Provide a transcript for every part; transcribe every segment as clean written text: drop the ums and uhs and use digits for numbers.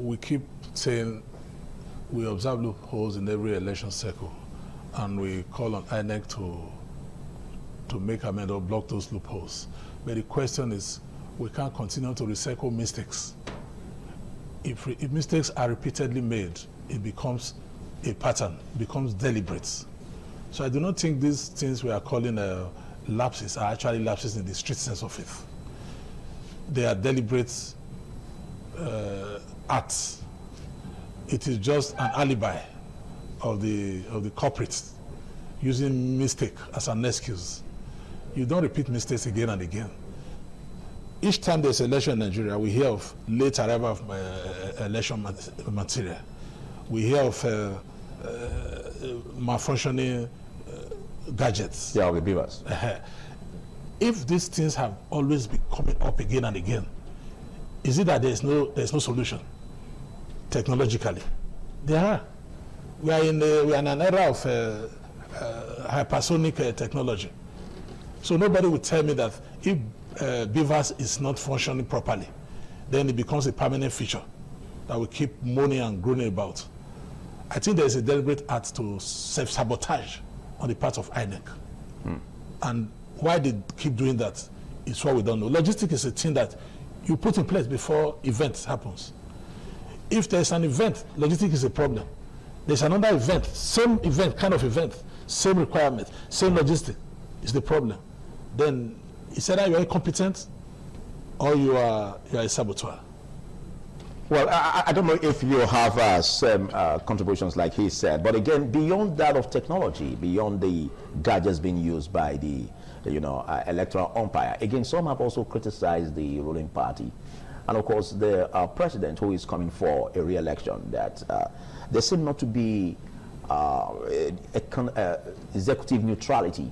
we keep saying we observe loopholes in every election cycle, and we call on INEC to make amend or block those loopholes. But the question is, we can't continue to recycle mistakes. If mistakes are repeatedly made, it becomes a pattern, becomes deliberate. So I do not think these things we are calling lapses are actually lapses in the strict sense of it. They are deliberate acts. It is just an alibi of the culprits using mistake as an excuse. You don't repeat mistakes again and again. Each time there's election in Nigeria, we hear of late arrival of election material. We hear of malfunctioning gadgets. Yeah, the beavers. If these things have always been coming up again and again, is it that there's no solution technologically? There are. We are in an era of hypersonic technology. So nobody would tell me that if beavers is not functioning properly, then it becomes a permanent feature that we keep moaning and groaning about. I think there is a deliberate act to self-sabotage on the part of INEC. And why they keep doing that is what we don't know. Logistics is a thing that you put in place before event happens. If there's an event, logistics is a problem. There's another event, same event, kind of event, same requirement, same logistic is the problem. Then it's either you're incompetent or you are a saboteur. Well, I don't know if you have some contributions like he said, but again, beyond that of technology, beyond the gadgets being used by the electoral umpire, again, some have also criticized the ruling party. And of course, the president who is coming for a re-election, that there seems not to be executive neutrality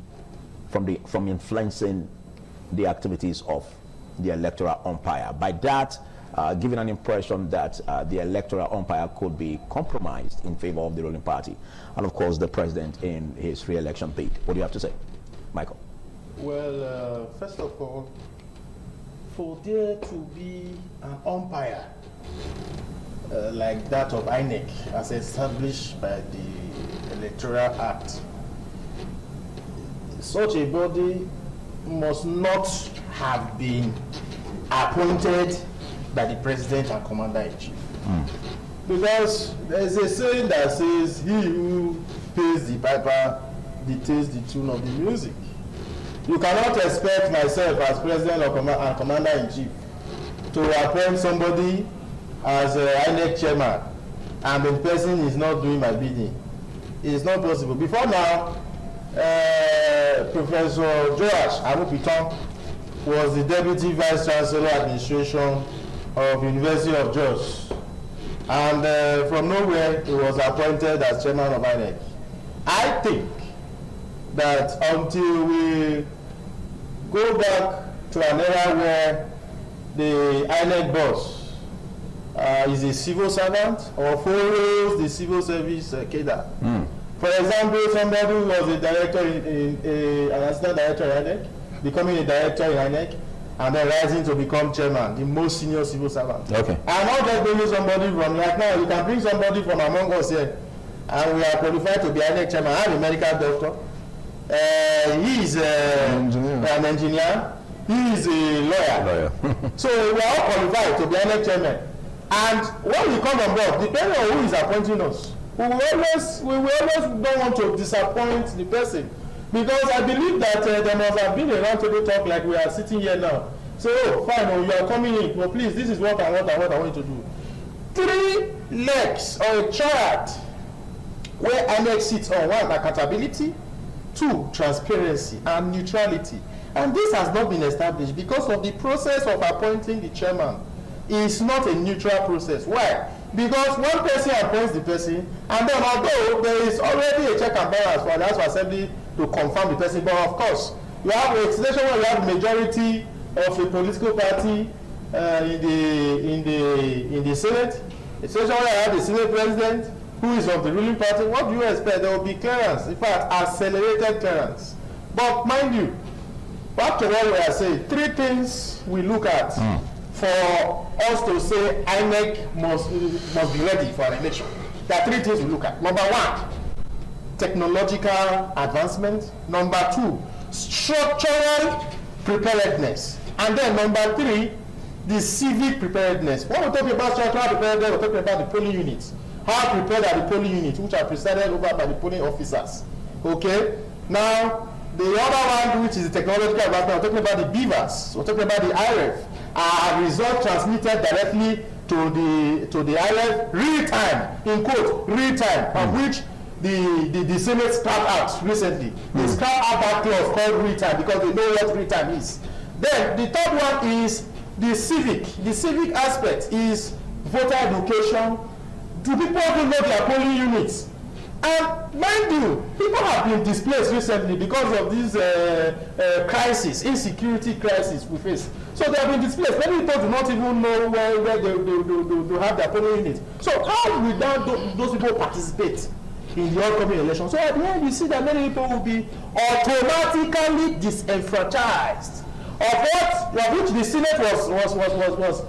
from influencing the activities of the electoral umpire. By that, giving an impression that the electoral umpire could be compromised in favor of the ruling party. And of course, the president in his re-election bid. What do you have to say, Michael? Well, first of all, for there to be an umpire like that of INEC as established by the Electoral Act, such a body must not have been appointed by the president and commander-in-chief. Because there's a saying that says, he who pays the piper dictates the tune of the music. You cannot expect myself as president and commander-in-chief to appoint somebody as INEC chairman and the person is not doing my bidding. It is not possible. Before now, Professor Joash Amupiton was the Deputy Vice Chancellor Administration of University of Jos. And from nowhere, he was appointed as chairman of INEC. I think that until we go back to an era where the INEC boss is a civil servant or follows the civil service cadre. For example, somebody who was a director an assistant director in INEC, becoming a director in INEC, and then rising to become chairman, the most senior civil servant. Okay. I'm not just bringing somebody from, like now, you can bring somebody from among us here, and we are qualified to be INEC chairman. I'm a medical doctor. He is an engineer. He is a lawyer. So we are all qualified to be INEC chairman. And when we come on board, depending on who is appointing us, we always don't want to disappoint the person. Because I believe that there must have been a roundtable talk like we are sitting here now. So, oh, fine, oh, you are coming in. Well, please, this is what I want I want you to do. 3 legs or a chart where INEC sits on: 1, accountability; 2, transparency and neutrality. And this has not been established because of the process of appointing the chairman. It's not a neutral process. Why? Because one person appoints the person, and then although there is already a check and balance for the House of Assembly to confirm the person, but of course, you have a situation where you have majority of a political party in the Senate, a situation where you have the Senate president who is of the ruling party. What do you expect? There will be clearance, in fact, accelerated clearance. But mind you, back to what we are saying, 3 things we look at for us to say INEC must be ready for an election. There are three things we look at. Number one, technological advancement. Number two, structural preparedness. And then number three, the civic preparedness. When we're talking about structural preparedness, we're talking about the polling units. How prepared are the polling units, which are presided over by the polling officers? Okay? Now, the other one, which is the technological advancement, we're talking about the BVAS, we're talking about the IREF, result transmitted directly to the IREF real time, in quote, real time, of which the Senate scrapped out recently. They scrapped out that clause called real time because they know what real time is. Then the third one is the civic. The civic aspect is voter education. Do people even know their polling units? And mind you, people have been displaced recently because of this crisis, insecurity crisis we face. So they have been displaced. Many people do not even know where they have their polling units. So how will those people participate in the upcoming election? So at the end, you see that many people will be automatically disenfranchised of which the Senate was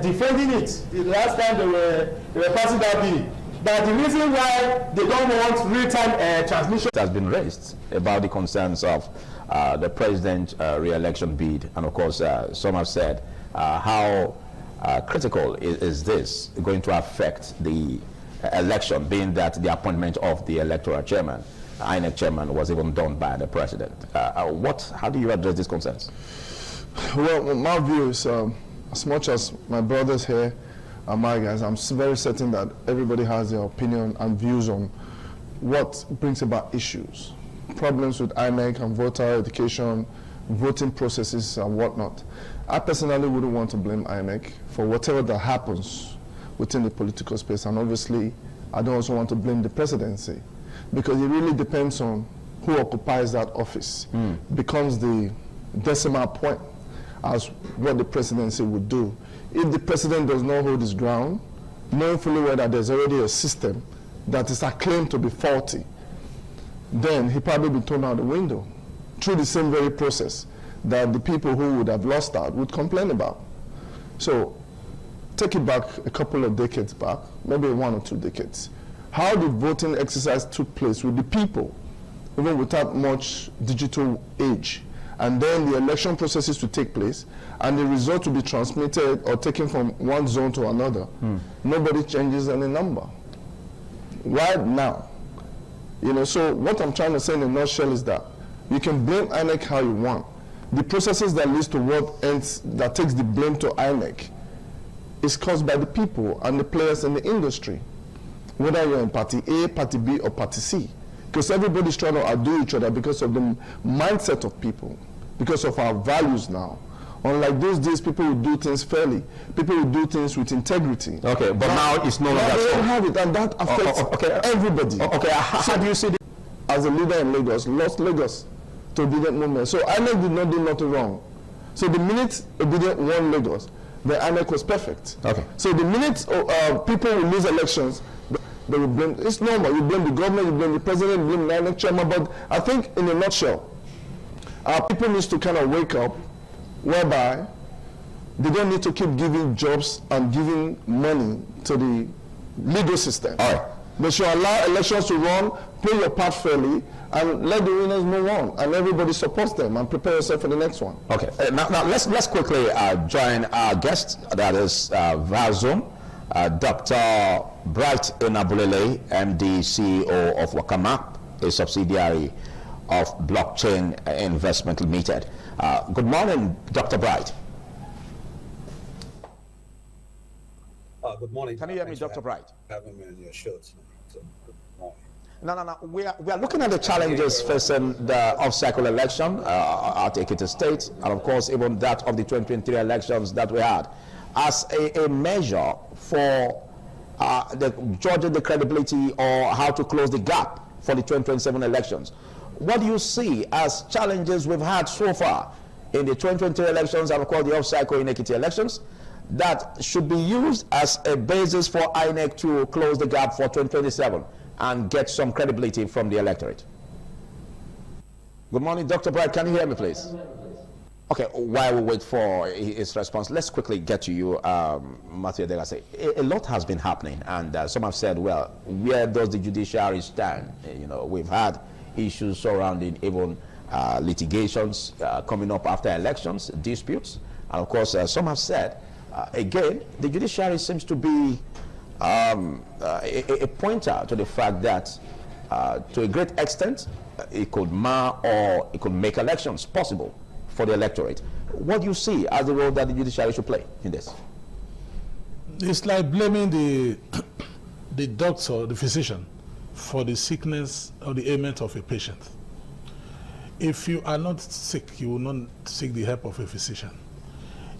defending it the last time they were passing that bill. That the reason why they don't want real-time transmission. It has been raised about the concerns of the president re-election bid, and of course some have said how critical is this going to affect the election, being that the appointment of the electoral chairman, INEC chairman, was even done by the president. How do you address these concerns? Well, my view is, as much as my brothers here are my guys, I'm very certain that everybody has their opinion and views on what brings about issues, problems with INEC and voter education, voting processes and whatnot. I personally wouldn't want to blame INEC for whatever that happens within the political space, and obviously I don't also want to blame the presidency, because it really depends on who occupies that office. Becomes the decimal point as what the presidency would do. If the president does not hold his ground, knowing fully well that there's already a system that is acclaimed to be faulty, then he probably be thrown out the window through the same very process that the people who would have lost out would complain about. So take it back a couple of decades back, maybe 1 or 2 decades. How the voting exercise took place with the people, even without much digital age, and then the election processes to take place, and the result to be transmitted or taken from one zone to another. Nobody changes any number. Right now, so what I'm trying to say in a nutshell is that you can blame INEC how you want. The processes that leads to what ends, that takes the blame to INEC, is caused by the people and the players in the industry, whether you're in party A, party B, or party C. Because everybody's trying to outdo each other because of the mindset of people, because of our values now. Unlike those days, people would do things fairly. People would do things with integrity. Okay, but now it's no longer so. They don't have it, and that affects everybody. Okay, how do you see this? As a leader in Lagos, lost Lagos to obedient movement. So INEC did not do nothing wrong. So the minute obedient won Lagos, the INEC was perfect. Okay. So the minute people will lose elections, they will blame. It's normal. You blame the government, you blame the president, you blame the INEC chairman. But I think, in a nutshell, people need to kind of wake up, whereby they don't need to keep giving jobs and giving money to the legal system. All right. They should allow elections to run, play your part fairly, and let the winners move on, and everybody supports them, and prepare yourself for the next one. Okay. Now let's quickly join our guest, that is via Zoom, Dr. Bright Enabulele, MD, CEO of Wakamap, a subsidiary of Blockchain Investment Limited. Good morning, Dr. Bright. Good morning. Can you hear me, Dr. Bright? Having me on your show tonight. So, good morning. No. We are looking at the challenges facing the off-cycle election at Ekiti State, and of course even that of the 2023 elections that we had, as a measure for judging the credibility or how to close the gap for the 2027 elections. What do you see as challenges we've had so far in the 2023 elections and of course the off-cycle in Ekiti elections that should be used as a basis for INEC to close the gap for 2027 and get some credibility from the electorate? Good morning, Dr. Bright. Can you hear me, please? Okay, while we wait for his response, let's quickly get to you, Matthew Degassi. A lot has been happening, and some have said, well, where does the judiciary stand? You know, we've had issues surrounding even litigations coming up after elections, disputes, and of course, some have said, again, the judiciary seems to be a pointer to the fact that, to a great extent, it could mar or it could make elections possible for the electorate. What do you see as the role that the judiciary should play in this? It's like blaming the doctor, the physician, for the sickness or the ailment of a patient. If you are not sick, you will not seek the help of a physician.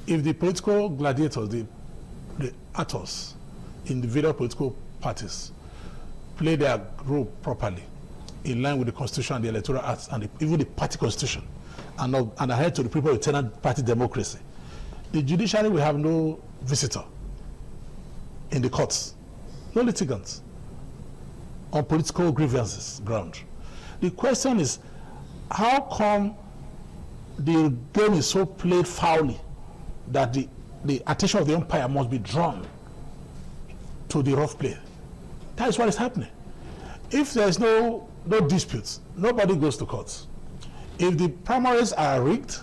If the political gladiators, the actors in the various political parties play their role properly, in line with the Constitution and the Electoral Act and even the party constitution, and adhere to the people of tenant party democracy, the judiciary will have no visitor in the courts, no litigants on political grievances ground. The question is, how come the game is so played foully that the attention of the umpire must be drawn to the rough play? That is what is happening. If there is no disputes, nobody goes to court. If the primaries are rigged,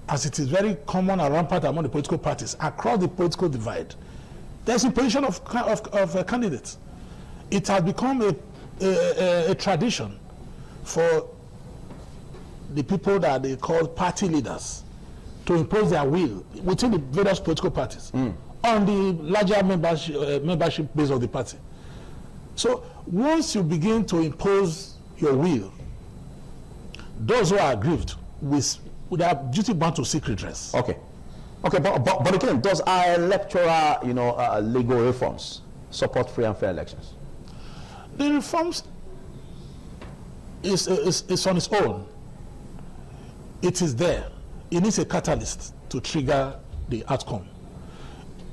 as it is very common and rampant among the political parties across the political divide, there's imposition of candidates. It has become a tradition for the people that they call party leaders to impose their will within the various political parties on the larger membership base of the party. So once you begin to impose your will, those who are aggrieved would have duty bound to seek redress. Okay, but again, does our electoral, legal reforms support free and fair elections? The reforms is on its own. It is there. It needs a catalyst to trigger the outcome.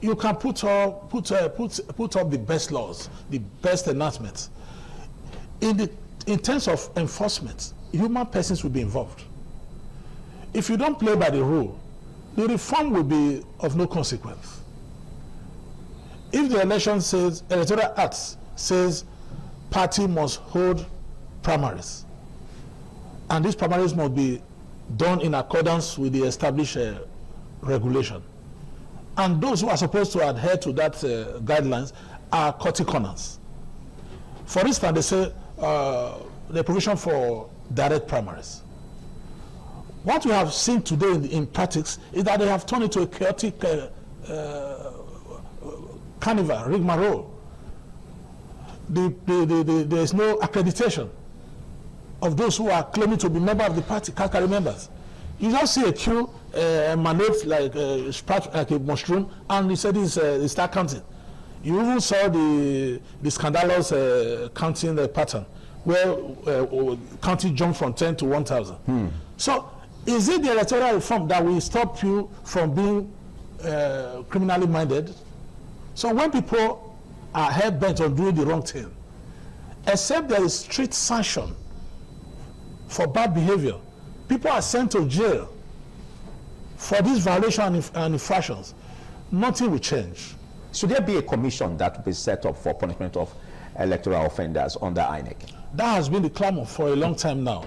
You can put up the best laws, the best enactments. In terms of enforcement, human persons will be involved. If you don't play by the rule, the reform will be of no consequence. If the Electoral Act says party must hold primaries, and these primaries must be done in accordance with the established regulation, and those who are supposed to adhere to that guidelines are cutting corners. For instance, they say the provision for direct primaries. What we have seen today in practice is that they have turned into a chaotic carnival, rigmarole. There is no accreditation of those who are claiming to be members of the party, carry members. You just see a queue emanate like a mushroom, and you said they start counting. You even saw the scandalous counting pattern, where counting jumped from 10 to 1,000. So, is it the electoral reform that will stop you from being criminally minded? So, when people are hell bent on doing the wrong thing, except there is strict sanction for bad behavior, people are sent to jail for this violation and infractions. Nothing will change. Should there be a commission that will be set up for punishment of electoral offenders under INEC? That has been the clamor for a long time now.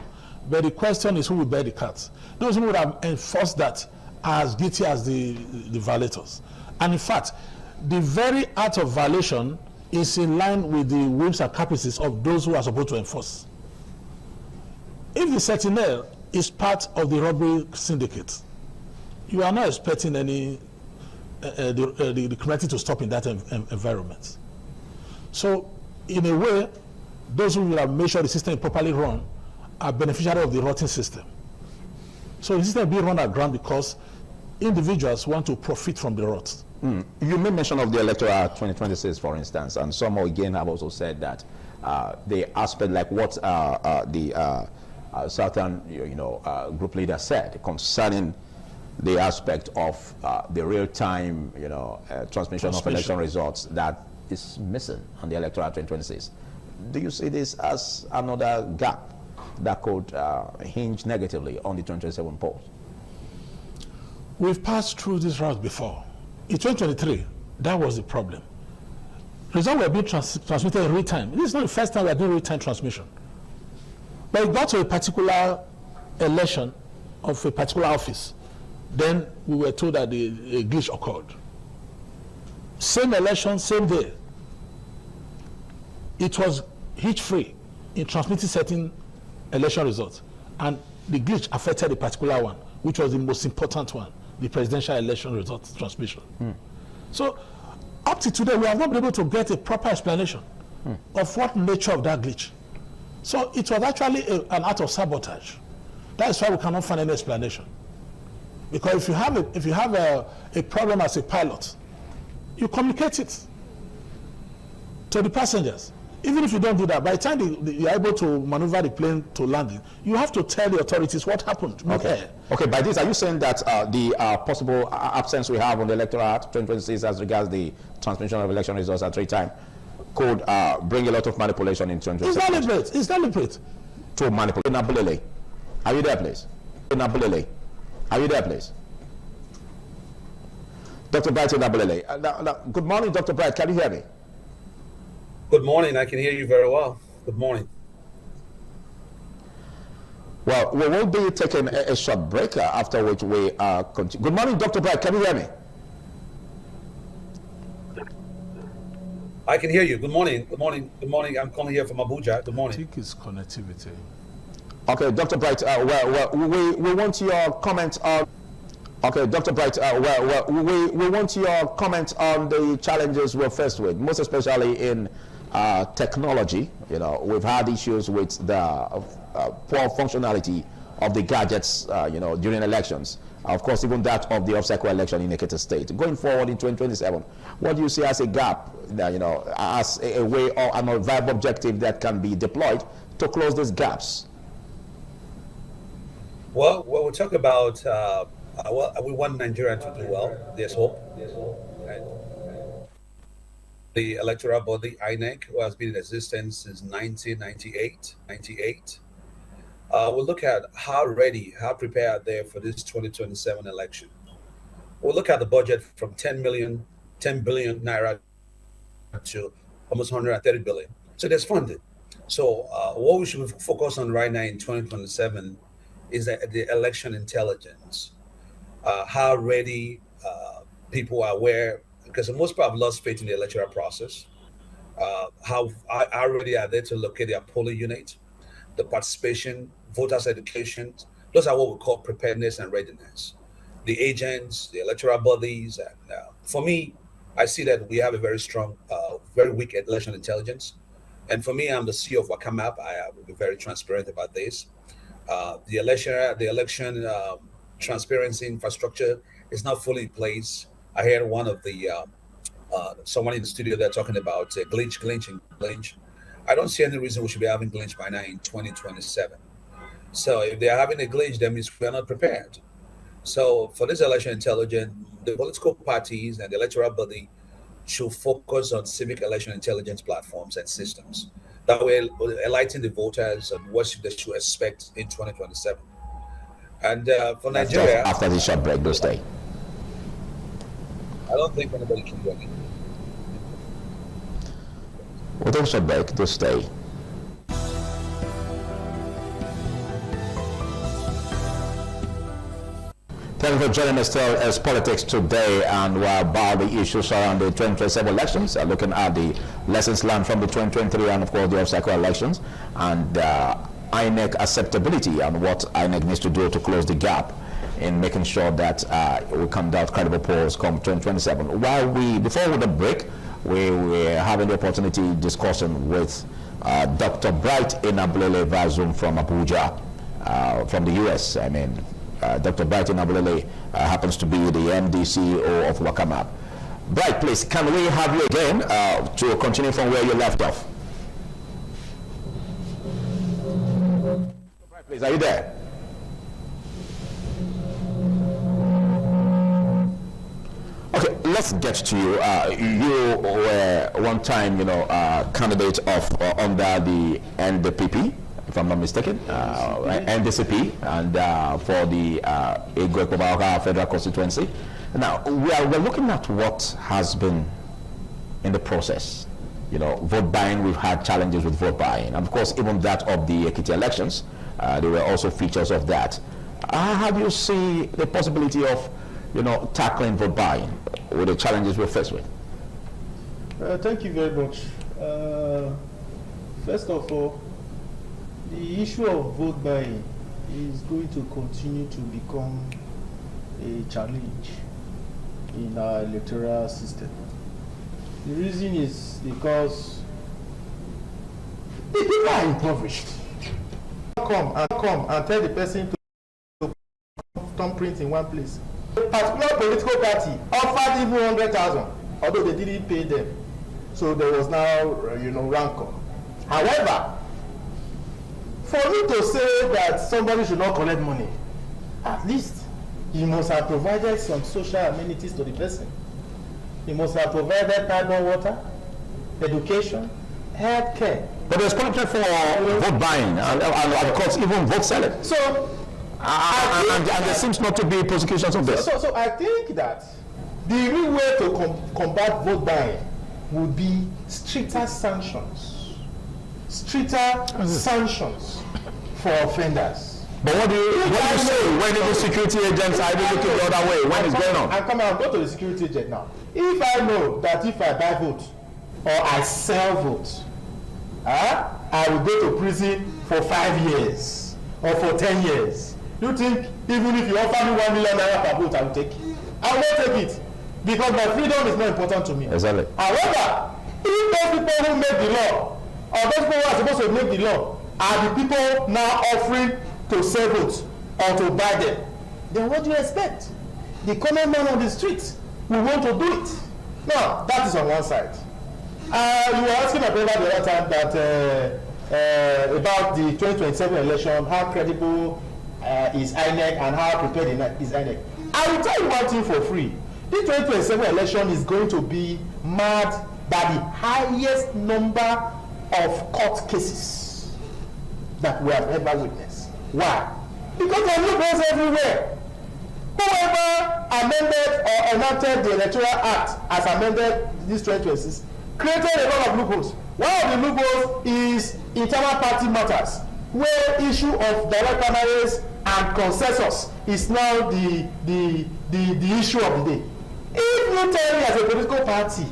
But the question is, who will bear the cut? Those who would have enforced that are as guilty as the violators. And in fact, the very act of violation is in line with the whims and caprices of those who are supposed to enforce. If the sentinel is part of the robbery syndicate, you are not expecting any the criminality to stop in that environment. So, in a way, those who will have made sure the system is properly run are beneficiaries of the rotting system. So the system will be run aground because individuals want to profit from the rot. You made mention of the electoral 2026, for instance, and some again have also said that the aspect, like what the Southern group leader said concerning the aspect of the real-time transmission of election results that is missing on the electoral 2026. Do you see this as another gap that could hinge negatively on the 2027 polls? We've passed through this route before. In 2023, that was the problem. Results were being transmitted in real time. This is not the first time we are doing real time transmission. But it got to a particular election of a particular office. Then we were told that a glitch occurred. Same election, same day. It was hitch-free in transmitting certain election results. And the glitch affected a particular one, which was the most important one, the presidential election results transmission. So up to today, we have not been able to get a proper explanation of what nature of that glitch. So it was actually an act of sabotage. That is why we cannot find any explanation. Because if you have a problem as a pilot, you communicate it to the passengers. Even if you don't do that, by the time you're able to maneuver the plane to landing, you have to tell the authorities what happened. Okay. Okay, by this, are you saying that the possible absence we have on the Electoral Act 2026 as regards the transmission of election results at 3 times could bring a lot of manipulation in 2026? It's deliberate. To manipulate. Nabulele, are you there, please? Nabulele, are you there, please? Dr. Bright Nabulele. Good morning, Dr. Bright. Can you hear me? Good morning. I can hear you very well. Good morning. Well, we will be taking a short break, after which we continue. Good morning, Dr. Bright. Can you hear me? I can hear you. Good morning. Good morning. Good morning. I'm calling here from Abuja. Good morning. I think it's connectivity. Okay, Dr. Bright, we want your comment on... Okay, Dr. Bright, we want your comment on the challenges we're faced with, most especially in technology. You know, we've had issues with the poor functionality of the gadgets, you know, during elections. Of course, even that of the off-cycle election in Ekiti State. Going forward in 2027, what do you see as a gap, you know, as a way or a viable objective that can be deployed to close these gaps? Well, when we talk about, well, we want Nigeria to do well. There's hope. Right? The electoral body, INEC, who has been in existence since 1998, we'll look at how ready, how prepared they are for this 2027 election. We'll look at the budget from 10 billion naira to almost 130 billion. So there's funding. So what we should focus on right now in 2027 is the election intelligence. How ready people are aware, because most people have lost faith in the electoral process. How ready are they to locate their polling unit, the participation, voters' education. Those are what we call preparedness and readiness. The agents, the electoral bodies, and for me, I see that we have a very strong, very weak election intelligence. And for me, I'm the CEO of Wakamap. I will be very transparent about this. The election transparency infrastructure is not fully in place. I heard one of the someone in the studio there talking about glitch. I don't see any reason we should be having glitch by now in 2027. So if they're having a glitch, that means we're not prepared. So for this election intelligence, the political parties and the electoral body should focus on civic election intelligence platforms and systems. That way, enlighten the voters on what they should expect in 2027. And for Nigeria, after the short break, do stay. I don't think anybody can do anything. We'll take a short break, do stay. Thank you for joining us still as Politics Today, and we're about the issues around the 2027 elections, looking at the lessons learned from the 2023 and of course the off-cycle elections, and INEC acceptability and what INEC needs to do to close the gap in making sure that we conduct credible polls come 2027. Before the break, we were having the opportunity discussing with Dr. Bright Enabulele via Zoom from Abuja, from the US. I mean, Dr. Bright Enabulele happens to be the MD CEO of Wakamap. Bright, please, can we have you again to continue from where you left off? Bright, please, are you there? Okay, let's get to you. You were one time, candidate of under the NDPP if I'm not mistaken, NDCP, and for the Igwe-Kobaoka Federal Constituency. Now, we're looking at what has been in the process. You know, vote buying, we've had challenges with vote buying. And of course, even that of the Ekiti elections, there were also features of that. How do you see the possibility of, you know, tackling vote buying with the challenges we're faced with? Thank you very much. First of all, the issue of vote buying is going to continue to become a challenge in our electoral system. The reason is because the people are impoverished. Come and tell the person to thumbprint in one place. A particular political party offered even 100,000, although they didn't pay them. So there was now, rancor. However, for me to say that somebody should not collect money, at least you must have provided some social amenities to the person. You must have provided carbon water, education, health care. But there's content for vote buying and of course even vote selling. So, and there seems not to be prosecutions of this. So I think that the real way to combat vote buying would be stricter sanctions. Stricter sanctions for offenders. But what do you say when the security agents are even looking the other way? When it's going on? I'll go to the security agent now. If I know that if I buy vote or I sell vote, I will go to prison for 5 years or for 10 years. You think even if you offer me 1 million naira per vote, I will take it? I won't take it because my freedom is not important to me. Exactly. However, if those people who make the law or those people who are supposed to make the law are the people now offering to sell votes or to buy them, then what do you expect? The common man on the street will want to do it. Now, that is on one side. You were asking my brother the other time that about the 2027 election, how credible is INEC and how prepared is INEC. I will tell you one thing for free. The 2027 election is going to be marred by the highest number of court cases that we have ever witnessed. Why? Because there are loopholes everywhere. Whoever amended or enacted the Electoral Act as amended this 2026 created a lot of loopholes. One of the loopholes is internal party matters, where issue of direct primaries and consensus is now the issue of the day. If you tell me as a political party,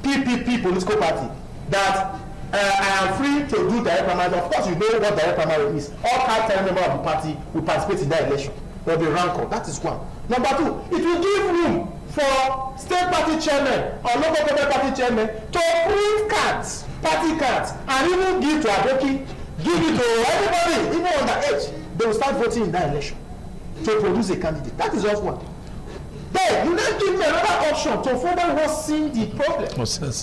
PPP political party, that I am free to do direct primaries, of course you know what direct primary is. All part-time members of the party will participate in that election. There will be rancor. That is one. Number two, it will give room for state party chairman or local government party chairman to print cards, party cards, and even give to Aboki, give it to everybody, even underage. They will start voting in that election to produce a candidate. That is just one. Then you now give me another option to further worsen the problem.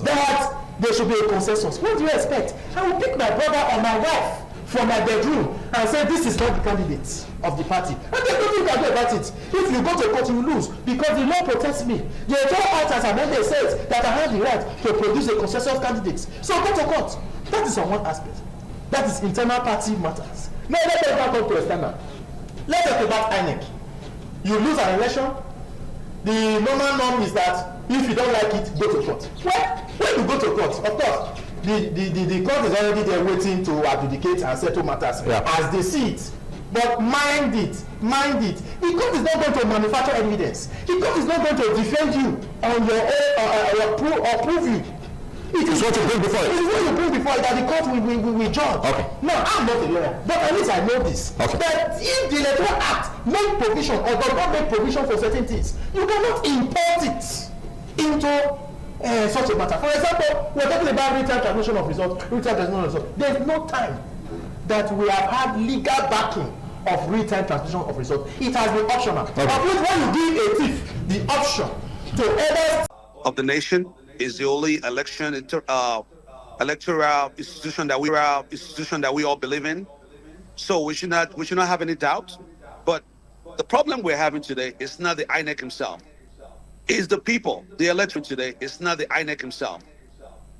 That there should be a consensus. What do you expect? I will pick my brother or my wife from my bedroom and say this is not the candidate of the party. And there's nothing you can do about it. If you go to court, you lose because the law protects me. The Electoral Act as amended says that I have the right to produce a consensus candidate. So go to court. That is on one aspect. That is internal party matters. Now let's go back to external. Let's talk about INEC. You lose an election. The normal norm is that if you don't like it, go to court. Well, when you go to court, of course, the court is already there waiting to adjudicate and settle matters as they see it. But mind it. The court is not going to manufacture evidence. The court is not going to defend you on your own or prove you. It is what you bring before it. It is what you bring before it that the court will judge. Okay. No, I'm not a lawyer, but at least I know this. Okay. That if the Electoral Act make provision or does not make provision for certain things, you cannot import it into such a matter. For example, we're talking about real-time transmission of results, There's no time that we have had legal backing of real-time transmission of results. It has been optional. Okay. Of which when you give a thief the option to others of the nation is the only electoral institution that we all believe in. So we should not have any doubt. But the problem we're having today is not the INEC himself. It's the people, the electorate today. It's not the INEC himself.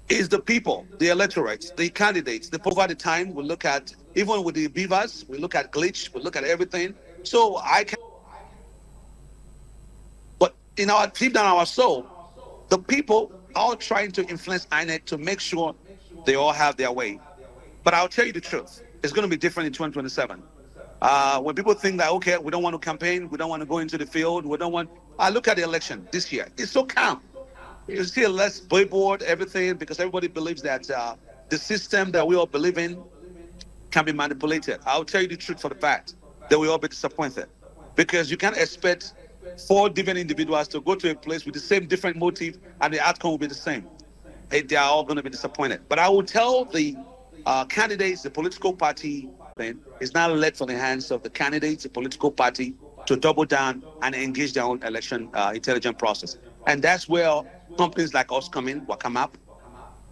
is the people, the electorates, the candidates. The over the time, we look at, even with the beavers, we look at glitch, we look at everything. So I can, but in our deep down our soul, the people are trying to influence INEC to make sure they all have their way. But I'll tell you the truth, it's going to be different in 2027. When people think that, okay, we don't want to campaign, we don't want to go into the field, we don't want, I look at the election this year, it's so calm. You see less billboard, everything, because everybody believes that the system that we all believe in can be manipulated. I'll tell you the truth for the fact that we all be disappointed, because you can't expect 4 different individuals to go to a place with the same different motive and the outcome will be the same. They are all going to be disappointed. But I will tell the candidates, the political party, is now led from the hands of the candidates, the political party, to double down and engage their own election intelligence process. And that's where companies like us come in, Wakamap.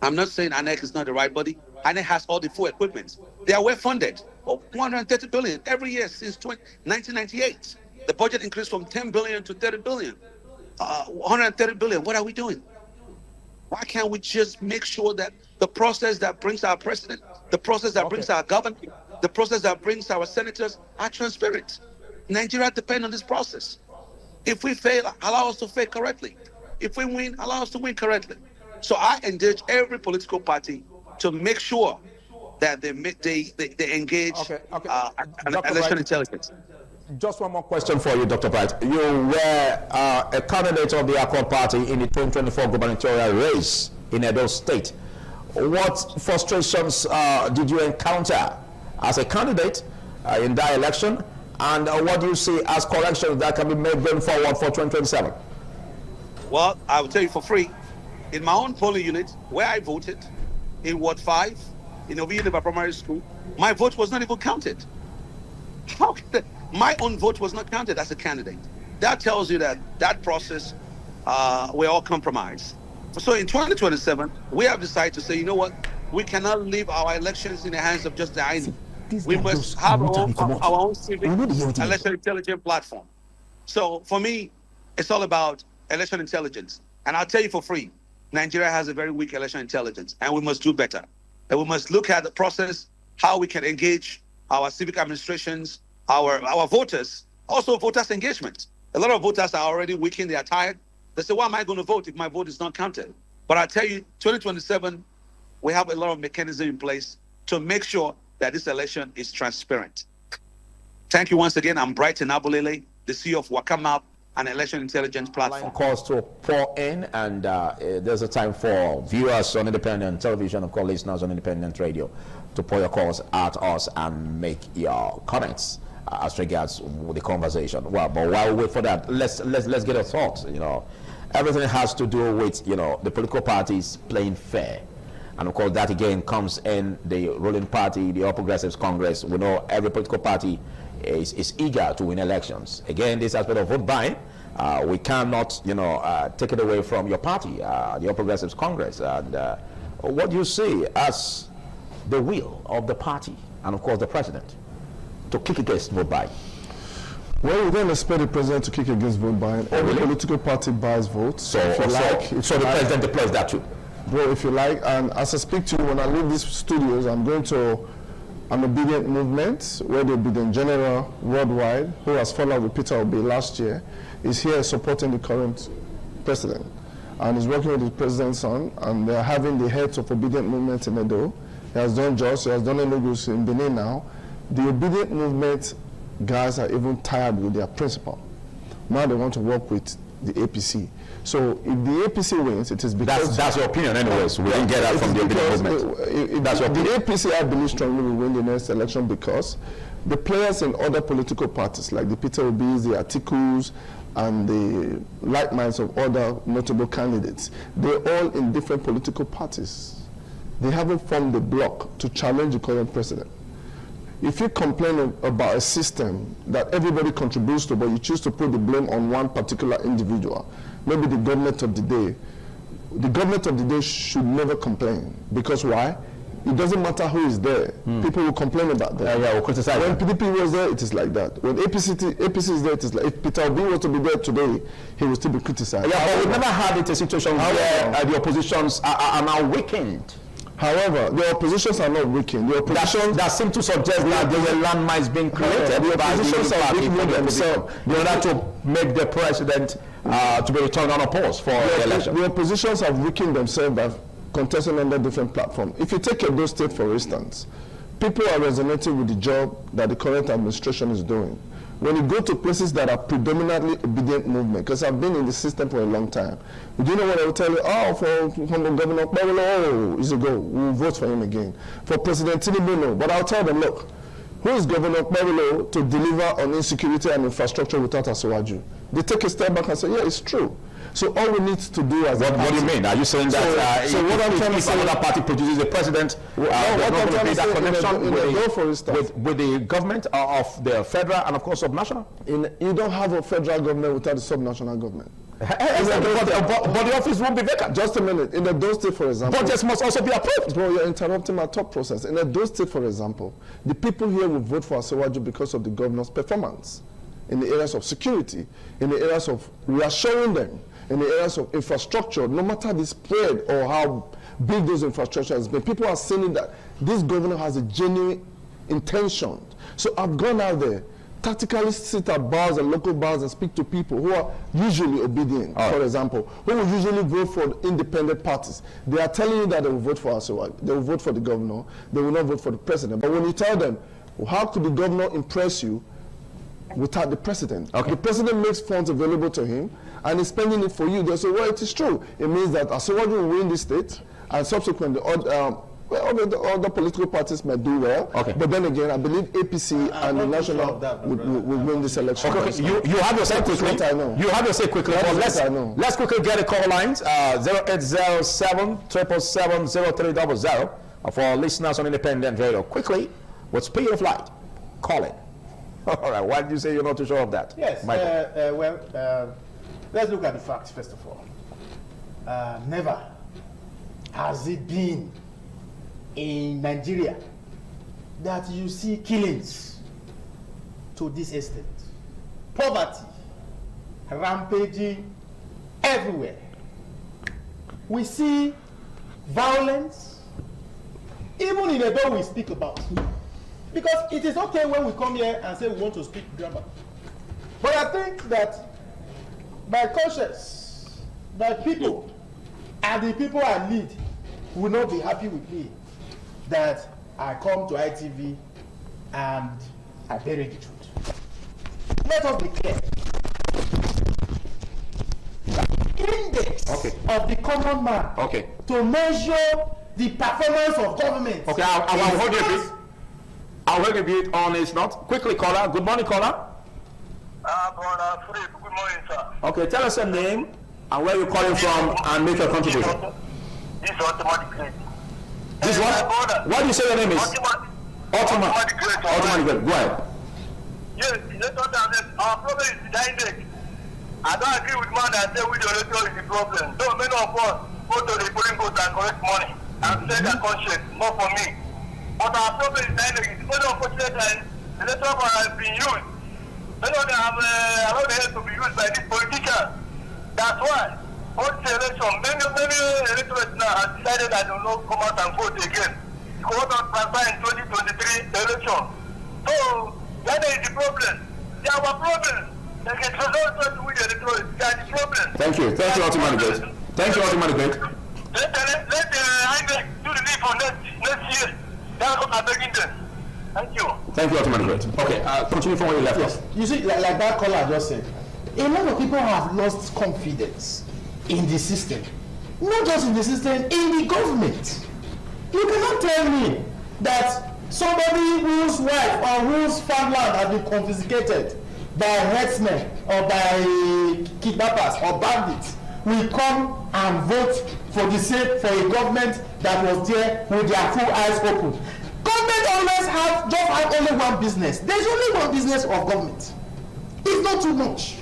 I'm not saying INEC is not the right body. INEC has all the full equipment. They are well funded, 130 billion every year since 1998. The budget increased from 10 billion to 30 billion, 130 billion. What are we doing? Why can't we just make sure that the process that brings our president, the process that brings our governor, the process that brings our senators are transparent? Nigeria depends on this process. If we fail, allow us to fail correctly. If we win, allow us to win correctly. So I engage every political party to make sure that they engage election intelligence. Just one more question for you, Dr. Bright. You were a candidate of the Accord Party in the 2024 gubernatorial race in Edo State. What frustrations did you encounter as a candidate in that election? And what do you see as corrections that can be made going forward for 2027? Well, I will tell you for free. In my own polling unit, where I voted, in Ward 5, in Ovidiba Primary School, my vote was not even counted. How can that? My own vote was not counted as a candidate. That tells you that that process, we're all compromised. So in 2027, we have decided to say, you know what? We cannot leave our elections in the hands of just the INEC. We must have our own civic election intelligence platform. So for me, it's all about election intelligence. And I'll tell you for free, Nigeria has a very weak election intelligence, and we must do better. And we must look at the process, how we can engage our civic administrations, our voters, also voters' engagement. A lot of voters are already weakened, they are tired. They say, why am I going to vote if my vote is not counted? But I tell you, 2027, we have a lot of mechanisms in place to make sure that this election is transparent. Thank you once again. I'm Brighton Abulele, the CEO of Wakamap, an election intelligence platform. Calls to pour in, and there's a time for viewers on independent television, of course, listeners on independent radio, to pour your calls at us and make your comments as regards the conversation. Well, but while we wait for that, let's get a thought. You know, everything has to do with, you know, the political parties playing fair. And of course, that again comes in the ruling party, the All Progressives Congress. We know every political party is eager to win elections. Again, this aspect of vote buying, we cannot, you know, take it away from your party, the All Progressives Congress. And what do you see as the will of the party and of course the president to kick against vote buying? Well, we don't expect the president to kick against vote buying. Every political party buys votes. So the president deploys that too. Well, if you like, and as I speak to you, when I leave these studios, I'm going to an obedient movement where the Obedient General worldwide, who has followed with Peter Obi last year, is here supporting the current president and is working with the president's son, and they're having the heads of Obedient Movement in Edo. He has done Jos, he has done Enugu in Benin now. The Obedient Movement guys are even tired with their principal. Now they want to work with the APC. So if the APC wins, it is because... That's your opinion anyways. We didn't get that from the Obedient Movement. That's your opinion. The APC, I believe strongly, will win the next election because the players in other political parties, like the Peter Obis, the Atikus, and the like minds of other notable candidates, they're all in different political parties. They haven't formed a bloc to challenge the current president. If you complain about a system that everybody contributes to, but you choose to put the blame on one particular individual, maybe the government of the day should never complain. Because why? it doesn't matter who is there. People will complain about that. Yeah, will criticize. When PDP was there, it is like that. When APC is there, it is like, if Peter Obi was to be there today, he will still be criticized. Yeah, but we've never had it a situation where the oppositions are now weakened. However, the oppositions are not weakened. The oppositions that seem to suggest that there were landmines being created. The oppositions are weakening themselves in order to make the president to be returned unopposed for the election. The oppositions have weakened themselves by contesting under different platforms. If you take Edo State, for instance, people are resonating with the job that the current administration is doing. When you go to places that are predominantly obedient movement, because I've been in the system for a long time, do you know what I will tell you? Oh, for Governor Okpebholo, oh, he's a go. We'll vote for him again. For President Tinubu, no. But I'll tell them, look, who is Governor Okpebholo to deliver on insecurity and infrastructure without Asiwaju? They take a step back and say, yeah, it's true. So all we need to do as what do you mean? Are you saying that if another party produces a president, what I'm trying to say, connection with the government of the federal and of course subnational? You don't have a federal government without a subnational government. But the office won't be vacant. Just a minute. In the Edo State, for example, budgets must also be approved. Bro, you're interrupting my thought process. In the Edo State, for example, the people here will vote for Asiwaju because of the governor's performance in the areas of security, in the areas of reassuring them, in the areas of infrastructure, no matter the spread or how big those infrastructure has been. People are saying that this governor has a genuine intention. So I've gone out there, tactically sit at bars and local bars and speak to people who are usually obedient, for example, who will usually vote for independent parties. They are telling you that they will vote for us, they will vote for the governor, they will not vote for the president. But when you tell them, well, how could the governor impress you without the president? Okay. The president makes funds available to him and is spending it for you. They say, well, it is true. It means that Asiwaju will win the state and subsequently other political parties might do well. Okay. But then again, I believe APC and the National will win this election. Okay. You have your say quickly. I know. You have your say quickly. But let's quickly get the call lines. 0807 777 0300 for our listeners on Independent Radio. Quickly, what's speed of light? Call it. All right. Why did you say you're not too sure of that? Yes. Let's look at the facts first of all. Never has it been in Nigeria that you see killings to this extent. Poverty, rampaging everywhere. We see violence, even in Edo we speak about. Because it is okay when we come here and say we want to speak grammar. But I think that by conscience, by people, and the people I lead will not be happy with me that I come to ITV and I bury the truth. Let us be clear. The index of the common man to measure the performance of government. Okay, I'll hold you a bit. I'll hold you a bit on it's not. Quickly, caller. Good morning, caller. Good morning, sir. Okay, tell us your name and where you're calling from and make your contribution. This is automatic. This what? What do you say your name is? Automatic. Go ahead. Yes, our problem is the index. I don't agree with man that say we the electoral is the problem. So many of us go to the polling booth and collect money and say their conscience, not for me. But our problem is the index. It's very unfortunate that the electoral has been used. Many of them have allowed the head to be used by these politicians. That's why all this election, many electorates now have decided that they will not come out and vote again. Because what was transferred in 2023 election. So that is the problem. They have a problem. They can transfer with the electorates. They are the problem. Thank you. Thank you, Ultimate Debate. Thank you, Ultimate Debate. Let the INEC do the lead for next year. That's what I'm begging them. Thank you. Thank you, Ultimate Debate. Okay, continue from where you left off. You see, like that caller just said, a lot of people have lost confidence in the system. Not just in the system, in the government. You cannot tell me that somebody whose wife or whose farmland has been confiscated by herdsmen or by kidnappers or bandits will come and vote for the sake for a government that was there with their full eyes open. Government always just have only one business. There's only one business of government. It's not too much.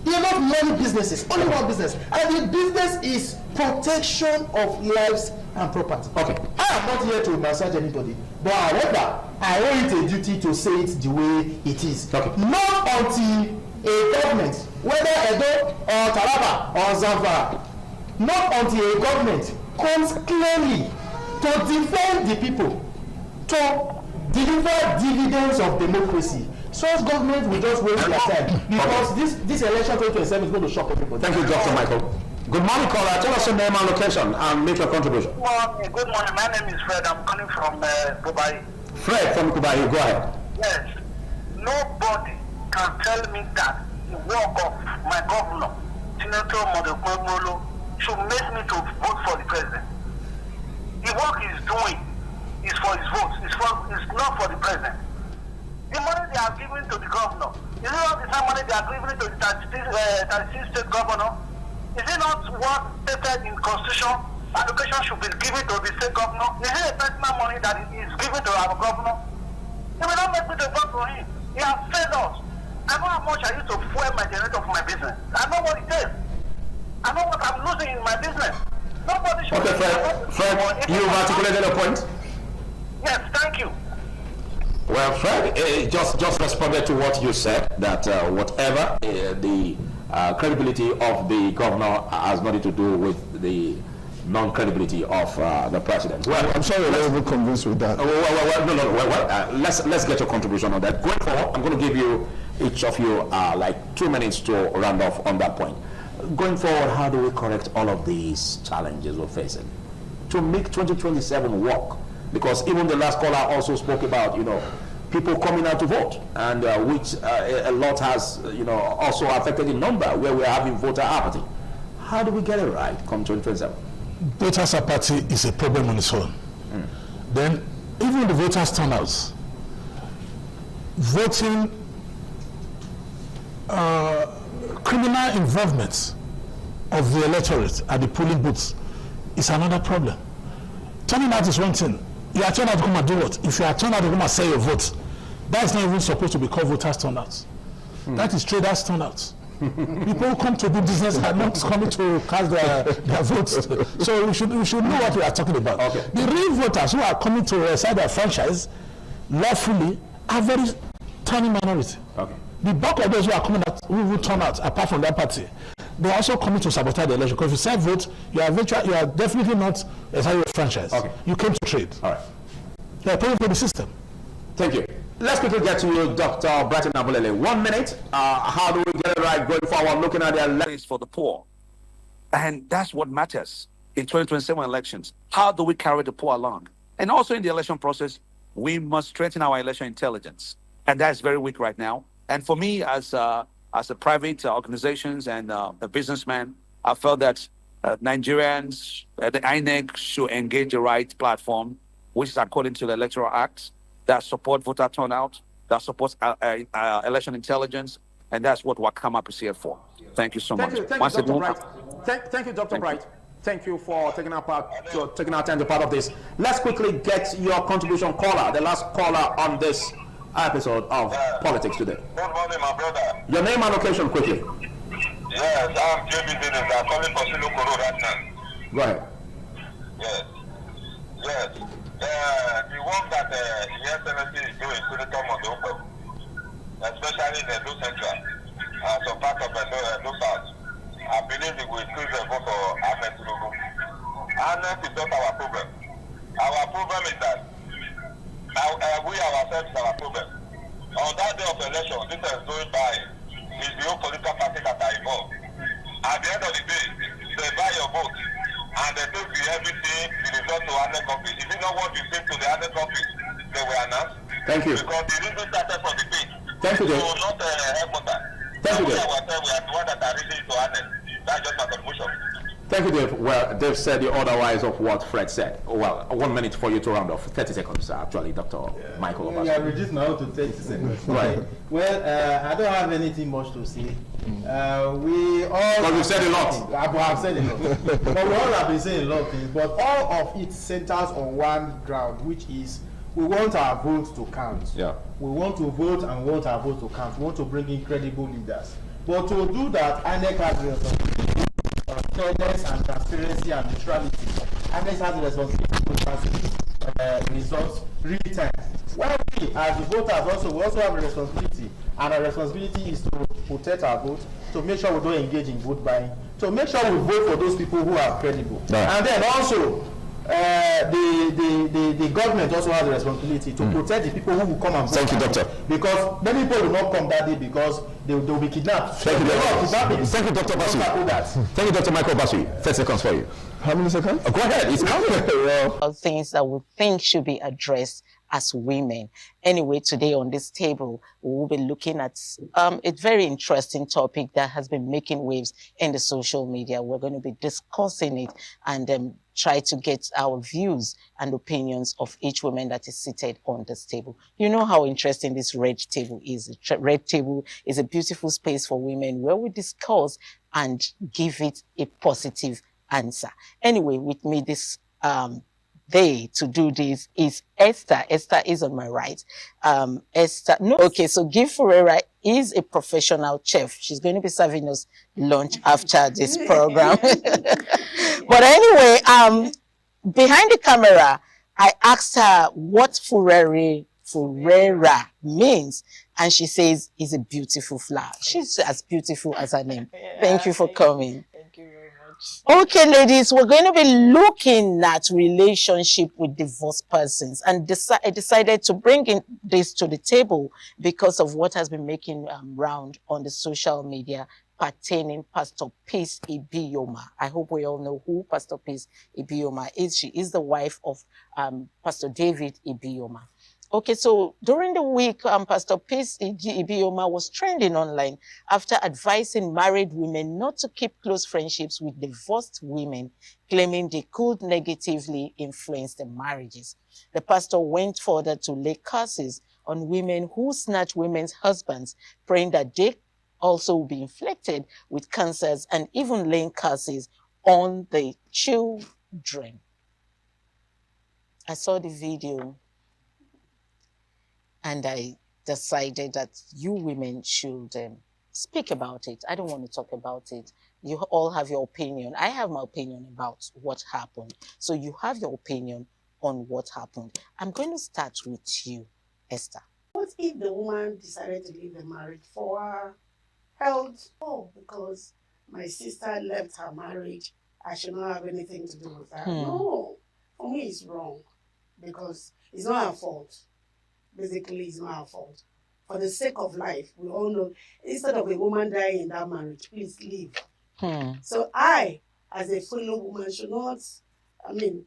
enough money businesses, only one business, and the business is protection of lives and property. Okay. I am not here to massage anybody, but however, I owe it a duty to say it the way it is. Okay. Not until a government, whether Edo or Taraba or Zamfara, not until a government comes clearly to defend the people, to deliver dividends of democracy. Such government will just waste their time because this election 2027 is going to shock everybody. Thank you, Dr. Michael. Good morning, caller. Tell us your name and location and make your contribution. Good morning. My name is Fred. I'm calling from Kubai. Fred from Kubai, go ahead. Yes. Nobody can tell me that the work of my governor, Senator Modekwemolo, should make me to vote for the president. The work he's doing is for his votes. It's not for the president. The money they are giving to the governor, is it not the same money they are giving to the 36 state governor? Is it not what stated in Constitution education should be given to the state governor? Is it a personal money that is given to our governor? He will not make me to vote for him. He has failed us. I know how much I used to fuel my generator for my business. I know what it is. I know what I'm losing in my business. Nobody should. Okay, Fred, you've articulated a point. Yes, thank you. Well, Fred, just responded to what you said, that whatever the credibility of the governor has nothing to do with the non-credibility of the president. Well, I'm sorry, I'm not even convinced with that. Let's get your contribution on that. Going forward, I'm going to give you, each of you, like 2 minutes to round off on that point. Going forward, how do we correct all of these challenges we're facing to make 2027 work? Because even the last caller also spoke about, people coming out to vote, and which a lot has, also affected the number where we're having voter apathy. How do we get it right come 2027? Voters apathy is a problem on its own. Then, even the voters turnouts, voting, criminal involvement of the electorate at the polling booths is another problem. Turning out is one thing. You are turned out to come and do what? If you are turned out to come and sell your vote, that is not even supposed to be called voters turnouts. That is traders turnouts. People who come to do business are not coming to cast their votes. So we should know what we are talking about. Okay. The real voters who are coming to exercise their franchise lawfully are very tiny minority. Okay. The bulk of those who are coming out, who will turn out, apart from that party, they are also coming to sabotage the election. Because if you sell vote, you are definitely not exercising your franchise. Okay. You came to trade. All right. They are paying for the system. Thank you. Let's quickly get to you, Dr. Brighton Abulele. 1 minute. How do we get it right going forward, looking at the elections for the poor? And that's what matters in 2027 elections. How do we carry the poor along? And also in the election process, we must strengthen our election intelligence. And that's very weak right now. And for me, as a private organizations and a businessman, I felt that Nigerians, the INEC should engage the right platform, which is according to the Electoral Act, that support voter turnout, that supports election intelligence, and that's what Wakama is here for. Thank you so much. Thank you, Dr. Bright. Thank you, Dr. Bright. Thank you for taking our time to be part of this. Let's quickly get your contribution, caller, the last caller on this episode of Politics Today. Good morning, my brother. Your name and location quickly. Yes, I'm JB Dennis. I'm calling for Silukoro right now. Go ahead. Yes. The work that the ESMC is doing, Senator Modeoko, especially in Edo Central, some part of Edo South, I believe it will increase the vote for Ahmed Tinubu. Ahmed is not our problem. Our problem is that we ourselves are our problem. On that day of election, this is going by, is the whole political party that are involved. At the end of the day, they buy your vote and they take everything, the result to other countries. Is it not what you say to the other countries they will announce? Thank you. Because the reason started from the page. Thank you, Dave. So not headquarters. Thank you, Dave. We are the one that are reaching to others. That's just my contribution. Thank you, Dave. Well, Dave said the otherwise of what Fred said. Well, 1 minute for you to round off. 30 seconds, actually, Dr. Michael Obasa. Yeah, reduce now to 30 seconds. Right. Well, I don't have anything much to say. We all. But you've said a lot. I've said a lot. But we all have been saying a lot of things. But all of it centers on one ground, which is we want our votes to count. Yeah. We want to vote and we want our vote to count. We want to bring in credible leaders. But to do that, INEC has the responsibility of fairness and transparency and neutrality. INEC has the responsibility to transmit results real time. While we, as the voters, we also have a responsibility, and our responsibility is to protect our vote, to make sure we don't engage in vote buying, to make sure we vote for those people who are credible. Yeah. And then also, the government also has a responsibility to protect the people who will come and vote. Thank you, Doctor. Because many people will not come that day because they will be kidnapped. Thank you, Doctor. Thank you, Dr. Basu. Thank you, Dr. Michael Basu. 30 seconds for you. How many seconds? Go ahead. It's coming. Things that we think should be addressed as women. Anyway, today on this table, we will be looking at a very interesting topic that has been making waves in the social media. We're going to be discussing it and try to get our views and opinions of each woman that is seated on this table. You know how interesting this red table is. The red table is a beautiful space for women where we discuss and give it a positive answer. Anyway, with me this day to do this is Esther. Esther is on my right. Esther, no, okay, so Gift Ferreira is a professional chef. She's going to be serving us lunch after this program. But anyway, behind the camera, I asked her what Ferreira means, and she says it's a beautiful flower. She's as beautiful as her name. Yeah, thank you for coming. Thank you very much. Okay, ladies, we're going to be looking at relationship with divorced persons, and I decided to bring in this to the table because of what has been making round on the social media pertaining Pastor Peace Ibioma. I hope we all know who Pastor Peace Ibioma is. She is the wife of Pastor David Ibioma. Okay, so during the week, Pastor Peace Ibioma was trending online after advising married women not to keep close friendships with divorced women, claiming they could negatively influence their marriages. The pastor went further to lay curses on women who snatch women's husbands, praying that they also will be inflicted with cancers, and even laying curses on the children. I saw the video and I decided that you women should speak about it. I don't want to talk about it. You all have your opinion. I have my opinion about what happened. So you have your opinion on what happened. I'm going to start with you, Esther. What if the woman decided to leave the marriage for her health? Oh, because my sister left her marriage, I should not have anything to do with that. No, for me it's wrong because it's not her fault. Basically, it's not her fault. For the sake of life, we all know, instead of a woman dying in that marriage, please leave. So I, as a fellow woman, should not,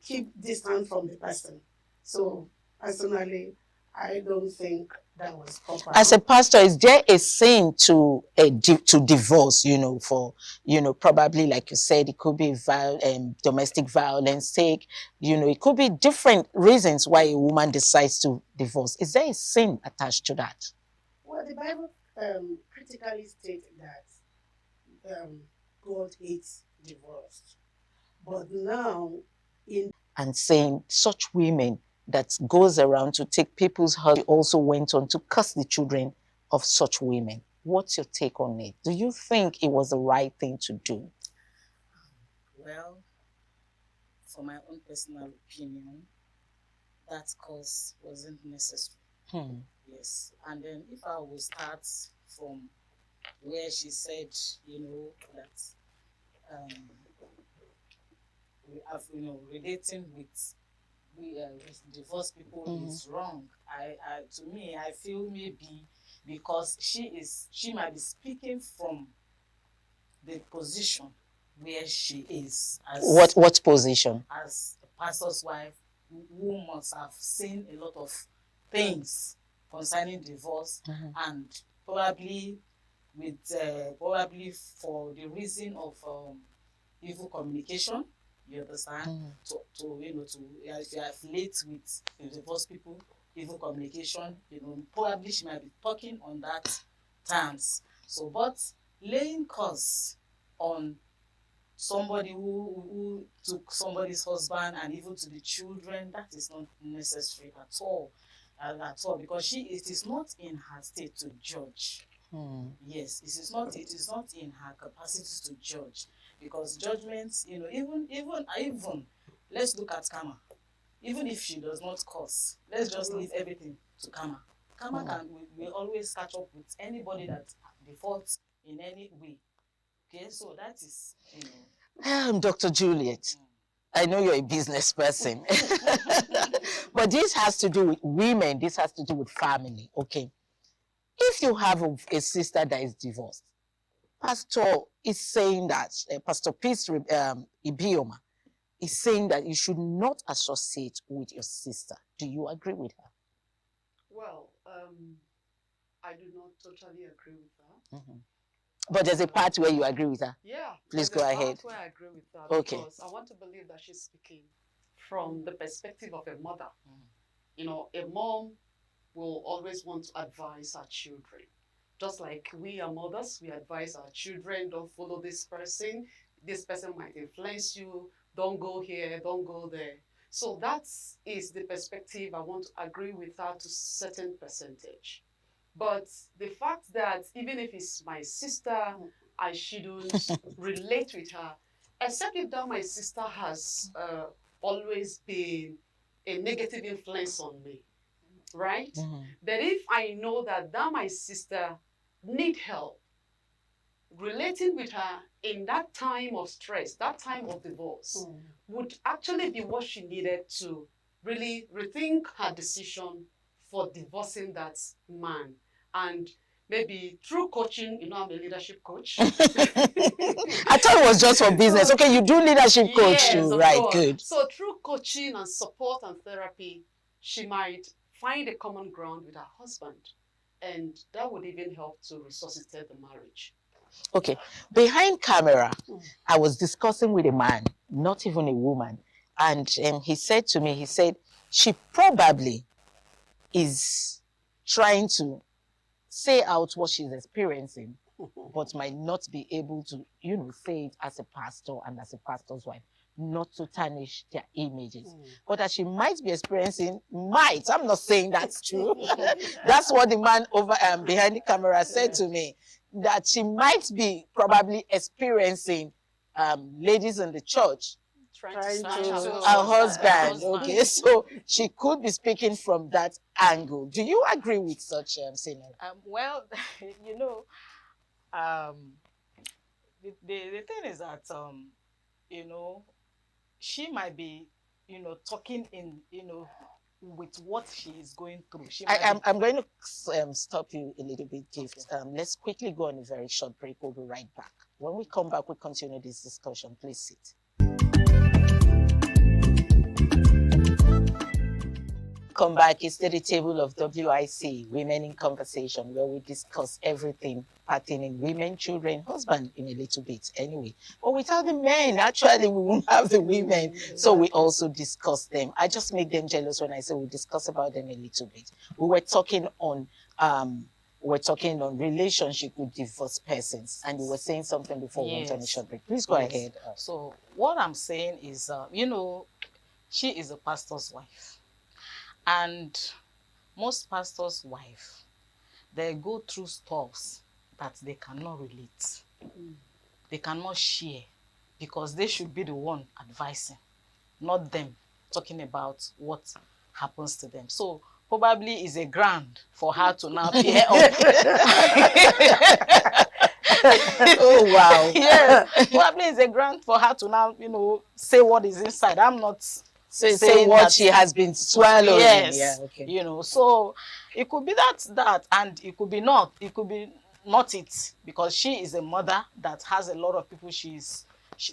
keep distance from the person. So personally, I don't think that was proper. As a pastor, is there a sin to divorce, for, probably like you said, it could be domestic violence sake, it could be different reasons why a woman decides to divorce. Is there a sin attached to that? Well, the Bible critically states that God hates divorce. But now, and saying such women that goes around to take people's husbands also went on to curse the children of such women. What's your take on it? Do you think it was the right thing to do? Well, for my own personal opinion, that cause wasn't necessary. Yes. And then if I will start from where she said, that we have, relating with divorced people is wrong. To me, I feel maybe because she might be speaking from the position where she is. As what position? As a pastor's wife who must have seen a lot of things concerning divorce, and probably for the reason of evil communication. You understand? If you affiliate with divorced people, evil communication, probably she might be talking on that terms. So, but laying curse on somebody who took somebody's husband and even to the children, that is not necessary at all, because it is not in her state to judge. Yes, it is not in her capacity to judge, because judgments, you know, even let's look at karma. Even if she does not curse, let's just leave everything to karma. Karma will always catch up with anybody that defaults in any way. Okay, so that is, you know. Dr. Juliet, I know you're a business person, but this has to do with women. This has to do with family. Okay, if you have a sister that is divorced, Pastor is saying that Pastor Peace Ibioma is saying that you should not associate with your sister. Do you agree with her? Well, I do not totally agree with that. But there's a part where you agree with her. Yeah. Please go ahead. There's a part where I agree with that. Okay. Because I want to believe that she's speaking from the perspective of a mother. You know, a mom will always want to advise her children. Just like we are mothers, we advise our children, don't follow this person. This person might influence you. Don't go here, don't go there. So that is the perspective I want to agree with her to a certain percentage. But the fact that even if it's my sister, I shouldn't relate with her, except if that my sister has always been a negative influence on me, right? But if I know that my sister need help, relating with her in that time of stress, that time of divorce, would actually be what she needed to really rethink her decision for divorcing that man. And maybe through coaching, you know, I'm a leadership coach. I thought it was just for business. Okay, you do leadership coach too, right? Course. Good. So through coaching and support and therapy, she might find a common ground with her husband. And that would even help to resuscitate the marriage. Okay, behind camera, I was discussing with a man, not even a woman. And he said to me, he said, she probably is trying to say out what she's experiencing, but might not be able to, you know, say it as a pastor and as a pastor's wife, not to tarnish their images. But that she might be experiencing, I'm not saying that's true. That's what the man over behind the camera said to me, that she might be probably experiencing ladies in the church Trying to her husband. Okay, so she could be speaking from that angle. Do you agree with such scenario? Well, you know, the thing is that you know, she might be, you know, talking in, you know, with what she is going through. I'm going to stop you a little bit, Gift. Let's quickly go on a very short break. We'll be right back. When we come back, we'll continue this discussion. Please sit. Come back. It's to the table of WIC, Women in Conversation, where we discuss everything pertaining women, children, husband in a little bit anyway. But without the men, actually, we won't have the women. So we also discuss them. I just make them jealous when I say we discuss about them a little bit. We were talking on relationship with divorced persons, and you were saying something before we went on a short break. Please go ahead. So what I'm saying is, you know, she is a pastor's wife. And most pastors' wives, they go through stuffs that they cannot relate. They cannot share, because they should be the one advising, not them talking about what happens to them. So probably it's a grant for her to now peer up. Oh, wow. Yes, probably it's a grant for her to now, you know, say what is inside. I'm not say what she has been swallowing. Yes, yeah, okay. You know, so it could be that, and it could be not it, because she is a mother that has a lot of people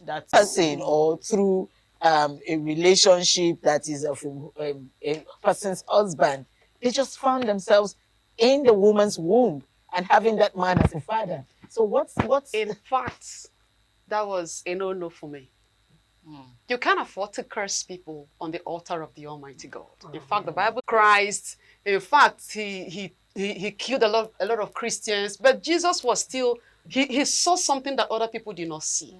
that person, or through a relationship that is of a person's husband. They just found themselves in the woman's womb and having that man as a father. So what's in fact, that was a no-no for me. You can't afford to curse people on the altar of the Almighty God. In fact, the Bible, Christ, in fact, he killed a lot of Christians, but Jesus was still, he saw something that other people did not see.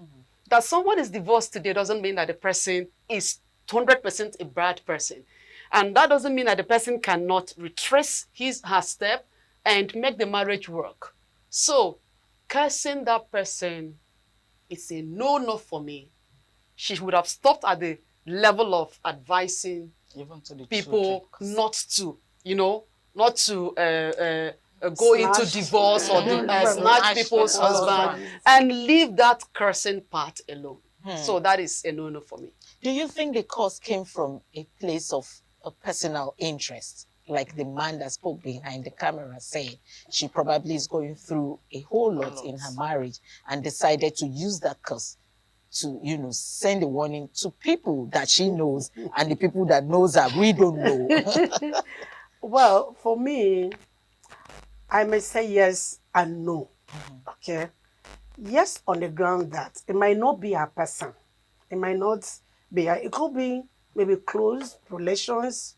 That someone is divorced today doesn't mean that the person is 100% a bad person. And that doesn't mean that the person cannot retrace her step and make the marriage work. So, cursing that person is a no-no for me. She would have stopped at the level of advising Even to the people children. not to, not to go into divorce or snatch people's husband and leave that cursing part alone. So that is a no-no for me. Do you think the cause came from a place of a personal interest? Like the man that spoke behind the camera said, she probably is going through a whole lot in her marriage and decided to use that curse to, send a warning to people that she knows and the people that knows her, we don't know. Well, for me, I may say yes and no. Okay? Yes, on the ground that it might not be a person. It might not be, it could be maybe close relations,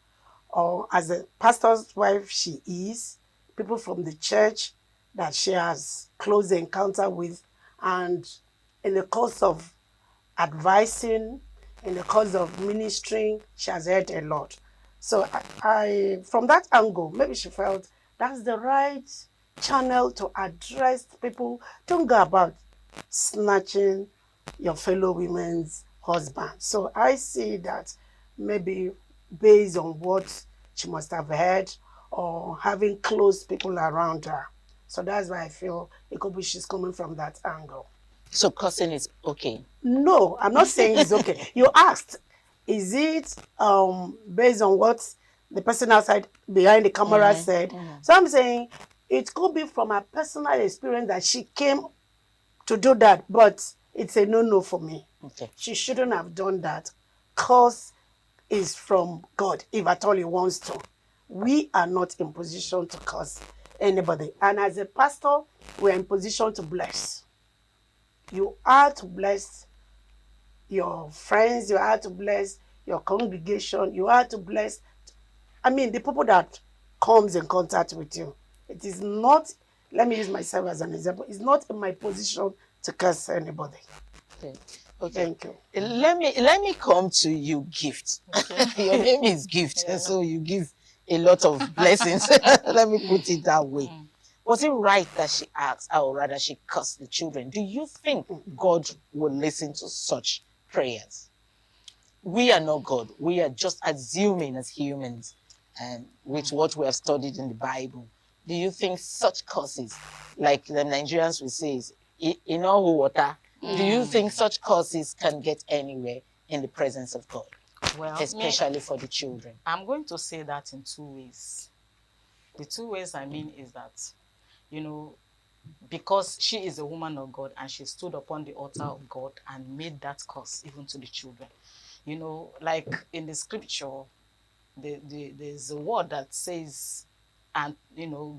or as a pastor's wife she is, people from the church that she has close encounter with, and in the course of advising, in the course of ministering, she has heard a lot. So I from that angle, maybe she felt that's the right channel to address people. Don't go about snatching your fellow women's husband. So I see that maybe based on what she must have heard or having close people around her. So that's why I feel it could be she's coming from that angle. So cursing is okay? No, I'm not saying it's okay. You asked, is it based on what the person outside behind the camera said? So I'm saying it could be from a personal experience that she came to do that, but it's a no-no for me. Okay. She shouldn't have done that. Cause is from God, if at all he wants to. We are not in position to curse anybody. And as a pastor, we're in position to bless. You are to bless your friends, you are to bless your congregation, you are to bless, the people that comes in contact with you. It is not, let me use myself as an example, it's not in my position to curse anybody. Okay. Thank you. Let me come to you, Gift. Okay. Your name is Gift, so you give a lot of blessings. Let me put it that way. Was it right that she asked, or rather she cursed the children? Do you think God will listen to such prayers? We are not God. We are just assuming as humans, and with what we have studied in the Bible. Do you think such curses, like the Nigerians will say, is in all water? Do you think such curses can get anywhere in the presence of God? Well, especially for the children. I'm going to say that in two ways. The two ways I mean is that, because she is a woman of God and she stood upon the altar of God and made that curse even to the children. Like in the scripture, there's a word that says, and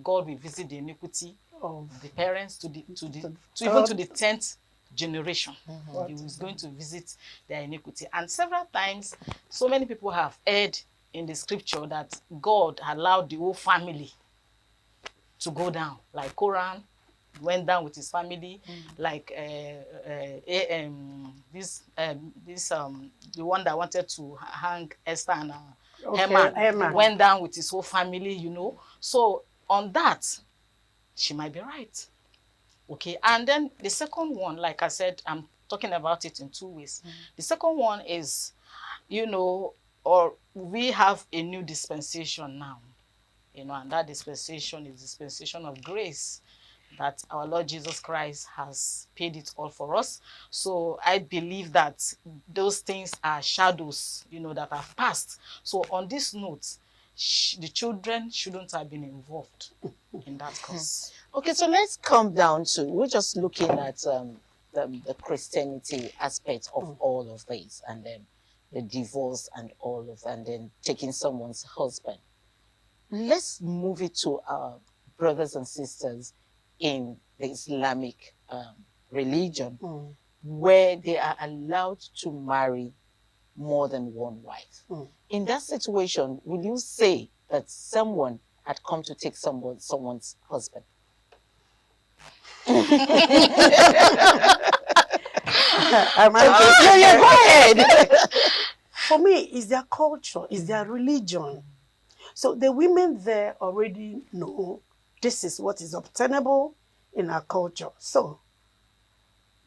God will visit the iniquity of the parents to even to the 10th generation. He was going to visit their iniquity. And several times, so many people have heard in the scripture that God allowed the whole family to go down. Like Korah went down with his family, like the one that wanted to hang Esther and Haman went down with his whole family, So on that, she might be right. Okay, and then the second one, like I said, I'm talking about it in two ways. The second one is, or we have a new dispensation now, and that dispensation is dispensation of grace, that our Lord Jesus Christ has paid it all for us. So I believe that those things are shadows, that have passed. So on this note, the children shouldn't have been involved in that cause. Okay, so let's come down to, we're just looking at the Christianity aspect of all of this, and then the divorce and all of that, and then taking someone's husband. Let's move it to our brothers and sisters in the Islamic religion, where they are allowed to marry more than one wife. In that situation, will you say that someone had come to take someone's husband? Go ahead. For me, it's their culture, it's their religion. So the women there already know this is what is obtainable in our culture. So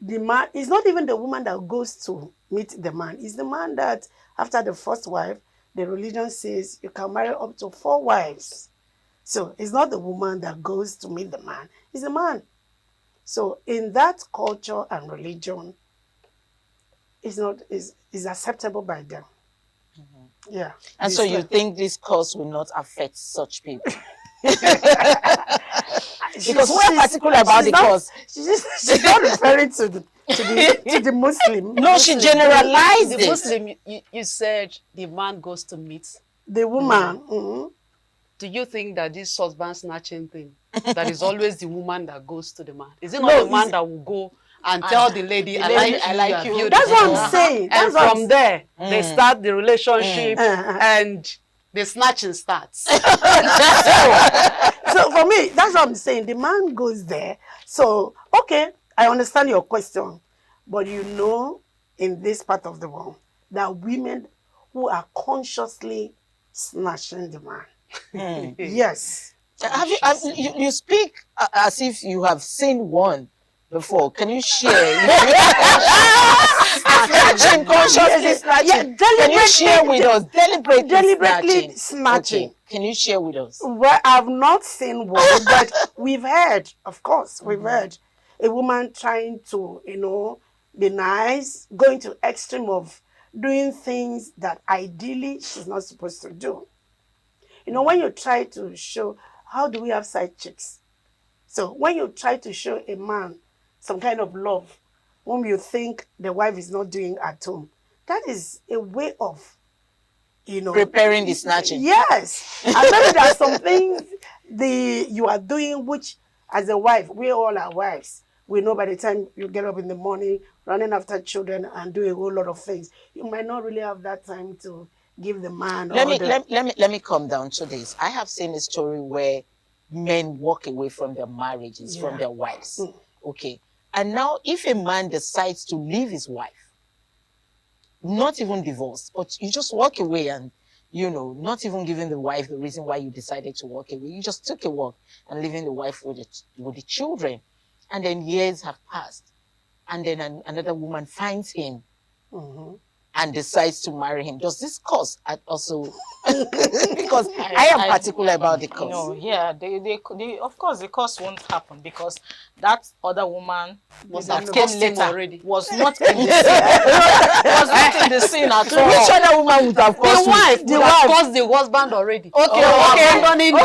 the man, it's not even the woman that goes to meet the man. It's the man that after the first wife, the religion says you can marry up to 4 wives. So it's not the woman that goes to meet the man, it's the man. So in that culture and religion, it's acceptable by them. Mm-hmm. Yeah. And so you think this course will not affect such people? Because we're particular about the course. She's not referring to the Muslim. No, she generalized the Muslim. You said the man goes to meet the woman. Mm-hmm. Do you think that this husband snatching thing, that is always the woman that goes to the man? Is it not the man that will go and tell the lady, I like you. That's what I'm saying. And from there, they start the relationship and the snatching starts. So for me, that's what I'm saying. The man goes there. So, okay, I understand your question. But you know, in this part of the world, there are women who are consciously snatching the man. Yes. You speak as if you have seen one before. Can you share? Snatching, consciously snatching. Can you share with us? Deliberately snatching. Okay. Can you share with us? Well, I've not seen one, but we've heard, of course, we've heard a woman trying to, be nice, going to extreme of doing things that ideally she's not supposed to do. When you try to show, how do we have side chicks? So when you try to show a man some kind of love, whom you think the wife is not doing at home, that is a way of, preparing the snatching. Yes. And maybe there are some things you are doing which, as a wife, we all are wives. We know by the time you get up in the morning, running after children and do a whole lot of things, you might not really have that time to give the man. Let me come down to this. I have seen a story where men walk away from their marriages, from their wives. Okay. And now if a man decides to leave his wife, not even divorced, but you just walk away and, not even giving the wife the reason why you decided to walk away. You just took a walk and leaving the wife with the children. And then years have passed. And then another woman finds him and decides to marry him. Does this cause also? Because I am particular about the cause. No, yeah, of course the cause won't happen because that other woman that came later already was not in the scene. Was not in the scene at all. Which other woman would have caused the wife? The wife caused the husband already. Okay. Abandoning the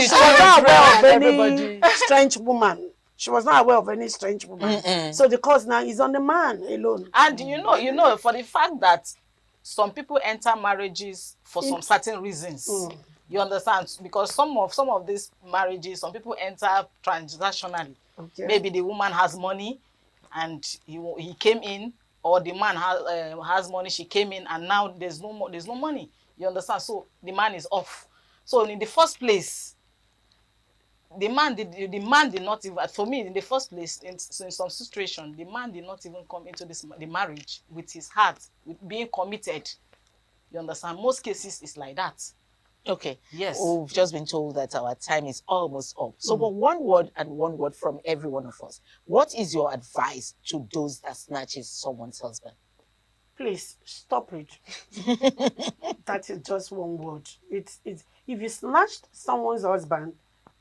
children and everybody. Strange woman. She was not aware of any strange woman. So the cause now is on the man alone. And you know, for the fact that some people enter marriages for some certain reasons. You understand? Because some of these marriages, some people enter transactionally. Okay. Maybe the woman has money and he came in, or the man has money, she came in, and now there's no money. You understand? So the man is off. So in the first place, the man did not even, for me, in the first place, in some situation, the man did not even come into the marriage with his heart, with being committed. You understand? Most cases, it's like that. Okay. Yes. We've just been told that our time is almost up. So, but one word from every one of us. What is your advice to those that snatches someone's husband? Please, stop it. That is just one word. It's if you snatched someone's husband,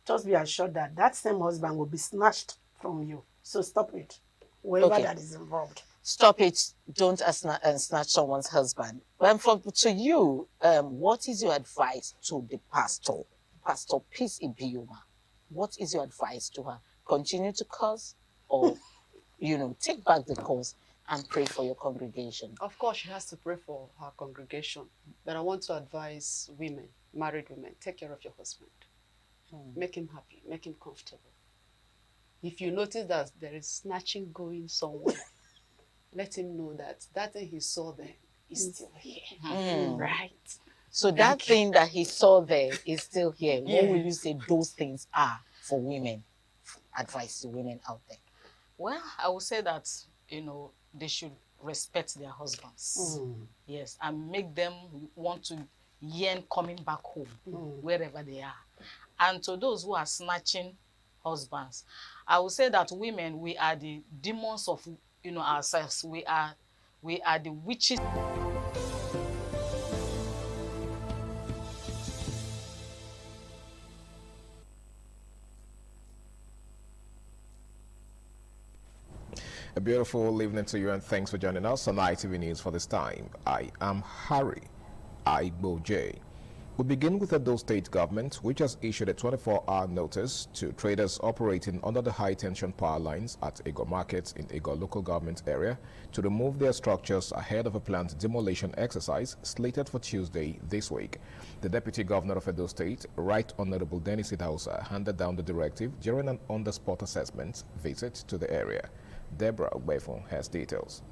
just be assured that that same husband will be snatched from you. So stop it, whoever that is involved. Stop it. Don't snatch someone's husband. To you, what is your advice to the pastor? Pastor Peace Ibioma. What is your advice to her? Continue to curse, or, take back the curse and pray for your congregation? Of course, she has to pray for her congregation. But I want to advise women, married women, take care of your husband. Make him happy, make him comfortable. If you notice that there is snatching going somewhere, let him know that thing he saw there is still here. Right. So that thing that he saw there is still here. What will you say those things are for women? Advice to women out there. Well, I would say that, they should respect their husbands. Yes, and make them want to yearn coming back home, wherever they are. And to those who are snatching husbands. I would say that women, we are the demons of, ourselves. We are the witches. A beautiful evening to you, and thanks for joining us on ITV News for this time. I am Harry Igboje. We begin with Edo State government, which has issued a 24-hour notice to traders operating under the high-tension power lines at Ego Market in Ego local government area to remove their structures ahead of a planned demolition exercise slated for Tuesday this week. The Deputy Governor of Edo State, Right Honorable Dennis Idahosa, handed down the directive during an on-the-spot assessment visit to the area. Deborah Ubefon has details.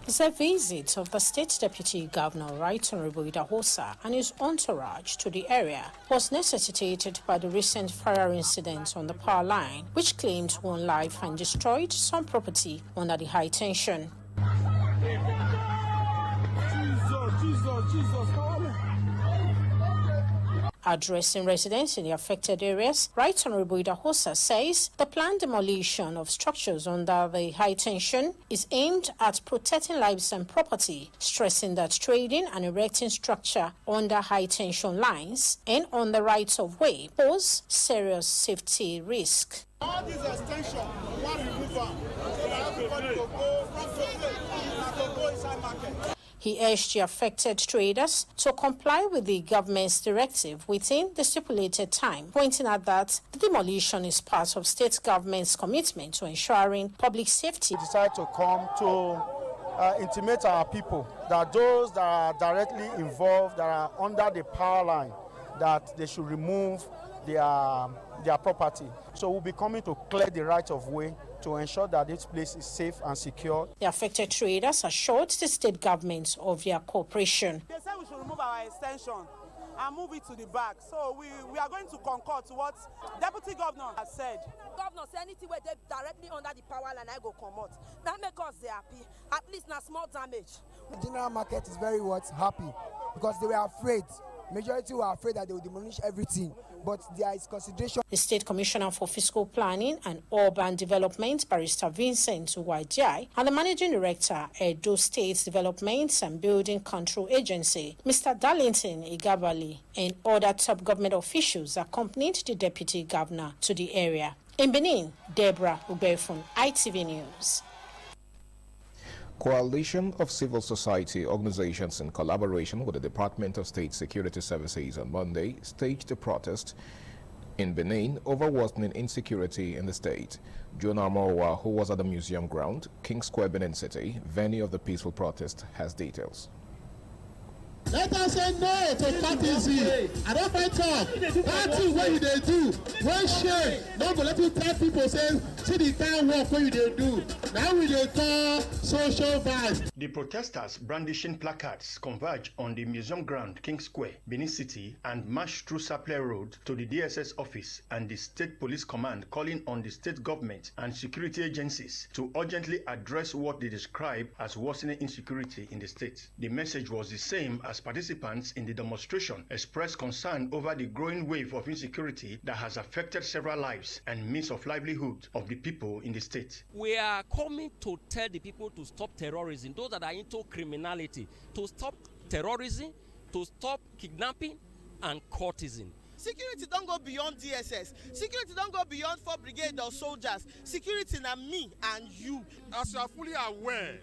The visit of the State Deputy Governor, Right Honorable Idahosa, and his entourage to the area was necessitated by the recent fire incident on the power line, which claimed one life and destroyed some property under the high tension. Addressing residents in the affected areas, Right Honorable Idahosa says the planned demolition of structures under the high tension is aimed at protecting lives and property, stressing that trading and erecting structure under high tension lines and on the rights of way pose serious safety risk. All these extensions, one removal, so that everybody will go from the go inside market. He urged the affected traders to comply with the government's directive within the stipulated time, pointing out that the demolition is part of state government's commitment to ensuring public safety. We decided to come to intimate our people that those that are directly involved, that are under the power line, that they should remove their property. So we'll be coming to clear the right of way to ensure that this place is safe and secure. The affected traders assured the state government of their cooperation. They said we should remove our extension and move it to the back. So we are going to concur to what Deputy Governor has said. Governor say anything where they directly under the power line, I go come out. That make us happy. At least not small damage. The general market is very happy because they were afraid. Majority were afraid that they would demolish everything, but there is consideration. The State Commissioner for Fiscal Planning and Urban Development, Barrister Vincent Uwajai, and the Managing Director, Edo State Development and Building Control Agency, Mr. Darlington Igabali, and other top government officials accompanied the Deputy Governor to the area. In Benin, Deborah Ubefon, ITV News. Coalition of civil society organizations in collaboration with the Department of State Security Services on Monday staged a protest in Benin over worsening insecurity in the state. Jonah Mowa, who was at the museum ground, King Square, Benin City, venue of the peaceful protest, has details. Let us say no to party. I don't fight talk. Party what you they do. One shame. Don't go let you tell people say see the kind work what you they do. Now we they call social vibe. The protesters brandishing placards converge on the museum ground, King Square, Benin City, and march through Sapele Road to the DSS office and the State Police Command, calling on the state government and security agencies to urgently address what they describe as worsening insecurity in the state. The message was the same as participants in the demonstration expressed concern over the growing wave of insecurity that has affected several lives and means of livelihood of the people in the state. We are coming to tell the people to stop terrorism, those that are into criminality, to stop terrorism, to stop kidnapping and courtesan. Security don't go beyond DSS. Security don't go beyond 4 brigade or soldiers. Security na me and you. As you are fully aware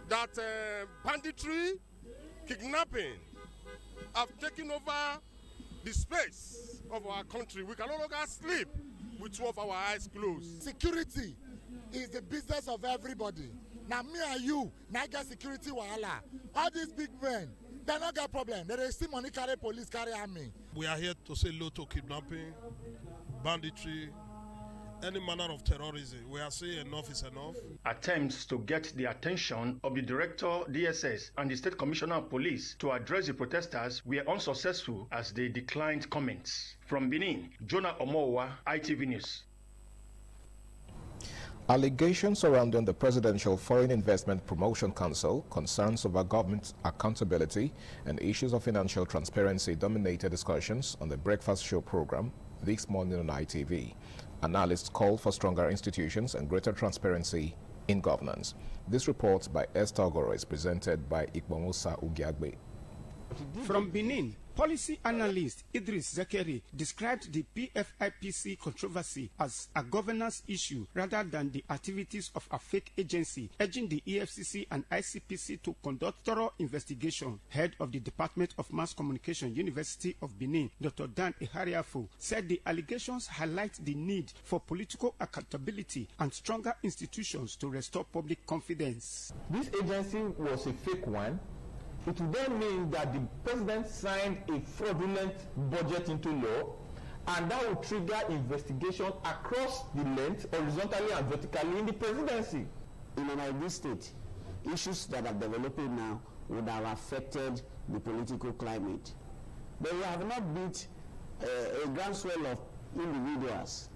that banditry, kidnapping have taken over the space of our country. We can no longer sleep with 2 of our eyes closed. Security is the business of everybody. Now me and you, now get security wahala. All these big men, they not got problem. They still money carry police, carry army. We are here to say no to kidnapping, banditry, any manner of terrorism. We are saying enough is enough. Attempts to get the attention of the Director DSS and the State Commissioner of Police to address the protesters were unsuccessful as they declined comments. From Benin, Jonah Omowa, ITV News. Allegations surrounding the Presidential Foreign Investment Promotion Council, concerns over government accountability, and issues of financial transparency dominated discussions on the Breakfast Show program this morning on ITV. Analysts called for stronger institutions and greater transparency in governance. This report by Esther Ogoro is presented by Ikwamosa Ugiagbe. From Benin, policy analyst Idris Zakeri described the PFIPC controversy as a governance issue rather than the activities of a fake agency, urging the EFCC and ICPC to conduct thorough investigation. Head of the Department of Mass Communication, University of Benin, Dr. Dan Ihariafo, said the allegations highlight the need for political accountability and stronger institutions to restore public confidence. This agency was a fake one. It would then mean that the president signed a fraudulent budget into law, and that would trigger investigation across the length, horizontally and vertically in the presidency. In an ideal state, issues that are developing now would have affected the political climate. But we have not built a groundswell of individuals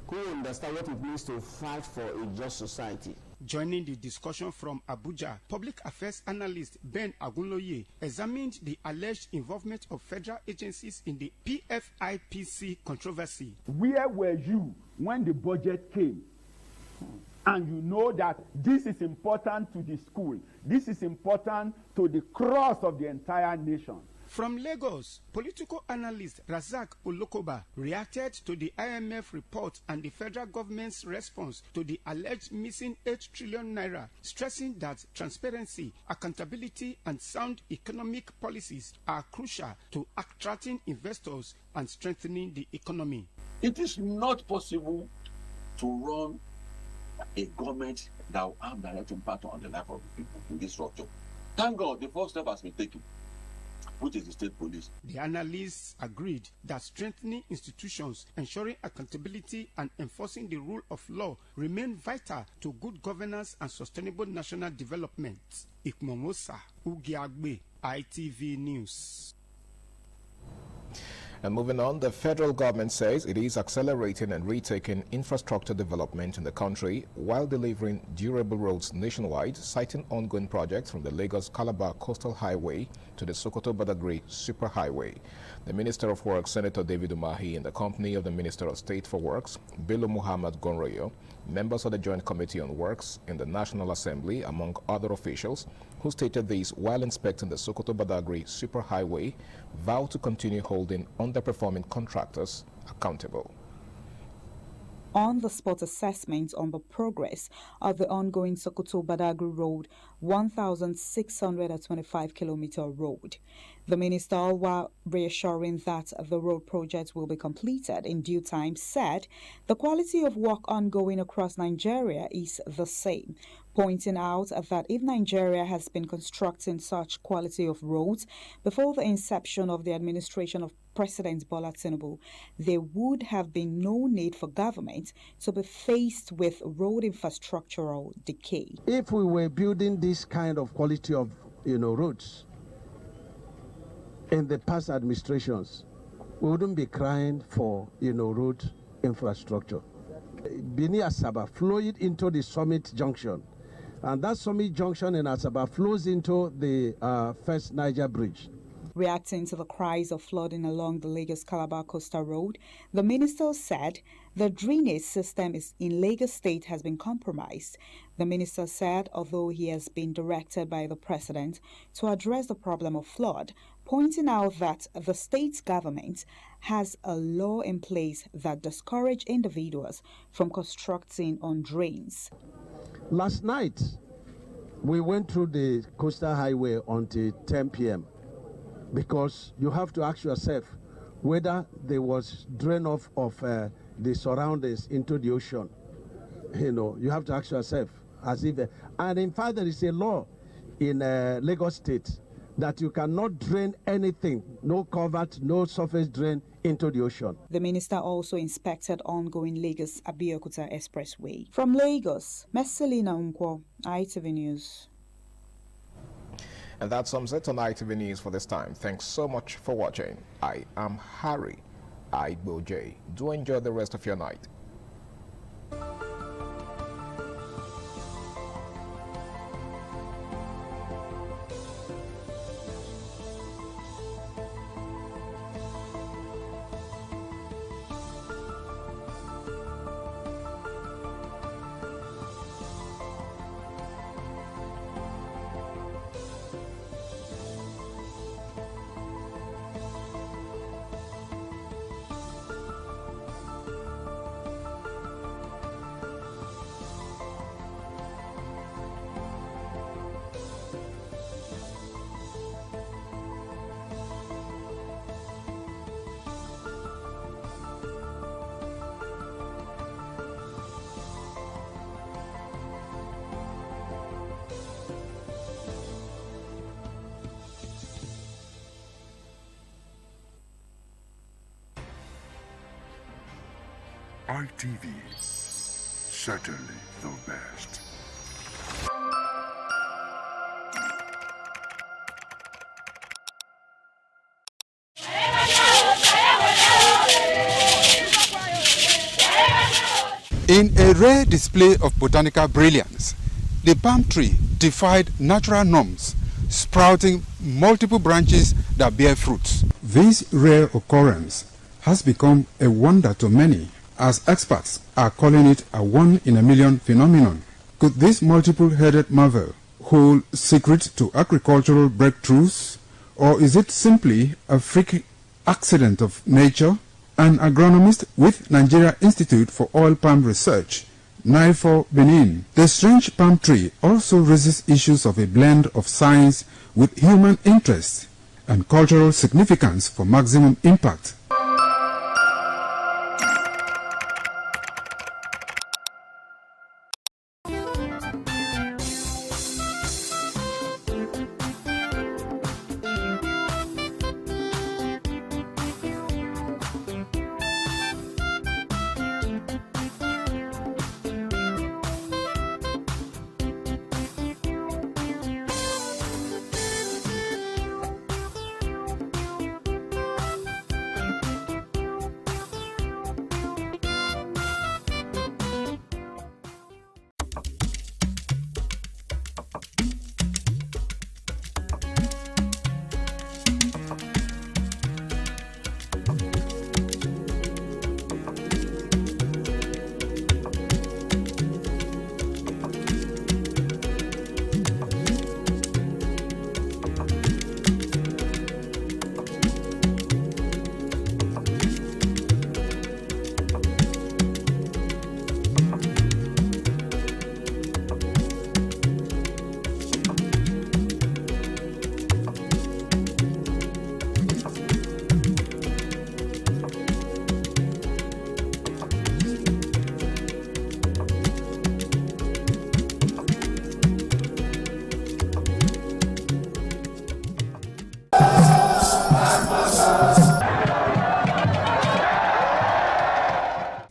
who understand what it means to fight for a just society. Joining the discussion from Abuja, public affairs analyst Ben Agunloye examined the alleged involvement of federal agencies in the PFIPC controversy. Where were you when the budget came? And you know that this is important to the school. This is important to the cross of the entire nation. From Lagos, political analyst Razak Olokoba reacted to the IMF report and the federal government's response to the alleged missing 8 trillion naira, stressing that transparency, accountability, and sound economic policies are crucial to attracting investors and strengthening the economy. It is not possible to run a government that will have direct impact on the life of the people in this structure. Thank God the first step has been taken, which is the state police. The analysts agreed that strengthening institutions, ensuring accountability, and enforcing the rule of law remain vital to good governance and sustainable national development. Ikmomosa Ugiagbe, ITV News. And moving on, the federal government says it is accelerating and retaking infrastructure development in the country while delivering durable roads nationwide, citing ongoing projects from the Lagos-Calabar Coastal Highway to the Sokoto-Badagry Superhighway. The Minister of Works, Senator David Umahi, in the company of the Minister of State for Works, Bello Muhammad Gonroyo, members of the Joint Committee on Works in the National Assembly, among other officials, who stated this while inspecting the Sokoto-Badagry Superhighway, vowed to continue holding underperforming contractors accountable. On-the-spot assessment on the progress of the ongoing Sokoto-Badagry Road 1,625-kilometer road. The minister, while reassuring that the road project will be completed in due time, said the quality of work ongoing across Nigeria is the same, pointing out that if Nigeria has been constructing such quality of roads before the inception of the administration of President Bola Tinubu, there would have been no need for government to be faced with road infrastructural decay. If we were building this kind of quality of roads in the past administrations, we wouldn't be crying for road infrastructure. Benin Asaba flowed into the Summit Junction, and that Summit Junction in Asaba flows into the First Niger Bridge. Reacting to the cries of flooding along the Lagos-Calabar Coastal Road, the minister said the drainage system in Lagos State has been compromised. The minister said although he has been directed by the president to address the problem of flood, pointing out that the state government has a law in place that discourages individuals from constructing on drains. Last night, we went through the coastal highway until 10 p.m. because you have to ask yourself whether there was drain off of the surroundings into the ocean. You have to ask yourself as if, and in fact there is a law in Lagos State that you cannot drain anything, no covert, no surface drain into the ocean. The minister also inspected ongoing Lagos-Abeokuta Expressway. From Lagos, Messelina Unkwo, ITV News. And that sums it on ITV News for this time. Thanks so much for watching. I am Harry Igboje. Do enjoy the rest of your night. ITV, certainly the best. In a rare display of botanical brilliance, the palm tree defied natural norms, sprouting multiple branches that bear fruits. This rare occurrence has become a wonder to many, as experts are calling it a one-in-a-million phenomenon. Could this multiple-headed marvel hold secrets to agricultural breakthroughs, or is it simply a freak accident of nature? An agronomist with Nigeria Institute for Oil Palm Research, NIFOR Benin. The strange palm tree also raises issues of a blend of science with human interest and cultural significance for maximum impact.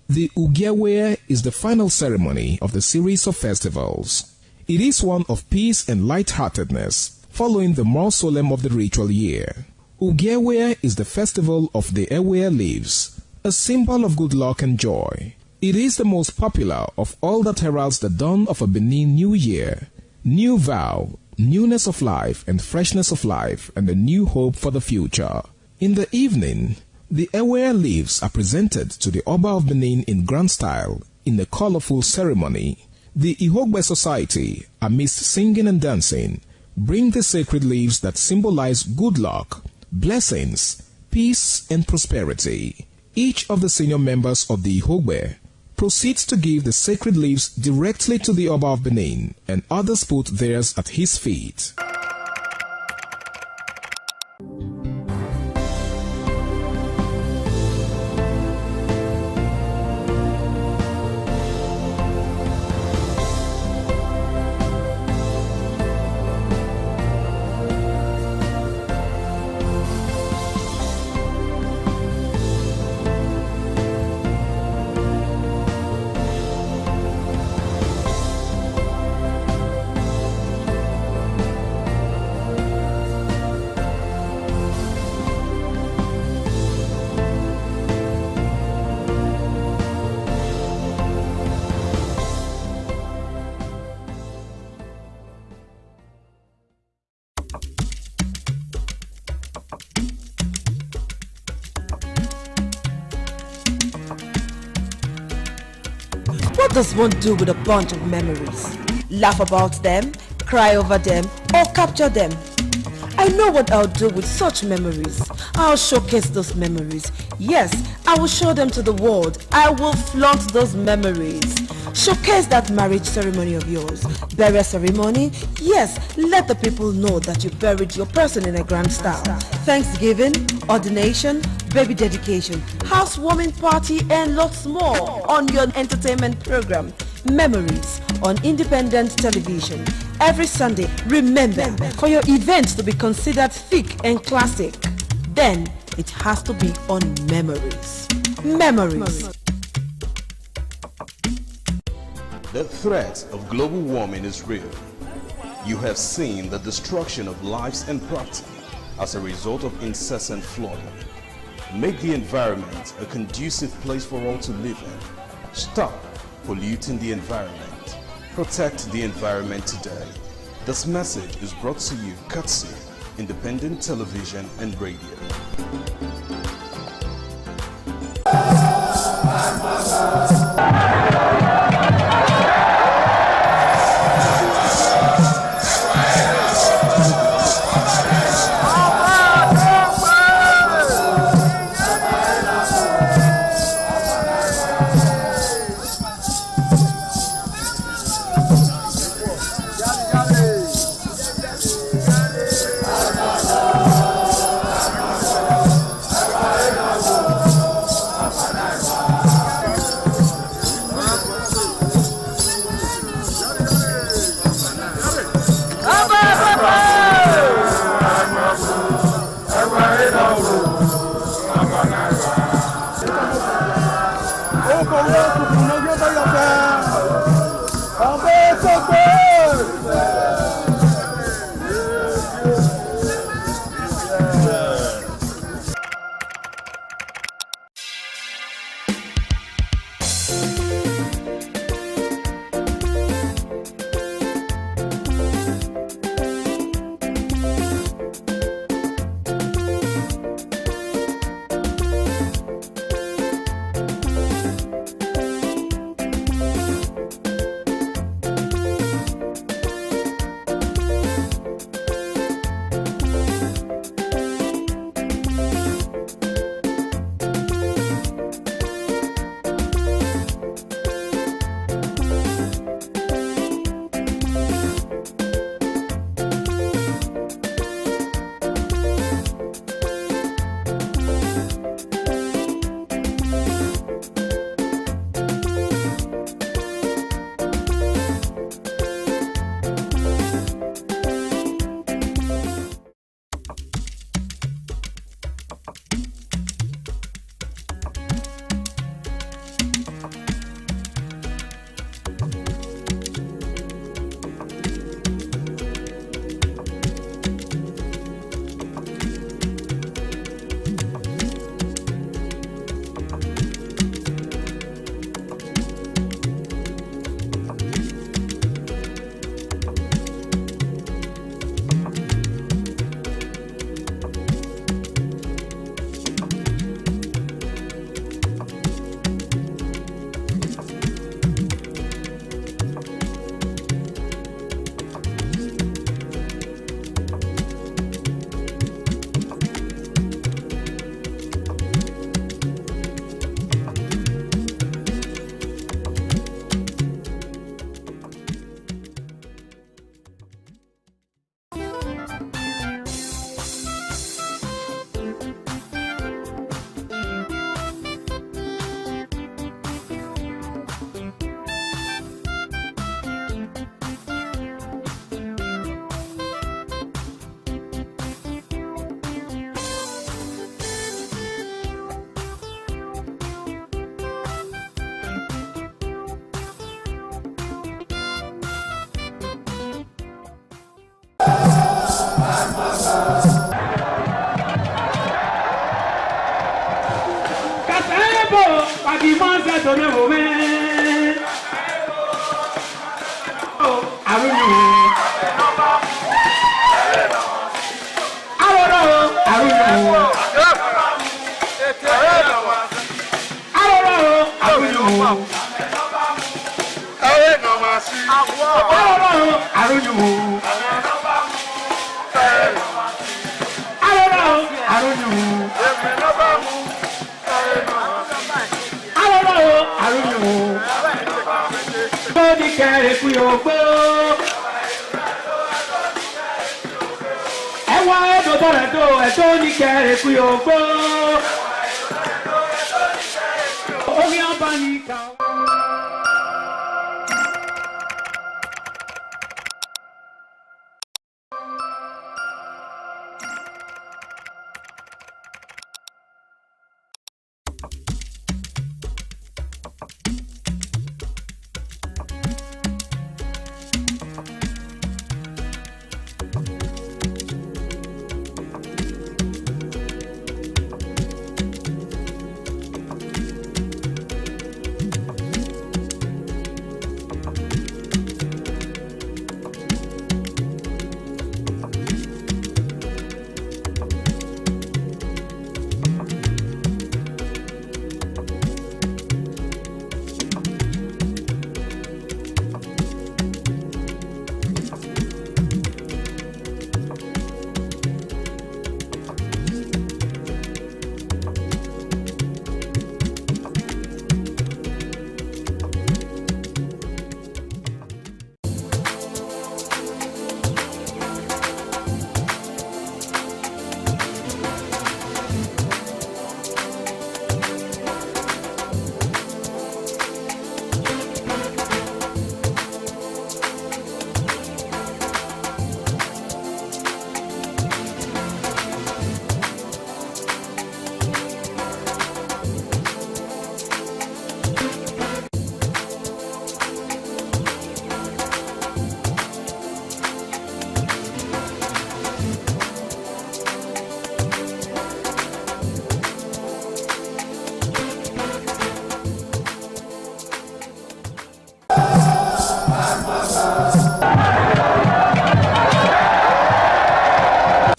The Ugewe is the final ceremony of the series of festivals. It is one of peace and lightheartedness, following the more solemn of the ritual year. Ugewe is the festival of the Ewe leaves, a symbol of good luck and joy. It is the most popular of all that heralds the dawn of a Benin New Year, new vow, newness of life and freshness of life, and a new hope for the future. In the evening, the Ewe leaves are presented to the Oba of Benin in grand style in a colorful ceremony. The Ihogbe Society, amidst singing and dancing, bring the sacred leaves that symbolize good luck, blessings, peace, and prosperity. Each of the senior members of the Ihogbe proceeds to give the sacred leaves directly to the Oba of Benin, and others put theirs at his feet. What does one do with a bunch of memories? Laugh about them, cry over them, or capture them? I know what I'll do with such memories. I'll showcase those memories. Yes, I will show them to the world. I will flaunt those memories. Showcase that marriage ceremony of yours. Burial ceremony? Yes, let the people know that you buried your person in a grand style. Thanksgiving, ordination, baby dedication, housewarming party, and lots more on your entertainment program, Memories, on Independent Television. Every Sunday, remember, for your event to be considered thick and classic, then it has to be on Memories. Memories. The threat of global warming is real. You have seen the destruction of lives and property as a result of incessant flooding. Make the environment a conducive place for all to live in. Stop polluting the environment. Protect the environment today. This message is brought to you courtesy Independent Television and Radio.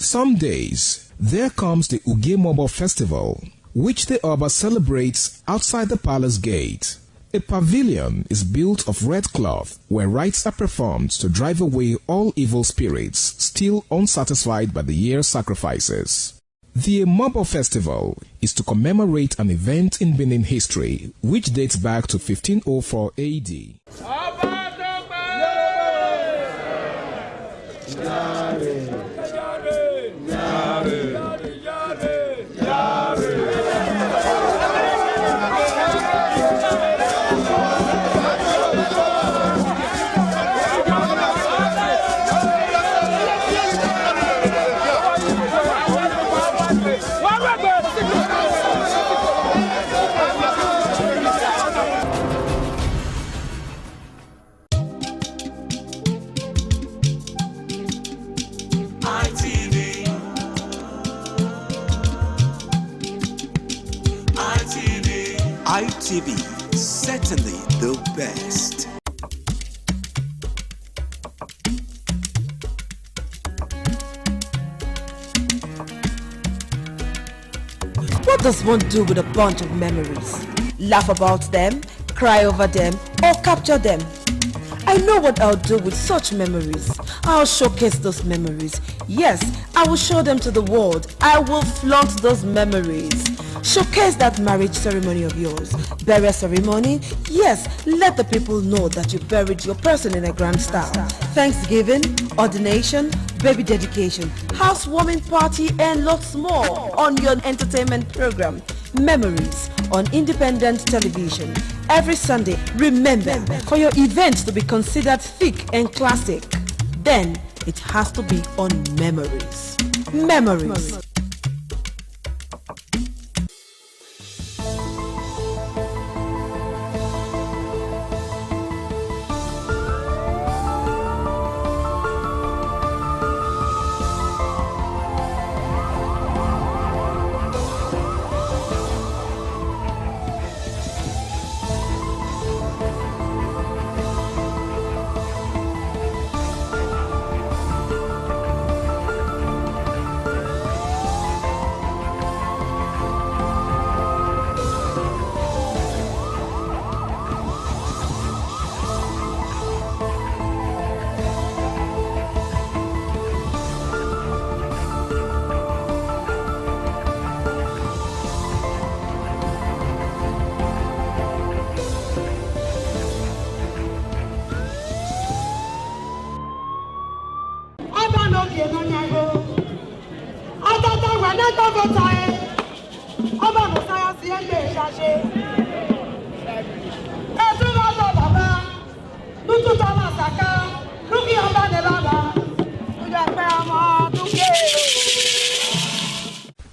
Some days, there comes the Ugie Mobo Festival, which the Oba celebrates outside the palace gate. A pavilion is built of red cloth where rites are performed to drive away all evil spirits still unsatisfied by the year's sacrifices. The Mobo Festival is to commemorate an event in Benin history which dates back to 1504 AD. ITV, certainly the best. What does one do with a bunch of memories? Laugh about them, cry over them, or capture them? I know what I'll do with such memories. I'll showcase those memories. Yes, I will show them to the world. I will flaunt those memories. Showcase that marriage ceremony of yours. Burial ceremony? Yes, let the people know that you buried your person in a grand style. Thanksgiving, ordination, baby dedication, housewarming party, and lots more on your entertainment program, Memories, on independent television. Every Sunday, remember, for your event to be considered thick and classic, then it has to be on Memories. Memories.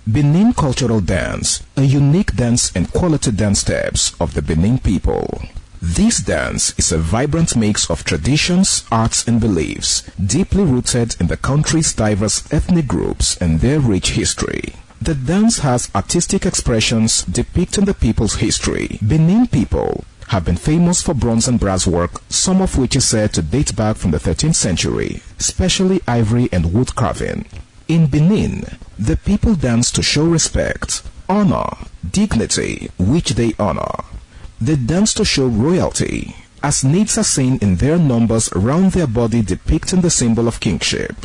Benin Cultural Dance, a unique dance and quality dance steps of the Benin people. This dance is a vibrant mix of traditions, arts and beliefs, deeply rooted in the country's diverse ethnic groups and their rich history. The dance has artistic expressions depicting the people's history. Benin people have been famous for bronze and brass work, some of which is said to date back from the 13th century, especially ivory and wood carving. In Benin, the people dance to show respect, honor, dignity, which they honor. They dance to show royalty, as naids are seen in their numbers around their body depicting the symbol of kingship.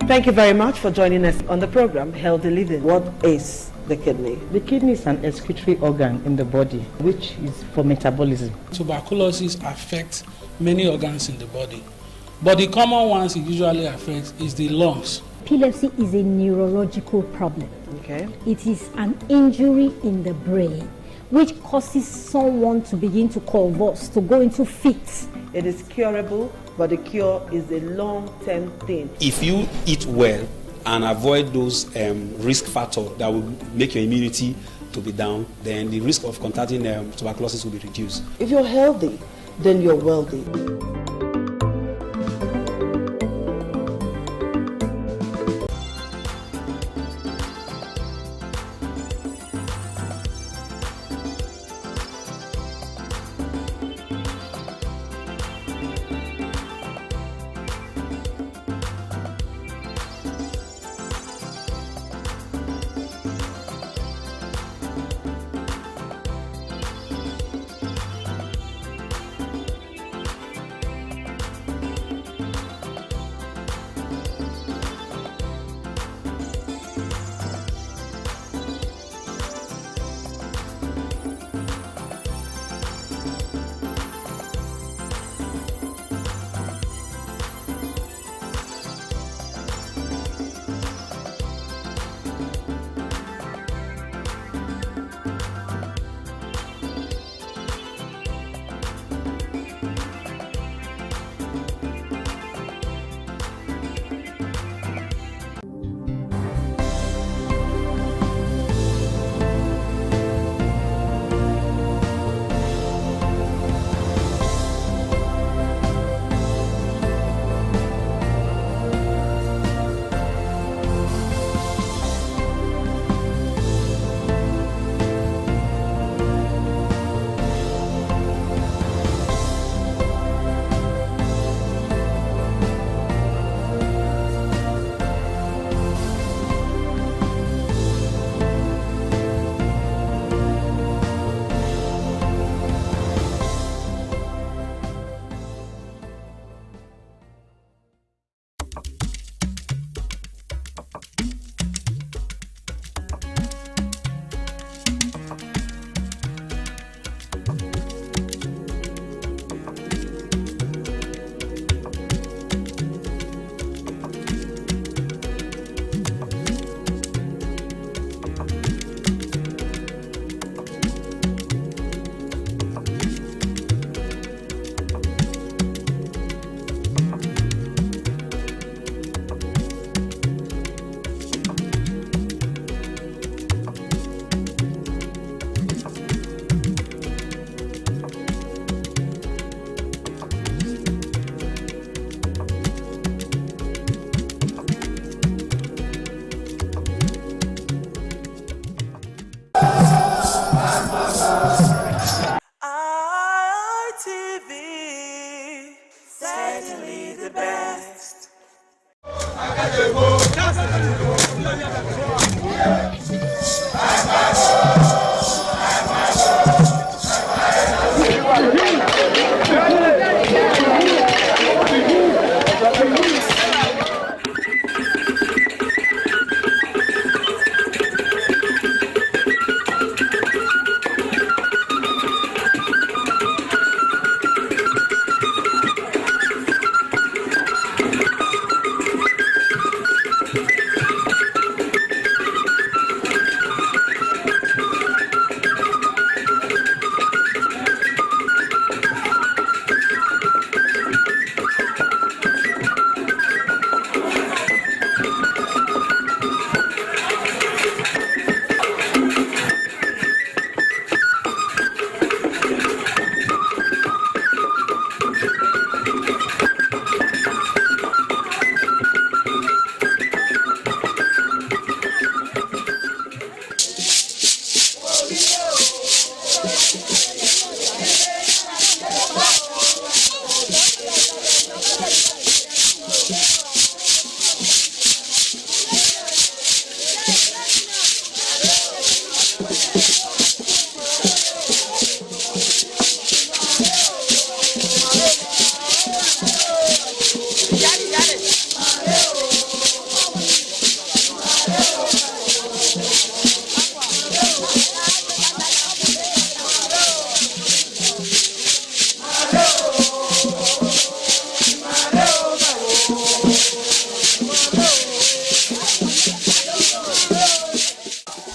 Thank you very much for joining us on the program, Healthy Living. What is the kidney? The kidney is an excretory organ in the body, which is for metabolism. Tuberculosis affects many organs in the body, but the common ones it usually affects is the lungs. Epilepsy is a neurological problem. Okay. It is an injury in the brain, which causes someone to begin to convulse, to go into fits. It is curable, but the cure is a long-term thing. If you eat well and avoid those risk factors that will make your immunity to be down, then the risk of contracting tuberculosis will be reduced. If you're healthy, then you're wealthy.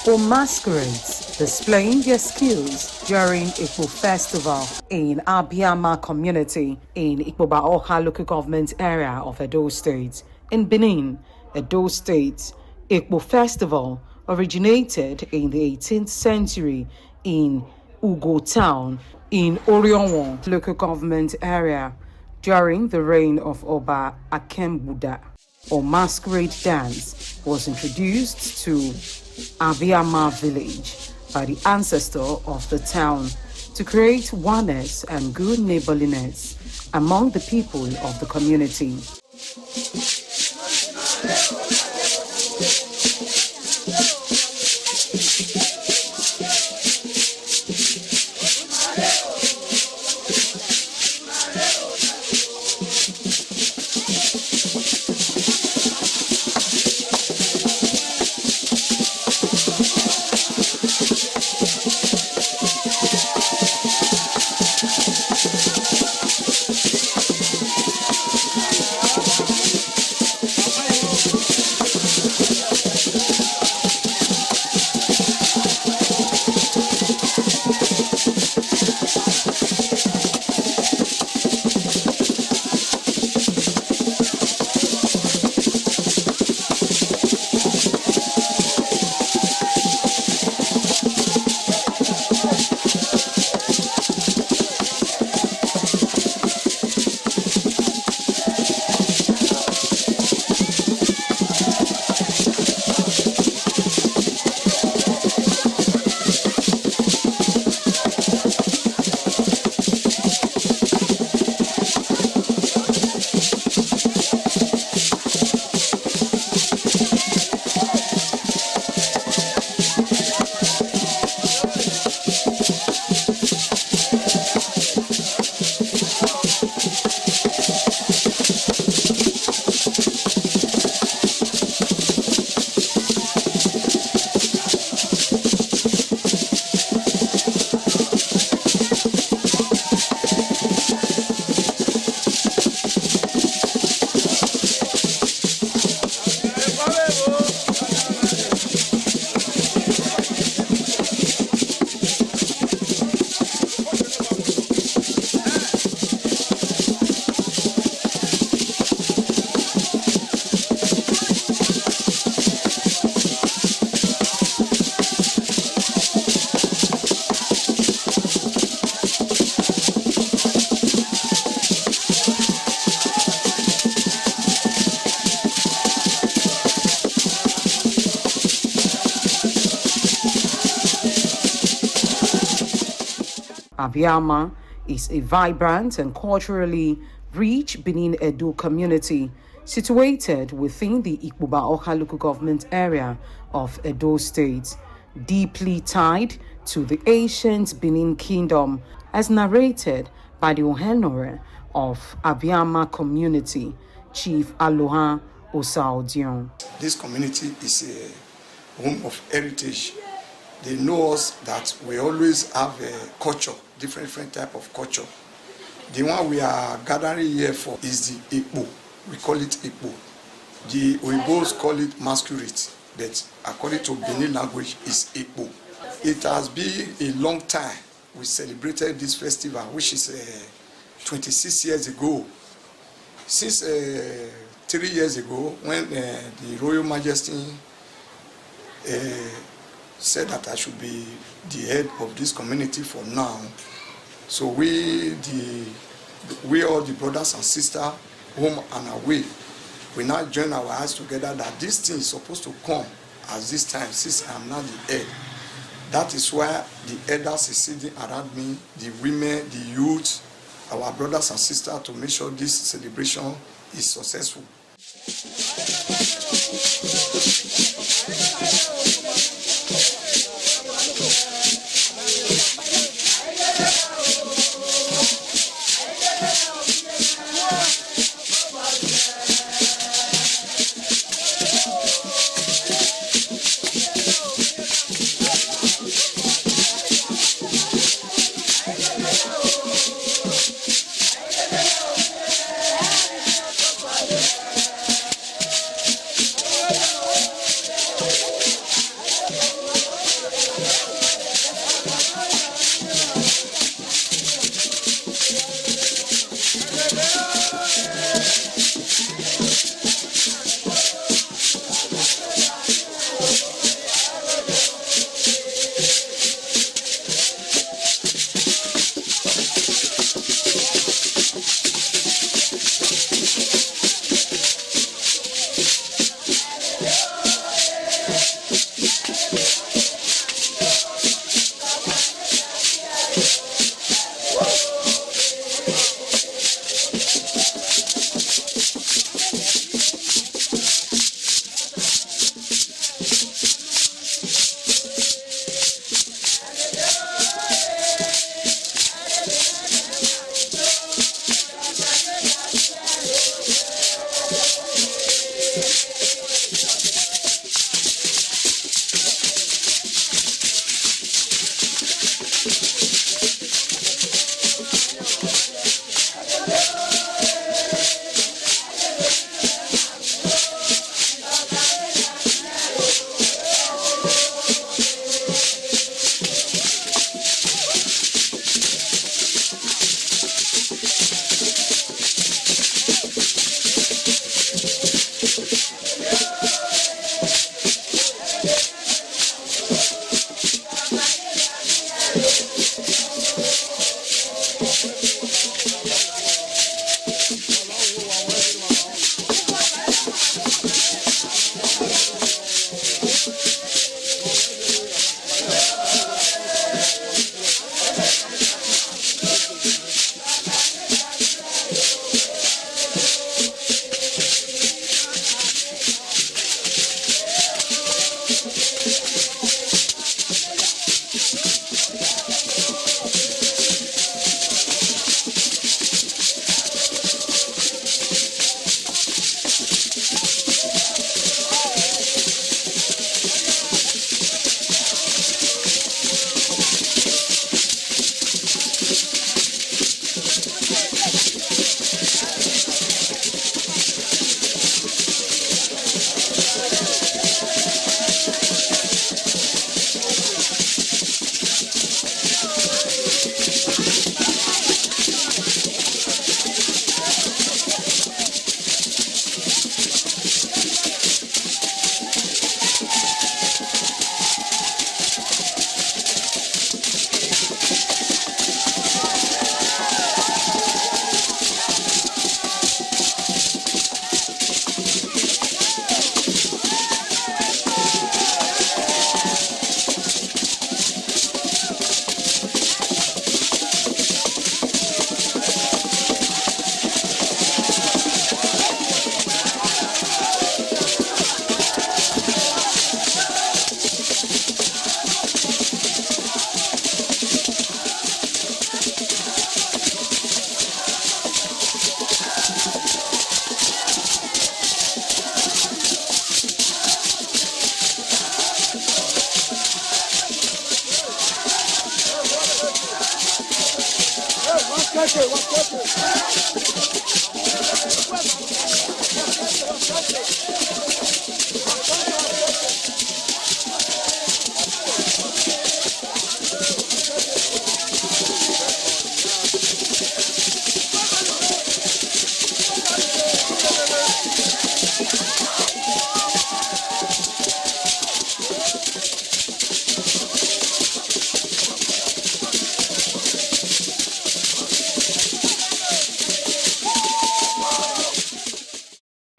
Or masquerades displaying their skills during Ikpo Festival in Abiama community in Ikpoba-Oka local government area of Edo State. In Benin, Edo State, Ikpo Festival originated in the 18th century in Ugo Town in Orionwo local government area during the reign of Oba Akembuda. Or masquerade dance was introduced to Abiama village by the ancestor of the town to create oneness and good neighborliness among the people of the community. Abiama is a vibrant and culturally rich Benin Edo community situated within the Ikpoba-Oka local government area of Edo State, deeply tied to the ancient Benin Kingdom, as narrated by the Ohenore of Abiama community, Chief Aloha Osaodion. This community is a home of heritage. They know us that we always have a culture, different type of culture. The one we are gathering here for is the Ikpo. We call it Ikpo. The Oibos call it masquerade, but according to Benin language, is Ikpo. It has been a long time we celebrated this festival, which is 26 years ago. Since 3 years ago, when the Royal Majesty said that I should be the head of this community for now. So we all the brothers and sisters, home and away, we now join our eyes together that this thing is supposed to come at this time, since I am not the head. That is why the elders is sitting around me, the women, the youth, our brothers and sisters, to make sure this celebration is successful.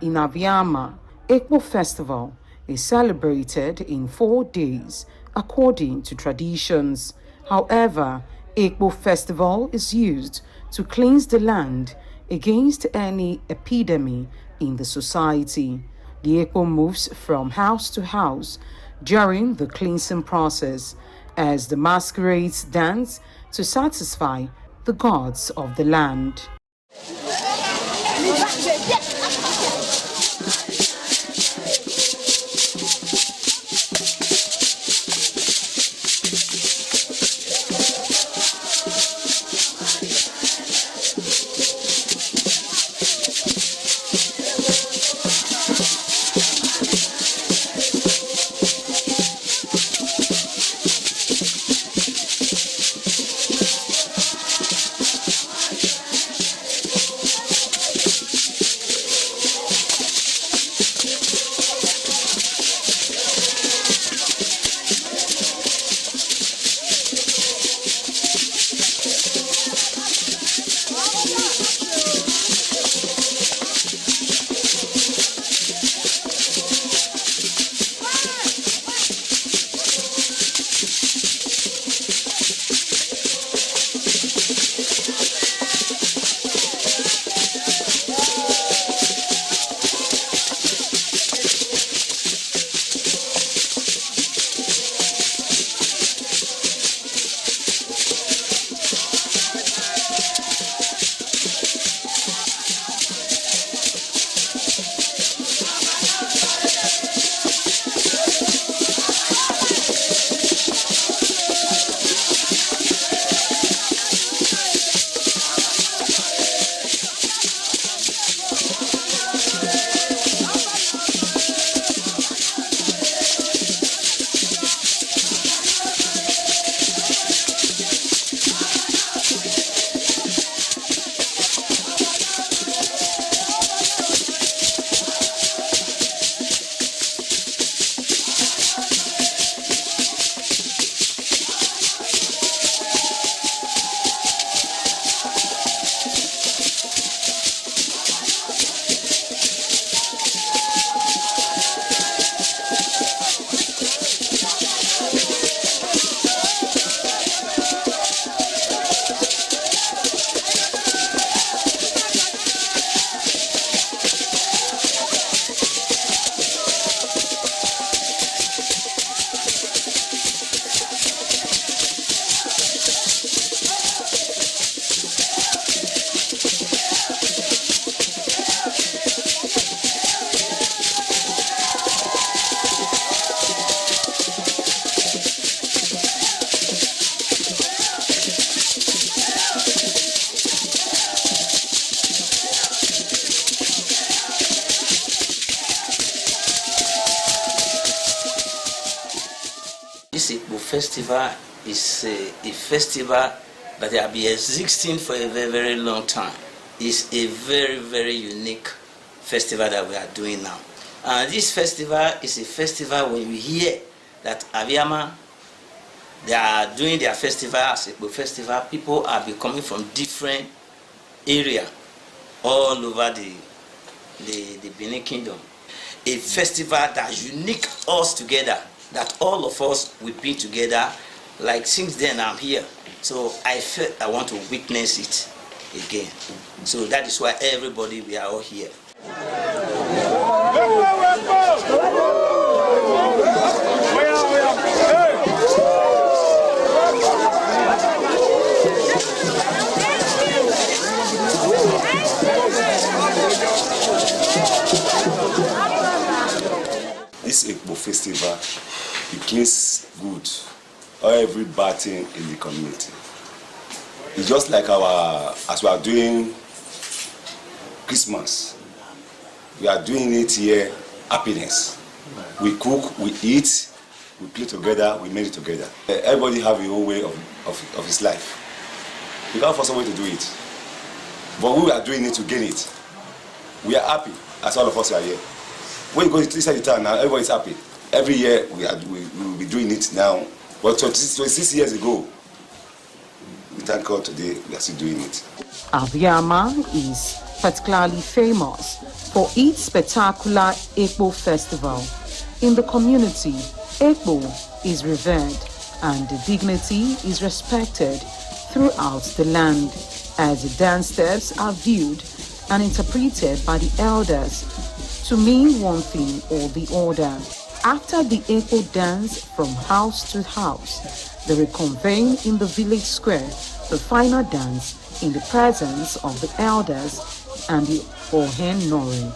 In Abiama, Ekpo Festival is celebrated in 4 days according to traditions. However, Ekpo Festival is used to cleanse the land against any epidemic in the society. The Ekpo moves from house to house during the cleansing process as the masquerades dance to satisfy the gods of the land. This Ekpo festival is a festival that has been existing for a very, very long time. It's a very, very unique festival that we are doing now. And this festival is a festival when you hear that Abiama, they are doing their festival as Ekpo festival, people are coming from different areas all over the Benin Kingdom. A festival that unique us together, that all of us will be together. Like since then I'm here, so I felt I want to witness it again. So that is why everybody, we are all here. This Ekpo festival, it cleans good every bad thing in the community. It's just like as we are doing Christmas, we are doing it here, happiness. We cook, we eat, we play together, we make it together. Everybody have his own way of his life. You can't force someone to do it. But we are doing it to gain it. We are happy, as all of us are here. When you go inside the town now, everybody is happy. Every year we will be doing it now. But 26 years ago, we thank God today we are still doing it. Abiama is particularly famous for its spectacular Ekpo festival. In the community, Ekpo is revered and the dignity is respected throughout the land, as the dance steps are viewed and interpreted by the elders to mean one thing or the other. After the Ekpo dance from house to house, they reconvene in the village square for final dance in the presence of the elders and the Ohen Nori.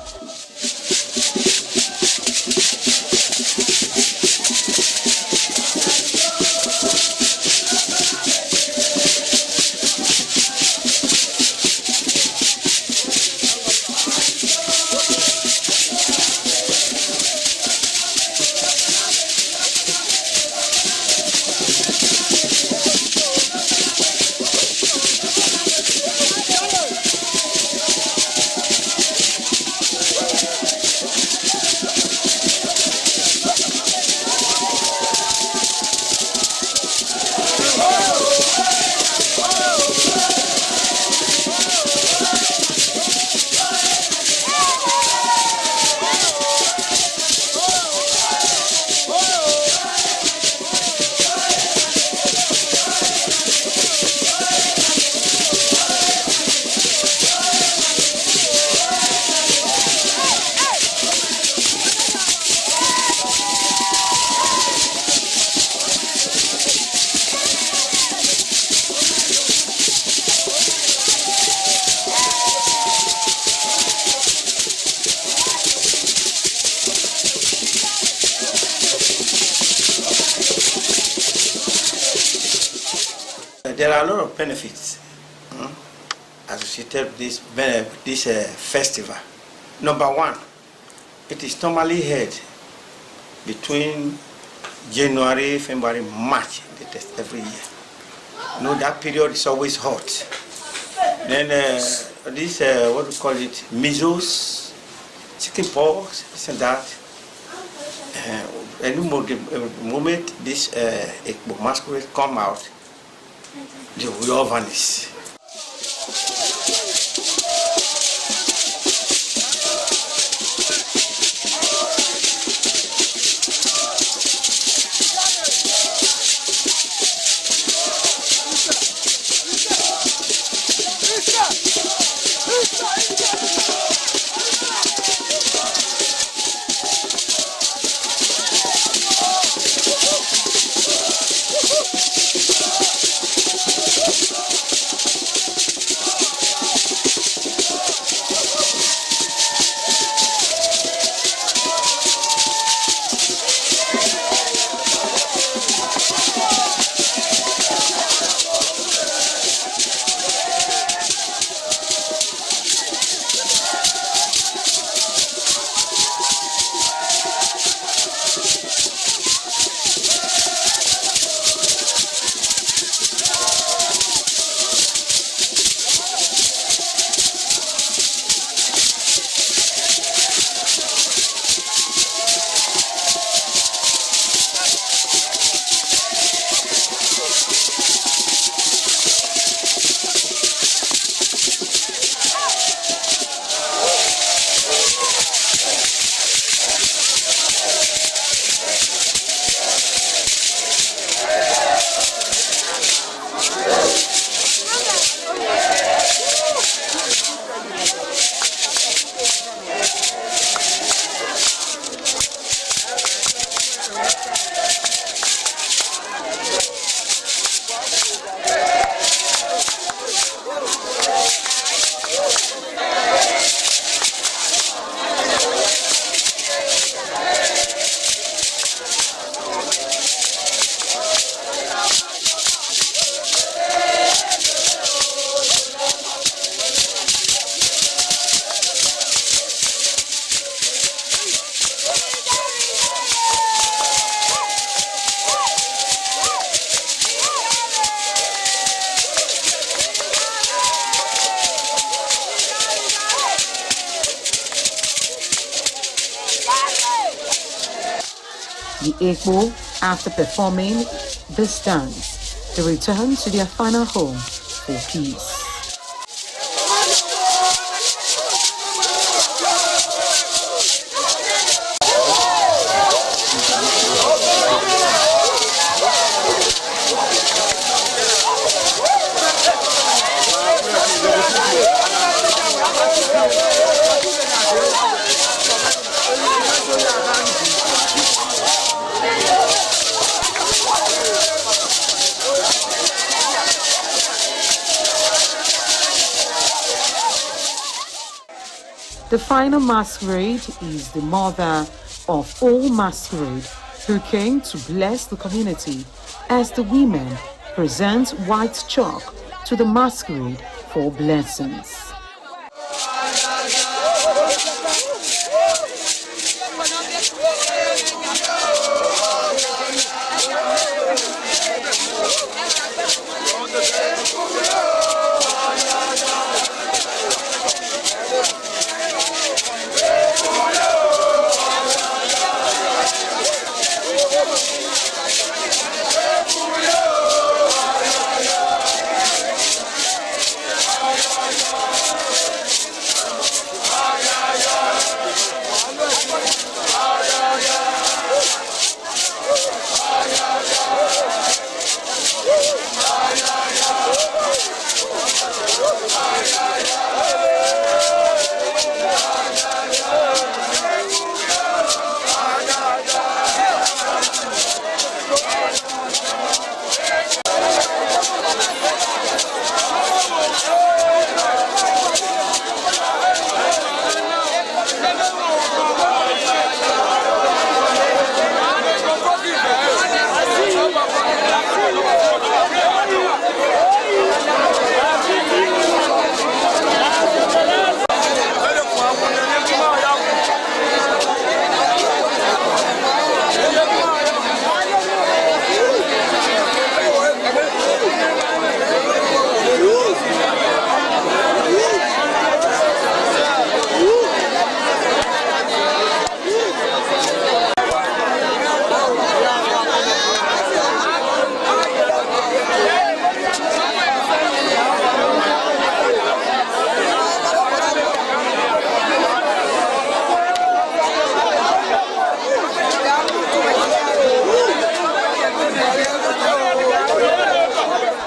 There are a lot of benefits associated with this festival. Number one, it is normally held between January, February, March, every year. You know, that period is always hot. Then this, what we call it, measles, chicken pox, this and that. And the moment this Ekpo masquerade come out, they will all vanish. The Ekpo, after performing this dance, they return to their final home for peace. The final masquerade is the mother of all masquerade who came to bless the community as the women present white chalk to the masquerade for blessings.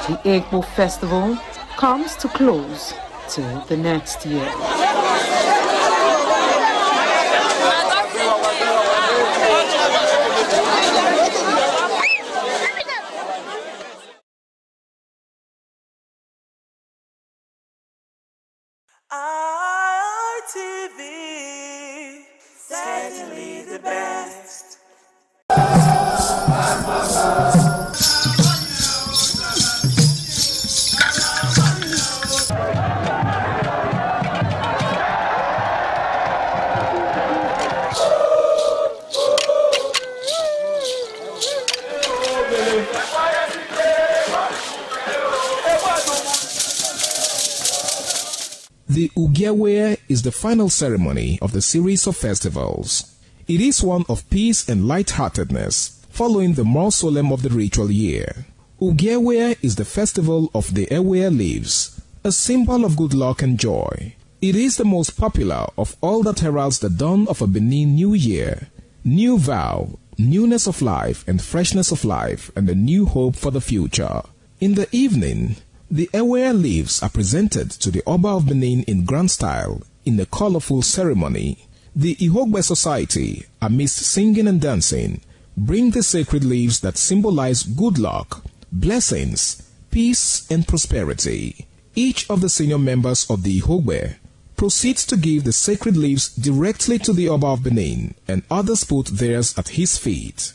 The Ekpo Festival comes to close till the next year. RTV, certainly the best. The Ugiawe is the final ceremony of the series of festivals. It is one of peace and lightheartedness, following the more solemn of the ritual year. Ugiawe is the festival of the Ewe leaves, a symbol of good luck and joy. It is the most popular of all that heralds the dawn of a Benin New Year, new vow, newness of life and freshness of life, and a new hope for the future. In the evening, the Ewe leaves are presented to the Oba of Benin in grand style in a colorful ceremony. The Ihogbe Society, amidst singing and dancing, bring the sacred leaves that symbolize good luck, blessings, peace, and prosperity. Each of the senior members of the Ihogbe proceeds to give the sacred leaves directly to the Oba of Benin, and others put theirs at his feet.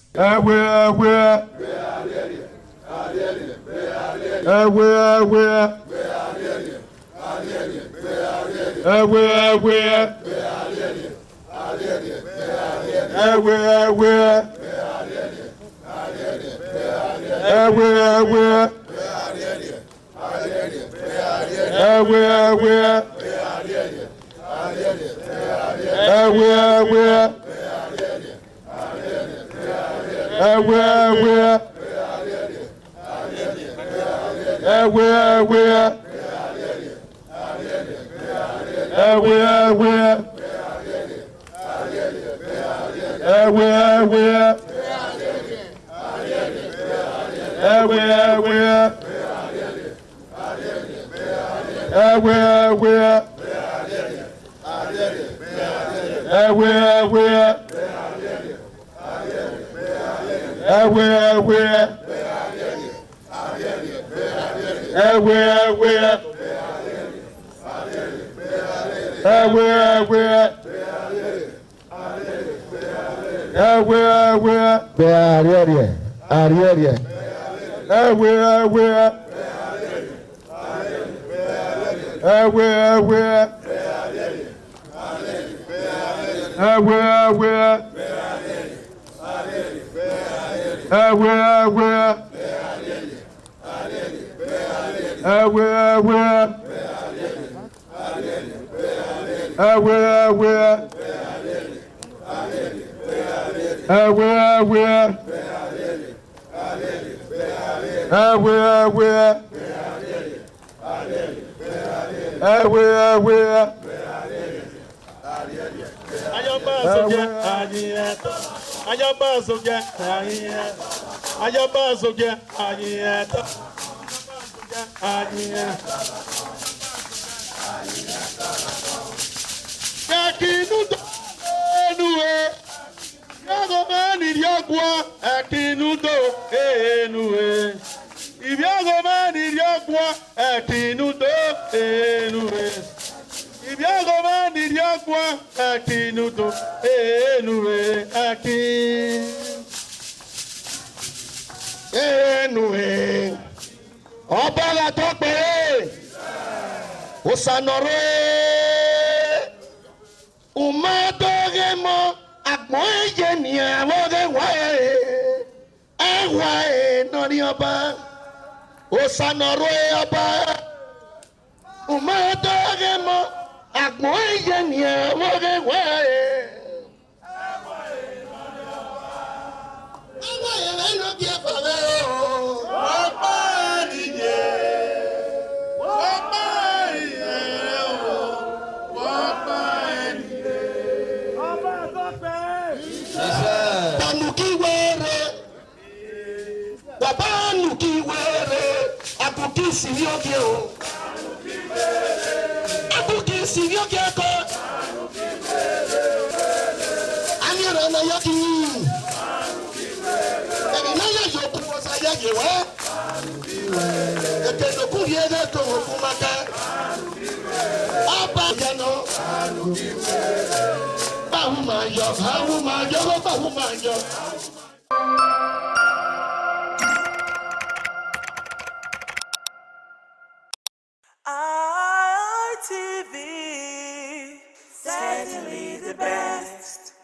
ITV, certainly the best.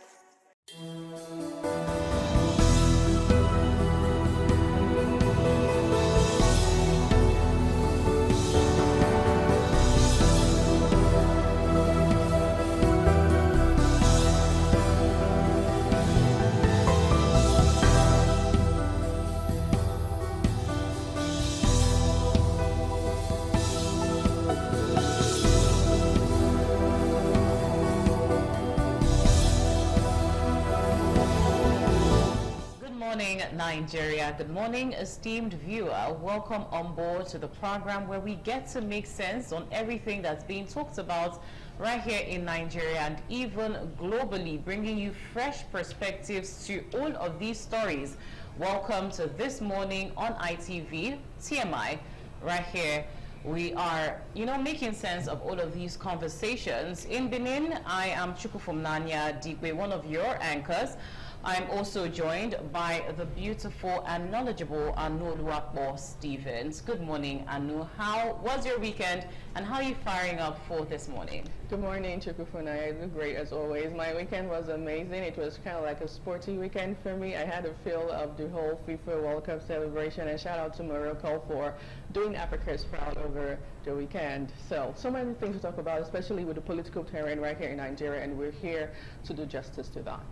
Nigeria. Good morning, esteemed viewer. Welcome on board to the program where we get to make sense on everything that's being talked about right here in Nigeria and even globally, bringing you fresh perspectives to all of these stories. Welcome to This Morning on ITV, TMI, right here. We are, making sense of all of these conversations. In Benin, I am Chukwufumnanya Dikwe, one of your anchors. I'm also joined by the beautiful and knowledgeable Anu Oluwapo Stevens. Good morning, Anu. How was your weekend and how are you firing up for this morning? Good morning, Chukwufuna. I do great as always. My weekend was amazing. It was kind of like a sporty weekend for me. I had a feel of the whole FIFA World Cup celebration, and shout out to Morocco for doing Africa's proud over the weekend. So many things to talk about, especially with the political terrain right here in Nigeria, and we're here to do justice to that.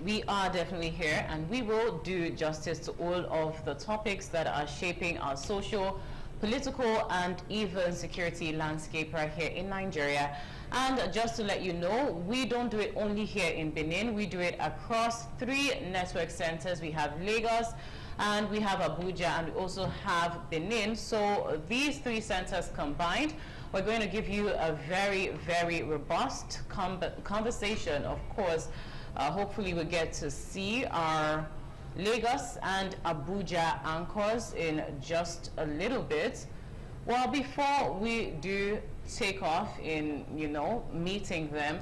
We are definitely here, and we will do justice to all of the topics that are shaping our social, political, and even security landscape right here in Nigeria. And just to let you know, we don't do it only here in Benin. We do it across 3 network centers. We have Lagos, and we have Abuja, and we also have Benin. So these 3 centers combined, we're going to give you a very, very robust conversation. Of course, hopefully we get to see our Lagos and Abuja anchors in just a little bit. Well, before we do take off in, you know, meeting them,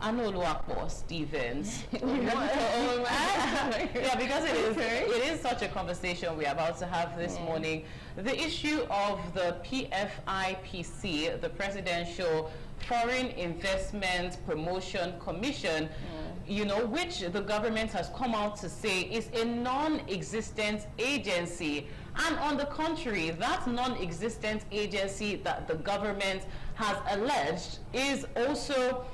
Anoluwapo Stevens. Yeah, because it is such a conversation we're about to have this morning. The issue of the PFIPC, the Presidential Foreign Investment Promotion Commission, you know, which the government has come out to say is a non-existent agency. And on the contrary, that non-existent agency that the government has alleged is also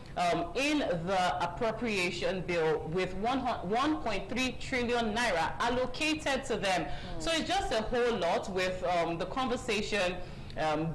in the appropriation bill with 1.3 trillion naira allocated to them. So it's just a whole lot with the conversation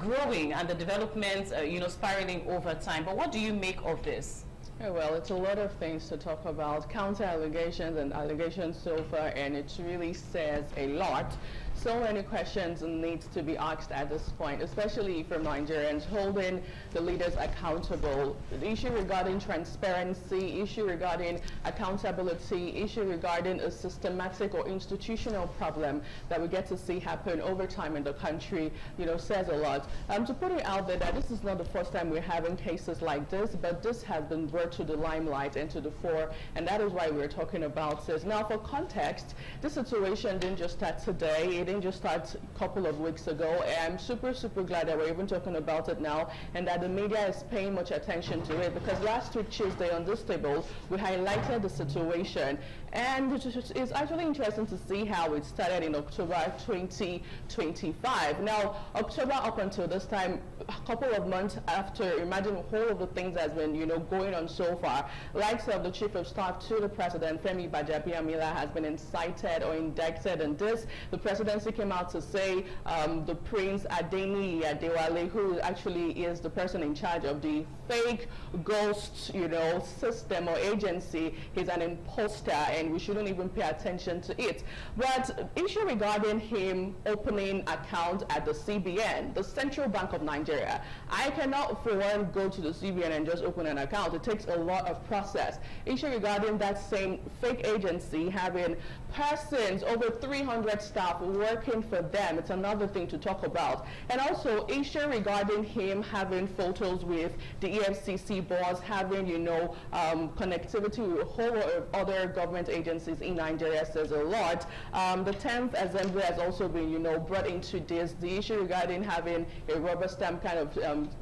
growing and the developments, you know, spiraling over time. But what do you make of this? Well, it's a lot of things to talk about, counter allegations and allegations so far, and it really says a lot. So many questions need to be asked at this point, especially from Nigerians, holding the leaders accountable. The issue regarding transparency, issue regarding accountability, issue regarding a systematic or institutional problem that we get to see happen over time in the country, you know, says a lot. To put it out there that this is not the first time we're having cases like this, but this has been brought to the limelight and to the fore, and that is why we're talking about this. Now, for context, this situation didn't just start today. It didn't just start a couple of weeks ago. I'm super glad that we're even talking about it now and that the media is paying much attention to it, because last week Tuesday on this table we highlighted the situation, and it's actually interesting to see how it started in October 2025. Now, October up until this time, a couple of months after, imagine all of the things that's been, you know, going on so far. Likes of the Chief of Staff to the President, Femi Gbajabiamila, has been incited or indicted in this. The presidency came out to say the Prince Adeniyi Adewale, who actually is the person in charge of the fake ghost, you know, system or agency, he's an imposter and we shouldn't even pay attention to it. But issue regarding him opening account at the CBN, the Central Bank of Nigeria. I cannot for one go to the CBN and just open an account. It takes a lot of process. Issue regarding that same fake agency having persons, over 300 staff working for them. It's another thing to talk about. And also issue regarding him having photos with the EFCC boss, having, you know, connectivity with a whole lot of other government agencies in Nigeria says a lot. The 10th Assembly has also been, you know, brought into this. The issue regarding having a rubber stamp kind of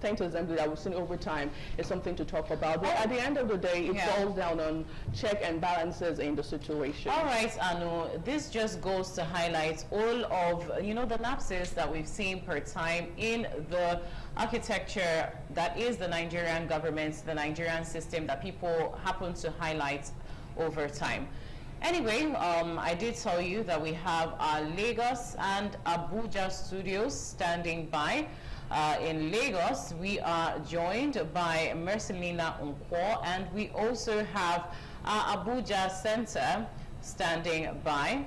10th Assembly that we've seen over time is something to talk about. But at the end of the day, it falls down on check and balances in the situation. All right, Anu, this just goes to highlight all of, you know, the lapses that we've seen per time in the architecture that is the Nigerian government, the Nigerian system that people happen to highlight over time. Anyway, I did tell you that we have our Lagos and Abuja studios standing by. In Lagos, we are joined by Mercelina Unkwo, and we also have our Abuja Center standing by.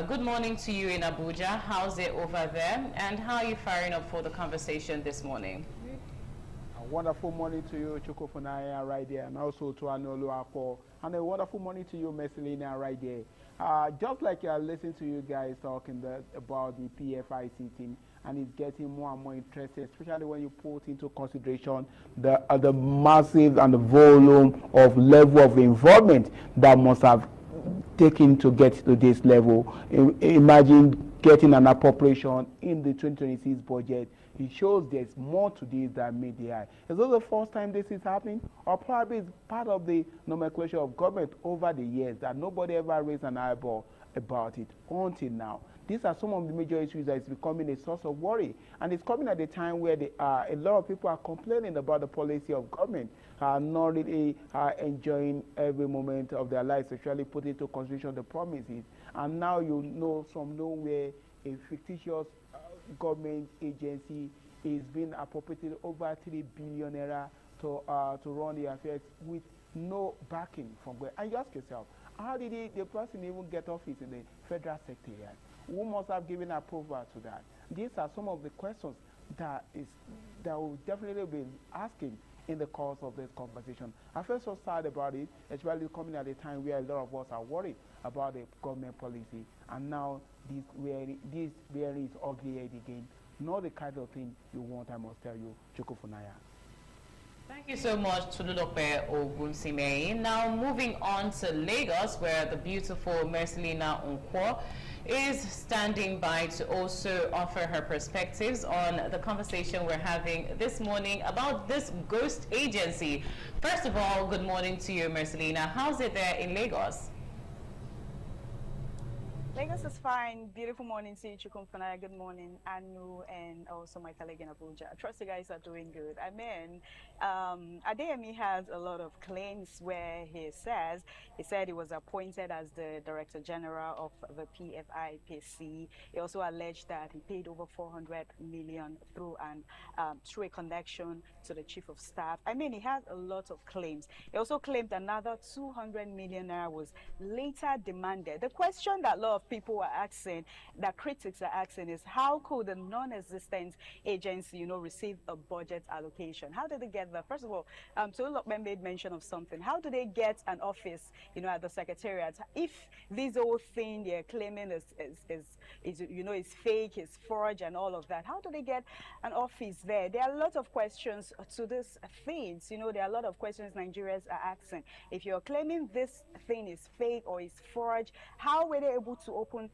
Good morning to you in Abuja. How's it over there? And how are you firing up for the conversation this morning? A wonderful morning to you, Chukwufunaya, right there, and also to Anoluwapo. And a wonderful morning to you, Mercelina, right there. Just like I listened to you guys talking about the PFIC team, and it's getting more and more interesting, especially when you put into consideration the massive and the volume of level of involvement that must have taken to get to this level. Imagine getting an appropriation in the 2026 budget. It shows there's more to this than meets the eye. Is this the first time this is happening? Or probably it's part of the nomenclature of government over the years that nobody ever raised an eyeball about it until now. These are some of the major issues that is becoming a source of worry. And it's coming at a time where a lot of people are complaining about the policy of government, not really enjoying every moment of their lives, especially putting into consideration the promises. And now you know from nowhere a fictitious government agency is being appropriated over 3 billion naira to run the affairs with no backing from where. And you ask yourself, how did the person even get office in the federal secretariat? Who must have given approval to that? These are some of the questions that will definitely be asking in the course of this conversation. I feel so sad about it, especially coming at a time where a lot of us are worried about the government policy, and now this really is ugly again. Not the kind of thing you want, I must tell you, Chukwufunaya. Thank you so much, Tolulope Ogunsime. Now moving on to Lagos, where the beautiful Mercelina Nkwo is standing by to also offer her perspectives on the conversation we're having this morning about this ghost agency. First of all, good morning to you, Mercelina. How's it there in Lagos? Lagos is fine. Beautiful morning to you, Chukwufunaya. Good morning, Anu, and also my colleague in Abuja. I trust you guys are doing good. I mean, Adeyemi has a lot of claims where he said he was appointed as the Director General of the PFIPC. He also alleged that he paid over 400 million through a connection to the Chief of Staff. I mean, he has a lot of claims. He also claimed another 200 million naira was later demanded. The question that a lot of people are asking, that critics are asking, is how could a non-existent agency, receive a budget allocation? How did they get that? First of all, Tolulope made mention of something. How do they get an office, at the Secretariat? If this whole thing they're claiming is fake, is forged, and all of that, how do they get an office there? There are a lot of questions to this thing. There are a lot of questions Nigerians are asking. If you're claiming this thing is fake or is forged, how were they able to open,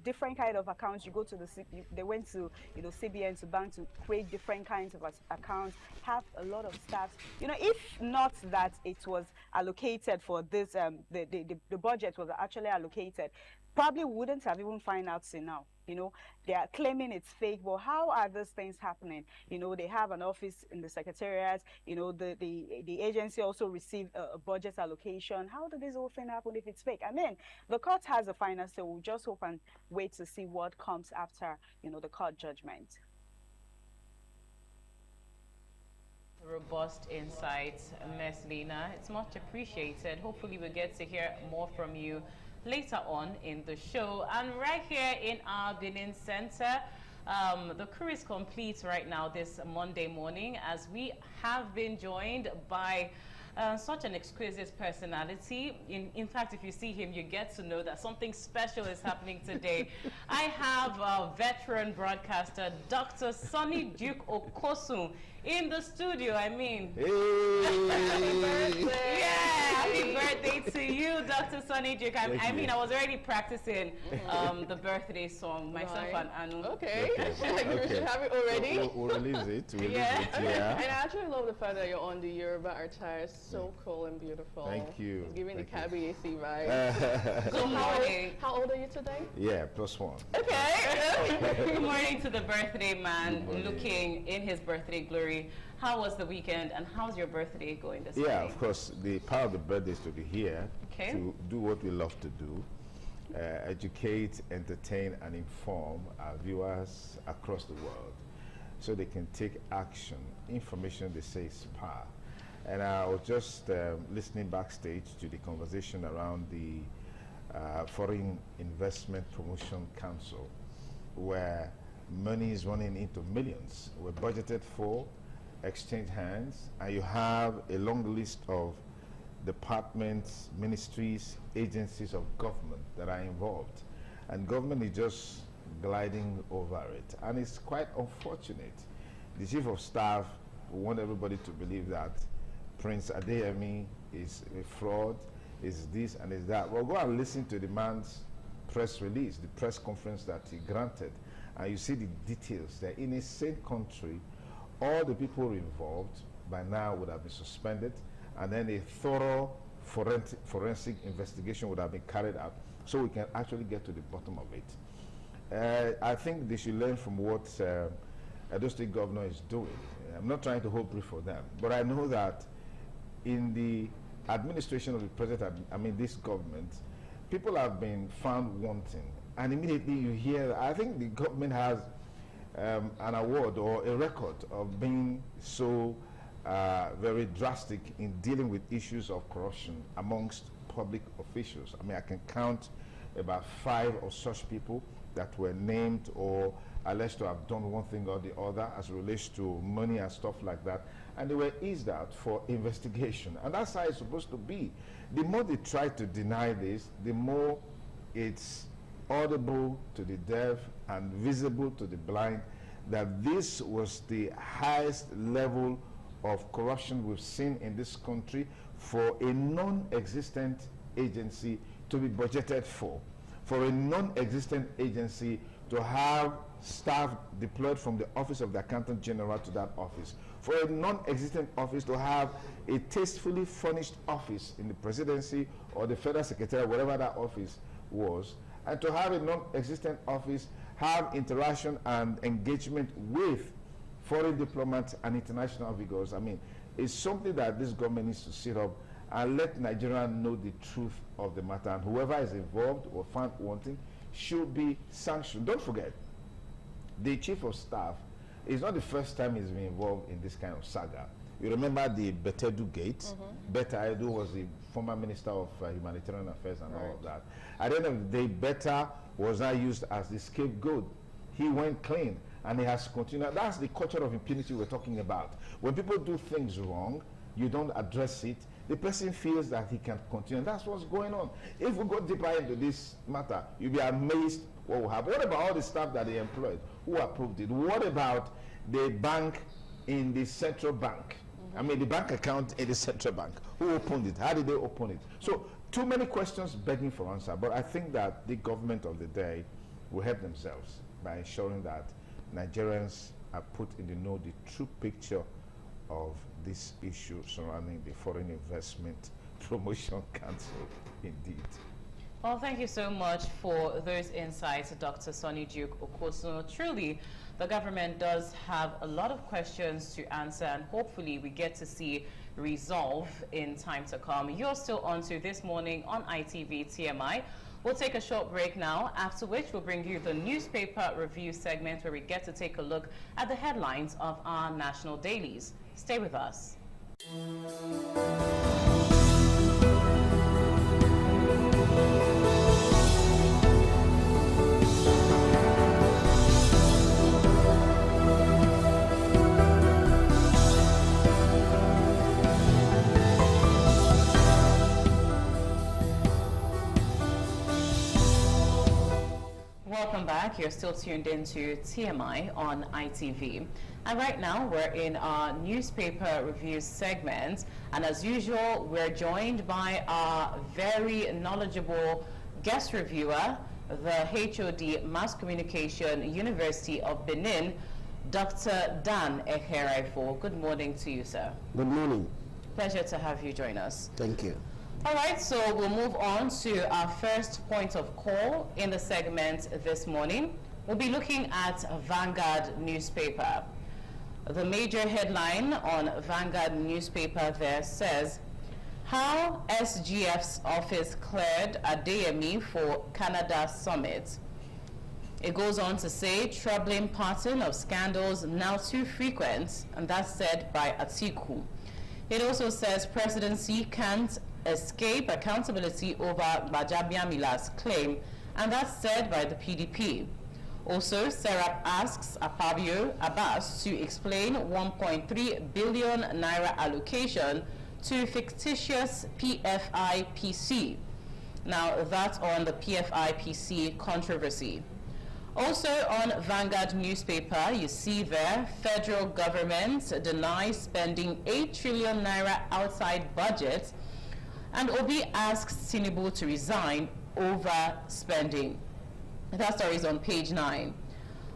different kind of accounts? You go to they went to, CBN, to bank, to create different kinds of accounts, have a lot of staff. If not that it was allocated for this, the budget was actually allocated, probably wouldn't have even found out till now. They are claiming it's fake, but how are these things happening? They have an office in the Secretariat. The agency also received a budget allocation. How did this whole thing happen if it's fake? I mean, the court has a final say. We'll just hope and wait to see what comes after, the court judgment. Robust insights, Mercelina. It's much appreciated. Hopefully we'll get to hear more from you later on in the show. And right here in our Benin Center, the crew is complete right now this Monday morning, as we have been joined by such an exquisite personality. In fact, if you see him, you get to know that something special is happening today. I have veteran broadcaster Dr. Sonny Duke Okosun in the studio. I mean, hey. Happy birthday! Yeah, happy birthday to you, Dr. Sonny Duke. I mean, I was already practicing the birthday song myself and Anu. Okay, you should have it already. We'll release it. Yeah. And I actually love the fact that you're on the Yoruba attire. So cool and beautiful. Thank you. It's giving the Kabiesi vibe. Good morning. How old are you today? Yeah, +1. Okay. Good morning to the birthday man, looking in his birthday glory. How was the weekend, and how's your birthday going this week? Yeah, of course, the power of the birthday is to be here, to do what we love to do, educate, entertain, and inform our viewers across the world so they can take action. Information, they say, is power. And I was just listening backstage to the conversation around the Foreign Investment Promotion Council, where money is running into millions. We're budgeted for, exchange hands, and you have a long list of departments, ministries, agencies of government that are involved. And government is just gliding over it. And it's quite unfortunate. The Chief of Staff want everybody to believe that Prince Adeyemi is a fraud, is this and is that. Well, go and listen to the man's press release, the press conference that he granted, and you see the details there. In a same country, all the people involved by now would have been suspended, and then a thorough forensic investigation would have been carried out so we can actually get to the bottom of it. I think they should learn from what Edo State Governor is doing. I'm not trying to hold brief for them, but I know that in the administration of the president, I mean this government, people have been found wanting, and immediately you hear, I think the government has an award or a record of being so very drastic in dealing with issues of corruption amongst public officials. I mean, I can count about 5 or such people that were named or alleged to have done one thing or the other as it relates to money and stuff like that, and they were eased out for investigation. And that's how it's supposed to be. The more they try to deny this, the more it's audible to the deaf and visible to the blind that this was the highest level of corruption we've seen in this country for a non-existent agency to be budgeted for a non-existent agency to have staff deployed from the office of the Accountant General to that office, for a non-existent office to have a tastefully furnished office in the presidency or the federal secretary, whatever that office was, and to have a non-existent office have interaction and engagement with foreign diplomats and international figures. I mean, it's something that this government needs to sit up and let Nigerians know the truth of the matter, and whoever is involved or found wanting should be sanctioned. Don't forget, the chief of staff is not the first time he's been involved in this kind of saga. You remember the Betta Edu Gate? Betta Edu was the former Minister of Humanitarian Affairs and all of that. At the end of the day, Betta was now used as the scapegoat. He went clean, and he has continued. That's the culture of impunity we're talking about. When people do things wrong, you don't address it, the person feels that he can continue. That's what's going on. If we go deeper into this matter, you'll be amazed what will happen. What about all the staff that they employed? Who approved it? What about the bank in the central bank? I mean, the bank account in the central bank. Who opened it? How did they open it? So, too many questions begging for answer. But I think that the government of the day will help themselves by ensuring that Nigerians are put in the know the true picture of this issue surrounding the Foreign Investment Promotion Council, indeed. Well, thank you so much for those insights, Dr. Sonny Duke Okosun. Truly, the government does have a lot of questions to answer, and hopefully we get to see resolve in time to come. You're still on to This Morning on ITV TMI. We'll take a short break now, after which we'll bring you the newspaper review segment where we get to take a look at the headlines of our national dailies. Stay with us. Welcome back. You're still tuned into TMI on ITV. And right now we're in our newspaper review segment. And as usual, we're joined by our very knowledgeable guest reviewer, the HOD Mass Communication, University of Benin, Dr. Dan Eheraifo. Good morning to you, sir. Good morning. Pleasure to have you join us. Thank you. All right, so we'll move on to our first point of call in the segment this morning. We'll be looking at Vanguard newspaper. The major headline on Vanguard newspaper there says, how SGF's office cleared Adeyemi for Canada summit. It goes on to say, troubling pattern of scandals now too frequent, and that's said by Atiku. It also says presidency can't escape accountability over Gbajabiamila's claim, and that's said by the PDP. Also, Serap asks Akpabio Abbas to explain 1.3 billion naira allocation to fictitious PFIPC. Now, that's on the PFIPC controversy. Also on Vanguard newspaper, you see there, federal government denies spending 8 trillion naira outside budget, and Obi asks Tinubu to resign over spending. That story is on page 9.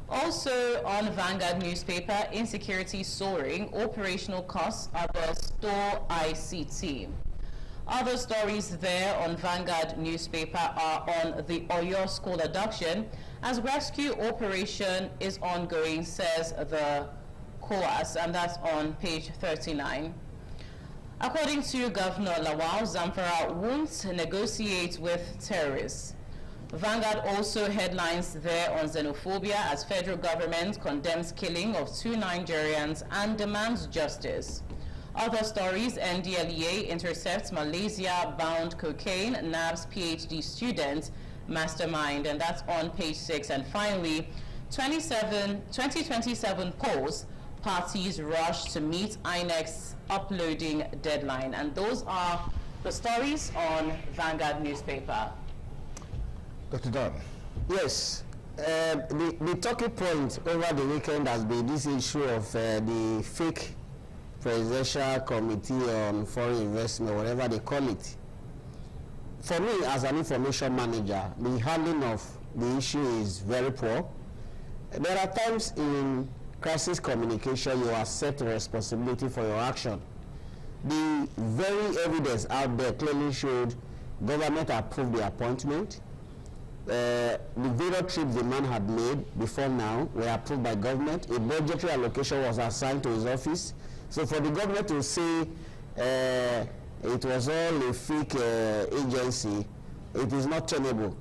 Also on Vanguard newspaper, insecurity soaring, operational costs of the store ICT. Other stories there on Vanguard newspaper are on the Oyo school abduction, as rescue operation is ongoing, says the COAS, and that's on page 39. According to Governor Lawal, Zamfara won't negotiate with terrorists. Vanguard also headlines there on xenophobia, as federal government condemns killing of 2 Nigerians and demands justice. Other stories, NDLEA intercepts Malaysia-bound cocaine, nabs PhD student mastermind, and that's on page 6. And finally, 2027 polls, parties rush to meet INEC's uploading deadline. And those are the stories on Vanguard newspaper. Dr. Don. Yes. The talking point over the weekend has been this issue of the fake Presidential Committee on Foreign Investment, whatever they call it. For me, as an information manager, the handling of the issue is very poor. There are times in crisis communication you accept responsibility for your action. The very evidence out there clearly showed government approved the appointment. The video trips the man had made before now were approved by government. A budgetary allocation was assigned to his office. So for the government to say it was all a fake agency, it is not tenable.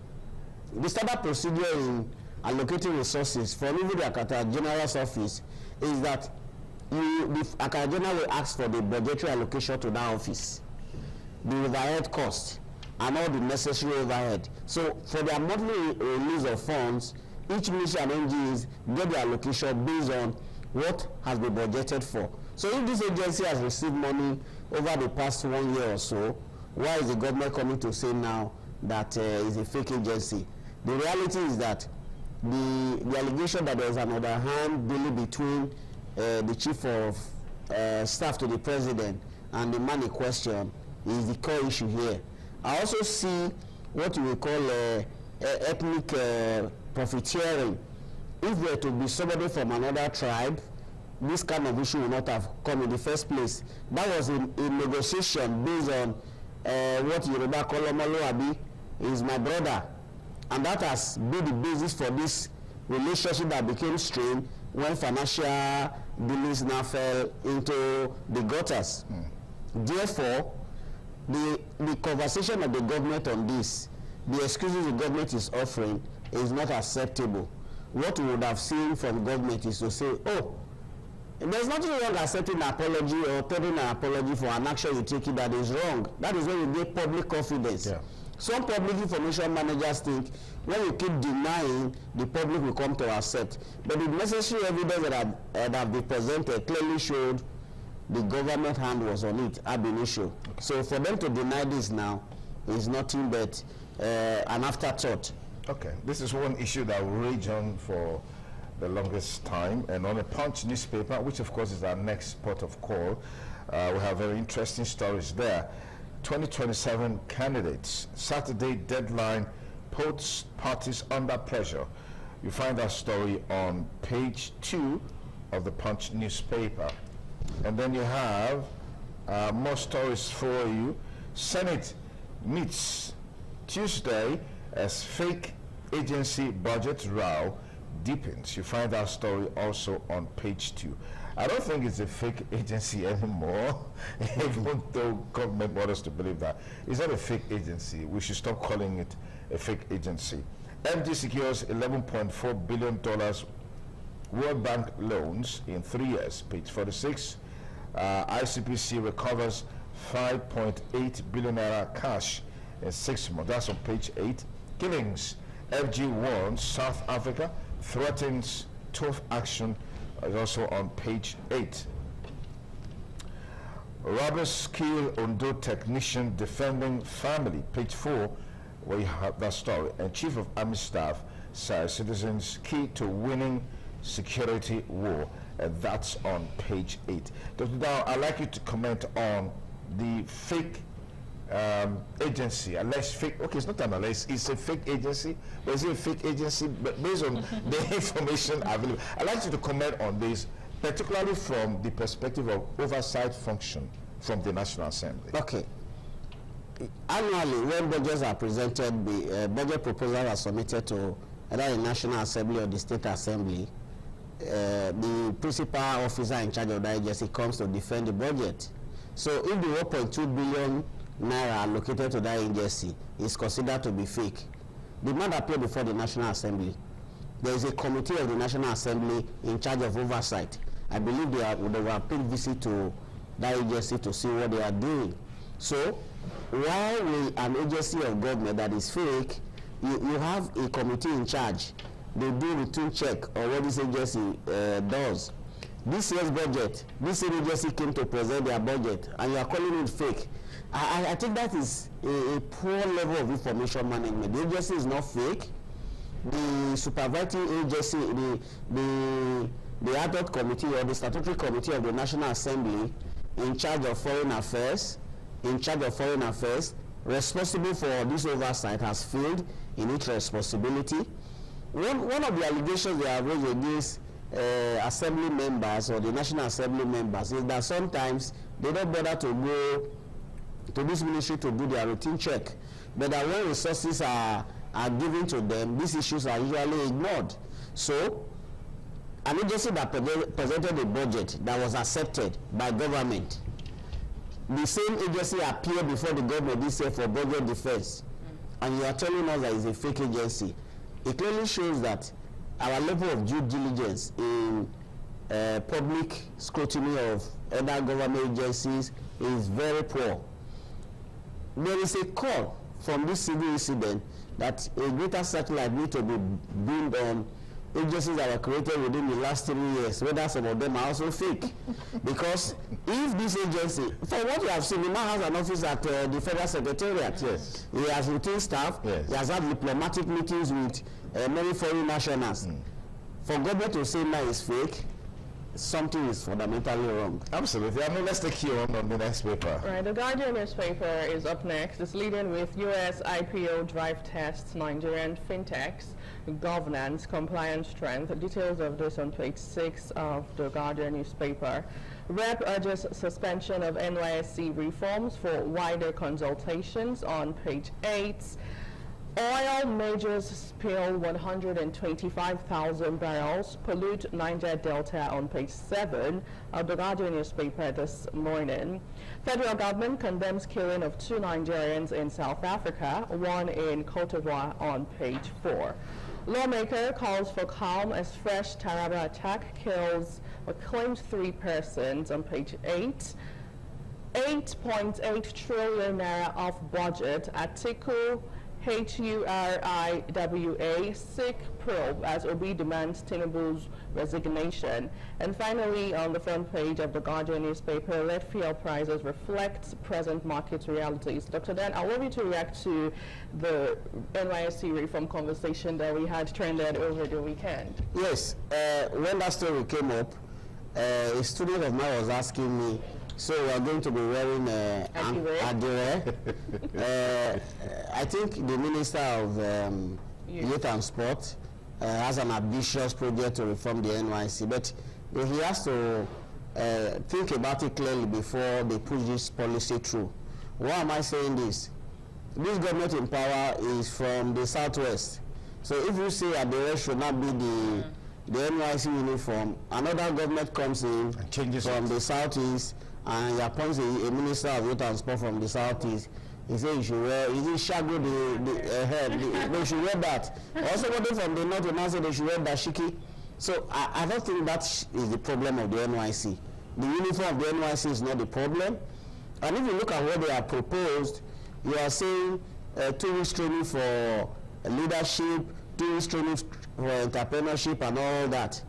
The standard procedure in allocating resources from even the Akata General's office is that the Akata General will ask for the budgetary allocation to that office, the overhead cost, and all the necessary overhead. So for their monthly release of funds, each ministry and NGOs get the allocation based on what has been budgeted for. So if this agency has received money over the past 1 year or so, why is the government coming to say now that it's a fake agency? The reality is that the allegation that there is another hand dealing between the chief of staff to the president and the man in question is the core issue here. I also see what you will call ethnic profiteering. If there to be somebody from another tribe, this kind of issue would not have come in the first place. That was a negotiation based on what Yoruba call Omoluabi is my brother. And that has been the basis for this relationship that became strained when financial dealings now fell into the gutters. Therefore, the conversation of the government on this, the excuses the government is offering is not acceptable. What we would have seen from government is to say, oh, there's nothing wrong accepting an apology or telling an apology for an action you take it that is wrong. That is when you get public confidence. Yeah. Some public information managers think when you keep denying, the public will come to accept. But the necessary evidence that have been presented clearly showed the government hand was on it, ab initio. Okay. So for them to deny this now is nothing but an afterthought. Okay, this is one issue that will rage on for the longest time, and on the Punch newspaper, which of course is our next port of call, we have very interesting stories there. 2027 candidates, Saturday deadline, puts parties under pressure. You find that story on page 2 of the Punch newspaper. And then you have more stories for you. Senate meets Tuesday as fake agency budget row deepens. You find that story also on page 2. I don't think it's a fake agency anymore, even though government wants us to believe that. It's not a fake agency. We should stop calling it a fake agency. MD secures $11.4 billion World Bank loans in 3 years, page 46. ICPC recovers 5.8 billion naira cash in 6 months. That's on page 8. Killings. FG warns South Africa, threatens tough action, is also on page 8. Robbers kill Ondo technician defending family, page 4, where you have that story. And Chief of Army Staff says citizens key to winning security war. And that's on page 8. Dr. Dow, I'd like you to comment on the fake agency, alleged fake. Okay, it's not an alleged, it's a fake agency, but is it a fake agency? But based on the information available, I'd like you to comment on this, particularly from the perspective of oversight function from the National Assembly. Okay. annually, when budgets are presented, the budget proposals are submitted to either the National Assembly or the State Assembly. The principal officer in charge of the agency comes to defend the budget. So if the 1.2 billion naira allocated to that agency is considered to be fake, the matter appear before the National Assembly. There is a committee of the National Assembly in charge of oversight. I believe they will pay visit to that agency to see what they are doing. So while an agency of government that is fake, you have a committee in charge. They do routine check on what this agency does. This year's budget, this same agency came to present their budget, and you are calling it fake. I think that is a poor level of information management. The agency is not fake. The supervisory agency, the ad hoc committee or the statutory committee of the National Assembly in charge of foreign affairs, responsible for this oversight, has failed in its responsibility. One of the allegations they have raised against assembly members or the National Assembly members is that sometimes they don't bother to go to this ministry to do their routine check, but that when resources are given to them, these issues are usually ignored. So an agency that presented a budget that was accepted by government, the same agency appeared before the government this year for budget defense, and you are telling us that it's a fake agency. It clearly shows that our level of due diligence in public scrutiny of other government agencies is very poor. There is a call from this civil incident that a greater satellite need to be beamed on agencies that were created within the last 3 years, whether some of them are also fake. Because if this agency, for what we have seen, the man has an office at the Federal Secretariat. Yes. He has routine staff. Yes. He has had diplomatic meetings with many foreign nationals. For government to say now is fake, something is fundamentally wrong. Absolutely. I mean, let's take you on the next paper. Right, the Guardian newspaper is up next. It's leading with U.S. IPO drive tests Nigerian fintechs, governance, compliance strength. Details of this on page 6 of the Guardian newspaper. Rep urges suspension of NYSC reforms for wider consultations on page 8. Oil majors spill 125,000 barrels, pollute Niger Delta on page 7 of the Guardian newspaper this morning. Federal government condemns killing of 2 Nigerians in South Africa, 1 in Cote d'Ivoire on page 4. Lawmaker calls for calm as fresh Taraba attack kills or claims 3 persons on page 8. 8.8 trillion naira off budget. Atiku HURIWA sick probe as Obi demands Tinubu's resignation. And finally, on the front page of the Guardian newspaper, lead fuel prices reflect present market realities. Dr. Dan, I want you to react to the NYSC reform conversation that we had trended over the weekend. Yes, when that story came up, a student of mine was asking me, so we are going to be wearing Adire. I think the Minister of Youth and Sport has an ambitious project to reform the NYSC, but he has to think about it clearly before they push this policy through. Why am I saying this? This government in power is from the Southwest. So if you say Adire should not be the NYSC uniform, another government comes in and changes from the Southeast, and he appoints a Minister of Youth and Sport from the Southeast. He says you should wear, is it Shago the head? They should wear that. Also, somebody from the North will now say they should wear dashiki. So I don't think that is the problem of the NYSC. The uniform of the NYSC is not the problem. And if you look at what they have proposed, you are saying 2 weeks training for leadership, 2 weeks training for entrepreneurship and all that.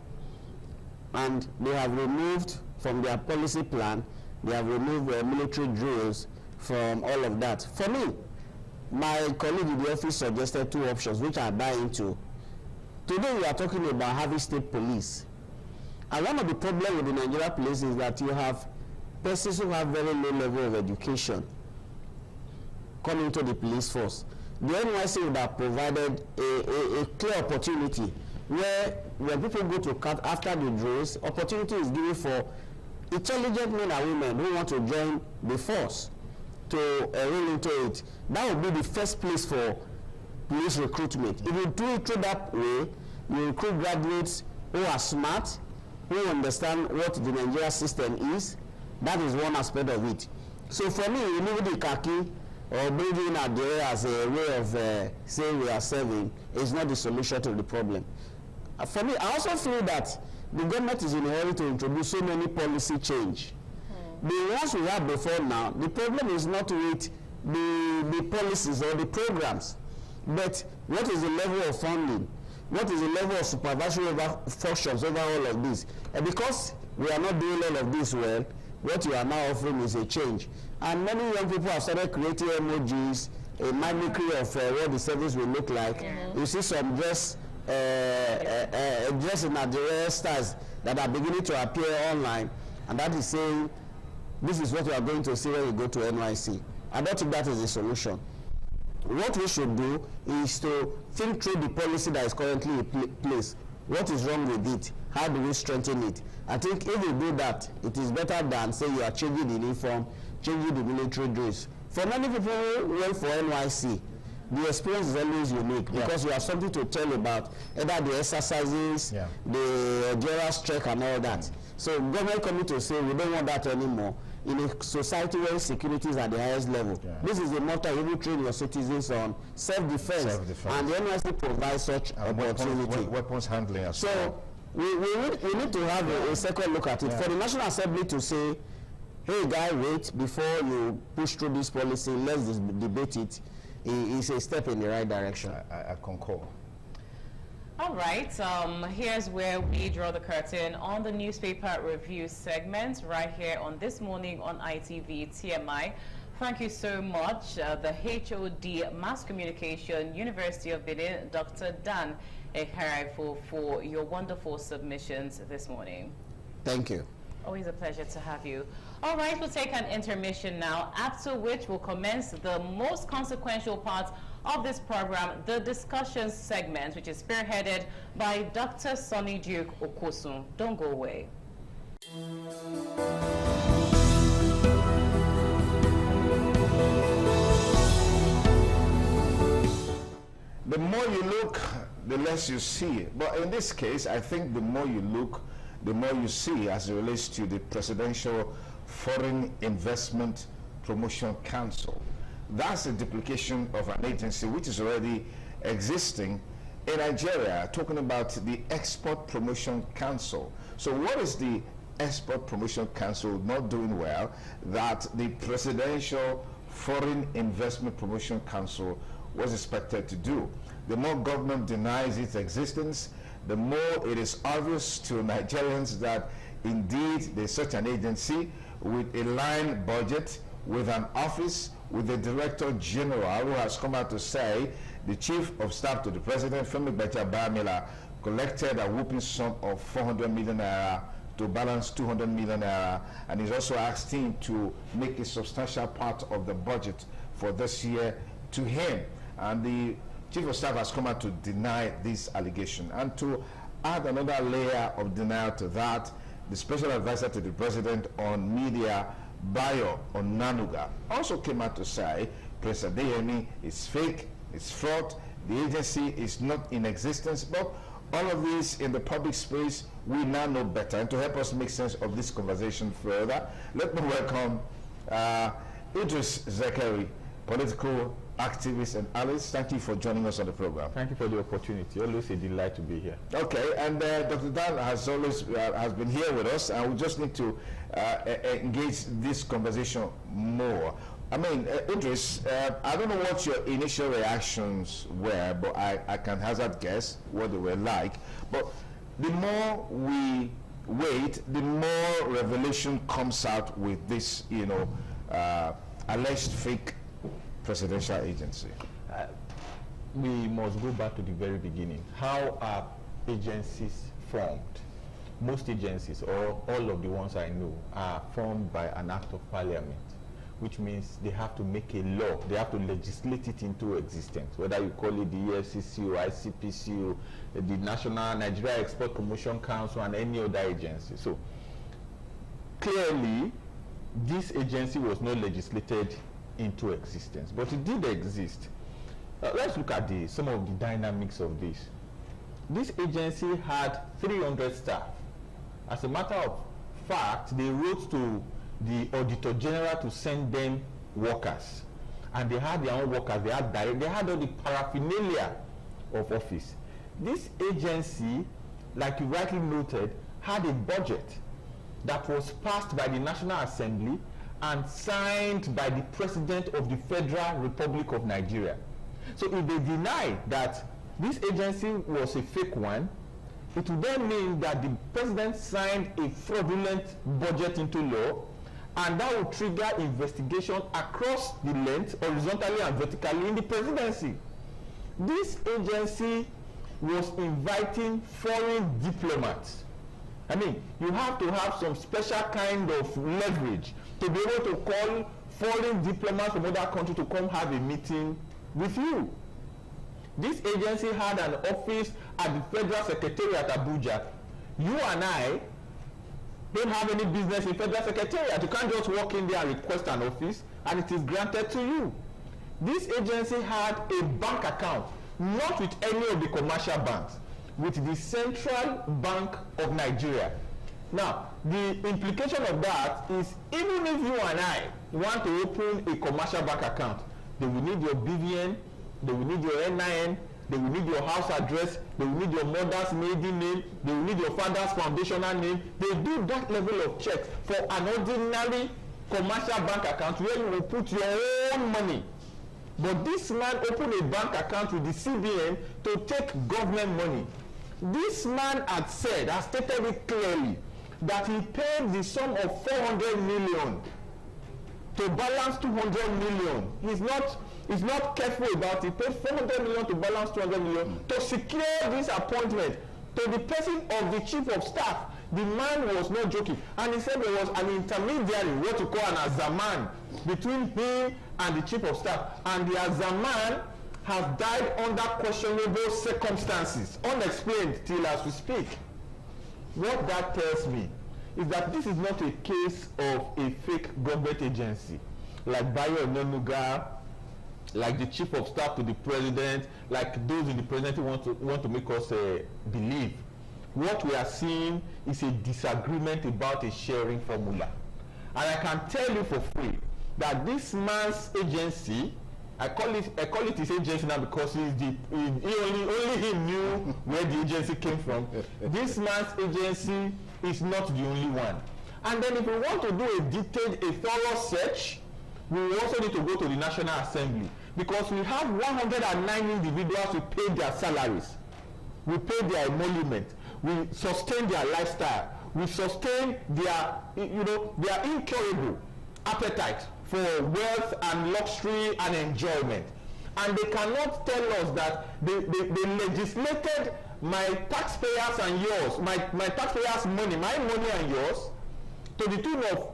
And they have removed from their policy plan, they have removed military drills from all of that. For me, my colleague in the office suggested 2 options, which I buy into. Today we are talking about having state police. And one of the problems with the Nigeria police is that you have persons who have very low level of education coming to the police force. The NYSC would have provided a clear opportunity where when people go to cut after the drills, opportunity is given for intelligent men and women who want to join the force to roll into it, that would be the first place for police recruitment. If you do it through that way, you recruit graduates who are smart, who understand what the Nigerian system is. That is one aspect of it. So for me, removing the khaki or bringing out there as a way of saying we are serving is not the solution to the problem. For me, I also feel that the government is in a hurry to introduce so many policy change. The ones we have before now, the problem is not with the policies or the programs, but what is the level of funding? What is the level of supervisory functions over all of this? And because we are not doing all of this well, what you are now offering is a change. And many young people have started creating emojis, a mimicry of what the service will look like. You see some dressing at the rare stars that are beginning to appear online, and that is saying, this is what you are going to see when you go to NYC. I don't think that is the solution. What we should do is to think through the policy that is currently in place. What is wrong with it? How do we strengthen it? I think if we do that, it is better than say you are changing the uniform, changing the military dress. For many people who went for NYC, the experience is always unique because you have something to tell about, either the exercises, the Gerald's trek and all that. So government coming to say we don't want that anymore. In a society where security is at the highest level, this is the motto you will train your citizens on self-defense, and the NYC provides such opportunity. Weapons handling as well. So we need to have a second look at it. For the National Assembly to say, hey guy, wait, before you push through this policy, let's debate it, is a step in the right direction. I concur. All right, here's where we draw the curtain on the newspaper review segment right here on This Morning on ITV TMI. Thank you so much, the HOD Mass Communication, University of Benin, Dr. Dan Ekaraifo, for your wonderful submissions this morning. Thank you. Always a pleasure to have you. All right, we'll take an intermission now, after which we'll commence the most consequential part of this program, the discussion segment, which is spearheaded by Dr. Sonny Duke Okosun. Don't go away. The more you look, the less you see. But in this case, I think the more you look, the more you see as it relates to the Presidential Foreign Investment Promotion Council. That's a duplication of an agency which is already existing in Nigeria, talking about the Export Promotion Council. So what is the Export Promotion Council not doing well that the Presidential Foreign Investment Promotion Council was expected to do? The more government denies its existence, the more it is obvious to Nigerians that indeed there's such an agency with a line budget, with an office, with the Director General who has come out to say the Chief of Staff to the President, Femi Gbajabiamila, collected a whooping sum of 400 million naira to balance 200 million naira, and he's also asked him to make a substantial part of the budget for this year to him. And the Chief of Staff has come out to deny this allegation. And to add another layer of denial to that, the Special Advisor to the President on Media, Bayo Onanuga, also came out to say Prince Adeyemi is fake, it's fraud, the agency is not in existence. But all of this in the public space, we now know better. And to help us make sense of this conversation further, let me welcome Idris Zakari, political activist and analyst. Thank you for joining us on the program. Thank you for the opportunity. Always a delight to be here. Okay, and Dr. Dan has always has been here with us, and we just need to engage this conversation more. I mean, Idris, I don't know what your initial reactions were, but I can hazard guess what they were like. But the more we wait, the more revelation comes out with this, you know, alleged fake presidential agency. We must go back to the very beginning. How are agencies formed? Most agencies, or all of the ones I know, are formed by an act of parliament, which means they have to make a law. They have to legislate it into existence, whether you call it the EFCC or ICPC or the National Nigeria Export Promotion Council and any other agency. So, 'clearly, this agency was not legislated, in the first place. It was not into existence, but it did exist. Let's look at some of the dynamics of this. This agency had 300 staff. As a matter of fact, they wrote to the Auditor General to send them workers, and they had their own workers. They had all the paraphernalia of office. This agency, like you rightly noted, had a budget that was passed by the National Assembly and signed by the President of the Federal Republic of Nigeria. So if they deny that this agency was a fake one, it would then mean that the President signed a fraudulent budget into law, and that would trigger investigation across the length, horizontally and vertically, in the presidency. This agency was inviting foreign diplomats. I mean, you have to have some special kind of leverage to be able to call foreign diplomats from other countries to come have a meeting with you. This agency had an office at the Federal Secretariat at Abuja. You and I don't have any business in Federal Secretariat. You can't just walk in there and request an office and it is granted to you. This agency had a bank account, not with any of the commercial banks, with the Central Bank of Nigeria. Now, the implication of that is even if you and I want to open a commercial bank account, they will need your BVN, they will need your NIN, they will need your house address, they will need your mother's maiden name, they will need your father's foundational name. They do that level of checks for an ordinary commercial bank account where you will put your own money. But this man opened a bank account with the CBN to take government money. This man had stated it clearly, that he paid the sum of 400 million to balance 200 million. He's not careful about it. He paid 400 million to balance 200 million to secure this appointment to the person of the chief of staff. The man was not joking, and he said there was an intermediary, what you call an azaman, between him and the chief of staff, and the azaman has died under questionable circumstances, unexplained till as we speak. What that tells me is that this is not a case of a fake government agency like Bayo Onanuga, like the chief of staff to the president, like those in the presidency want to make us believe. What we are seeing is a disagreement about a sharing formula. And I can tell you for free that this man's agency, I call it his agency now because only he knew where the agency came from. This man's agency is not the only one. And then if we want to do a thorough search, we also need to go to the National Assembly, because we have 109 individuals who paid their salaries, we paid their emolument, we sustain their lifestyle, we sustain their incurable appetite for wealth and luxury and enjoyment. And they cannot tell us that they legislated my taxpayers and yours, my taxpayers' money, my money and yours, to the tune of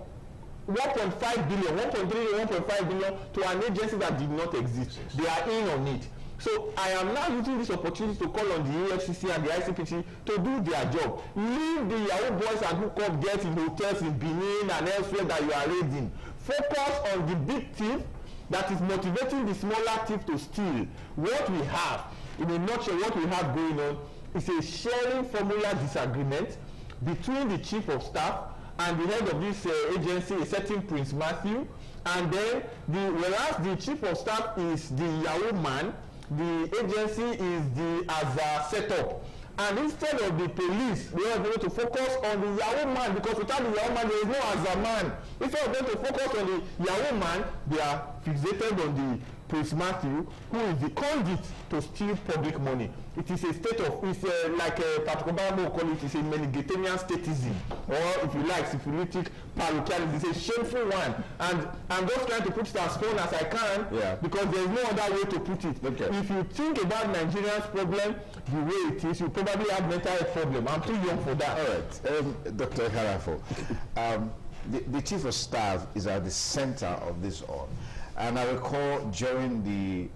1.5 billion, 1.3, 1.5 billion to an agency that did not exist. They are in on it. So I am now using this opportunity to call on the EFCC and the ICPC to do their job. Leave the Yahoo boys and hookup girls in hotels in Benin and elsewhere that you are raiding. Focus on the big thief that is motivating the smaller thief to steal. What we have, in a nutshell, what we have going on is a sharing formula disagreement between the chief of staff and the head of this agency, a certain Prince Matthew, and then whereas the chief of staff is the Yahoo man, the agency is as a setup. And instead of the police, they are going to focus on the Yahoo man, because without the Yahoo man, there is no as a man. Instead of them to focus on the Yahoo man, they are fixated on the Prince Matthew, who is the conduit to steal public money. It is a state of, it's like Patrick Obama will call it, it's a Meneghetian statism, or if you like, syphilitic parochialism. It's a shameful one. And I'm just trying to put it as fun as I can, because there's no other way to put it. Okay. If you think about Nigerians' problem the way it is, you probably have mental health problem. I'm too young for that. All right, Dr. Harafo, the chief of staff is at the center of this all. And I recall during the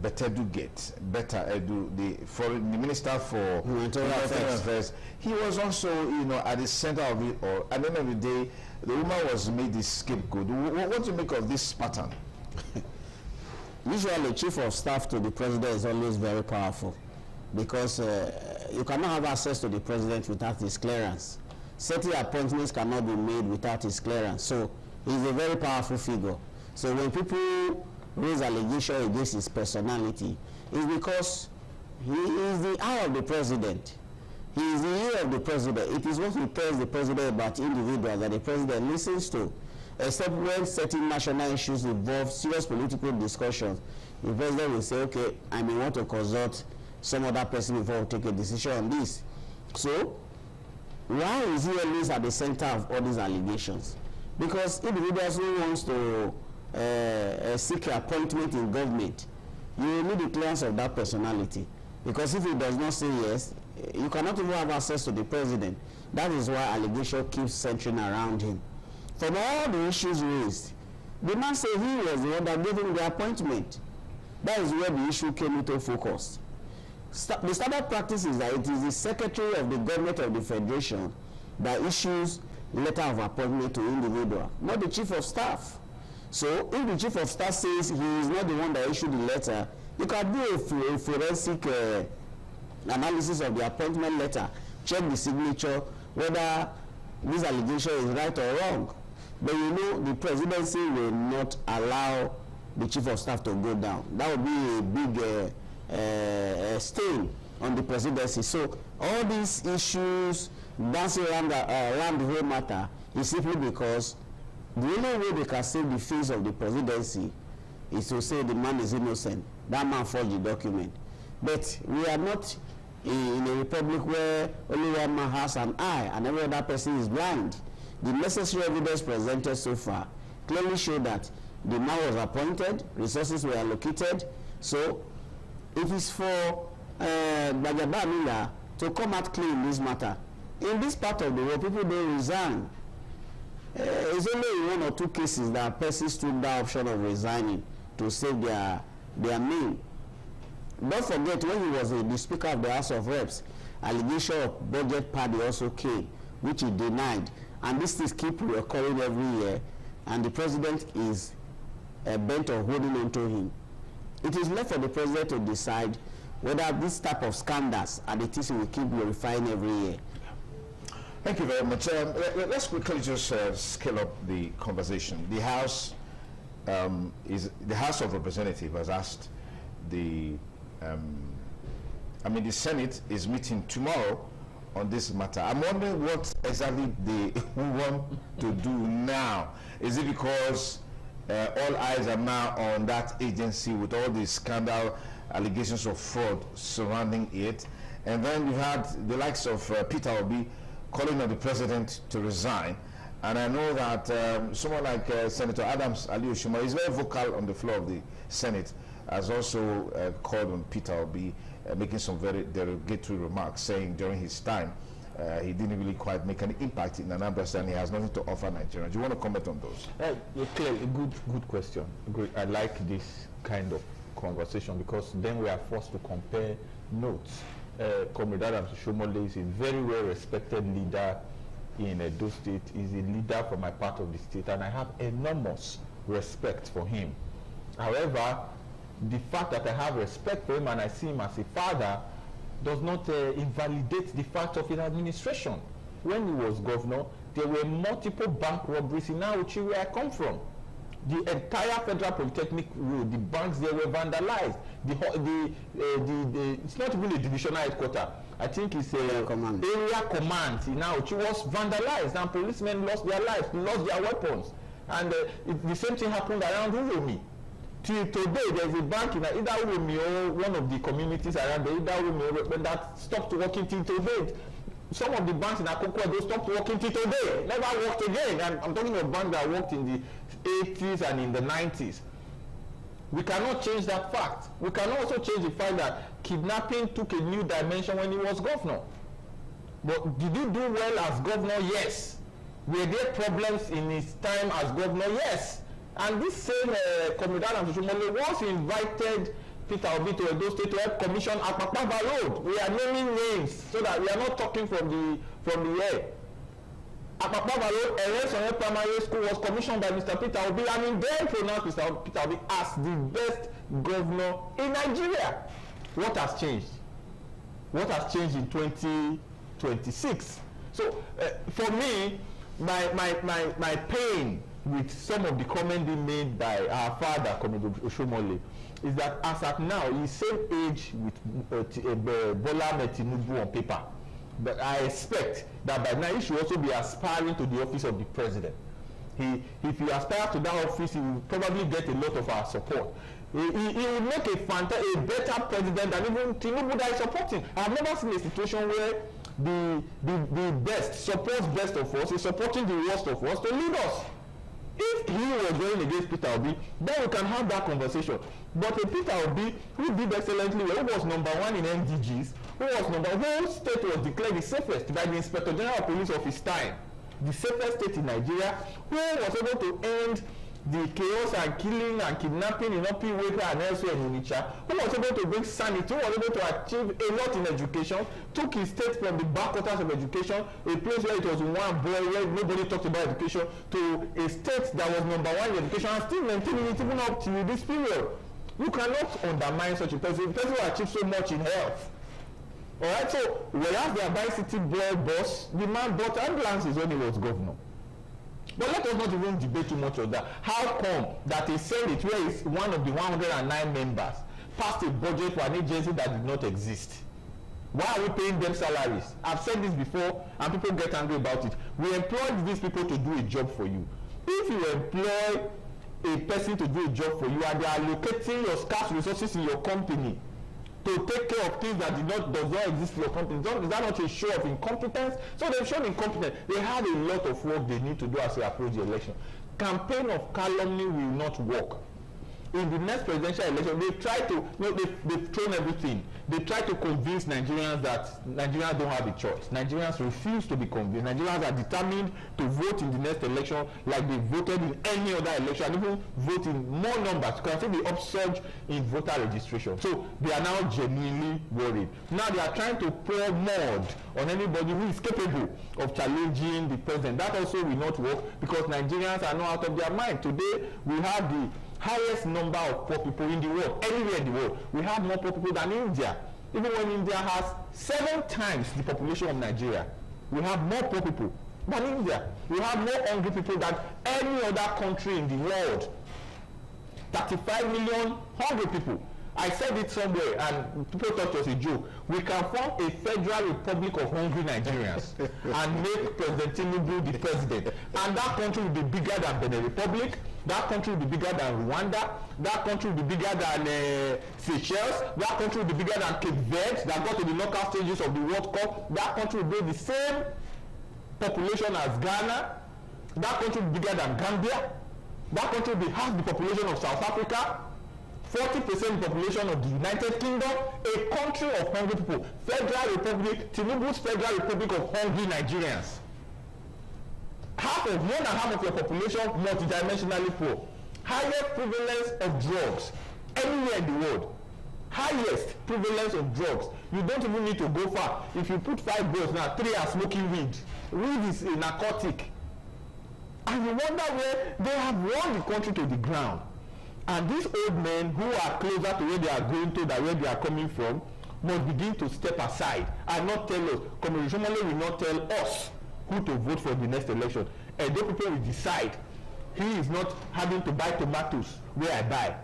Betedu Gate, Beta Edu, the Minister for Humanitarian Affairs, he was also, at the center of it all. At the end of the day, the woman was made the scapegoat. What do you make of this pattern? Usually, chief of staff to the president is always very powerful because you cannot have access to the president without his clearance. Certain appointments cannot be made without his clearance. So he's a very powerful figure. So when people raise allegations against his personality, it's because he is the eye of the president. He is the ear of the president. It is what he tells the president about individuals that the president listens to. Except when certain national issues involve serious political discussions, the president will say, okay, I may want to consult some other person before we take a decision on this. So, why is he always at the center of all these allegations? Because individuals who wants to seek appointment in government, you need the clearance of that personality. Because if he does not say yes, you cannot even have access to the president. That is why allegation keeps centering around him. From all the issues raised, the man said he was the one that gave him the appointment. That is where the issue came into focus. The standard practice is that it is the secretary of the government of the federation that issues letter of appointment to individual, not the chief of staff. So if the chief of staff says he is not the one that issued the letter, you can do a forensic analysis of the appointment letter, check the signature, whether this allegation is right or wrong. But you know, the presidency will not allow the chief of staff to go down. That would be a big stain on the presidency. So all these issues dancing around the whole matter is simply because the only way they can save the face of the presidency is to say the man is innocent. That man forged the document. But we are not in a republic where only one man has an eye and every other person is blind. The necessary evidence presented so far clearly show that the man was appointed, resources were allocated. So it is for Gbagba Amila to come out clean in this matter. In this part of the world, people don't resign. It's only in one or two cases that persons took the option of resigning to save their name. Don't forget, when he was the Speaker of the House of Reps, allegation of budget party also came, which he denied. And these things keep recurring every year, and the president is bent on holding on to him. It is left for the president to decide whether this type of scandals are the things will keep glorifying every year. Thank you very much. Let's quickly just scale up the conversation. The House the House of Representatives has asked the Senate is meeting tomorrow on this matter. I'm wondering what exactly they want to do now. Is it because all eyes are now on that agency with all the scandal, allegations of fraud surrounding it? And then we had the likes of Peter Obi calling on the president to resign. And I know that someone like Senator Adams Ali Oshuma is very vocal on the floor of the Senate, has also called on Peter Obi, making some very derogatory remarks, saying during his time he didn't really quite make any impact in Anambra and he has nothing to offer Nigerians. Do you want to comment on those? Clearly, good question. I like this kind of conversation because then we are forced to compare notes. Comrade Adams Oshomole is a very well-respected leader in Edo State. He's a leader from my part of the state, and I have enormous respect for him. However, the fact that I have respect for him and I see him as a father does not invalidate the fact of his administration. When he was governor, there were multiple bank robberies in Auchi, where I come from. The entire Federal Polytechnic Road, the banks there were vandalized. It's not really a divisional headquarters. I think it's a area command in Auchi was vandalized, and policemen lost their lives, lost their weapons. And the same thing happened around Uromi. Till today, there's a bank in either Uromi or one of the communities around there, either Uromi, that stopped working till today. Some of the banks in Akoko, they stopped working till today, never worked again. And I'm talking about banks that worked in the 80s and in the 90s. We cannot change that fact. We can also change the fact that kidnapping took a new dimension when he was governor. But did he do well as governor? Yes. Were there problems in his time as governor? Yes. And this same Comrade Adams Oshomole was invited Peter Obi to Edo State to help commission Akpakpava Road. We are naming names so that we are not talking from the air. Apapavalo Eresone Primary School was commissioned by Mr. Peter Obi, and he then pronounced Mr. Peter Obi as the best governor in Nigeria. What has changed? What has changed in 2026? So for me, my pain with some of the comments made by our father, Comrade Oshomole, is that as at now, he's same age with Bola Ahmed Tinubu on paper. But I expect that by now he should also be aspiring to the office of the president. If he aspires to that office, he will probably get a lot of our support. He will make a better president than even Tinubu that is supporting. I have never seen a situation where the best supports best of us is supporting the worst of us to lead us. If he was going against Peter Obi, then we can have that conversation. But a Peter Obi who did excellently well, who was #1 in MDGs, whose state was declared the safest by the Inspector General of Police of his time, the safest state in Nigeria, who was able to end the chaos and killing and kidnapping in Opi Weka and elsewhere in Onitsha, who was able to bring sanity, who was able to achieve a lot in education, took his state from the backwaters of education, a place where it was one boy, where nobody talked about education, to a state that was #1 in education and still maintaining it even up to this period. You cannot undermine such a person. The person who achieved so much in health. Alright, so whereas the Abai City boy boss, the man bought ambulances when he was governor. But let us not even debate too much on that. How come that a Senate, where is one of the 109 members, passed a budget for an agency that did not exist? Why are we paying them salaries? I've said this before and people get angry about it. We employed these people to do a job for you. If you employ a person to do a job for you and they are allocating your scarce resources in your company to take care of things that does not exist in your company, is that not a show of incompetence? So they've shown incompetence. They have a lot of work they need to do as they approach the election. Campaign of calumny will not work. In the next presidential election, they try to, they've thrown everything. They try to convince Nigerians that Nigerians don't have a choice. Nigerians refuse to be convinced. Nigerians are determined to vote in the next election like they voted in any other election, and even vote in more numbers. You can see the upsurge in voter registration. So they are now genuinely worried. Now they are trying to pour mud on anybody who is capable of challenging the president. That also will not work because Nigerians are not out of their mind. Today, we have the highest number of poor people in the world, anywhere in the world. We have more poor people than India. Even when India has 7 times the population of Nigeria, we have more poor people than India. We have more hungry people than any other country in the world. 35 million hungry people. I said it somewhere and people thought it was a joke. We can form a federal republic of hungry Nigerians and make President Tinubu the president. And that country will be bigger than Benin Republic. That country will be bigger than Rwanda. That country will be bigger than Seychelles. That country will be bigger than Cape Verde that got to the knockout stages of the World Cup. That country will be the same population as Ghana. That country will be bigger than Gambia. That country will be half the population of South Africa. 40% population of the United Kingdom, a country of hungry people. Federal Republic, Tinubu's Federal Republic of hungry Nigerians. More than half of your population multidimensionally poor. Highest prevalence of drugs anywhere in the world. Highest prevalence of drugs. You don't even need to go far. If you put 5 boys now, 3 are smoking weed. Weed is a narcotic. And you wonder where they have run the country to the ground. And these old men who are closer to where they are going to than where they are coming from must begin to step aside and not tell us. Comrade Oshomole will not tell us who to vote for the next election. And those people will decide. He is not having to buy tomatoes where I buy.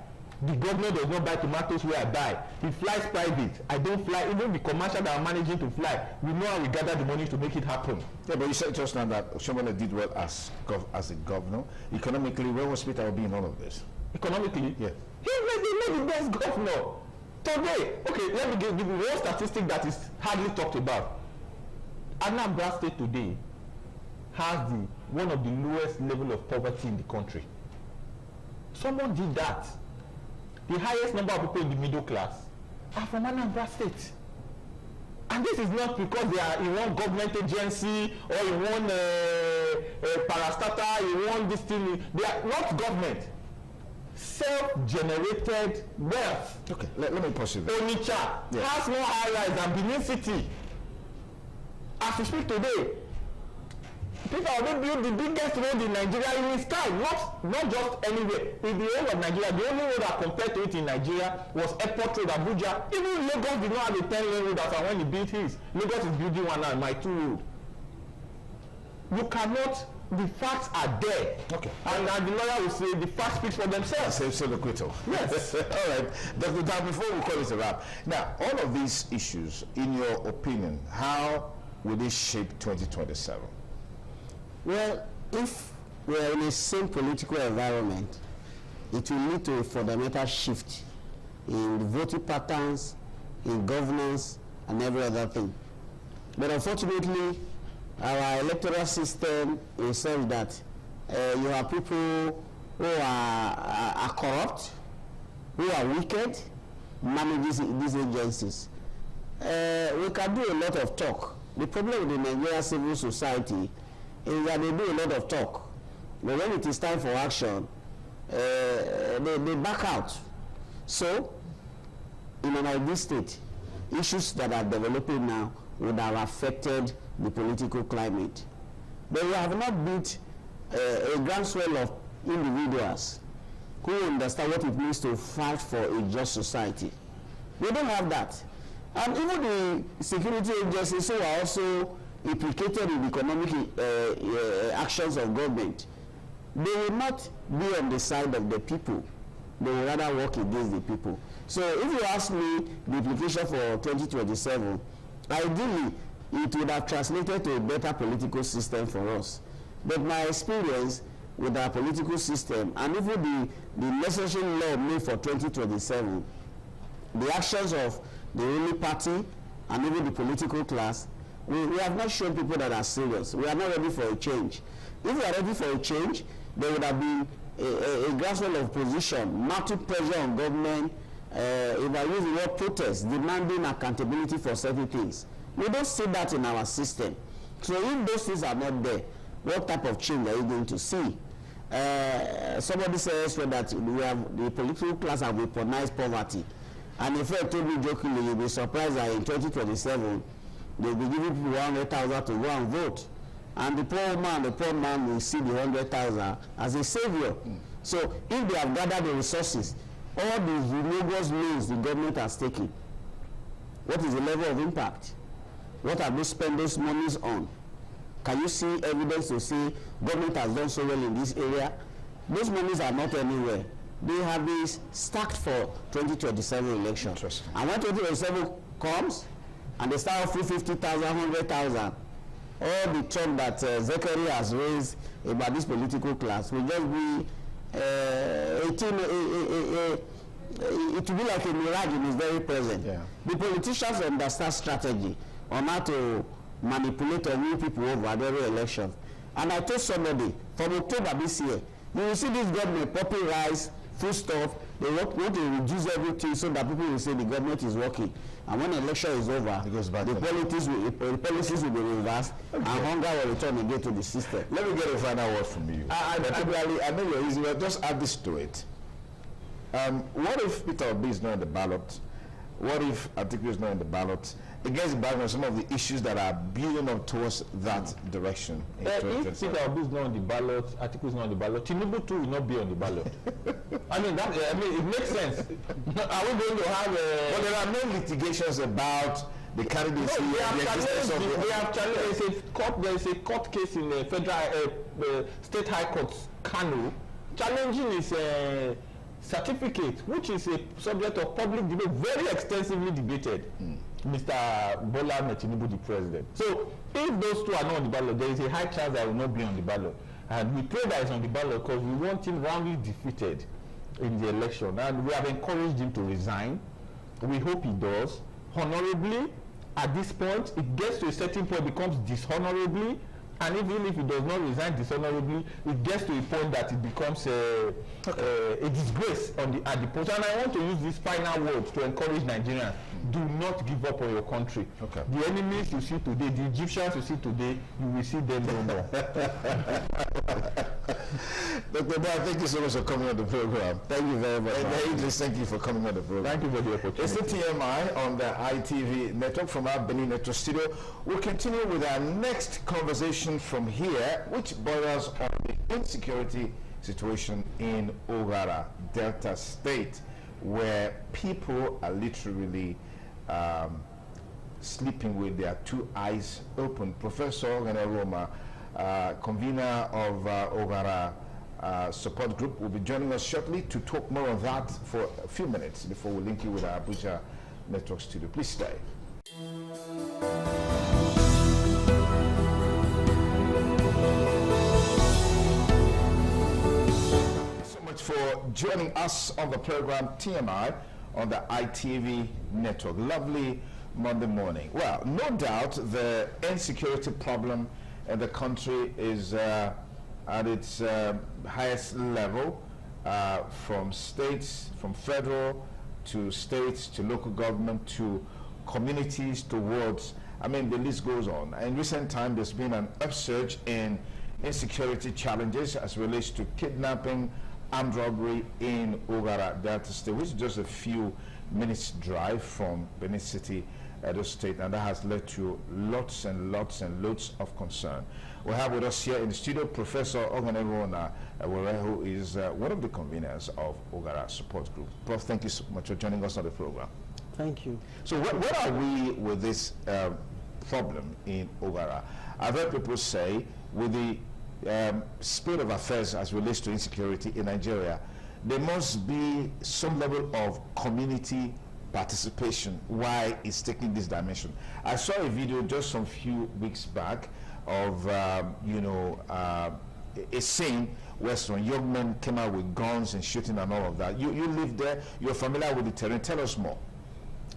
The governor does not buy tomatoes where I buy. He flies private. I don't fly. Even the commercial that I'm managing to fly, we know how we gather the money to make it happen. Yeah, but you said just now that Oshomole did well as a governor. Economically, where was Peter Obi in all of this? Economically? Yeah. He made the best governor. Today, okay, let me give you one statistic that is hardly talked about. Anambra State today has one of the lowest level of poverty in the country. Someone did that. The highest number of people in the middle class are from Anambra State. And this is not because they are in one government agency or in one parastatal, in one this thing. They are not government. Self-generated wealth. Okay, let me pause you there. Onitsha has more high rise than Benin City. As we speak today, Peter Obi built the biggest road in Nigeria in his time, not just anywhere. In the whole of Nigeria, the only road that compared to it in Nigeria was Airport Road, Abuja. Even Lagos did not have a 10-lane road as when he built his. Lagos is building one now, my 2 road. You cannot, the facts are there. Okay. And the lawyer will say the facts speak for themselves. So the acquittal. Yes. All right. Dr. Dan, before we call it a wrap, now, all of these issues, in your opinion, how will they shape 2027? Well, if we are in the same political environment, it will lead to a fundamental shift in the voting patterns, in governance, and every other thing. But unfortunately, our electoral system is such that you have people who are corrupt, who are wicked, manage these agencies. We can do a lot of talk. The problem with the Nigerian civil society is that they do a lot of talk, but when it is time for action, they back out. So, in an ideal state, issues that are developing now would have affected the political climate. But we have not built a groundswell of individuals who understand what it means to fight for a just society. We don't have that. And even the security agencies who are also implicated in the economic actions of government, they will not be on the side of the people. They will rather work against the people. So if you ask me the implication for 2027, ideally it would have translated to a better political system for us. But my experience with our political system, and even the necessary law made for 2027, the actions of the ruling party and even the political class, we have not shown people that are serious. We are not ready for a change. If we are ready for a change, there would have been a groundswell of opposition, mounting pressure on government, if I use the word protest, demanding accountability for certain things. We don't see that in our system. So if those things are not there, what type of change are you going to see? Somebody says that the political class have weaponized poverty. And if I told me jokingly, you'll be surprised that in 2027, they'll be giving people 100,000 to go and vote. And the poor man will see the 100,000 as a savior. So if they have gathered the resources, all the humongous loans the government has taken, what is the level of impact? What have they spent those monies on? Can you see evidence to say government has done so well in this area? Those monies are not anywhere. They have been stacked for 2027 election. And when 2027 comes, and they start offering 50,000, 100,000, all the talk that Zachary has raised about this political class will just be it will be like a mirage in its very present. Yeah. The politicians understand strategy on how to manipulate or win people over at every election. And I told somebody, from October this year, you will see this government popping rice, food stuff. They want to reduce everything so that people will say the government is working. And when the election is over, the policies will be reversed, and hunger will return again to the system. Let me get a final word from you. I know you're easy, but just add this to it. What if Peter Obi is not in the ballot? What if Atiku is not in the ballot? Against the background of some of the issues that are building up towards that direction. If Peter Obi is not on the ballot, Atiku is not on the ballot, Tinubu too will not be on the ballot. It makes sense. Are we going to have but there are no litigations about the candidacy. No, there is a court case in the federal state high court, Kano, challenging his certificate, which is a subject of public debate, very extensively debated. Mr. Bola Tinubu, the president. So if those two are not on the ballot, there is a high chance that will not be on the ballot. And we pray that he's on the ballot because we want him roundly defeated in the election. And we have encouraged him to resign. We hope he does. Honorably, at this point, it gets to a certain point, becomes dishonorably. And even if he does not resign dishonorably, it gets to a point that it becomes a disgrace at the post. And I want to use this final word to encourage Nigerians. Do not give up on your country. Okay. The enemies you see today, the Egyptians you see today, you will see them no more. Dr. Boy, thank you so much for coming on the program. Thank you very much. And thank you for coming on the program. Thank you for the opportunity. It's the TMI on the ITV network from our Benin Metro studio. We'll continue with our next conversation situation from here, which borders on the insecurity situation in Ogara, Delta State, where people are literally sleeping with their two eyes open. Professor Ogeneroma, convener of Ogara support group, will be joining us shortly to talk more on that for a few minutes before we link you with our Abuja Network studio. Please stay. For joining us on the program TMI on the ITV network. Lovely Monday morning. Well, no doubt the insecurity problem in the country is at its highest level, from states, from federal to states to local government to communities to wards. I mean, the list goes on. In recent time, there's been an upsurge in insecurity challenges as relates to kidnapping, armed robbery in Ogara, Delta State, which is just a few minutes drive from Benin City, Edo State, and that has led to lots and lots and loads of concern. We have with us here in the studio Professor Ogeneroma, who is one of the conveners of Ogara Support Group. Prof, thank you so much for joining us on the program. Thank you. So where are we with this problem in Ogara? I've heard people say with the state of affairs as relates to insecurity in Nigeria, there must be some level of community participation why it's taking this dimension. I saw a video just some few weeks back of a scene where some young men came out with guns and shooting and all of that. You live there, you're familiar with the terrain. Tell us more.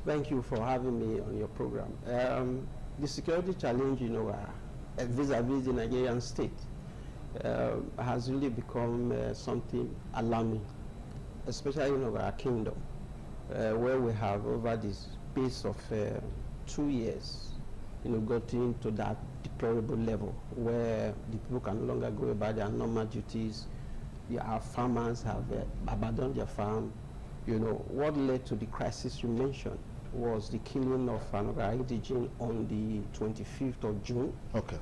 Thank you for having me on your program. The security challenge, vis-a-vis the Nigerian state, has really become something alarming, especially in our kingdom, where we have over the space of 2 years, gotten to that deplorable level where the people can no longer go about their normal duties. Our farmers have abandoned their farm. What led to the crisis you mentioned was the killing of an indigene on the 25th of June. Okay.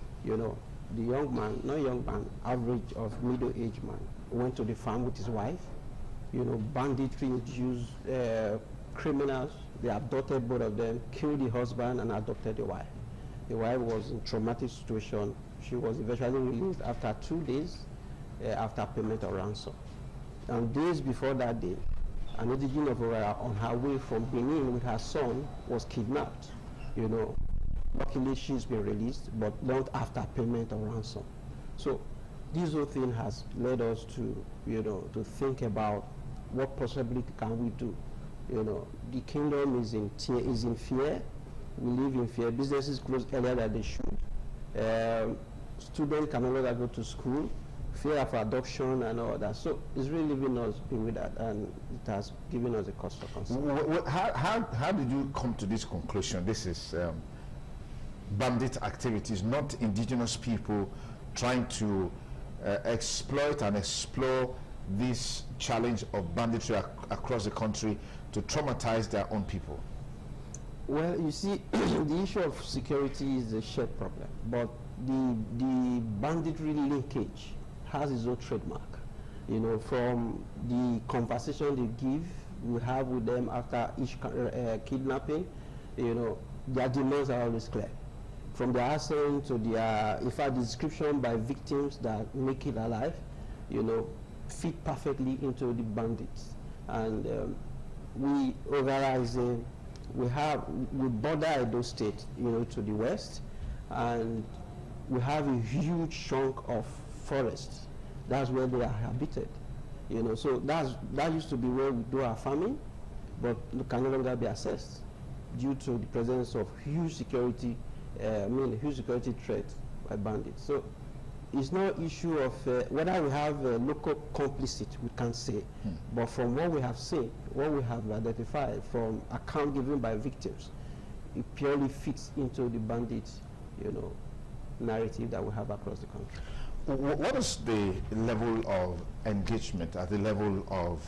The young man, not young man, average of middle-aged man, went to the farm with his wife. Banditry induced criminals. They abducted both of them, killed the husband, and adopted the wife. The wife was in a traumatic situation. She was eventually released after 2 days after payment of ransom. And days before that day, an indigene of Ogara on her way from Benin with her son was kidnapped. Luckily, she's been released, but not after payment of ransom. So this whole thing has led us to, to think about what possibly can we do. The kingdom is in fear. We live in fear. Businesses close earlier than they should. Students can no longer go to school. Fear of adoption and all that. So it's really leaving us with that, and it has given us a cause for concern. How did you come to this conclusion? This is bandit activities, not indigenous people trying to exploit and explore this challenge of banditry across the country to traumatize their own people? Well, you see, the issue of security is a shared problem, but the banditry linkage has its own trademark. From the conversation they give, we have with them after each kidnapping, their demands are always clear. From their accent to their, in fact, the description by victims that make it alive, fit perfectly into the bandits. And Ogara is we border Edo State, to the west, and we have a huge chunk of forest. That's where they are habited. So that used to be where we do our farming, but it can no longer be accessed due to the presence of huge security threat by bandits. So it's no issue of whether we have local complicity, we can't say. But from what we have seen, what we have identified from account given by victims, it purely fits into the bandit, narrative that we have across the country. What is the level of engagement at the level of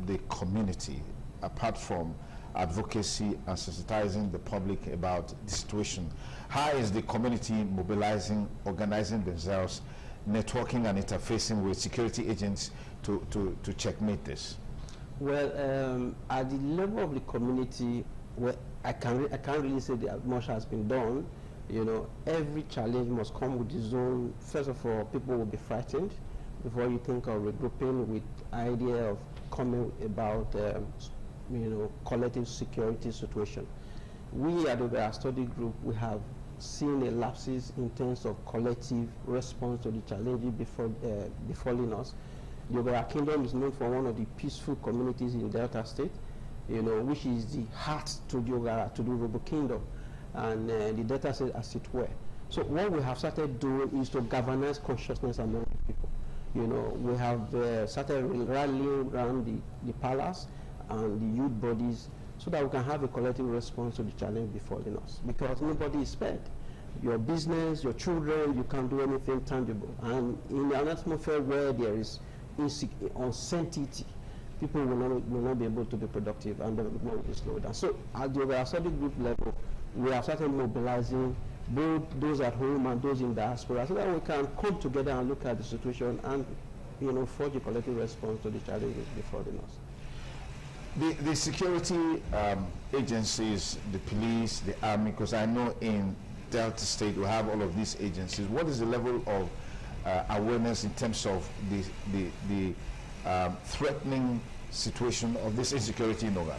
the community, apart from advocacy and sensitizing the public about the situation. How is the community mobilizing, organizing themselves, networking and interfacing with security agents to checkmate this? Well, at the level of the community, well, I can't really say that much has been done. You know, every challenge must come with its own. First of all, people will be frightened before you think of regrouping with idea of coming about, you know, collective security situation. We at our study group, we have seen a lapses in terms of collective response to the challenges befalling us. The Ogara Kingdom is known for one of the peaceful communities in Delta State, you know, which is the heart to the Ogara, to the Urhobo Kingdom, and the Delta State as it were. So what we have started doing is to galvanize consciousness among the people. You know, we have started rallying around the palace and the youth bodies so that we can have a collective response to the challenge befalling us, because nobody is spared. Your business, your children, you can't do anything tangible. And in an atmosphere where there is uncertainty, people will not be able to be productive and the work will slow down. So at the Ogara Study Group level, we have started mobilizing both those at home and those in diaspora so that we can come together and look at the situation and, you know, forge a collective response to the challenges befalling us. The security agencies, the police, the army, because I know in Delta State we have all of these agencies. What is the level of awareness in terms of the threatening situation of this insecurity in Ogara?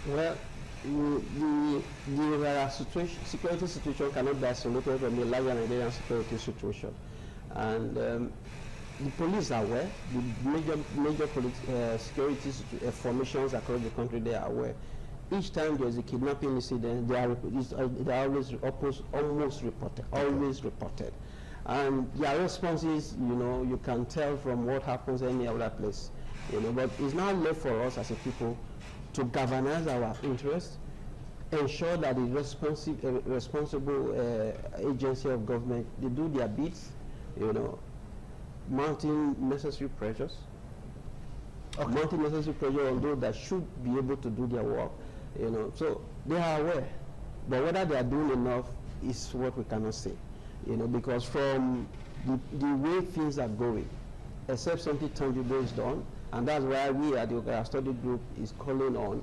Well, the Ogara security situation cannot be isolated from the larger Nigerian security situation. And the police are aware, the major security formations across the country, they are aware. Each time there is a kidnapping incident, they are always almost reported, always reported. And their responses, you know, you can tell from what happens any other place, you know. But it's now left for us as a people to galvanize our interests, ensure that the responsible agency of government, they do their bits, you know, mounting necessary pressures, mounting necessary pressure on those that should be able to do their work, you know. So they are aware, but whether they are doing enough is what we cannot say. You know, because from the way things are going, except something tangible is done, and that's why we at the Ogara Study Group is calling on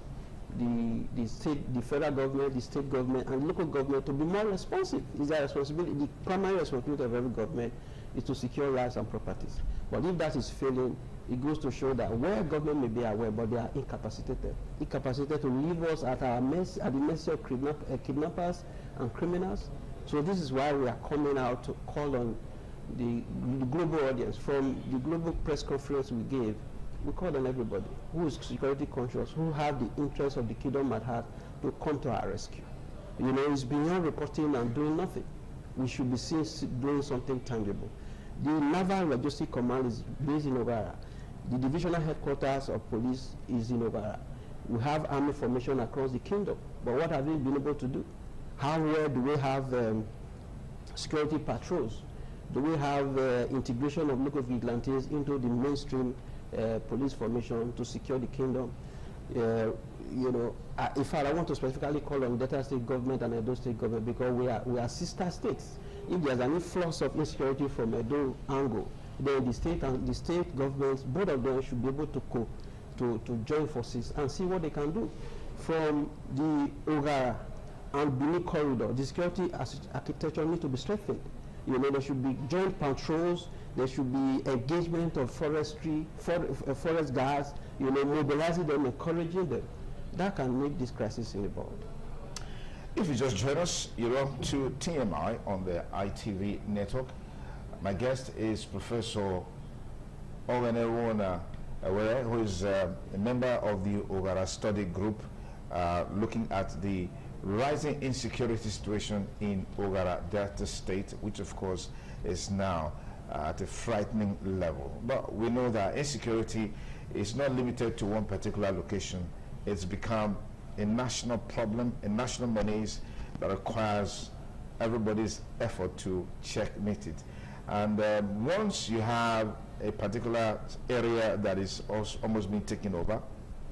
the federal government, the state government, and local government to be more responsive. It's their responsibility. The primary responsibility of every government is to secure lives and properties. But if that is failing, it goes to show that where government may be aware, but they are incapacitated to leave us at the mercy of kidnappers and criminals. So this is why we are coming out to call on the global audience. From the global press conference we gave, we call on everybody who is security conscious, who have the interests of the kingdom at heart, to come to our rescue. You know, it's beyond reporting and doing nothing. We should be seen doing something tangible. The Naval Logistic Command is based in Ogara. The divisional headquarters of police is in Ogara. We have army formation across the kingdom, but what have we been able to do? How well do we have security patrols? Do we have integration of local vigilantes into the mainstream police formation to secure the kingdom? You know, in fact, I want to specifically call on Delta State government and Edo State government, because we are sister states. If there's any influx of insecurity from Edo angle, then the state governments, both of them should be able to join forces and see what they can do. From the Ogara and Benin corridor, the security architecture needs to be strengthened. You know, there should be joint patrols, there should be engagement of forest guards, you know, mobilizing them, encouraging them. That can make this crisis involved. If you just join us, you're on to TMI on the ITV network. My guest is Professor Owenewona Awere, who is a member of the Ogara Study Group, looking at the rising insecurity situation in Ogara Delta State, which of course is now at a frightening level. But we know that insecurity is not limited to one particular location. It's become a national problem, a national menace that requires everybody's effort to checkmate it. And once you have a particular area that is almost being taken over,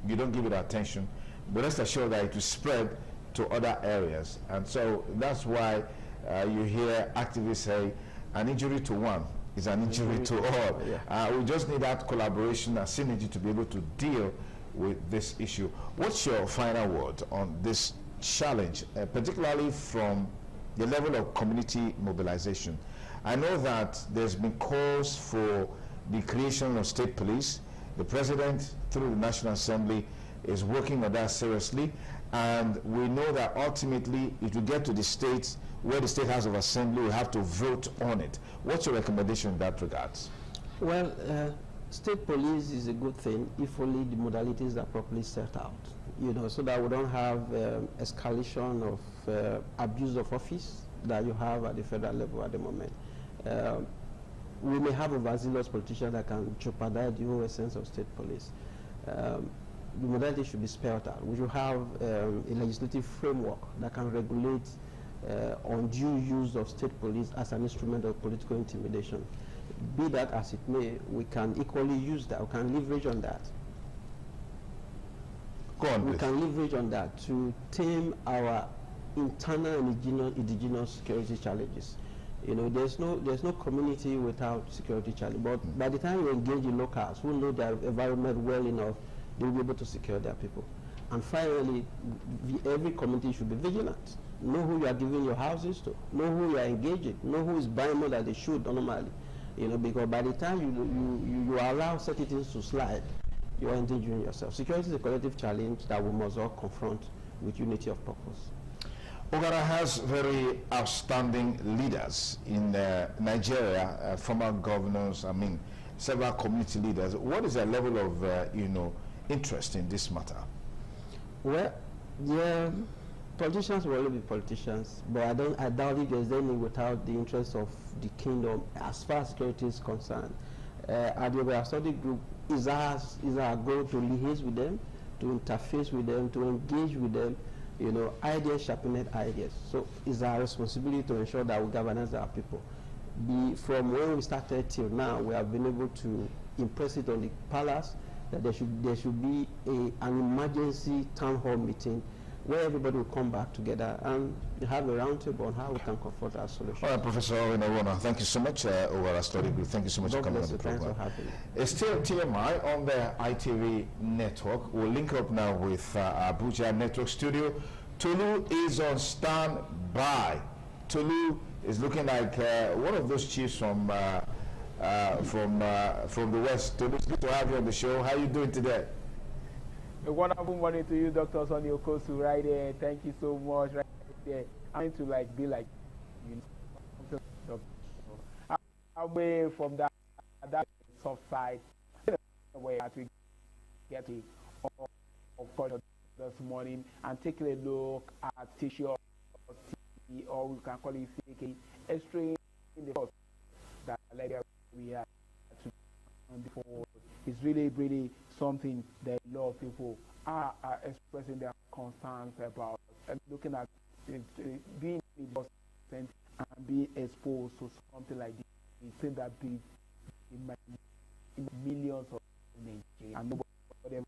you don't give it attention, but rest assured that it will spread to other areas. And so that's why you hear activists say an injury to one is an injury to all. Yeah. We just need that collaboration and synergy to be able to deal with this issue. What's your final word on this challenge, particularly from the level of community mobilization? I know that there's been calls for the creation of state police. The president, through the National Assembly, is working on that seriously, and we know that ultimately it will get to the states where the State House of Assembly will have to vote on it. What's your recommendation in that regard? Well, state police is a good thing if only the modalities are properly set out, you know, so that we don't have escalation of abuse of office that you have at the federal level at the moment. We may have overzealous politicians that can jeopardize the whole essence of state police. The modality should be spelled out. We should have a legislative framework that can regulate undue use of state police as an instrument of political intimidation. Be that as it may, we can equally use that. We can leverage on that. Go on, we please. can leverage on that to tame our internal and indigenous security challenges. You know, there's no community without security challenge. But by the time you engage in locals who know their environment well enough, they'll be able to secure their people. And finally, every community should be vigilant. Know who you are giving your houses to. Know who you are engaging. Know who is buying more than they should normally. You know, because by the time you allow certain things to slide, you are endangering yourself. Security is a collective challenge that we must all confront with unity of purpose. Ogara has very outstanding leaders in Nigeria, former governors, I mean, several community leaders. What is their level of, interest in this matter? Well, yeah, politicians will always be politicians, but I doubt if there's any without the interest of the kingdom as far as security is concerned. At the Ogara Study Group, is our goal to liaise with them, to interface with them, to engage with them, you know, ideas, sharpened ideas. So it's our responsibility to ensure that we governance our people. From when we started till now, we have been able to impress it on the palace that there should be an emergency town hall meeting where everybody will come back together and have a roundtable on how we can confront our solution. All right, Professor Owen Owona, thank you so much, Ogara Study Group. Thank you so much for coming on the Thanks program. for having me. It's still TMI on the ITV network. We'll link up now with Abuja Network Studio. Tolu is on standby. Tolu is looking like one of those chiefs from the West. Tolu, it's good to have you on the show. How are you doing today? A wonderful morning to you, Dr. Sonny Okosu, right there. Thank you so much, right there. I'm going to be like, away from that soft side, where we get it of course this morning and take a look at tissue, or we can call it fake extreme in the first that we have before. It's really something that a lot of people are expressing their concerns about, and looking at being and being exposed to something like this. We think that big in millions of Nigerians, and nobody,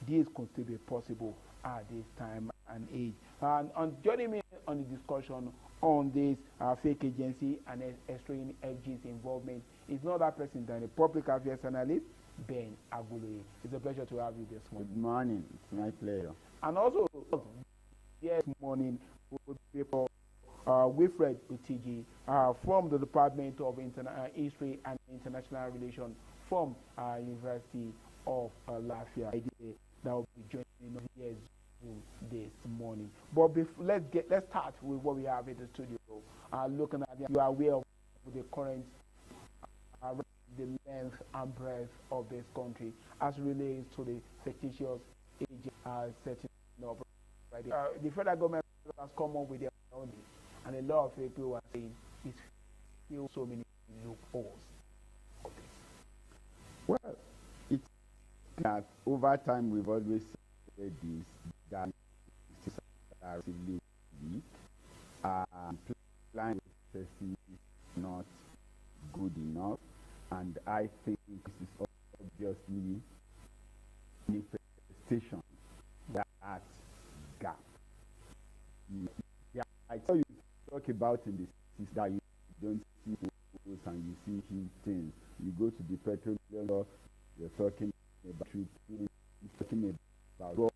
this could still be possible at this time and age. And joining me on the discussion on this fake agency and extreme FG's involvement is not that person than a public affairs analyst, Ben Agule. It's a pleasure to have you this morning. Good morning. It's my pleasure. And also, this morning, will be for Wilfred Utigi from the Department of History and International Relations from University of Lafayette. That will be joining us here this morning. But let's start with what we have in the studio. Looking at you are aware of the current the length and breadth of this country as relates to the fictitious agent setting up. Right, the federal government has come up with their own, and a lot of people are saying it's still so many loopholes. Well, it's that over time we've always said this, that it's relatively weak. Plan is not good enough, and I think this is obviously manifestation that Yeah, I tell you, talk about in the cities that you don't see pools and you see huge things. You go to the petroleum, you're talking about treatment, you're talking about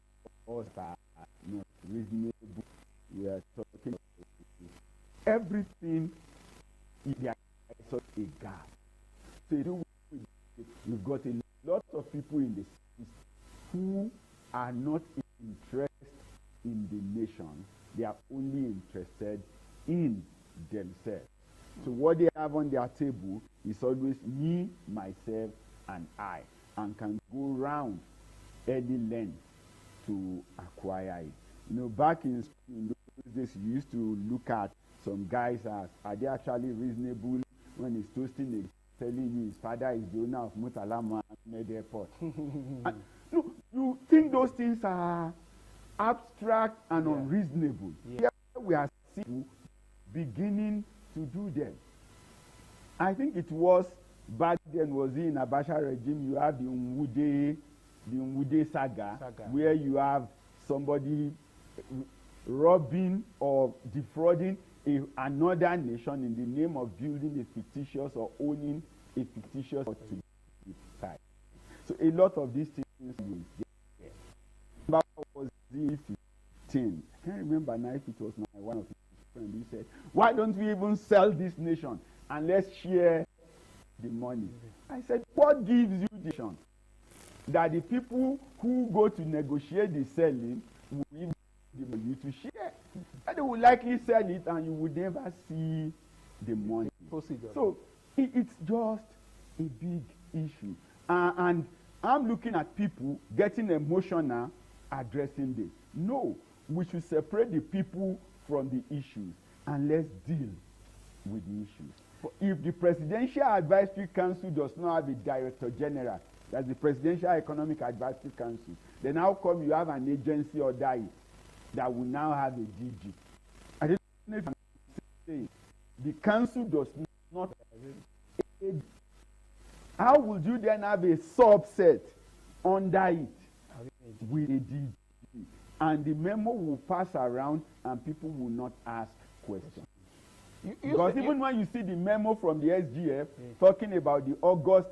laws that are not reasonable. We are talking about everything. There is such a gap. So you've got a lot of people in the cities who are not interested in the nation. They are only interested in themselves. So what they have on their table is always me, myself, and I, and can go round any length to acquire it. You know, back in those days, you used to look at some guys as, are they actually reasonable when he's toasting a telling you his father is the owner of Murtala Mohammed Airport. And, no, you think those things are abstract and unreasonable. Here we are seeing beginning to do them. I think it was back then, was in Abacha regime, you have the Nwude saga, where you have somebody robbing or defrauding another nation in the name of building a fictitious or owning a fictitious site. So a lot of these things was the 15. I can't remember now if it was one of his friends who said, why don't we even sell this nation and let's share the money? I said, what gives you the nation? That the people who go to negotiate the selling will give the money to share. And they will likely sell it and you would never see the money. So it's just a big issue. And I'm looking at people getting emotional addressing this. No, we should separate the people from the issues and let's deal with the issues. But if the Presidential Advisory Council does not have a Director General, that's the Presidential Economic Advisory Council, then how come you have an agency or that will now have a DG? I don't know if I'm saying the council does not. How would you then have a subset under it with a DG? And the memo will pass around and people will not ask questions. Because even when you see the memo from the SGF talking about the August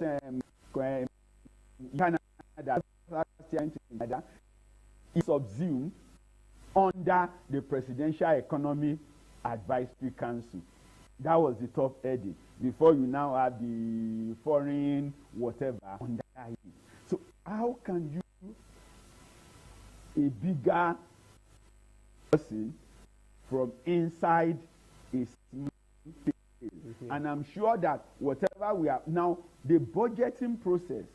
Canada, is subsumed under the Presidential Economic Advisory Council. That was the top heading. Before you now have the foreign whatever under it. So how can you, a bigger person from inside a small place? And I'm sure that whatever we are now, the budgeting process.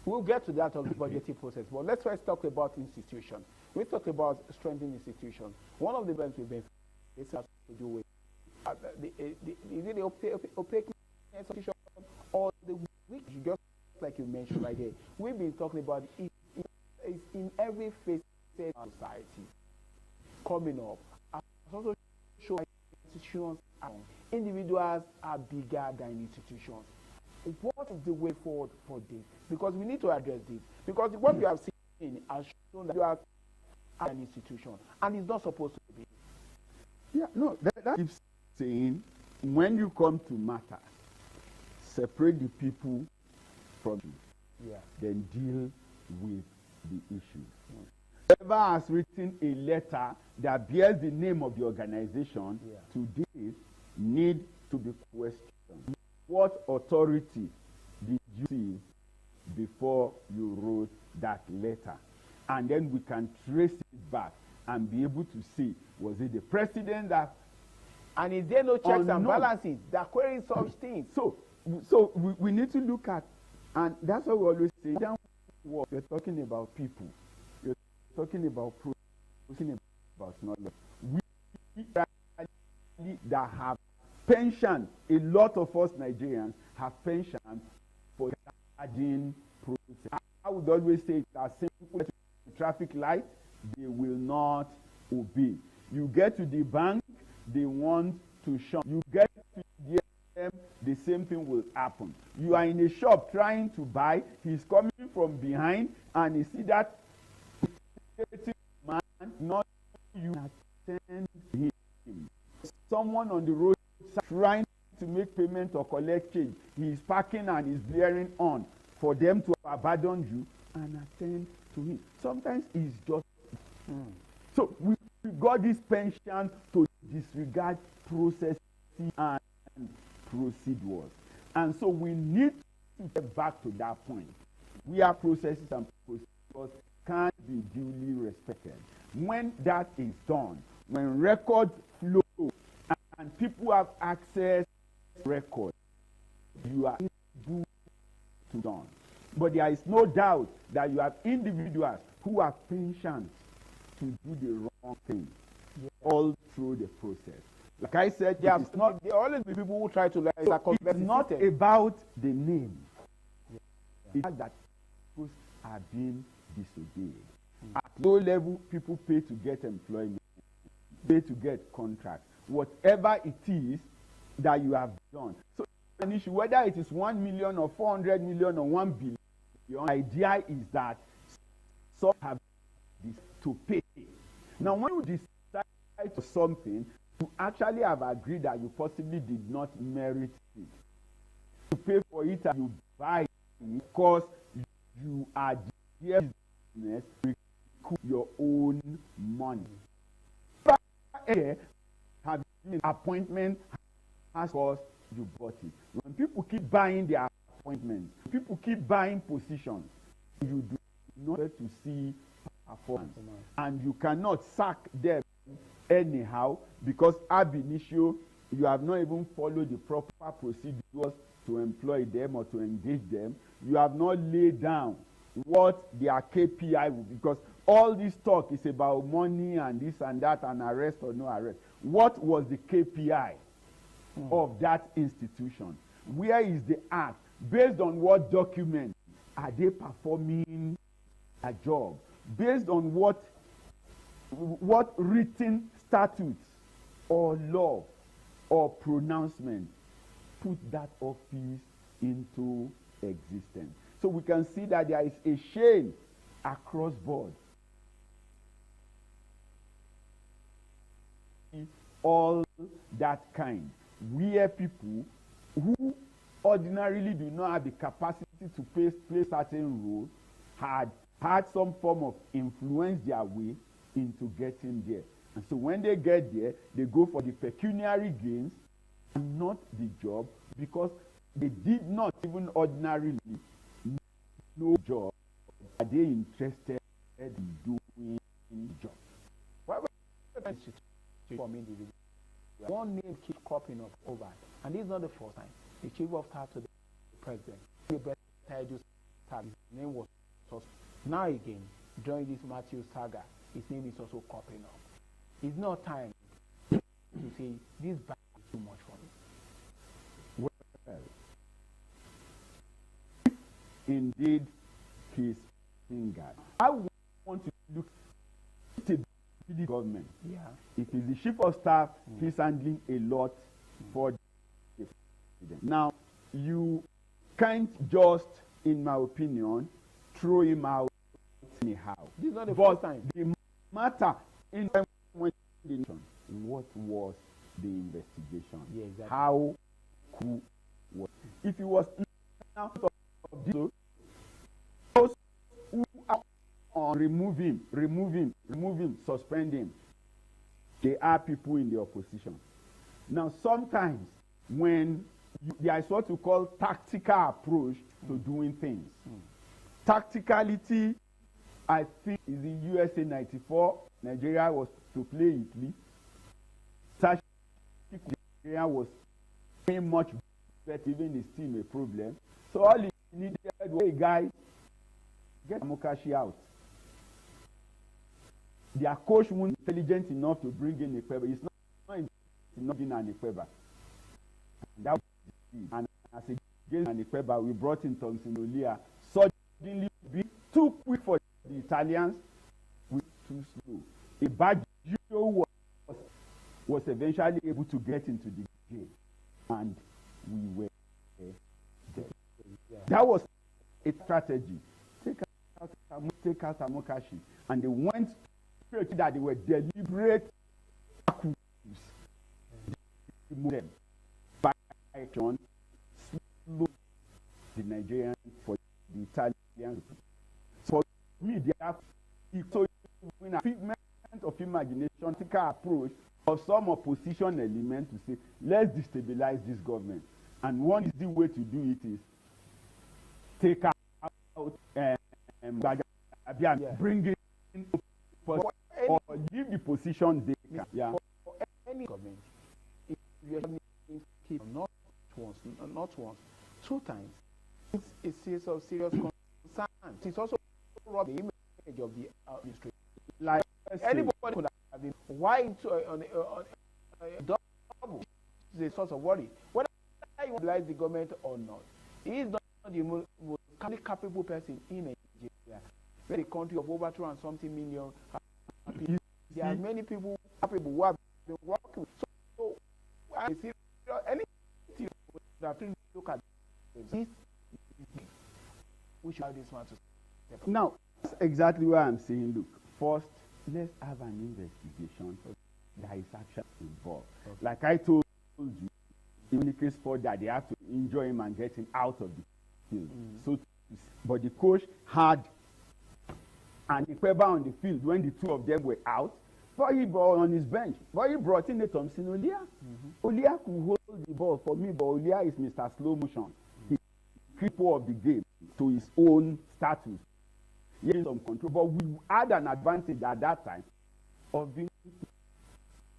We'll get to that of the budgeting process, but let's first talk about institutions. We talk about strengthening institutions. One of the events we've been facing has to do with the opaque institution or the weak, just like you mentioned right there. We've been talking about it in every phase of society coming up. Also show institutions, individuals are bigger than institutions. What is the way forward for this? Because we need to address this. Because what we have seen has shown that you are an institution, and it's not supposed to be. Yeah, no, that keeps saying when you come to matters, separate the people from you, then deal with the issues. Whoever has written a letter that bears the name of the organization today need to be questioned. What authority did you see before you wrote that letter? And then we can trace it back and be able to see, was it the president that... And is there no checks and balances that query such things? So we need to look at, and that's what we always say, you're talking about people, you're talking about knowledge. We that have pension, a lot of us Nigerians have pension for charging process. I would always say it's as simple as traffic light, they will not obey. You get to the bank, they want to shun. You get to the ATM, the same thing will happen. You are in a shop trying to buy, he's coming from behind, and you see that man, not you attend to him. Someone on the road trying to make payment or collect change, he is parking and is blaring on for them to abandon you and attend to him. Sometimes it's just so we got this penchant to disregard processes and procedures, and so we need to get back to that point where processes and procedures can be duly respected. When that is done, when records flow and people have access to records, you are able to done. But there is no doubt that you have individuals who are penchant to do the wrong thing all through the process. Like I said, there always be people who try to like it's not about the name. It's that people are being disobeyed. At low level, people pay to get employment, pay to get contracts. Whatever it is that you have done. So an issue, whether it is 1 million or 400 million or 1 billion, the idea is that some have this to pay. Now, when you decide to something, you actually have agreed that you possibly did not merit it. You pay for it and you buy it because you are dear business to recoup your own money. Have an appointment has cost you bought it. When people keep buying their appointments, people keep buying positions, you do not get to see performance. And you cannot sack them anyhow because ab initio you have not even followed the proper procedures to employ them or to engage them. You have not laid down what their KPI will be, because all this talk is about money and this and that and arrest or no arrest. What was the KPI of that institution? Where is the act? Based on what document are they performing a job? Based on what written statutes or law or pronouncement put that office into existence? So we can see that there is a shame across board. All that kind, where people who ordinarily do not have the capacity to play certain roles had some form of influence their way into getting there. And so when they get there, they go for the pecuniary gains and not the job, because they did not even ordinarily know job. Are they interested in doing the job? From individuals. One name keeps cropping up over, and this is not the first time. The chief of staff to the president, his name was now again during this Matthew saga. His name is also cropping up. It's not time to say this bag is too much for me. Well, indeed, he's finger. I want to look at the government. Yeah. If he's the chief of staff, he's handling a lot for the president. Now, you can't just, in my opinion, throw him out anyhow. This is not the first time. The matter in what was the investigation? Yeah, exactly. How could was if he was now of this, those who are on remove him, suspend him, they are people in the opposition. Now, sometimes when there is what we call tactical approach to doing things. Tacticality, I think, is in USA 94. Nigeria was to play Italy. Nigeria was very much better, even his team a problem. So all he needed was a guy get Amokachi out. Their coach wasn't intelligent enough to bring in Ekweba. He's not in an Ekweba. And as against an Ekweba, we brought in Thompson Olia. Suddenly, be too quick for the Italians, we too slow. Baggio was eventually able to get into the game, and we were there. That was a strategy. Take out Amokachi, and they went that they were deliberate remove them by action, slow the Nigerian for the Italian. So for me, they have so in a figment of imagination, approach of some opposition element to say, let's destabilize this government. And one easy way to do it is take out bring it in or leave the position there. Yeah. For any government, if you are keep not once, two times, it's a series of serious concerns. It's also rob the image of the administration. Like anybody could have been why on double is a source of worry. Whether you mobilize the government or not, he is not the most capable person in Nigeria. We're a country of over 2 and something million. There are many people capable who have been working. So I see anything that we look at this, we should have this one to step. Now, that's exactly what I'm saying. Look, first, let's have an investigation. There is action involved. Okay. Like I told you, in the case for that, they have to enjoy him and get him out of the field. So, but the coach had an Ikpeba on the field when the two of them were out. But he brought on his bench. But he brought in the Thompson Olia. Olia could hold the ball for me, but Olia is Mr. Slow Motion. He cripple of the game to his own status. He had some control, but we had an advantage at that time of being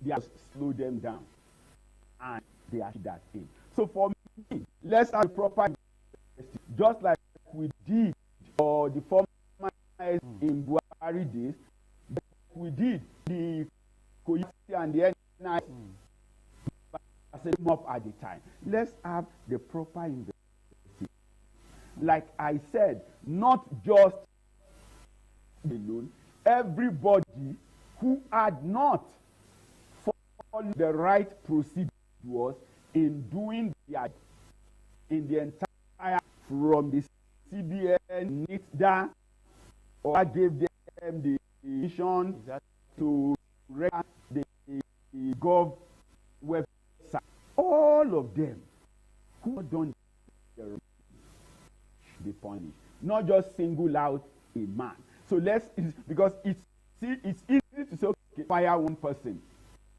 they have slowed them down, and they achieved that aim. So for me, let's have a proper just like we did for the former in Buhari days. We did the Koyisi and the NI up at the time. Let's have the proper investigation. Like I said, not just alone, everybody who had not followed the right procedures in doing in the entire from the CBN, NITDA, or gave them the mission to read the Gov website. All of them who have done should be punished, not just single out a man. So let's, because it's easy to say, okay, fire one person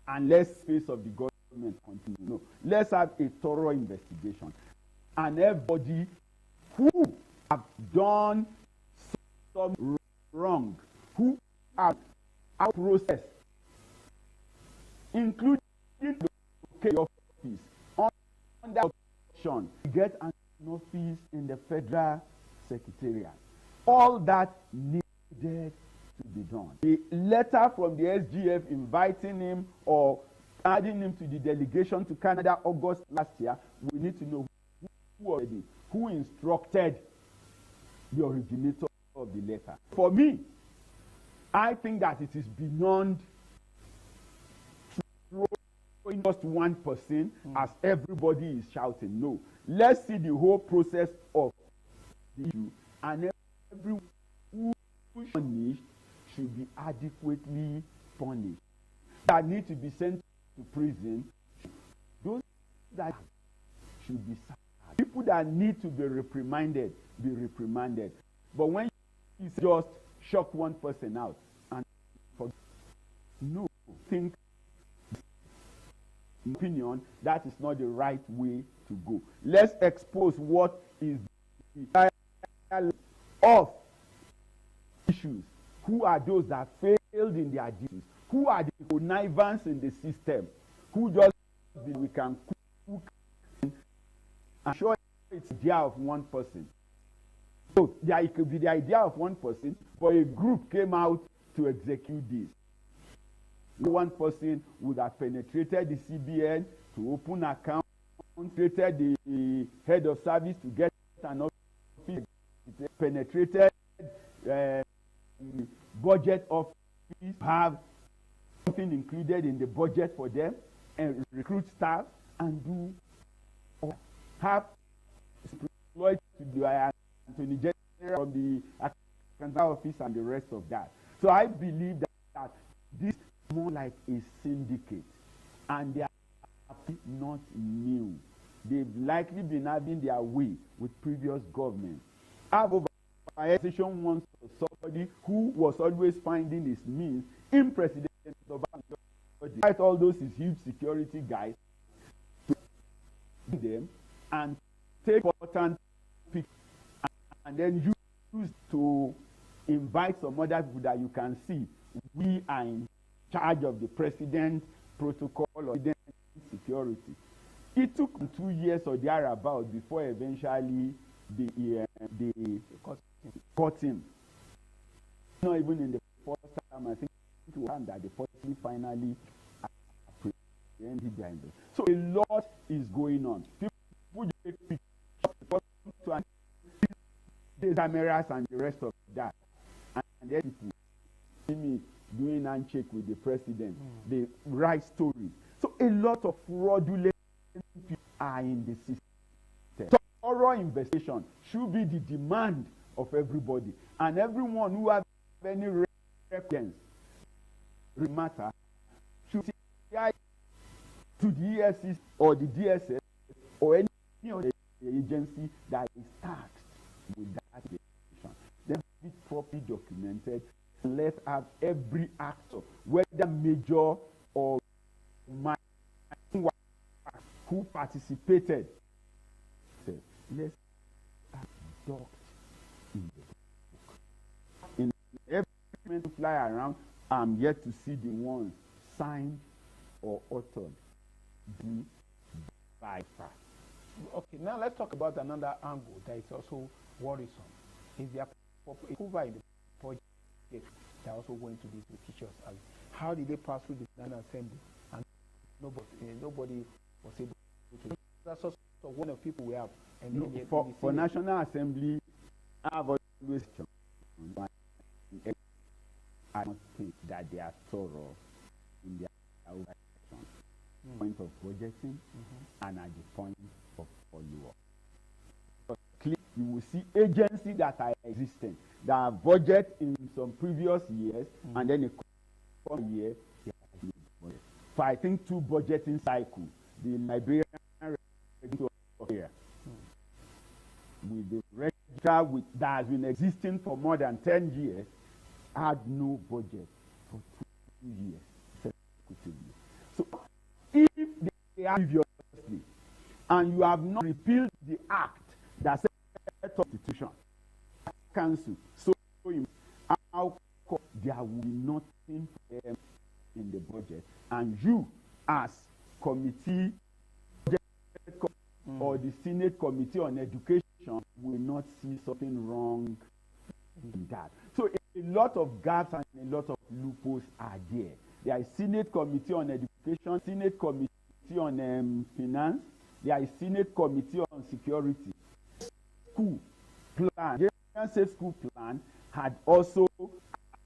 and let's face of the government continue. No, let's have a thorough investigation. And everybody who have done some wrong, who have our process, including the office, under option, get an office in the federal secretariat. All that needed to be done. The letter from the SGF inviting him or adding him to the delegation to Canada August last year, we need to know who instructed the originator of the letter. For me, I think that it is beyond throwing just one person as everybody is shouting. No. Let's see the whole process of the issue, and everyone who is punished should be adequately punished. That need to be sent to prison, those that should be sad. People that need to be reprimanded, be reprimanded. But when you just shock one person out and forget, no, think, in my opinion, that is not the right way to go. Let's expose what is the of issues. Who are those that failed in their duties? Who are the connivance in the system? Who just we can cook? I'm sure it's the idea of one person. So it could be the idea of one person, but a group came out to execute this. One person would have penetrated the CBN to open account, penetrated the head of service to get an office, penetrated budget office, have something included in the budget for them, and recruit staff and do have employed to the Attorney General from the Accountant Office and the rest of that. So I believe that this more like a syndicate, and they are not new. They've likely been having their way with previous governments. Organization wants somebody who was always finding his means in President Obasanjo, despite all those his huge security guys, to them and take important pictures and then use to invite some other people that you can see. We are in charge of the president's protocol or security. It took 2 years or thereabout before eventually they caught him. Not even in the first time, I think it was that they finally apprehended him. So a lot is going on. People take pictures to the cameras and the rest of that, and then people see me doing handshake with the president. They write stories. So a lot of fraudulent people are in the system. Thorough investigation should be the demand of everybody, and everyone who has any reference matter should say to the EFCC or the DSS or any other agency that is tasked with that investigation. Then be properly documented. Let's have every actor, whether major or minor, who participated. So let's adopt in the book. In every moment to fly around, I'm yet to see the ones signed or authored by far. Okay, now let's talk about another angle that is also worrisome. Is the approval in the project they're also going to be teachers. How did they pass through the National Assembly and nobody was able to? That's also one of the people we have. And for National Assembly, I've always I don't think that they are thorough in their point of budgeting and at the point of follow-up. You will see agencies that are existing, that are budget in some previous years, and then a current year, they have no budget. So I think 2 budgeting cycles, the Liberian here, with the register that has been existing for more than 10 years, had no budget for 2 years consecutively. So if they are previously, and you have not repealed the act that set up constitution, council, so how there will be nothing for them in the budget, and you as committee or the Senate Committee on Education will not see something wrong in that. So a lot of gaps and a lot of loopholes are there. There is Senate Committee on Education, Senate Committee on Finance, there is Senate Committee on Security. School plan, the Safe School Plan had also,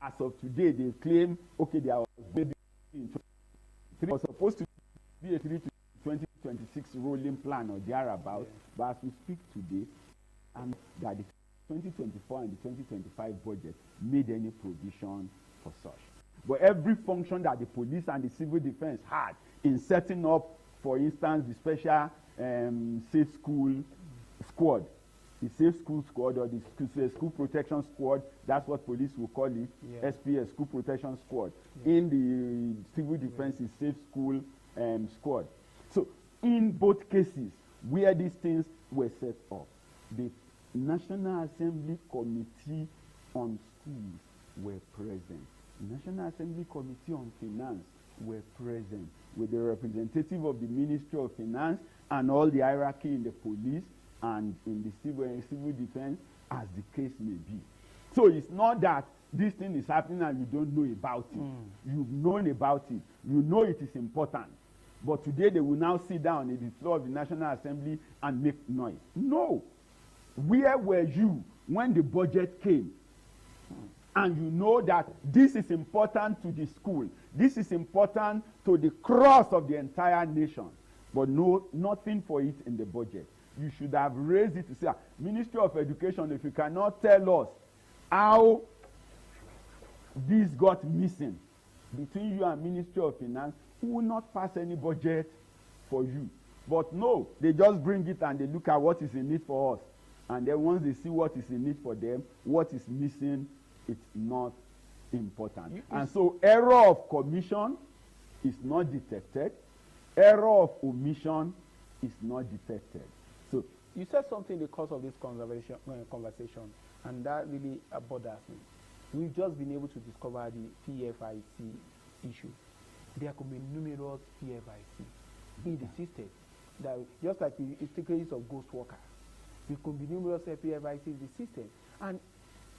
as of today, they claim, okay, there was maybe it was supposed to be a 3 to 2026 rolling plan or thereabouts, but as we speak today, and that the 2024 and the 2025 budget made any provision for such. But every function that the police and the civil defense had in setting up, for instance, the special safe school squad, the safe school squad or the school protection squad, that's what police will call it, SPS, school protection squad. In the civil defense is safe school squad. So in both cases where these things were set up, the National Assembly Committee on Schools were present. The National Assembly Committee on Finance were present with the representative of the Ministry of Finance and all the hierarchy in the police and in the civil defense, as the case may be. So it's not that this thing is happening and you don't know about it. You've known about it. You know it is important. But today they will now sit down in the floor of the National Assembly and make noise. No. Where were you when the budget came? And you know that this is important to the school. This is important to the cross of the entire nation. But no, nothing for it in the budget. You should have raised it to say, Ministry of Education, if you cannot tell us how this got missing, between you and Ministry of Finance, who will not pass any budget for you. But no, they just bring it and they look at what is in it for us. And then once they see what is in it for them, what is missing, it's not important. And so error of commission is not detected. Error of omission is not detected. So you said something in the course of this conversation, and that really bothers me. We've just been able to discover the PFIC issue. There could be numerous PFIC in the system. That just like the case of ghost workers, there could be numerous PFIC in the system. And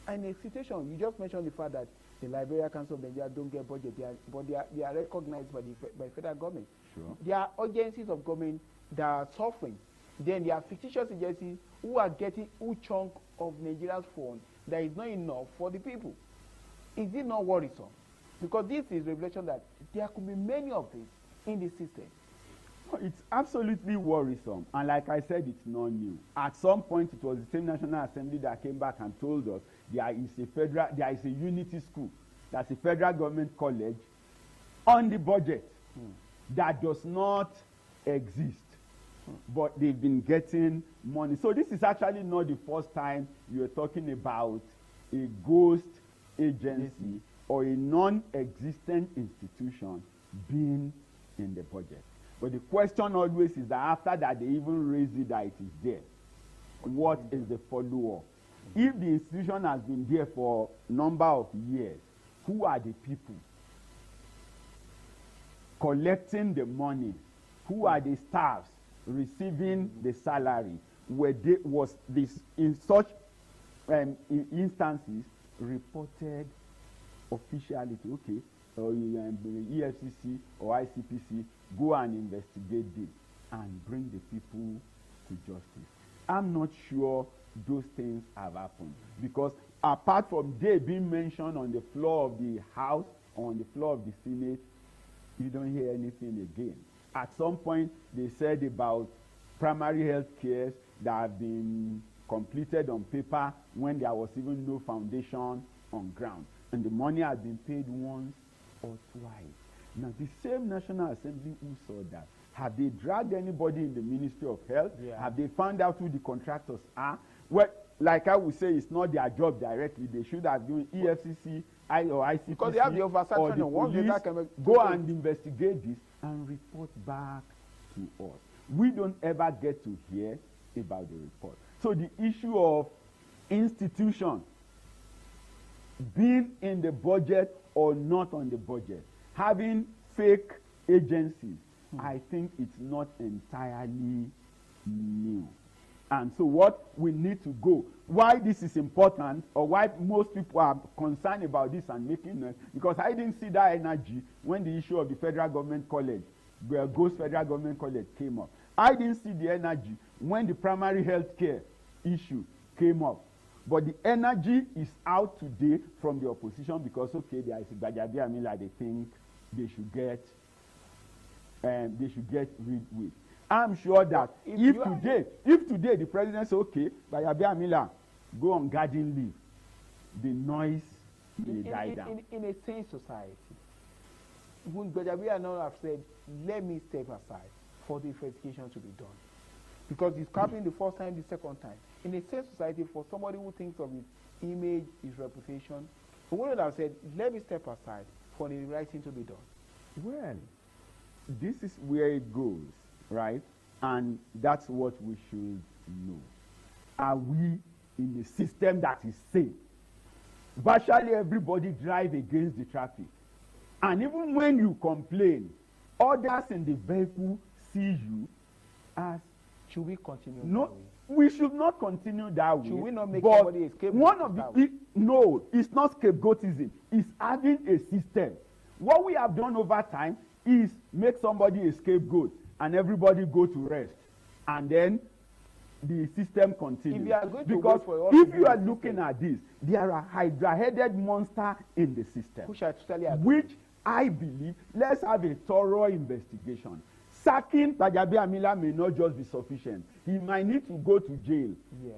in a situation, you just mentioned the fact that the Liberia Council of Nigeria don't get budget, but they are recognized by the federal government. Sure. There are agencies of government that are suffering. Then there are fictitious agencies who are getting a chunk of Nigeria's funds that is not enough for the people. Is it not worrisome? Because this is revelation that there could be many of these in the system. It's absolutely worrisome, and like I said, it's not new. At some point, it was the same National Assembly that came back and told us there is a unity school, that's a federal government college, on the budget that does not exist, but they've been getting money. So this is actually not the first time you're talking about a ghost agency or a non-existent institution being in the budget. But the question always is that after that they even raise it that it is there, what is the follow-up? If the institution has been there for a number of years, who are the people collecting the money? Who are the staffs receiving the salary? Was this in such instances reported officially? Okay, or EFCC or ICPC, go and investigate this and bring the people to justice. I'm not sure those things have happened, because apart from they being mentioned on the floor of the House, on the floor of the Senate, you don't hear anything again. At some point, they said about primary health cares that have been completed on paper when there was even no foundation on ground. And the money has been paid once or twice. Now, the same National Assembly who saw that, have they dragged anybody in the Ministry of Health? Yeah. Have they found out who the contractors are? Well, like I would say, it's not their job directly. They should have done EFCC or ICPC, because they have the oversight or the police, go and investigate this and report back to us. We don't ever get to hear about the report. So the issue of institution being in the budget or not on the budget, having fake agencies, I think it's not entirely new. And so what we need to go, why this is important, or why most people are concerned about this and making noise, because I didn't see that energy when the issue of the federal government college, where Ghost Federal Government College came up. I didn't see the energy when the primary health care issue came up. But the energy is out today from the opposition because, okay, there is a Gbajabiamila they think they should get rid with. I'm sure that if today the president says, okay, Gbajabiamila, go on garden leave, the noise will die down. In a sane society, would Gbajabiamila have said, let me step aside for the investigation to be done? Because it's happening the first time, the second time. In a sane society, for somebody who thinks of his image, his reputation, he would have said, let me step aside for the right thing to be done. Well, this is where it goes, right? And that's what we should know. Are we in a system that is safe? Virtually everybody drive against the traffic. And even when you complain, others in the vehicle see you as... Should we continue no, that way? We should not continue that way. Should we not make but somebody a scapegoat? One of the no, it's not scapegoatism. It's having a system. What we have done over time is make somebody a scapegoat and everybody go to rest, and then the system continues. If you are going to because for if you are looking at this, there are hydra-headed monsters in the system, which I believe, let's have a thorough investigation. Sacking Gbajabiamila may not just be sufficient. He might need to go to jail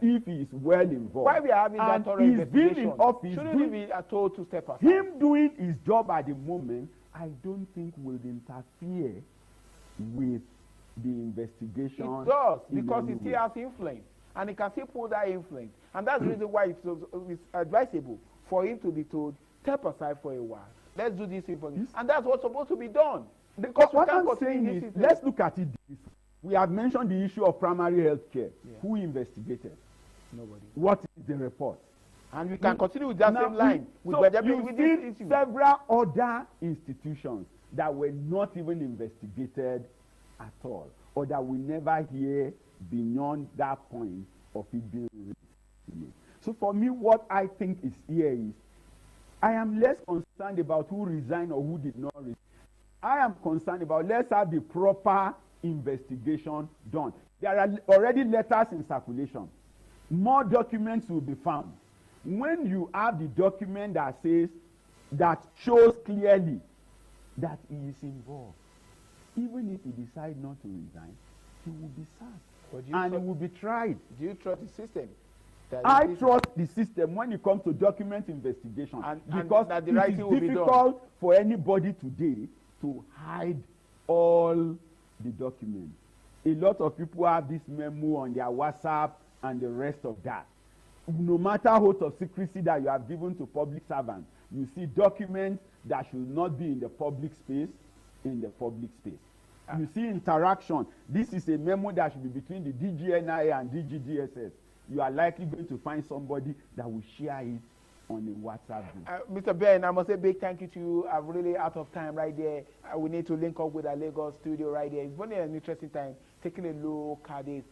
if he is well involved. Why we are having that thorough investigation? Being in office, shouldn't he be told to step aside? Him doing his job at the moment, I don't think will interfere with the investigation. It does, in because any it way. still has influence, and it can still pull that influence. And that's the reason why it's advisable for him to be told, step aside for a while. Let's do this information. And that's what's supposed to be done. Because What I'm saying is, let's look at it this. We have mentioned the issue of primary health care. Yeah. Who investigated? Nobody. What is the report? And we can continue with that Now, same line. so you see several other institutions that were not even investigated at all, or that we never hear beyond that point of it being released. So for me, what I think is here is, I am less concerned about who resigned or who did not resign. I am concerned about, let's have the proper investigation done. There are already letters in circulation. More documents will be found. When you have the document that shows clearly that he is involved, even if he decides not to resign, he will be sacked and he will be tried. Do you trust the system? I trust the system when it comes to document investigation, because that the it right is thing will be done. difficult for anybody today to hide all the documents. A lot of people have this memo on their WhatsApp and the rest of that. No matter oath of secrecy that you have given to public servants, you see documents that should not be in the public space, in the public space. You see interaction. This is a memo that should be between the DGNIA and DGDSS. You are likely going to find somebody that will share it on a WhatsApp group. Mr. Ben, I must say big thank you to you. I'm really out of time right there. We need to link up with our Lagos studio right there. It's really an interesting time taking a look at this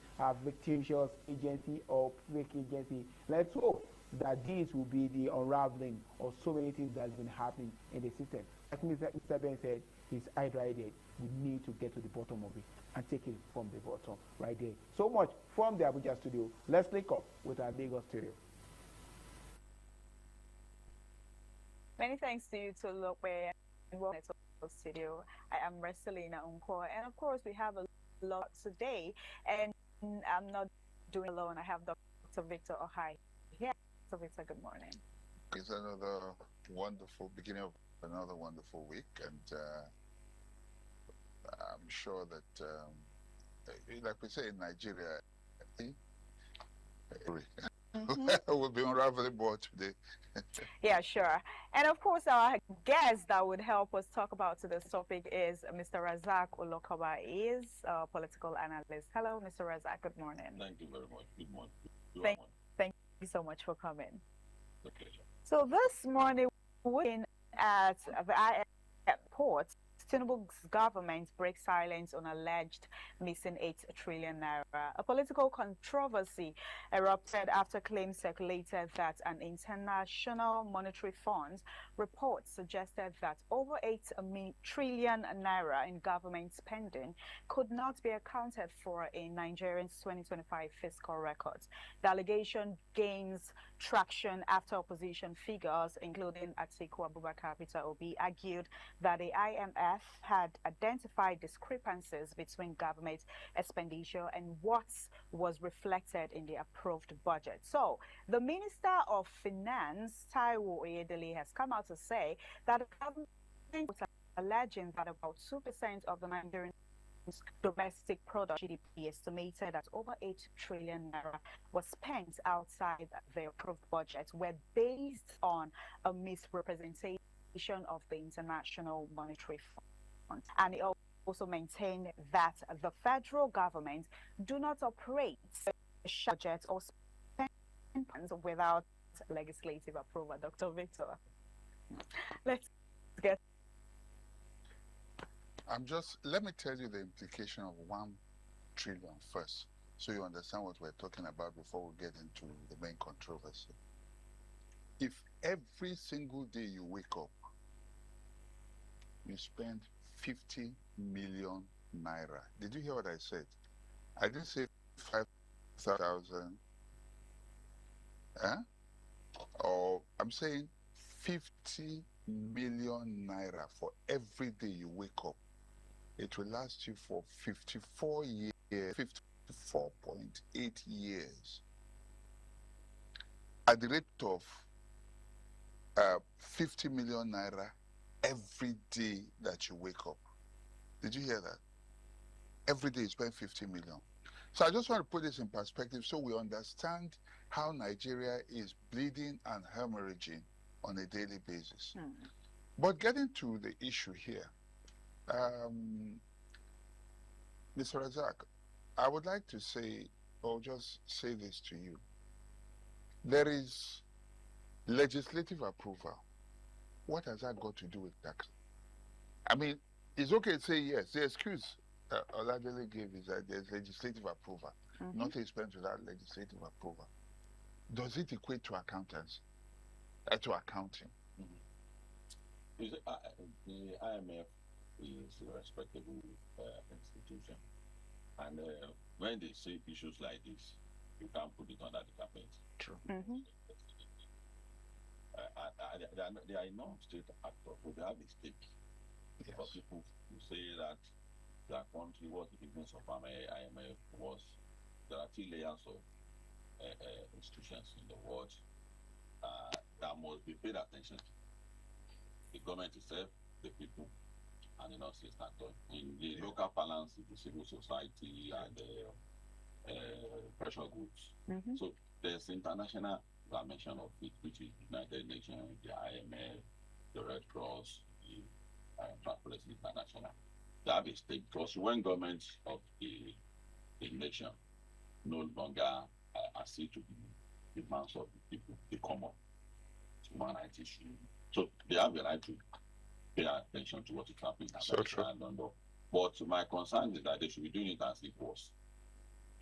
fictitious agency or fake agency. Let's hope that this will be the unraveling of so many things that have been happening in the system. Like Mr. Ben said, he's hydrated. We need to get to the bottom of it and take it from the bottom right there. So much from the Abuja studio. Let's link up with our Lagos studio. Many thanks to you, Tolulope, and welcome to the studio. I am Reselina Unko, and of course we have a lot today, and I'm not doing alone. I have Dr. Victor Ohai. Yeah, Dr. Victor, good morning. It's another wonderful beginning of another wonderful week, and I'm sure that, like we say in Nigeria, we'll be unraveling more today. Yeah, sure. And of course, our guest that would help us talk about today's topic is Mr. Razak Olokoba. He is a political analyst. Hello, Mr. Razak. Good morning. Thank you very much. Good morning. Thank you so much for coming. Okay. So this morning, we're looking at the airport. Tinubu's government breaks silence on alleged missing 8 trillion naira. A political controversy erupted after claims circulated that an international monetary fund report suggested that over 8 trillion naira in government spending could not be accounted for in Nigeria's 2025 fiscal records. The allegation gains traction after opposition figures, including Atiku Abubakar, Peter Obi, argued that the IMF had identified discrepancies between government expenditure and what was reflected in the approved budget. So, the Minister of Finance, Taiwo Oyedele, has come out to say that the government was alleging that about 2% of the Nigerian domestic product GDP estimated at over 8 trillion naira was spent outside the approved budget were based on a misrepresentation of the International Monetary Fund. And it also maintained that the federal government do not operate budget or spend without legislative approval. Dr. Victor, let's get. Let me tell you the implication of 1 trillion first, so you understand what we're talking about before we get into the main controversy. If every single day you wake up, you spend 50 million naira. Did you hear what I said? I didn't say 5,000. Or I'm saying 50 million naira for every day you wake up. It will last you for 54 years, 54.8 years. At the rate of 50 million naira every day that you wake up. Did you hear that? Every day you spend 50 million. So I just want to put this in perspective so we understand how Nigeria is bleeding and hemorrhaging on a daily basis. But getting to the issue here, Mr. Razak, I would like to say, or just say this to you. There is legislative approval. What has that got to do with tax? I mean, it's okay to say yes. The excuse Oladele gave is that there's legislative approval. Nothing is spent without legislative approval. Does it equate to accountants? To accounting? The IMF is a respectable institution. And when they say issues like this, you can't put it under the carpet. True. They are non-state actors, but they have a stake. Yes. For people who say that their country was the business of IMF was, there are 3 layers of institutions in the world that must be paid attention to. The government itself, the people, and the non-state actors. In the local balance, the civil society and pressure groups. So there's international dimension of it, which is United Nations, the IMF, the Red Cross, the Transparency International. They have a stake because when governments of the nation no longer accede to the demands of the people, the common human rights issue. So they have the right to pay attention to what is happening in America and London. But my concern is that they should be doing it as equals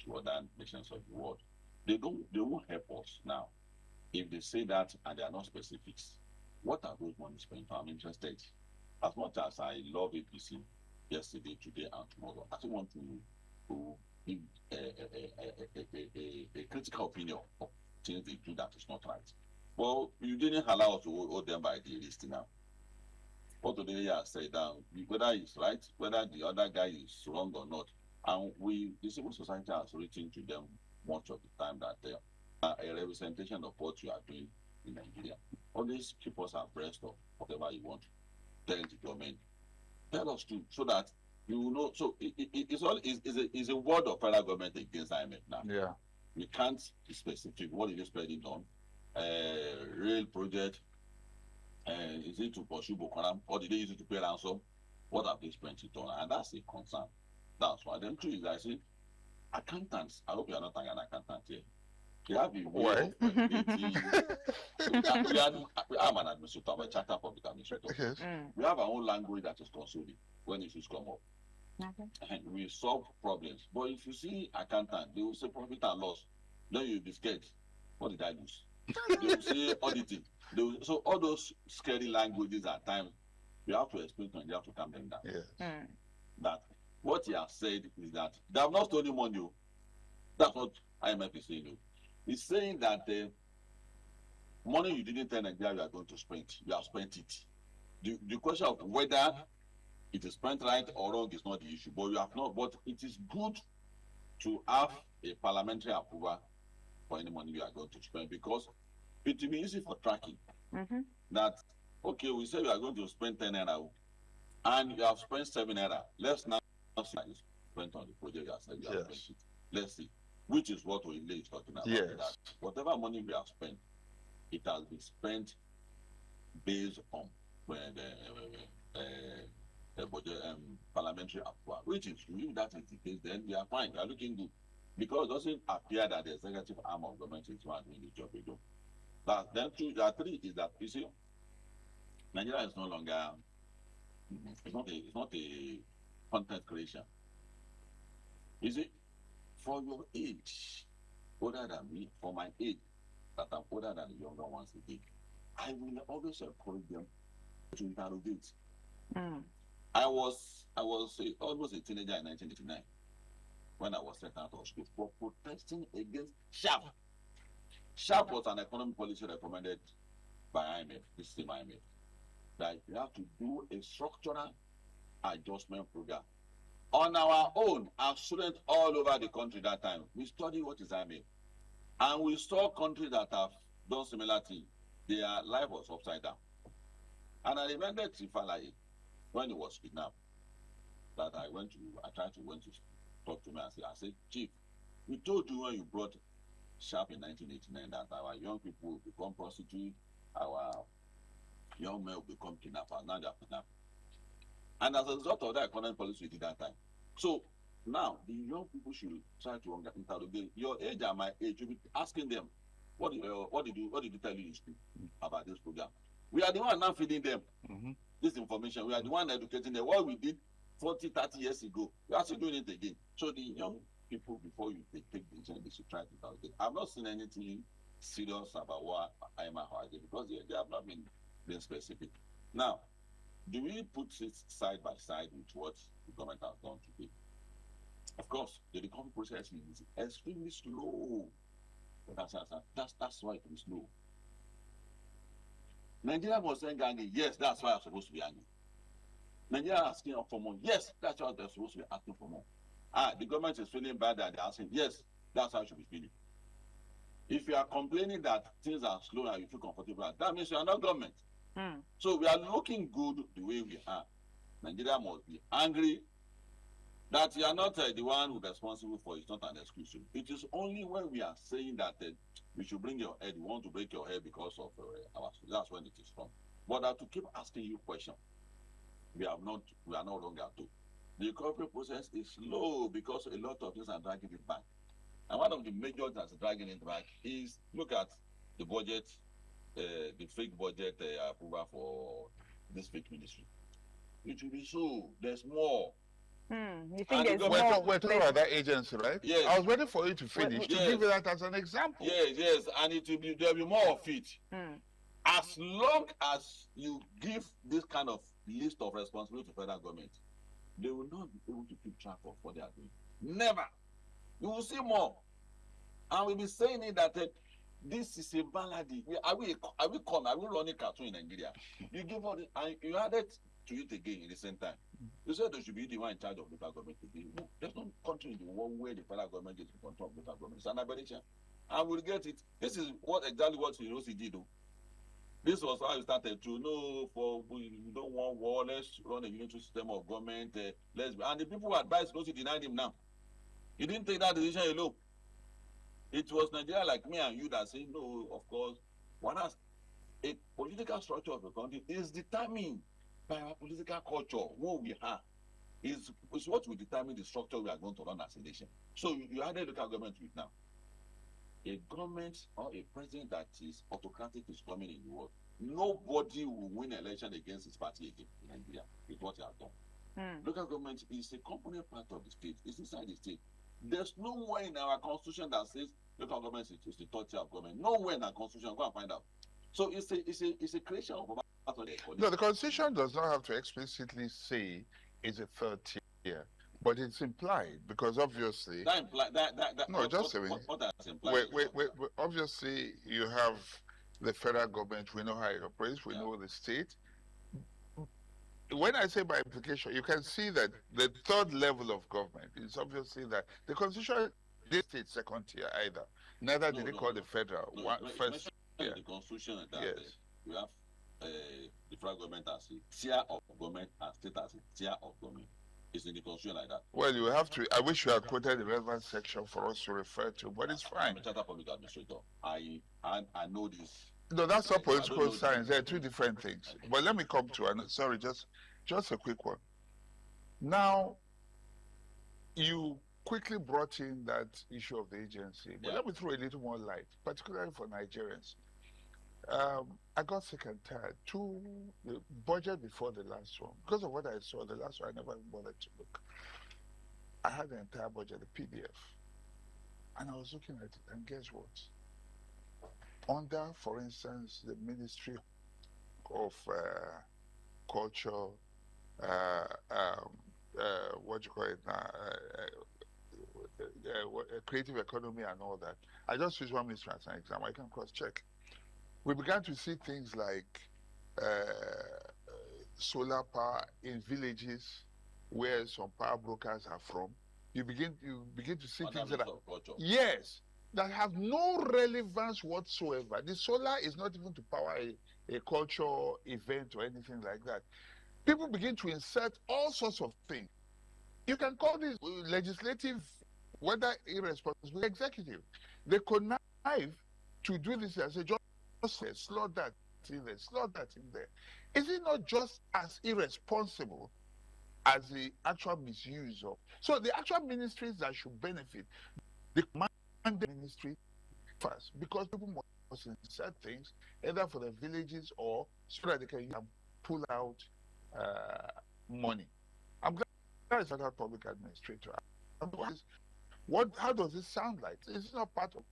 to other nations of the world. They won't help us now if they say that and they are not specifics. What are those money spent? I'm interested. As much as I love APC yesterday, today, and tomorrow, I still want to give a critical opinion of things they do that is not right. Well, you didn't allow us to hold them by the list now. What today I said that whether it's right, whether the other guy is wrong or not, and the civil society has written to them much of the time that they are a representation of what you are doing in Nigeria. Always keep us abreast of whatever you want. Tell the government, tell us too, so that you know. So it's a word of federal government against IMF now. Yeah, we can't be specific. What is it spending on? Rail project. Is it to pursue Boko Haram, or did they use it to pay ransom? What have they spent it on? And that's a concern. That's why. Then, too, is I say, accountants. I hope you are not an accountant here. They have a way I'm an administrator. I'm a chartered public administrator. Yes. We have our own language that is consoling when issues come up. And we solve problems. But if you see accountant, they will say profit and loss. Then you'll be scared. What did I lose? They will say auditing. So all those scary languages at times, you have to explain to them, you have to calm them down. Yes. That what he has said is that they have not stolen money. That's what IMF is saying. He's saying that the money you didn't tell Nigeria you are going to spend, you have spent it. The question of whether it is spent right or wrong is not the issue, but you have not. But it is good to have a parliamentary approval for any money you are going to spend, because it will be easy for tracking. That, okay, we say we are going to spend 10 naira and you have spent 7 naira. Let's now see you spent on the project you have said you have spent it. Let's see, which is what we is talking about. Yes. That whatever money we have spent, it has been spent based on the budget, parliamentary approval, which is, if that is the case, then we are fine, we are looking good. Because it doesn't appear that the executive arm of government is doing the job they do. Then two, three is that, you see, Nigeria is no longer, it's not a content creation. You see, for your age, older than me, for my age, that I'm older than the younger ones again, I will always encourage them to interrogate. I was almost a teenager in 1989 when I was sent out of school for protesting against SHARP. SHARP was an economic policy recommended by IMF, the same IMF, that you have to do a structural adjustment program. On our own, as students all over the country that time, we studied what is IMF. And we saw countries that have done similar things. Their life was upside down. And I remember Tifalaye when he was kidnapped. That I tried to talk to me and I said, Chief, we told you when you brought Sharp in 1989 that our young people will become prostitutes, our young men will become kidnappers. Now they are kidnapped. And as a result of that economic policy we did that time. So now the young people should try to interrogate your age and my age. You'll be asking them, what did you tell you in school about this program? We are the one now feeding them this information. We are the one educating them. What we did 40, 30 years ago, we are still doing it again. So the young people, before you take the decision, they should try to target. I've not seen anything serious about what I am because they have not been specific. Now, do we put it side by side with what the government has done today? Of course, the recovery process is extremely slow. That's why it is slow. Nigeria was saying, yes, that's why I'm supposed to be angry. Nigeria asking for more. Yes, that's why they're supposed to be asking for more. The government is feeling bad that they're asking. Yes, that's how I should be feeling. If you are complaining that things are slow and you feel comfortable, that means you are not government. So we are looking good the way we are. Nigeria must be angry that you are not the one who is responsible for it. It's not an excuse. It is only when we are saying that we should bring your head, we want to break your head because of our. That's when it is wrong. But to keep asking you questions, we are no longer to. The recovery process is slow because a lot of things are dragging it back. And one of the major that's dragging it back is look at the budget, the fake budget approval for this fake ministry. It will be so. There's more. You think there's more? We're talking about that agency, right? Yes. I was waiting for you to finish to give you that as an example. Yes, and there'll be more of it. As long as you give this kind of list of responsibility to federal government, they will not be able to keep track of what they are doing. Never. You will see more. And we'll be saying it that this is a malady. Are we running cartoon in Nigeria? You give all the, and you added to it again in the same time. You said they should be the one in charge of local government today. No, there's no country in the world where the federal government is in control of local government. It's an aberration. And we'll get it. This is exactly what Hiroshi did. This was how it started to know we don't want war, let's run a unitary system of government. And the people who advised Hiroshi denied him now. He didn't take that decision alone. It was Nigeria like me and you that say, no, of course. Whereas a political structure of the country is determined by our political culture, what we are. Is what will determine the structure we are going to run as a nation. So you added local government with now. A government or a president that is autocratic is coming in the world. Nobody will win an election against his party again in Nigeria. It's what they have done. Local government is a component part of the state. It's inside the state. There's nowhere in our constitution that says local government is the third tier of government. Nowhere in our constitution. Go and find out. So it's a creation of. No, the constitution does not have to explicitly say it's a third tier. But it's implied because obviously. Just a minute. Wait. Obviously, you have the federal government. We know how it operates. We know the state. When I say by implication, you can see that the third level of government is obviously that the constitution did state second tier either. Neither did it call the federal first tier. The constitution that we have the federal government as a tier of government and state as a tier of government. It's in the constitution like that. Well, you have to. I wish you had quoted the relevant section for us to refer to, but it's fine. I'm a chartered public administrator. I know this. No, that's not political science. There are two different things. But let me come to sorry, just a quick one. Now, you quickly brought in that issue of the agency, but let me throw a little more light, particularly for Nigerians. I got sick and tired to the budget before the last one. Because of what I saw, the last one, I never bothered to look. I had the entire budget, the PDF. And I was looking at it, and guess what? Under, for instance, the Ministry of Culture, what you call it now, creative economy and all that. I just use one ministry as an example. I can cross-check. We began to see things like solar power in villages where some power brokers are from. You begin to see things that are, yes, that have no relevance whatsoever. The solar is not even to power a cultural event or anything like that. People begin to insert all sorts of things. You can call this legislative, whether irresponsible, executive. They connive to do this and say, just slot that in there, slot that in there. Is it not just as irresponsible as the actual misuse of? So the actual ministries that should benefit, the command ministry first, because people must insert things either for the villages or so that they can pull out money. I'm glad it's not a public administrator. How does this sound like? It's not part of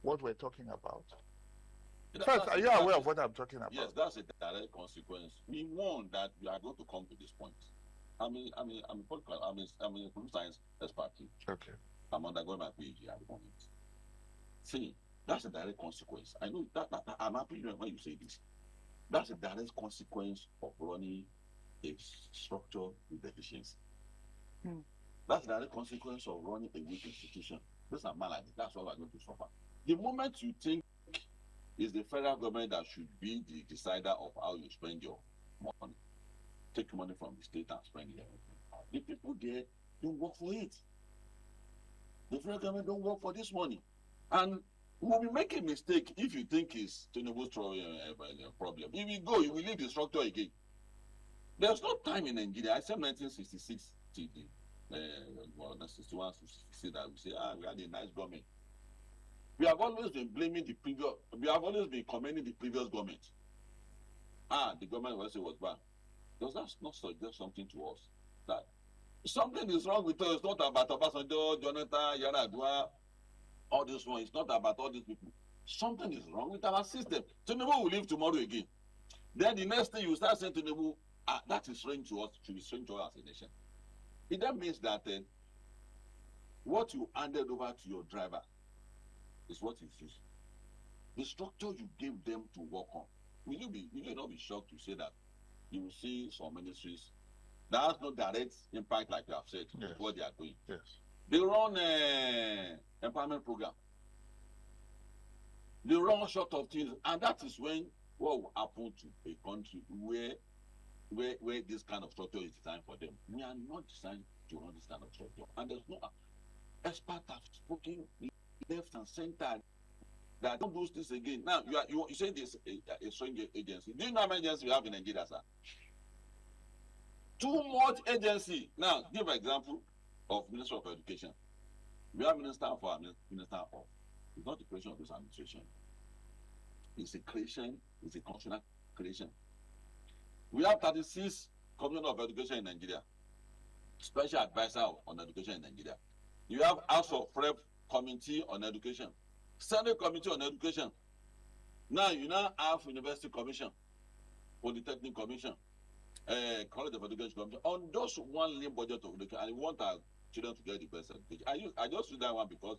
what we're talking about. First, are you aware of what I'm talking about? Yes, that's a direct consequence. We warn that we are going to come to this point. I'm a computer science expert. Okay. I'm undergoing my PhD at the moment. See, that's a direct consequence. I know that I'm happy when you say this. That's a direct consequence of running a structure with deficiency. That's the direct consequence of running a weak institution. This is a man like this. That's what we're going to suffer. The moment you think it's the federal government that should be the decider of how you spend your money, take money from the state and spend it. The people there don't work for it. The federal government don't work for this money. And we will be making a mistake if you think it's Tinubu's problem. If you go, you will leave the structure again. There's no time in Nigeria. I said 1966 to the 61, 66 that we say, we had a nice government. We have always been blaming the previous, we have always been commending the previous government. The government was bad. Does that not suggest something to us? That something is wrong with us. It's not about Obasanjo, Jonathan, Yar'Adua, all this one. It's not about all these people. Something is wrong with our system. Tinubu will leave tomorrow again. Then the next thing you start saying to Tinubu, that is strange to us, should be strange to us as a nation. It then means that what you handed over to your driver is what is used. The structure you gave them to work on. Will you not be shocked to say that you will see some ministries that has no direct impact, like you have said, yes, what they are doing. Yes. They run empowerment program. They run short of things, and that is when what will happen to a country where this kind of structure is designed for them. We are not designed to run this kind of structure, and there's no expert have spoken left and center that don't do this again. Now you say this a strange agency. Do you know how many agencies we have in Nigeria, sir? Too much agency. Now give an example of Minister of Education. We have Minister of. It's not the creation of this administration. It's a creation. It's a constitutional creation. We have 36 Commissioner of Education in Nigeria, Special Advisor on Education in Nigeria. You have House of Rep Committee on Education, Senate Committee on Education. Now you now have University Commission, Polytechnic Commission, College of Education Commission. On those one limb budget of education, and we want our children to get the best education. I just use that one because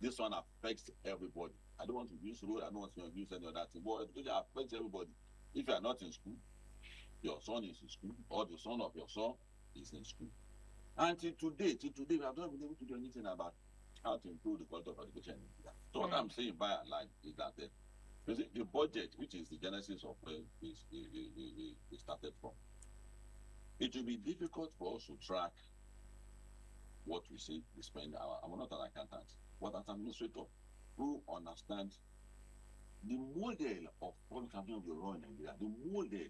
this one affects everybody. I don't want to use road. I don't want to use any other thing. But education affects everybody. If you are not in school, your son is in school, or the son of your son is in school. Until today, we have not been able to do anything about how to improve the quality of education. So what I'm saying by and large is that the budget, which is the genesis of where we started from, it will be difficult for us to track what we say we spend. I'm not an accountant, but as an administrator who understand the model of public campaign we run in Nigeria, the model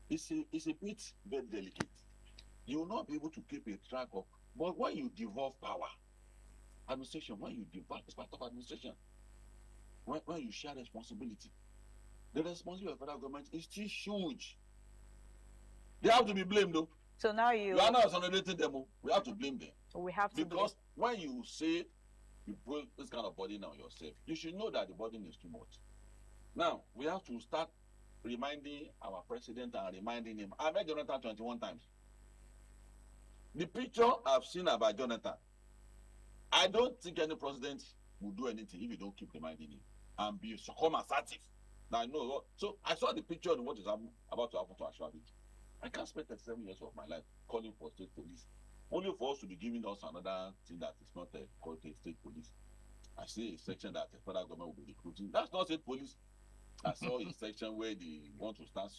is a bit very delicate. You will not be able to keep a track of, but when you devolve power, administration, when you devolve, it's part of administration. When you share responsibility, the responsibility of the federal government is still huge. They have to be blamed, though. So now you are not exonerating them. We have to blame them. We have to, because when you say you put this kind of burden on yourself, you should know that the burden is too much. Now we have to start reminding our president and reminding him. I met Jonathan 21 times. The picture I've seen about Jonathan, I don't think any president will do anything if you don't keep reminding him and be come assertive. Now I know. So I saw the picture of what is about to happen to Ashwabi. I can't spend 37 years of my life calling for state police, only for us to be giving us another thing that is not called a state police. I see a section that the federal government will be recruiting. That's not state police. I saw a section where they want to start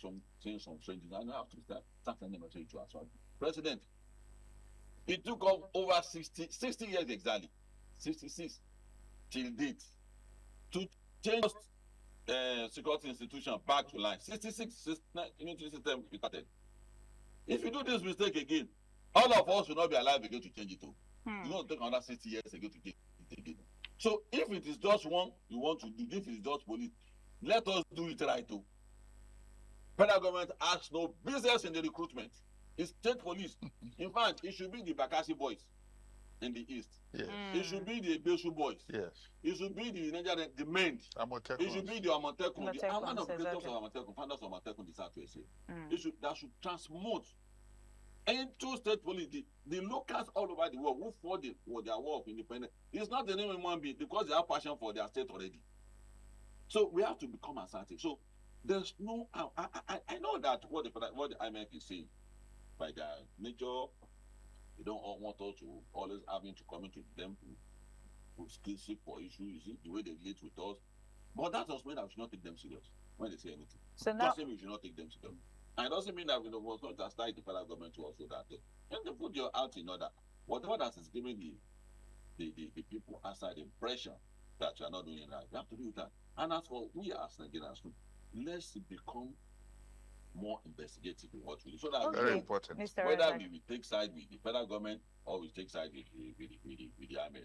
saying some strange things. I have to start sending a message to us. President, it took over 60 years exactly, 66 till date, to change security institution back to line. 66 unity system started. If you do this mistake again, all of us will not be alive again to change it. It's going to take another 60 years again to change it again. So if it is just one you want to do, if it is just police, let us do it right too. Federal government has no business in the recruitment. It's state police. In fact, it should be the Bakassi boys in the east. Yes. It should be the Beshu boys. Yes. It should be the Nigerian, the men. It should be the Amotekun, the one of the creators of Amotekun, founders of Amotekun, the Southwest. That should transmute into state police. The locals all over the world who fought for their war of independence. It's not the name of one being because they have passion for their state already. So we have to become assertive. So there's no. I know that what the IMF is saying by their nature, they don't want us to always having to come into them to still seek for issues. You see the way they relate with us, but that doesn't mean that we should not take them serious when they say anything. So now, doesn't mean we should not take them serious. And it doesn't mean that we don't want to start the federal government to also that. And they put your out in order. Whatever that is giving the people outside the impression that you are not doing it right, you have to do that. And as for we as Nigerians, let's become more investigative in what we do. So that very important. Whether we take side with the federal government or we take side with the army.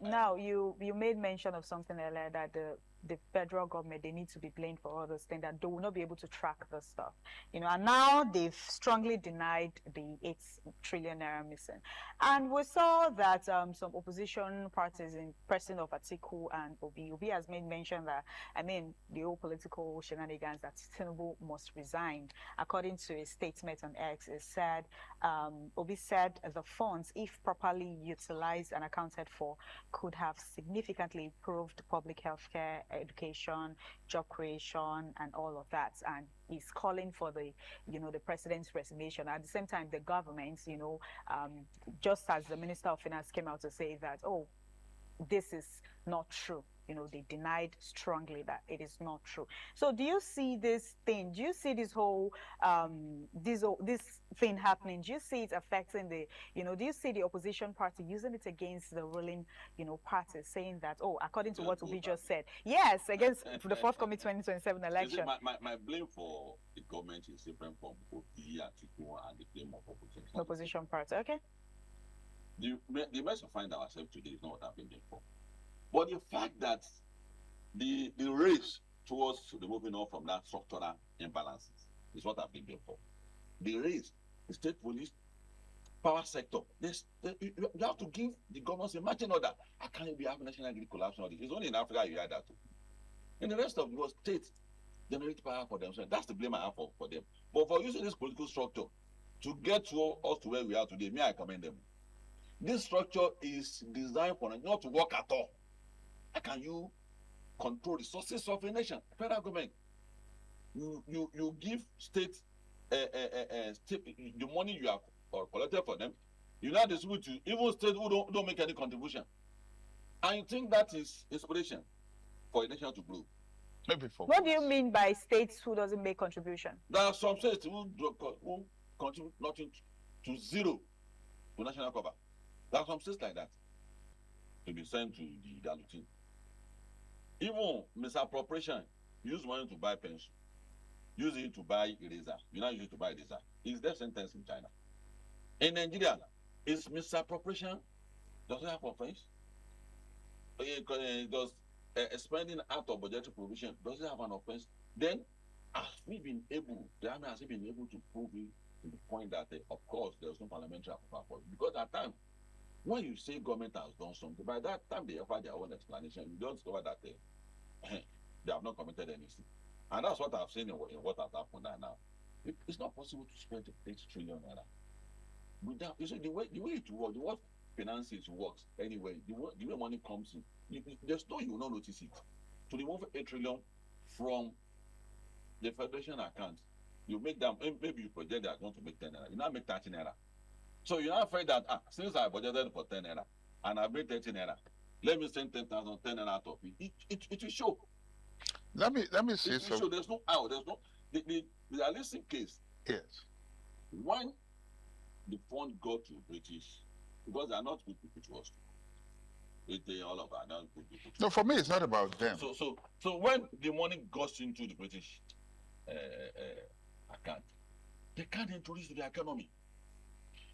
Now you made mention of something earlier that the federal government, they need to be blamed for all those things, that they will not be able to track this stuff, you know, and now they've strongly denied the 8 trillion naira missing. And we saw that some opposition parties in person of Atiku and Obi has made mention that, I mean, the whole political shenanigans, that Tinubu must resign. According to a statement on X, it said, Obi said the funds, if properly utilized and accounted for, could have significantly improved public health care, education, job creation, and all of that. And he's calling for the president's resignation. At the same time, the government, just as the Minister of Finance came out to say that, oh, this is not true. You know, they denied strongly that it is not true. So do you see this thing? Do you see this whole, this thing happening? Do you see it affecting the, do you see the opposition party using it against the ruling, party, saying that, oh, according to what we just said, yes, against the forthcoming 2027 election? My blame for the government is different from both the Atiku and the blame of opposition. Opposition party, okay. The mess we find ourselves today is not what happened before. But the fact that the race towards the moving on from that structural imbalances is what I've been there for. The race, the state police, power sector, you have to give the governments a marching order. How can you have national grid collapse? It's only in Africa you hear that too. In the rest of the world, states generate power for themselves. That's the blame I have for them. But for using this political structure to get us to where we are today, I commend them. This structure is designed for not to work at all. How can you control resources of a nation? Federal government, you give state the money you have collected for them. You now distribute to even states who don't make any contribution. And you think that is inspiration for a nation to grow? Maybe for what do you mean by states who doesn't make contribution? There are some states who contribute nothing to zero to national cover. There are some states like that to be sent to the diluting. Even misappropriation, use money to buy pension, use it to buy eraser. You now use it to buy eraser. It's death sentence in China. In Nigeria, is misappropriation does it have offense? Does spending out of budgetary provision, does it have an offense? Then, have we been able, the army has been able to prove it to the point that, of course, there's no parliamentary approval for it? Because at times, when you say government has done something, by that time they offer their own explanation, you don't discover that they have not committed anything. And that's what I've seen in what has happened now. It's not possible to spend 8 trillion naira. Without, you see, the way it works, the way finances works anyway, the way money comes in, there's no, you will not notice it. To remove 8 trillion from the federation account, you make them, maybe you project that want to make 10 naira, you now make 30 naira. So you're not afraid that, since I budgeted for 10 naira and I made 30 naira, Let me send 10,000, 10 and out of it. It will show. Let me say It will show. There's no how. There's no the realistic case. Yes. When the fund got to British, because they are not good people to us. They all of are not good people. No, for me, it's not about them. So when the money goes into the British account, they can't introduce to the economy.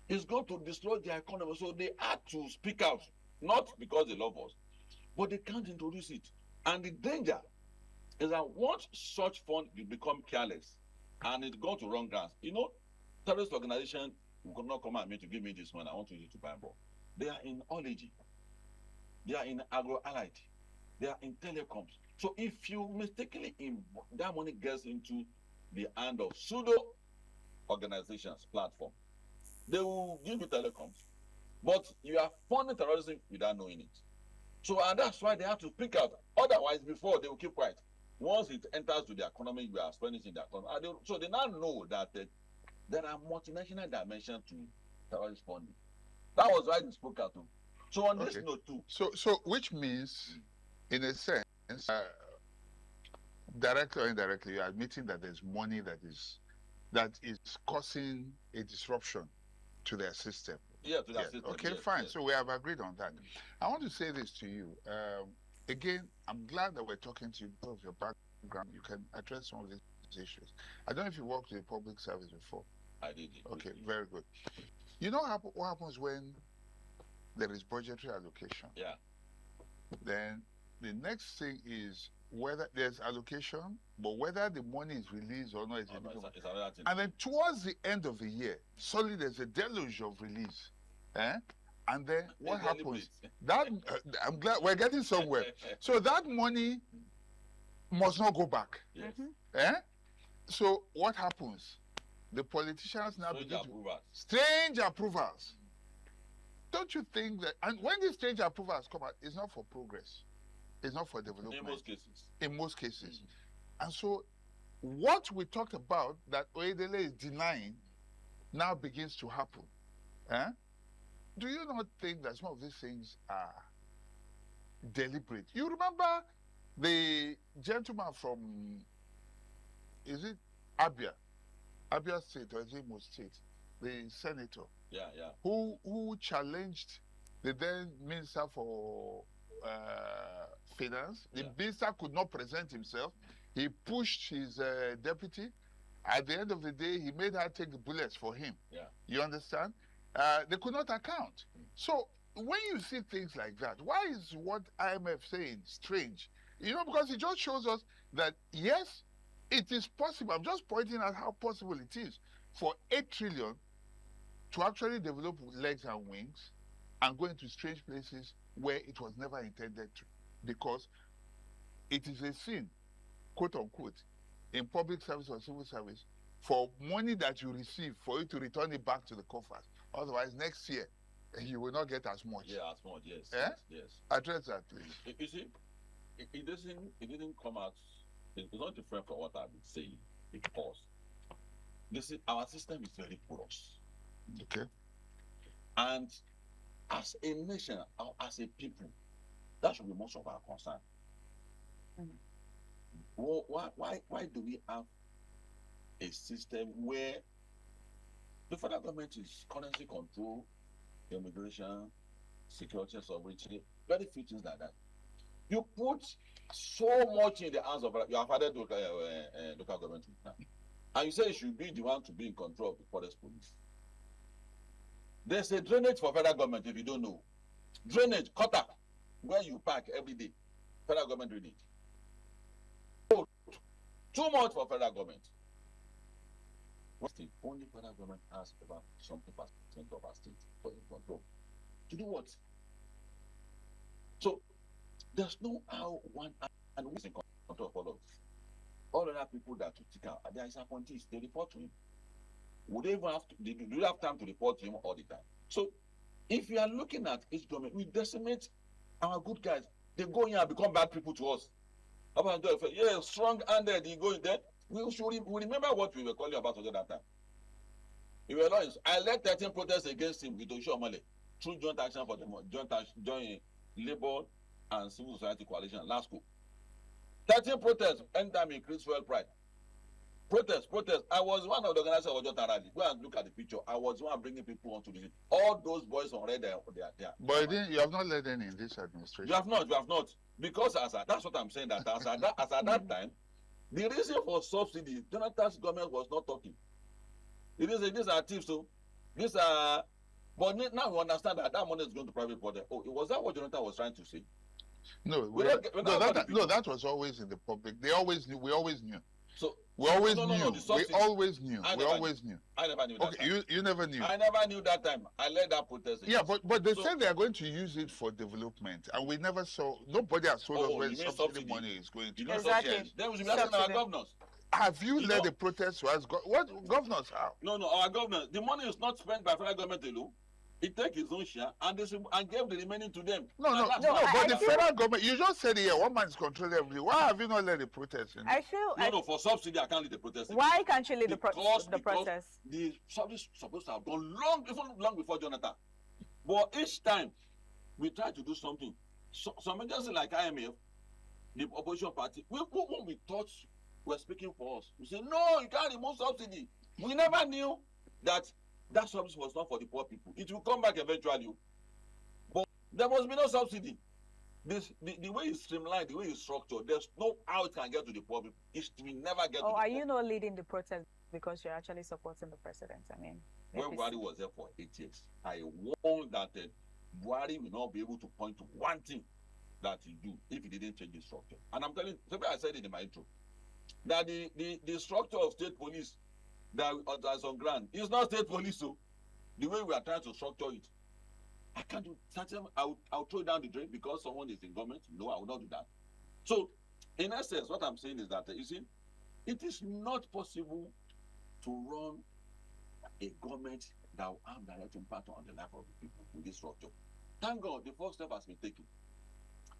It's going to destroy the economy. So they had to speak out, not because they love us, but they can't introduce it. And the danger is that once such fund will become careless and it goes to wrong grounds, terrorist organization will not come at me to give me this money. I want to use it to buy more. They are in oilage. They are in agro-allied. They are in telecoms. So if you mistakenly that money gets into the hand of pseudo organizations, platform, they will give you telecoms. But you are funding terrorism without knowing it. So, and that's why they have to speak out. Otherwise, before, they will keep quiet. Once it enters to the economy, we are spending in the economy. So they now know that there are multinational dimensions to terrorist funding. That was why they spoke out too. So on this note too. So which means, in a sense, directly or indirectly, you are admitting that there's money that is causing a disruption to their system. Yeah, to their system. Okay, yes, fine. Yes. So we have agreed on that. I want to say this to you. Again, I'm glad that we're talking to you because of your background. You can address some of these issues. I don't know if you worked with the public service before. I did. Okay, very good. You know what happens when there is budgetary allocation? Yeah. Then the next thing is whether there's allocation, but whether the money is released or not is it's another thing. And then towards the end of the year, suddenly there's a deluge of release. And then what happens? That I'm glad we're getting somewhere. So that money must not go back. Yes. So what happens? The politicians now begin approvals. Strange approvals. Don't you think that? And when these strange approvals come out, it's not for progress. It's not for development. In most cases. In most cases. And so what we talked about that Oyedele is denying now begins to happen. Do you not think that some of these things are deliberate? You remember the gentleman from, is it Abia State or is it Imo State? The senator. Yeah. Who challenged the then Minister for Finance. The minister could not present himself. He pushed his deputy. At the end of the day, he made her take the bullets for him. Yeah. You understand? They could not account. So when you see things like that, why is what IMF saying strange? Because it just shows us that, yes, it is possible. I'm just pointing out how possible it is for 8 trillion to actually develop legs and wings and go into strange places where it was never intended to. Because it is a sin, quote unquote, in public service or civil service for money that you receive for you to return it back to the coffers. Otherwise, next year, you will not get as much. Yeah, as much, yes. Yes. Address that, please. You see, it didn't come out, it's not different from what I've been saying, because our system is very porous. Okay. And as a nation, or as a people, that should be most of our concern. Well, why do we have a system where the federal government is currency control, immigration, security, sovereignty, very few things like that? You put so much in the hands of your father local government now, and you say you should be the one to be in control of the forest police. There's a drainage for federal government if you don't know. Drainage, cutter, where you park every day. Federal government drainage. Too much for federal government. Only federal government has about something percent of our state for control. To do what? So there's no how one and who is in control of all of this. All other people that to take out, there is appointees, they report to him. Would they even have to, do you have time to report to him all the time? So if you are looking at each government, we decimate our good guys. They go in and become bad people to us. Yeah, strong-handed, you go in there. We remember what we were calling about at that time. We were I led 13 protests against him with Osho Omole through joint action for Labour and Civil Society Coalition, LASCO. 13 protests, anytime increase fuel price. Protest. I was one of the organizers of Ojota Rally. Go and look at the picture. I was one bringing people onto the. All those boys on red, they are there. But you have not led any in this administration. You have not. Because that's what I'm saying. That as at that time, the reason for subsidy, Jonathan's government was not talking. It is these are thieves, so these are. But now we understand that money is going to private body. Oh, was that what Jonathan was trying to say? No, that was always in the public. They always knew. We always knew. So we always knew. We always knew. I never knew that okay, time. You never knew. I never knew that time. I led that protest. Yeah, but they said they are going to use it for development, and we never saw. Nobody has told us where subsidy money is going to. Exactly. Then we should be asking our governors. Have you led a protest who has got what governors have? No, our governors. The money is not spent by federal government alone. He take his own share and gave the remaining to them. No, but the federal government, you just said here, one man is controlling everything. Why have you not led the protest? For subsidy, I can't lead the protest. Why can't you lead the protest? The subsidy is supposed to have gone long before Jonathan. But each time, we try to do something. Some agencies like IMF, the opposition party, when we thought were speaking for us, we say, no, you can't remove subsidy. We never knew that subsidy was not for the poor people. It will come back eventually. But there must be no subsidy. The way it's streamlined, the way it's structured, there's no how it can get to the poor people. It will never get to the poor. Are you not leading the protest because you're actually supporting the president? I mean, when Buhari was there for 8 years, I warned that Buhari will not be able to point to one thing that he do if he didn't change the structure. And I'm telling you, I said it in my intro, that the structure of state police that's on ground is not state police. So the way we are trying to structure it, I can't do something. I'll throw it down the drain because someone is in government. No, I will not do that. So in essence, what I'm saying is that you see, it is not possible to run a government that will have direct impact on the life of the people with this structure. Thank God the first step has been taken,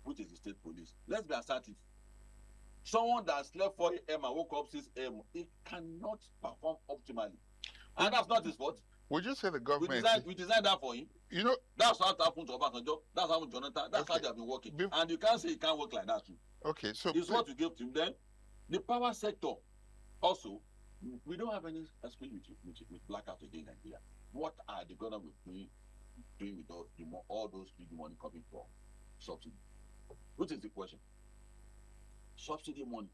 which is the state police. Let's be assertive. Someone that slept 4 a.m. and woke up 6 a.m., it cannot perform optimally. And that's not his fault. Would you say the government... We designed that for him. You know... That's how it happened to Obasanjo. That's how Jonathan... That's how they have been working. And you can't say it can't work like that too. Okay, so... It's what you give to him. Then, the power sector, also, we don't have any experience with blackout again in Nigeria. What are the government doing with all those big money coming from subsidy? Which is the question? Subsidy money.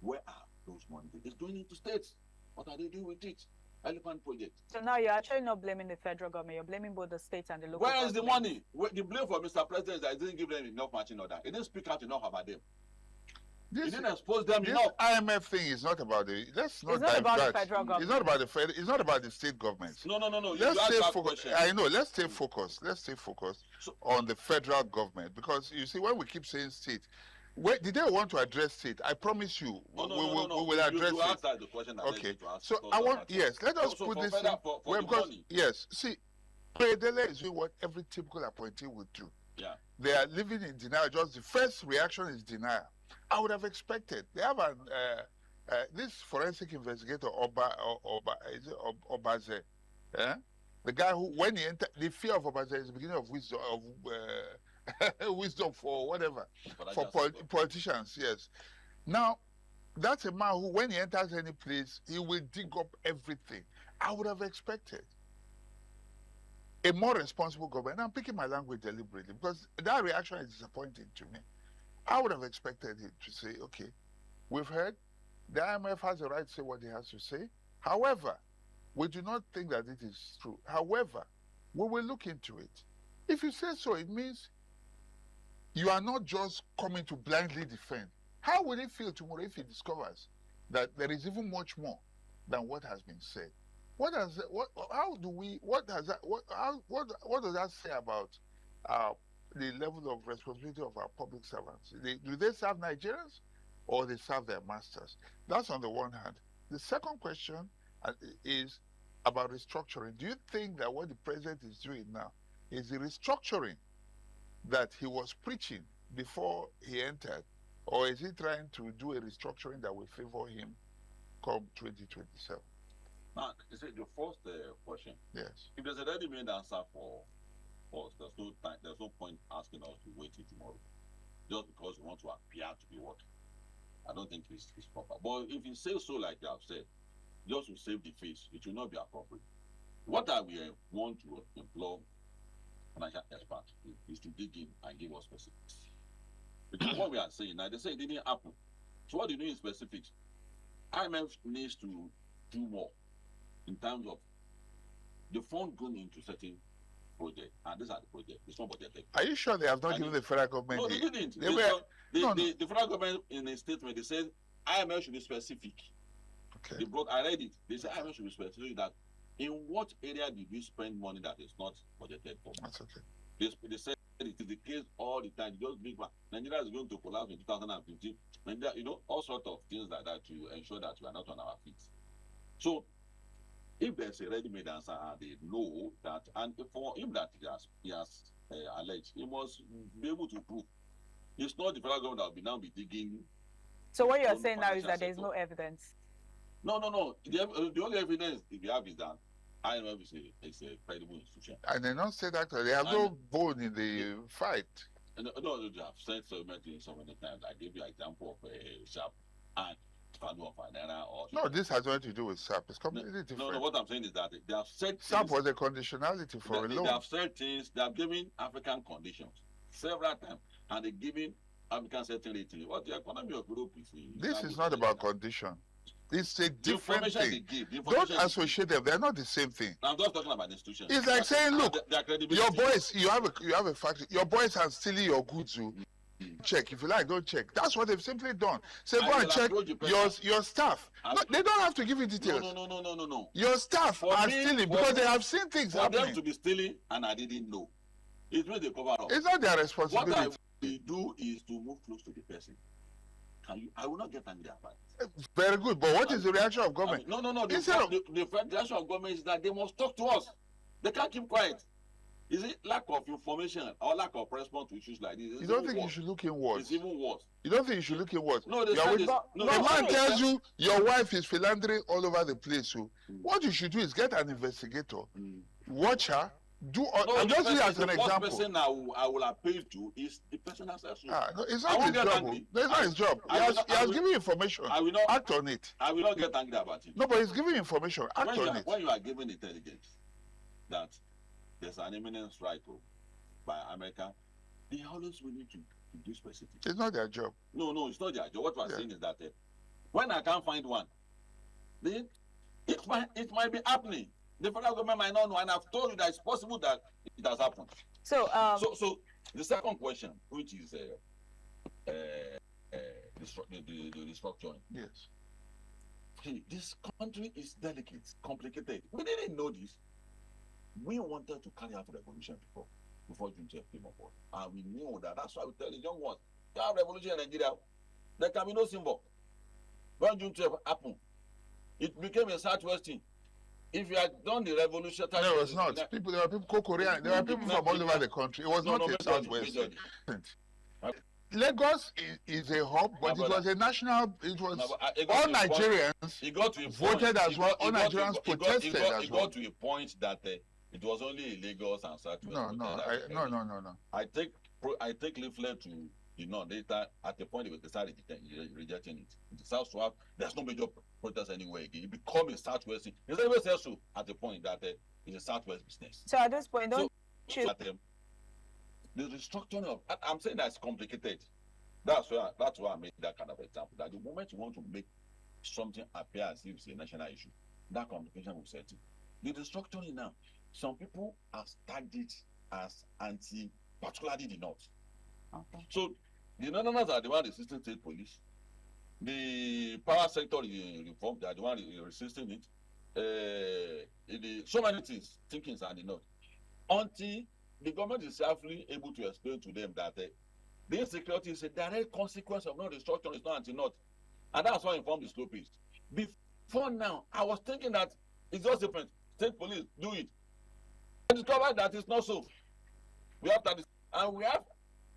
Where are those money? It's going into states. What are they doing with it? Elephant project. So now you're actually not blaming the federal government. You're blaming both the states and the local. Where is the money? The blame for Mr. President is that he didn't give them enough marching order. He didn't speak out enough about them. He didn't expose them enough. IMF thing is not about the. Let's not. It's not about the federal government. It's not about the federal. It's not about the state government. No. Let's stay focused. I know. Let's stay focused. Let's stay focused on the federal government, because you see, when we keep saying state, did they want to address it? I promise you, we will address it. The question okay. So I want, yes, let us put this in. Because, yes, see, Predele is doing what every typical appointee would do. Yeah. They are living in denial. Just the first reaction is denial. I would have expected. They have this forensic investigator, Obaze, the guy who, when he entered, the fear of Obaze is the beginning of wisdom, wisdom for whatever, for politicians, yes. Now, that's a man who, when he enters any place, he will dig up everything. I would have expected a more responsible government. I'm picking my language deliberately because that reaction is disappointing to me. I would have expected him to say, okay, we've heard, the IMF has the right to say what he has to say. However, we do not think that it is true. However, we will look into it. If you say so, it means you are not just coming to blindly defend. How will he feel tomorrow if he discovers that there is even much more than what has been said? What does that, what does that say about the level of responsibility of our public servants? Do they serve Nigerians or they serve their masters? That's on the one hand. The second question is about restructuring. Do you think that what the president is doing now is the restructuring that he was preaching before he entered, or is he trying to do a restructuring that will favor him come 2027? Now, you said the first question. Yes. If there's a ready-made answer for us, there's no time, there's no point asking us to wait till tomorrow just because we want to appear to be working. I don't think it's proper. But if you say so, like you have said, just to save the face, it will not be appropriate. What I will want to implore financial experts is to dig in and give us specifics. Because what we are saying now, they say it didn't happen. So what do you mean in specifics? IMF needs to do more in terms of the fund going into certain projects, and these are the projects. It's not budgeted. Are you sure they have not given the federal government? No, they didn't. The federal government in a statement, they said IMF should be specific. Okay. They brought, I read it. They said IMF should be specific that in what area did you spend money that is not budgeted for? That's okay. They said it is the case all the time. Just big one. Nigeria is going to collapse in 2015. Nigeria, all sorts of things like that to ensure that we are not on our feet. So, if there's a ready-made answer and they know that, and for him that he has alleged, he must be able to prove. It's not the federal government that will now be digging. So what you're saying now is that there's no evidence? No. The only evidence we have is that IMF is a credible institution. And they don't say that they have no bone in the fight. No, they have said so many times. I gave you an example of Sharp and value of an era or no, this has nothing to do with SAP. It's completely different. No, what I'm saying is that they have said SAP was a conditionality for a loan. They have said things, they have given African conditions several times, and they're giving African certain rating. What the economy of Europe is. This is not about condition. It's a different thing. Don't associate them. They're not the same thing. I'm just talking about the institution. It's like saying, look, your boys, you have a factory. Your boys are stealing your goods. Check. If you like, don't check. That's what they've simply done. Say, go and check your staff. No, they don't have to give you details. No. Your staff are stealing because they have seen things happening. For them to be stealing and I didn't know, it means they cover up. It's not their responsibility. What I will do is to move close to the person. I will not get angry about it. Very good, but what is the reaction of government? No. The reaction of government is that they must talk to us. They can't keep quiet. Is it lack of information or lack of response to issues like this? You don't think you should look inwards? It's even worse. You don't think you should look inwards? No, the man tells you your wife is philandering all over the place. So what you should do is get an investigator, watch her, I'm just using as an example. The person I will appeal to is the person as well. No, it's not his job. It's not his job. He has given you information. Act on it. I will not get angry about it. No, but he's giving information. Act on it. When you are given intelligence that there's an imminent strike by America, they always will need to do specific. It's not their job. No, it's not their job. What we are saying is that when I can't find one, then it might be happening. The federal government might not know, and I've told you that it's possible that it has happened. So the second question, which is the restructuring. Yes. Hey, this country is delicate, complicated. We didn't know this. We wanted to carry out a revolution before June 12 came aboard, and we knew that. That's why we tell the young ones, you have revolution in Nigeria. There can be no symbol. When June 12 happened, it became a Southwest thing. If you had done the revolution, no, it was not. There were people Korean. There were people from all over the country. It was not a Southwest. Lagos is a hub, but it was a national. It was all Nigerians voted as well. All Nigerians protested as well. It got to a point that it was only in Lagos and Southwest. No. I take leaflet to later at the point they started rejecting it. In the South Swap, there's no major protest anywhere again. It become a Southwest thing. It's always said so at the point that it's a Southwest business. So at this point, don't you? The restructuring of, I'm saying that's complicated. That's why I made that kind of example. That the moment you want to make something appear as if it's a national issue, that complication will set in. The restructuring now, some people have tagged it as anti, particularly the North. Okay. So the Northerners are the one resisting state police. The power sector reform, they are the one resisting it. So many things, thinkings are the North. Until the government is safely able to explain to them that the insecurity is a direct consequence of not restructuring, it's not anti-North. And that's why I informed the slow pace. Before now, I was thinking that it's just different. State police do it. I discovered that it's not so. We have that, and we have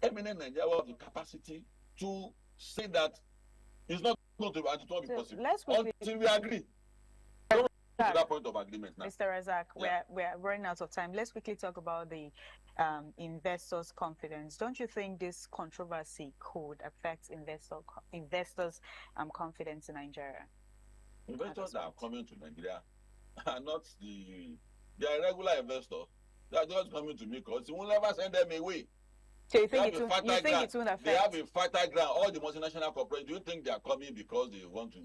eminent Nigeria with the capacity to say that it's not going to be possible. Let's until we agree. to that point of agreement now. Mr. Razak, we're running out of time. Let's quickly talk about the investors' confidence. Don't you think this controversy could affect investors' confidence in Nigeria? Investors that are coming to Nigeria are not they are regular investors. They are just coming to me because you will never send them away. So you think it won't affect? They have a fertile ground. All the multinational corporations, do you think they are coming because they want to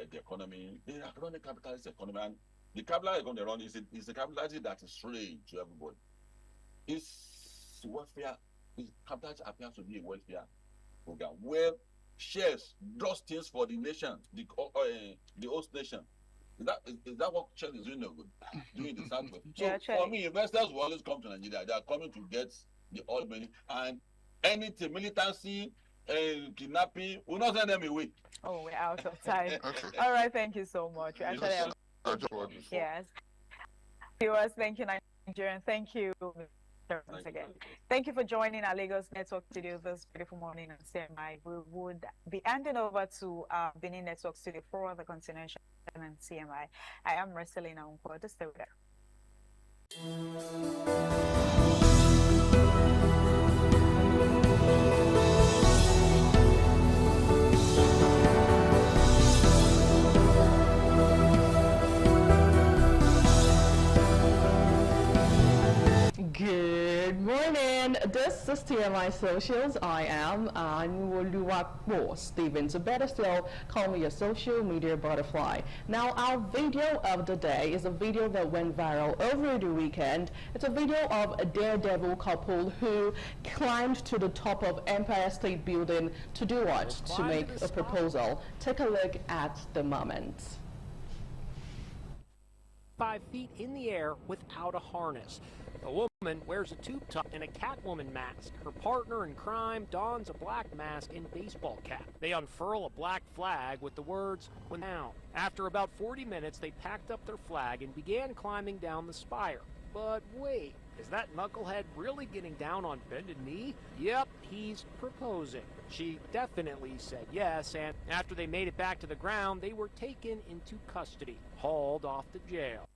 the economy? They are running capitalist economy, and the capital economy they run is a capitalist that is free to everybody. It's welfare. Capitalist appears to be a welfare program where shares does things for the nation, the host nation. Is that what Chelsea is doing? Doing the Southwest. So for me, investors will always come to Nigeria. They are coming to get the oil money, and anything militancy, kidnapping, will not send them away. Oh, we're out of time. All right, thank you so much. We actually yes. Viewers, thank you, Nigerian. Thank you once again. Thank you for joining our Lagos Network Studio this beautiful morning on CMI. We would be handing over to our Benin Network Studio for the Continental and CMI. I am Marcelina Unko. Just stay there. Good morning. This is TMI Socials. I am Anwoluwakbo Stevens. Better still, call me a social media butterfly. Now, our video of the day is a video that went viral over the weekend. It's a video of a daredevil couple who climbed to the top of Empire State Building to do what? To make a proposal. Take a look at the moment. 5 feet in the air without a harness. The woman wears a tube top and a Catwoman mask. Her partner in crime dons a black mask and baseball cap. They unfurl a black flag with the words, "When down." After about 40 minutes, they packed up their flag and began climbing down the spire. But wait, is that knucklehead really getting down on bended knee? Yep, he's proposing. She definitely said yes, and after they made it back to the ground, they were taken into custody, hauled off to jail.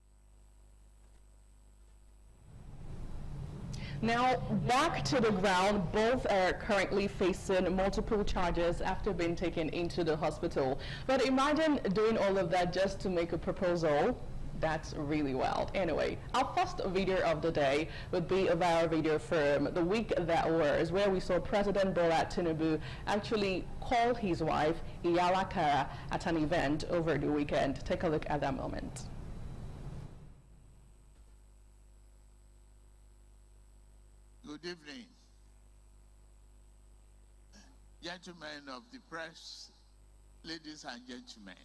Now, back to the ground, both are currently facing multiple charges after being taken into the hospital. But imagine doing all of that just to make a proposal. That's really wild. Anyway, our first video of the day would be a viral video from the week that was, where we saw President Bola Tinubu actually call his wife, Iyala Kara, at an event over the weekend. Take a look at that moment. Good evening, gentlemen of the press, ladies and gentlemen.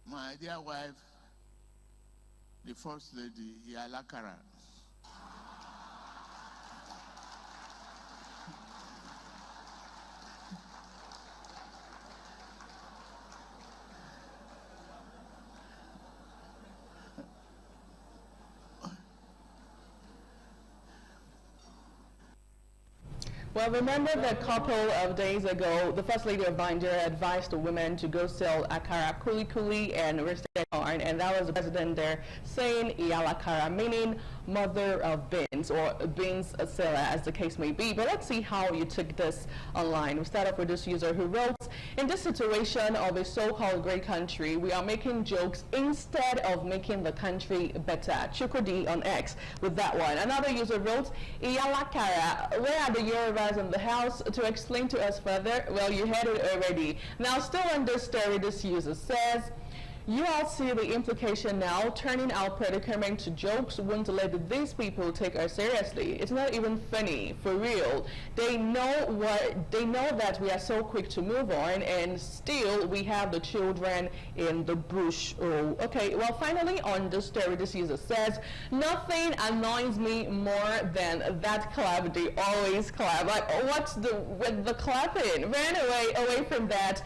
My dear wife, the First Lady, Iyala Kara. Well, remember that a couple of days ago, the First Lady of Nigeria advised the women to go sell akara, kuli and roasted corn, and that was the president there saying Iyala Kara, meaning mother of beans, or beans seller, as the case may be. But let's see how you took this online. We start off with this user who wrote, "In this situation of a so-called great country, we are making jokes instead of making the country better." Chukudi on X with that one. Another user wrote, "Iyala Kara, where are the Yorubas in the house to explain to us further?" Well, you heard it already. Now, still on this story, this user says, "You all see the implication now. Turning our predicament to jokes won't let these people take us seriously. It's not even funny, for real. They know that we are so quick to move on, and still we have the children in the bush." Oh, okay. Well, finally on this story, this user says, "Nothing annoys me more than that clap. They always clap." Like, what's with the clapping? But anyway, away from that,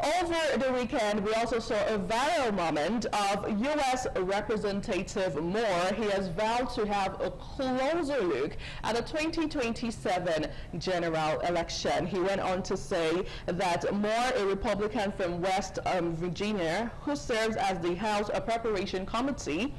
Over the weekend, we also saw a viral moment of U.S. Representative Moore. He has vowed to have a closer look at the 2027 general election. He went on to say that Moore, a Republican from West Virginia, who serves as the House Preparation Committee,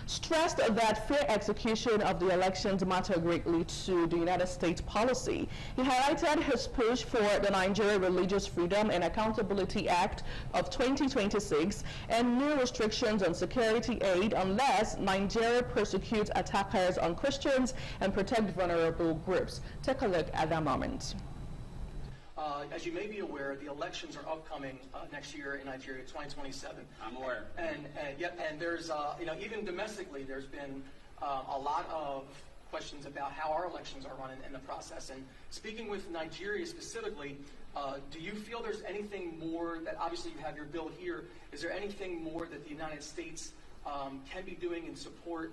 stressed that fair execution of the elections matter greatly to the United States policy. He highlighted his push for the Nigeria Religious Freedom and Accountability Act of 2026 and new restrictions on security aid unless Nigeria persecutes attackers on Christians and protect vulnerable groups. Take a look at that moment. As you may be aware, the elections are upcoming next year in Nigeria, 2027. I'm aware. And there's, even domestically, there's been a lot of questions about how our elections are run in the process. And speaking with Nigeria specifically, do you feel there's anything more that, obviously you have your bill here, is there anything more that the United States can be doing in support,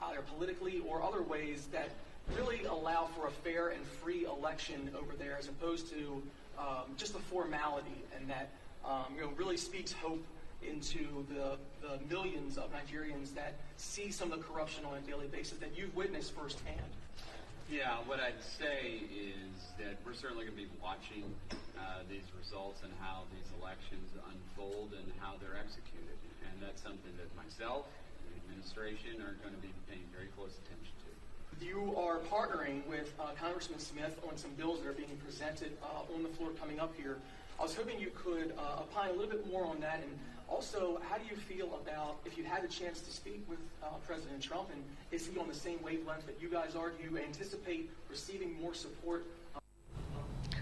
either politically or other ways, that really allow for a fair and free election over there, as opposed to just a formality, and that really speaks hope into the millions of Nigerians that see some of the corruption on a daily basis that you've witnessed firsthand? Yeah, what I'd say is that we're certainly going to be watching these results and how these elections unfold and how they're executed. And that's something that myself and the administration are going to be paying very close attention to. You are partnering with Congressman Smith on some bills that are being presented on the floor coming up here. I was hoping you could opine a little bit more on that, and also, how do you feel about, if you had a chance to speak with President Trump, and is he on the same wavelength that you guys are? Do you anticipate receiving more support?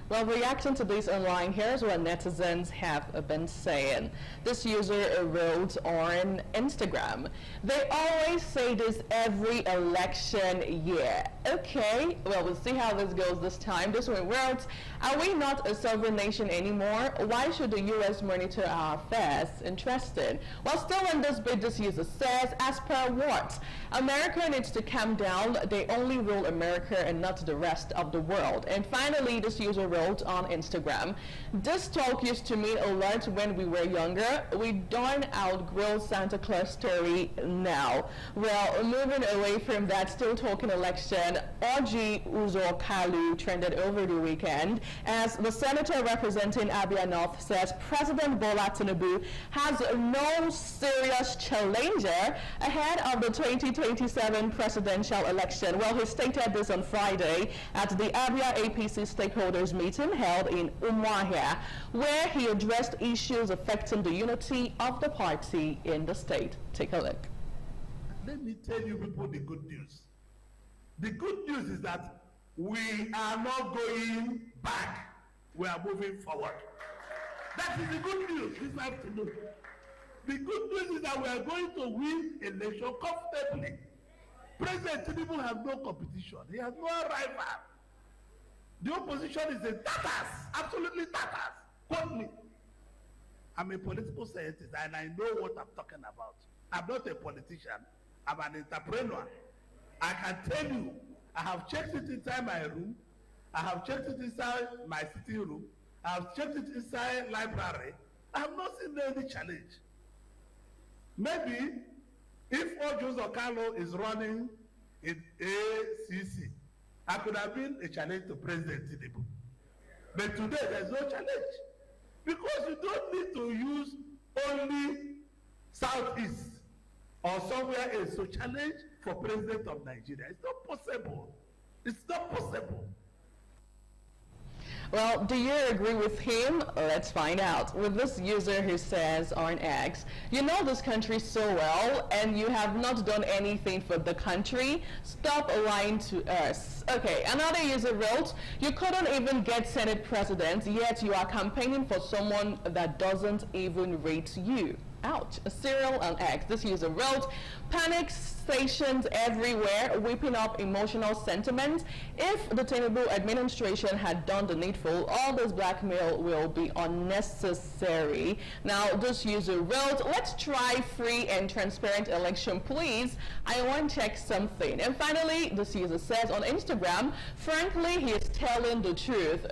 Well, reacting to this online, here's what netizens have been saying. This user wrote on Instagram, "They always say this every election year." Okay, well, we'll see how this goes this time. This one wrote, "Are we not a sovereign nation anymore? Why should the U.S. monitor our affairs?" Interesting. Well, still in this bit, this user says, "As per what? America needs to calm down. They only rule America and not the rest of the world." And finally, this user wrote on Instagram, "This talk used to mean a lot when we were younger. We don't outgrow Santa Claus story now." Well, moving away from that, still talking election, Orji Uzor Kalu trended over the weekend as the senator representing Abia North says President Bola Tinubu has no serious challenger ahead of the 2027 presidential election. Well, he stated this on Friday at the Abia APC stakeholders meeting held in Umuahia, where he addressed issues affecting the unity of the party in the state. Take a look. Let me tell you people the good news. The good news is that we are not going back. We are moving forward. That is the good news this afternoon. The good news is that we are going to win election comfortably. President Tinubu has no competition. He has no rival. The opposition is a tatters, absolutely tatters. Quote me. I'm a political scientist and I know what I'm talking about. I'm not a politician. I'm an entrepreneur. I can tell you, I have checked it inside my room. I have checked it inside my sitting room. I have checked it inside library. I have not seen any challenge. Maybe if Orji Uzor Kalu is running in ACC, I could have been a challenge to President Tinubu. But today, there's no challenge. Because you don't need to use only Southeast or somewhere else to challenge for President of Nigeria. It's not possible. It's not possible. Well, do you agree with him? Let's find out. With this user who says on X, "You know this country so well and you have not done anything for the country. Stop lying to us." Okay, another user wrote, "You couldn't even get Senate president, yet you are campaigning for someone that doesn't even rate you." Ouch. Cyril on X, this user wrote, "Panic stations everywhere, whipping up emotional sentiment. If the Tinubu administration had done the needful, all this blackmail will be unnecessary." Now, this user wrote, "Let's try free and transparent election, please. I want to check something." And finally, this user says on Instagram, "Frankly, he is telling the truth.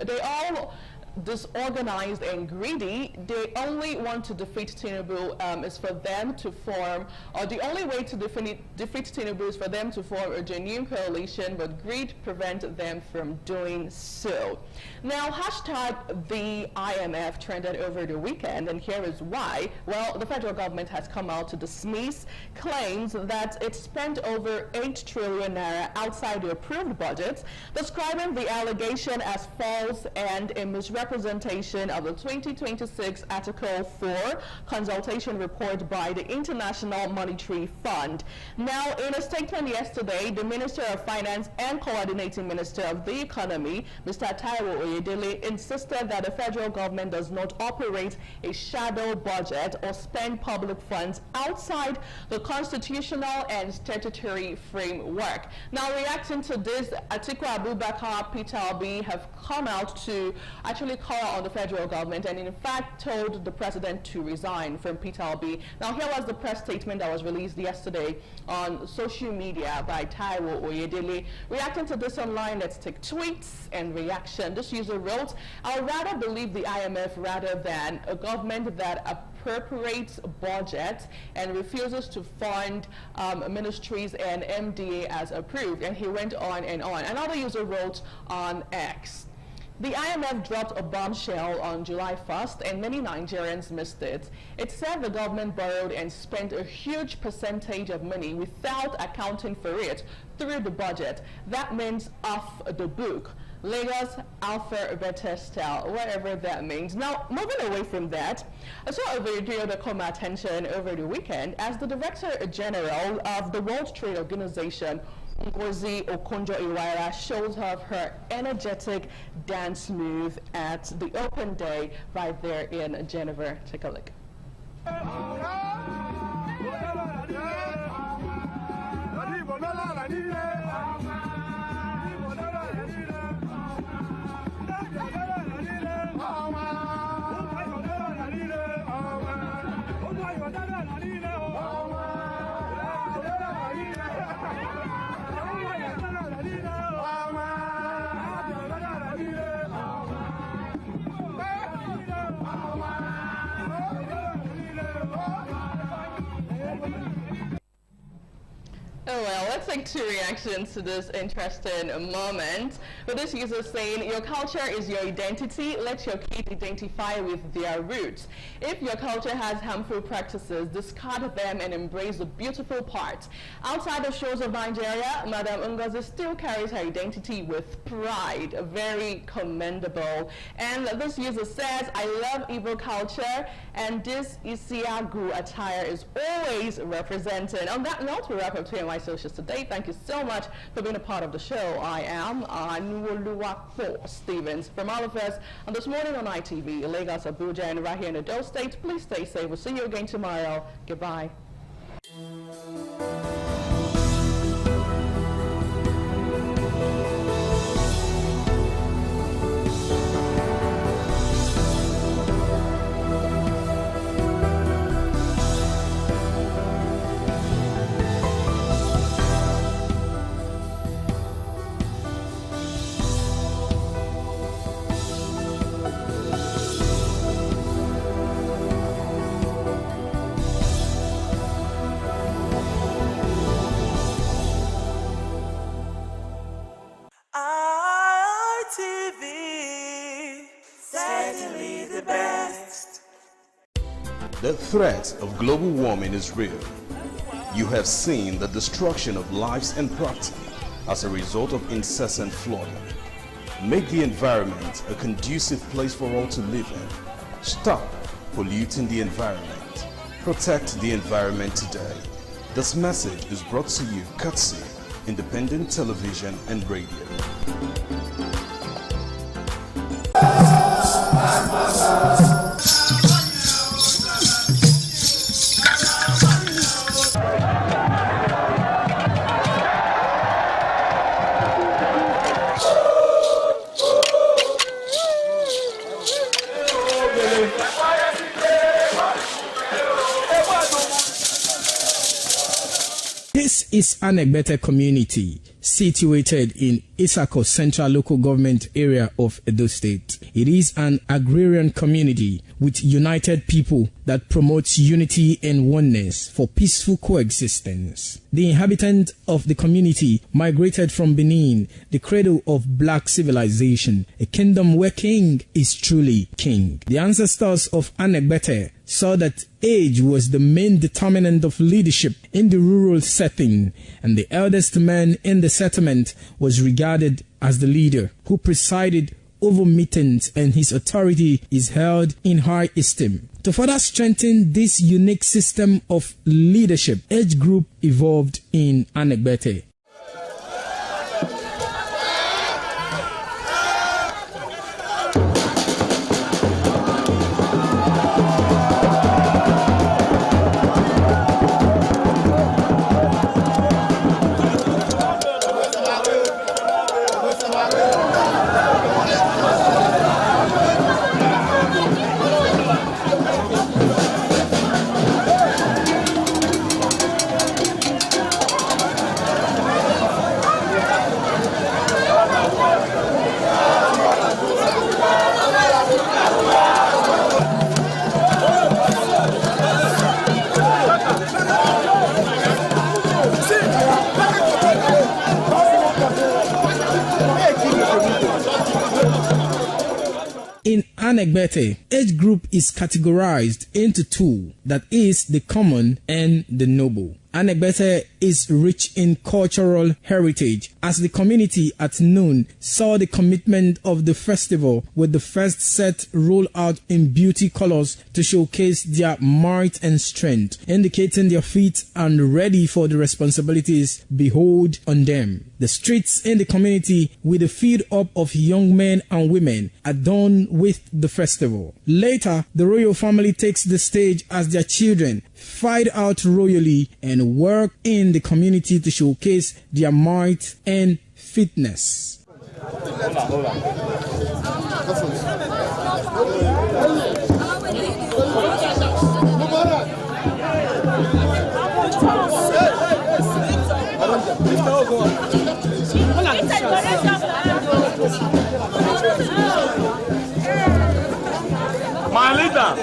disorganized and greedy. They only want to defeat Tinubu is for them to form, or the only way to defeat Tinubu is for them to form a genuine coalition, but greed prevents them from doing so. Now, hashtag the IMF trended over the weekend, and here is why. Well, the federal government has come out to dismiss claims that it spent over 8 trillion naira outside the approved budget, describing the allegation as false and a misrepresentation of the 2026 Article 4 consultation report by the International Monetary Fund. Now, in a statement yesterday, the Minister of Finance and Coordinating Minister of the Economy, Mr. Taiwo Oyedele, insisted that the federal government does not operate a shadow budget or spend public funds outside the constitutional and statutory framework. Now, reacting to this, Atiku Abubakar, Peter Obi have come out to actually call on the federal government and in fact told the president to resign from Peter Obi. Now, here was the press statement that was released yesterday on social media by Taiwo Oyedele. Reacting to this online, let's take tweets and reaction. This user wrote, "I would rather believe the IMF rather than a government that appropriates budget and refuses to fund ministries and MDA as approved." And he went on and on. Another user wrote on X, "The IMF dropped a bombshell on July 1st and many Nigerians missed it. It said the government borrowed and spent a huge percentage of money without accounting for it through the budget. That means off the book. Lagos Alpha Beta style," whatever that means. Now, moving away from that, I saw a video that caught my attention over the weekend as the Director General of the World Trade Organization, Ngozi Okonjo-Iweala, shows off her energetic dance move at the open day right there in Geneva. Take a look. Oh well, let's take 2 reactions to this interesting moment. With this user saying, "Your culture is your identity. Let your kids identify with their roots. If your culture has harmful practices, discard them and embrace the beautiful parts. Outside the shores of Nigeria, Madam Ngozi still carries her identity with pride." Very commendable. And this user says, "I love Igbo culture, and this Isiagu attire is always represented." On that note, we wrap up TMI Socials today. Thank you so much for being a part of the show. I am Anuoluwapo Stevens. From all of us on This Morning on ITV, Lagos, Abuja, and right here in Edo State, please stay safe. We'll see you again tomorrow. Goodbye. The threat of global warming is real. You have seen the destruction of lives and property as a result of incessant flooding. Make the environment a conducive place for all to live in. Stop polluting the environment. Protect the environment today. This message is brought to you courtesy Independent Television and Radio. This is Anegbete community situated in Isako Central Local Government Area of Edo State. It is an agrarian community with united people that promotes unity and oneness for peaceful coexistence. The inhabitants of the community migrated from Benin, the cradle of black civilization, a kingdom where king is truly king. The ancestors of Anegbete saw that age was the main determinant of leadership in the rural setting, and the eldest man in the settlement was regarded as the leader who presided over meetings, and his authority is held in high esteem. To further strengthen this unique system of leadership, age group evolved in Anegbete. In Anegbete, age group is categorized into two, that is, the common and the noble. Anegbete is rich in cultural heritage, as the community at noon saw the commitment of the festival with the first set rolled out in beauty colors to showcase their might and strength, indicating their feet and ready for the responsibilities behold on them. The streets in the community with a feed up of young men and women adorned with the festival. Later, the royal family takes the stage as their children fight out royally and work in the community to showcase their might and fitness. My leader.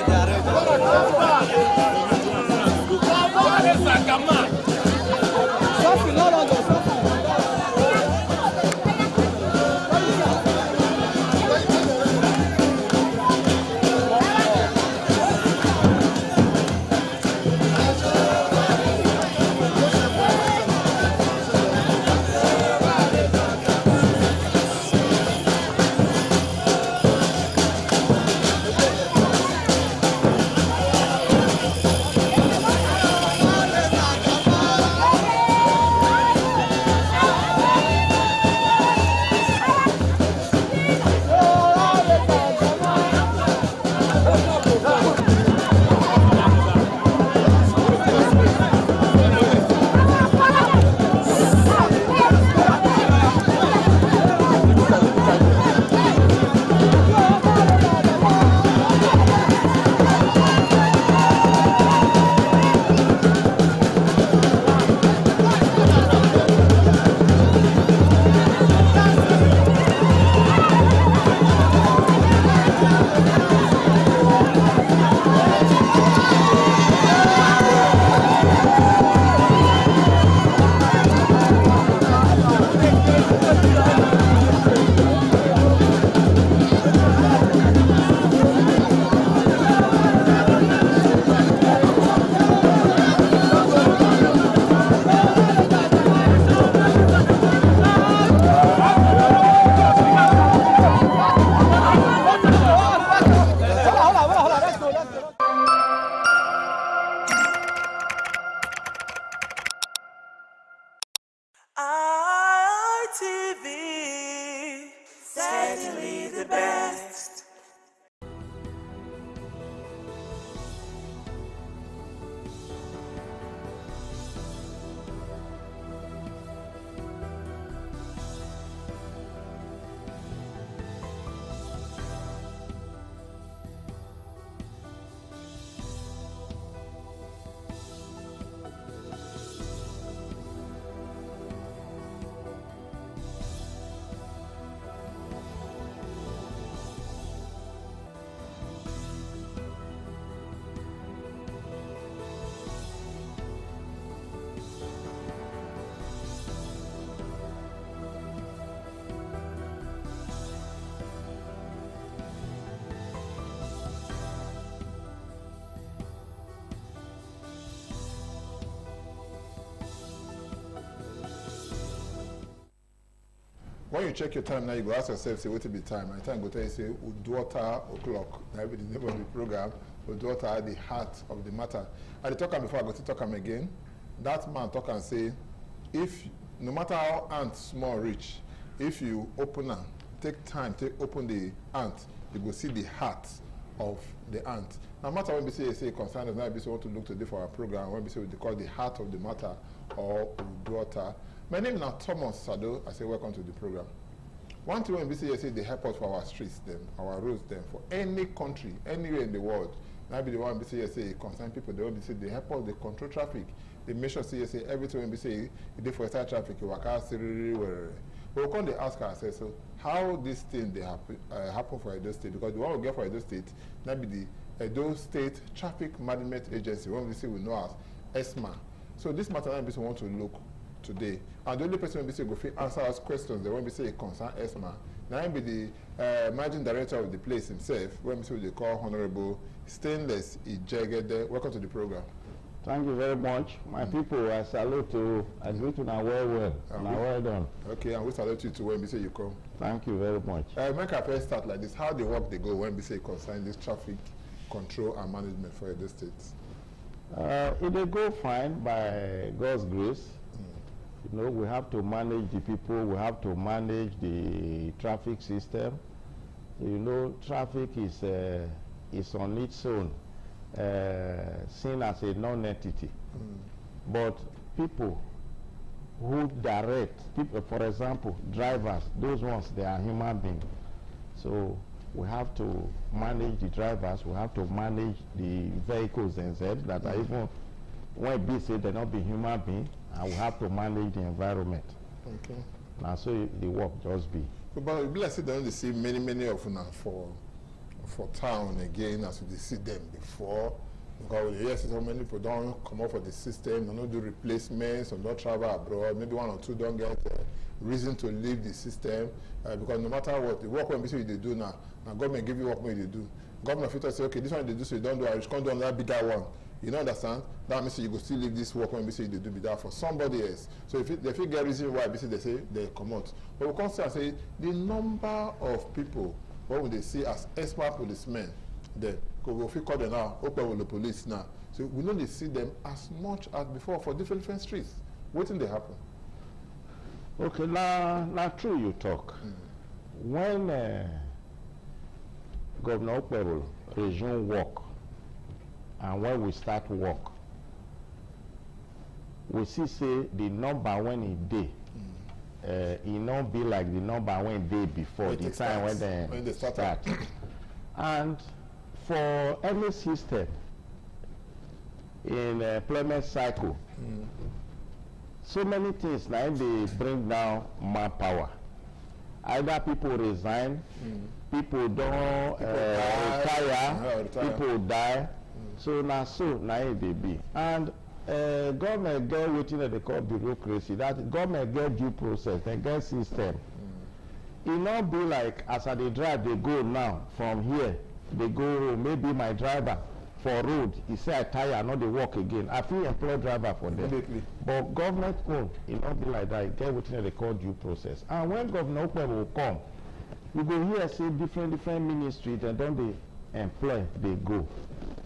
when you check your time now, you go ask yourself, say, what will be time? And time go tell you, say, Uduota o'clock. That will be the name of the program. Uduota, the heart of the matter. I talk before I go to talk again. That man talk and say, if no matter how ant small reach, if you open am, take time to open the ant, you go see the heart of the ant. No matter when we say concern us, now we want to look today for our program, when we say we call the heart of the matter or Uduota. My name is now Thomas Sado. I say welcome to the program. One thing when we say they help us for our streets, them, our roads, them, for any country, anywhere in the world. Now be the one we say concern people. They will say they help us, they control traffic. They make sure say everything when we say they for start traffic, you work out wherever. But we come they ask ourselves, so how this thing they happen for Edo State? Because the one we get for Edo State, that be the Edo State Traffic Management Agency, when we say we know as ESMA. So this matter now we want to look today. And the only person when we say go answer us questions, the when we say concern ESMA, now be the managing director of the place himself, when we say they call Honorable Stainless Ijegede. Welcome to the program. Thank you very much. My people, I salute you. I greet you now well done. Okay, and we salute you too when we say you come. Thank you very much. Make our first start like this. How the work they go when we say concern this traffic control and management for Edo State? It will go fine by God's grace. You know, we have to manage the people, we have to manage the traffic system. You know, traffic is on its own, seen as a non-entity. But people who direct, people, for example, drivers, those ones, they are human beings. So we have to manage the drivers, we have to manage the vehicles themselves that are even, when we say they're not be human beings, and we have to manage the environment. Okay. Now, so the work just be. But it be like say they only see many of them for town again as we see them before. Because yes, so many people don't come up for the system, they don't do replacements, or don't travel abroad. Maybe one or two don't get reason to leave the system. Because no matter what, the work when they do now government give you work when they do. Government filter say, okay, this one they do, so you don't do it, you can't do another bigger one. You know, understand? That means you go still leave this work when we say they do be that for somebody else. So if they get reason why they say they come out. But we can say the number of people what they see as expert policemen, then we call them now, open with the police now. So we know they see them as much as before for different streets. What thing they happen? Okay, now true you talk. When Governor Okpebholo resume work, and when we start work, we see say the number when it day, it not be like the number when it day before, the time when they start. And for any system in employment cycle, so many things now they bring down manpower. Either people resign, people don't retire, people die. So now it they be. And government get what they call bureaucracy. That government get due process, they get system. It not be like as they drive, they go now from here, they go maybe my driver for road, he say I tire, not they work again. I feel employ driver for them. But government own, it not be like that. It get what they call due process. And when Governor Okpebholo will come, you go here say different ministries, and then they employ, they go.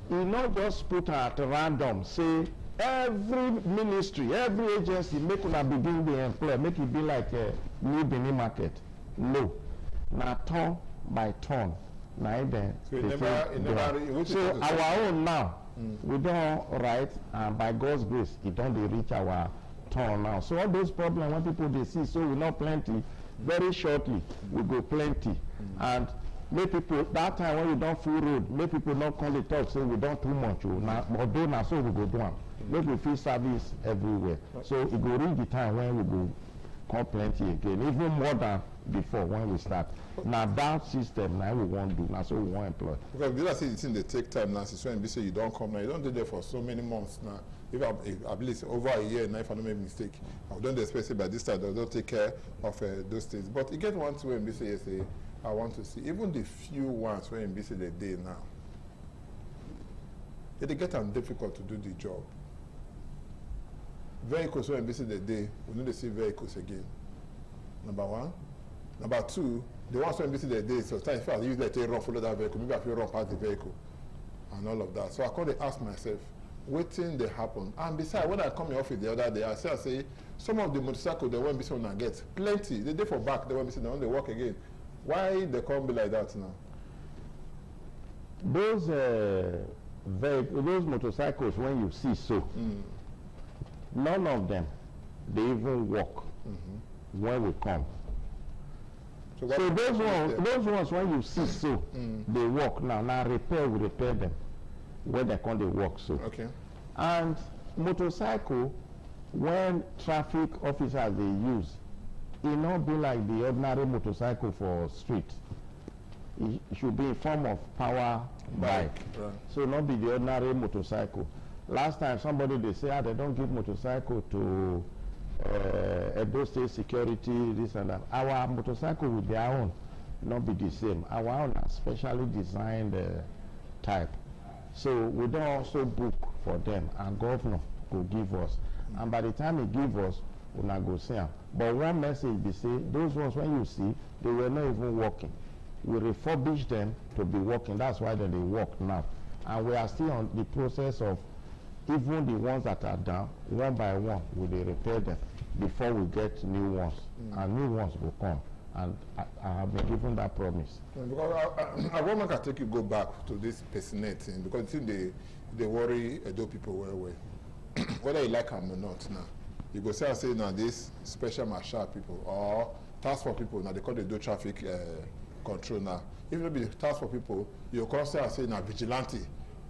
You not just put at random, say every ministry, every agency, make una begin the employ, make it be like a new Benin market. No. Now turn by turn. Now then. So our own now, we don't write, and by God's grace, it don't reach our turn now. So all those problems when people they see, so we not plenty, very shortly we go plenty. And make people that time when we don't full road, make people not come to talk say we don't too much. Although now so we go do them. Make we feel service everywhere. So it go reach the time when we go come plenty again, even more than before when we start. Now that system now we won't do. Now so we won't employ. Because the other thing they take time now. So when we say you don't come now, you don't do that for so many months now. If at least over a year now, if I don't make a mistake, I don't expect by this time they don't take care of those things. But you get one to when we say I want to see even the few ones when we say the day now. It get them difficult to do the job. Vehicles when we say the day, we need to see vehicles again. Number one. Number two, the ones when visit the day, so sometimes if I use the run follow that vehicle, maybe I feel run past the vehicle and all of that. So I come to ask myself, waiting they happen. And besides, when I come in office the other day, I say some of the motorcycles they won't be someone get plenty. The day for back, they won't be they work again. Why they can't be like that now? Those those motorcycles, when you see so, none of them they even walk when we come. So those ones when you see so, they walk now. Now we repair them when they come they walk so. Okay. And motorcycle, when traffic officers they use, it not be like the ordinary motorcycle for street. It should be in form of power bike. Right. So not be the ordinary motorcycle. Last time somebody they say they don't give motorcycle to Edo State security, this and that. Our motorcycle with their own not be the same. Our own are specially designed type. So we don't also book for them, and governor will give us. And by the time he give us, we'll not go see them. But one message be say, those ones when you see, they were not even working. We refurbish them to be working. That's why they work now. And we are still on the process of even the ones that are down, one by one, we will repair them before we get new ones. And new ones will come. And I have been given that promise. Because I want to take you go back to this personate thing, because they worry Edo people well. Whether you like them or not now. You go say now this special marshal people or task force people, now they call the do traffic control now. If it be task force people, you can say now vigilante,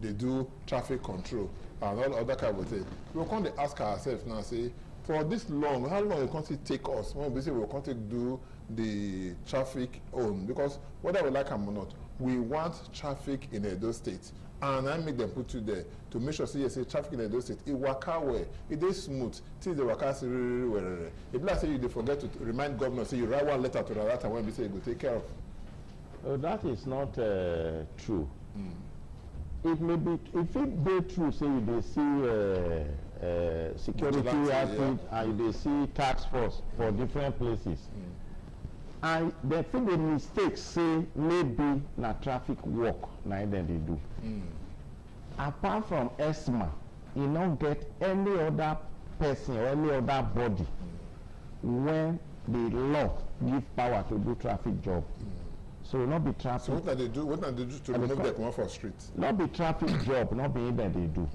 they do traffic control and all other kind of thing. We can ask ourselves now, say, for this long, how long will it take us when we say we can't do the traffic on? Because whether we like them or not, we want traffic in Edo State. And I make them put you there to make sure say traffic in Edo State, it work out well, it is smooth, till the work out well. If like say you forget to remind governor, say you write one letter to the right and when we say you go take care of. That is not true. It may be, if it be true, say they see security outfit and they see task force for different places. And they think the mistakes say maybe na traffic work na then they do. Apart from ESMA, you don't get any other person or any other body when the law give power to do traffic job. So not be traffic. So what can they do? What can they do to remove them off our street? Not be traffic job, not be that they do.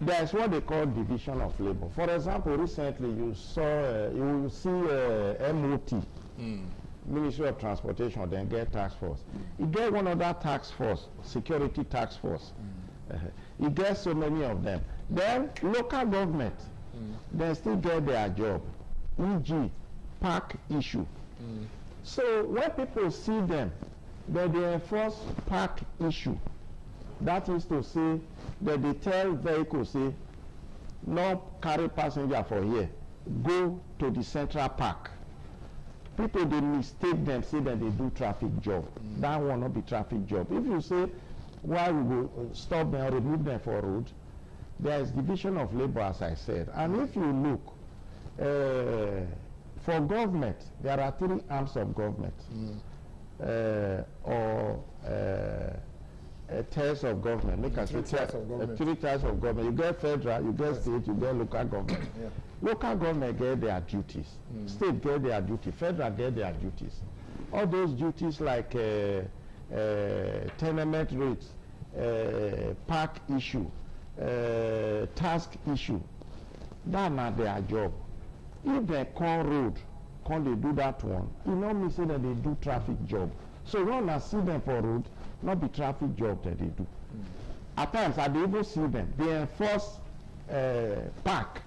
There's what they call division of labor. For example, recently you saw, you will see MOT, Ministry of Transportation, then get task force. You get one other task force, security task force. You get so many of them. Then local government, they still get their job, e.g. park issue. So when people see them, they enforce park issue. That is to say that they tell vehicles, say, no carry passenger for here, go to the central park. People, they mistake them, say that they do traffic job. That will not be traffic job. If you say, why we go stop them or remove them for road, there is division of labor, as I said. And if you look, for government, there are three arms of government, tiers of government. Make us three tiers of government. You get federal, you get state, you get local government. Local government get their duties. State get their duties. Federal get their duties. All those duties like tenement rates, park issue, task issue, that's not their job. If they call road, can they do that one? You know me say that they do traffic job. So when I see them for road, not be traffic job that they do. At times I even see them. They enforce park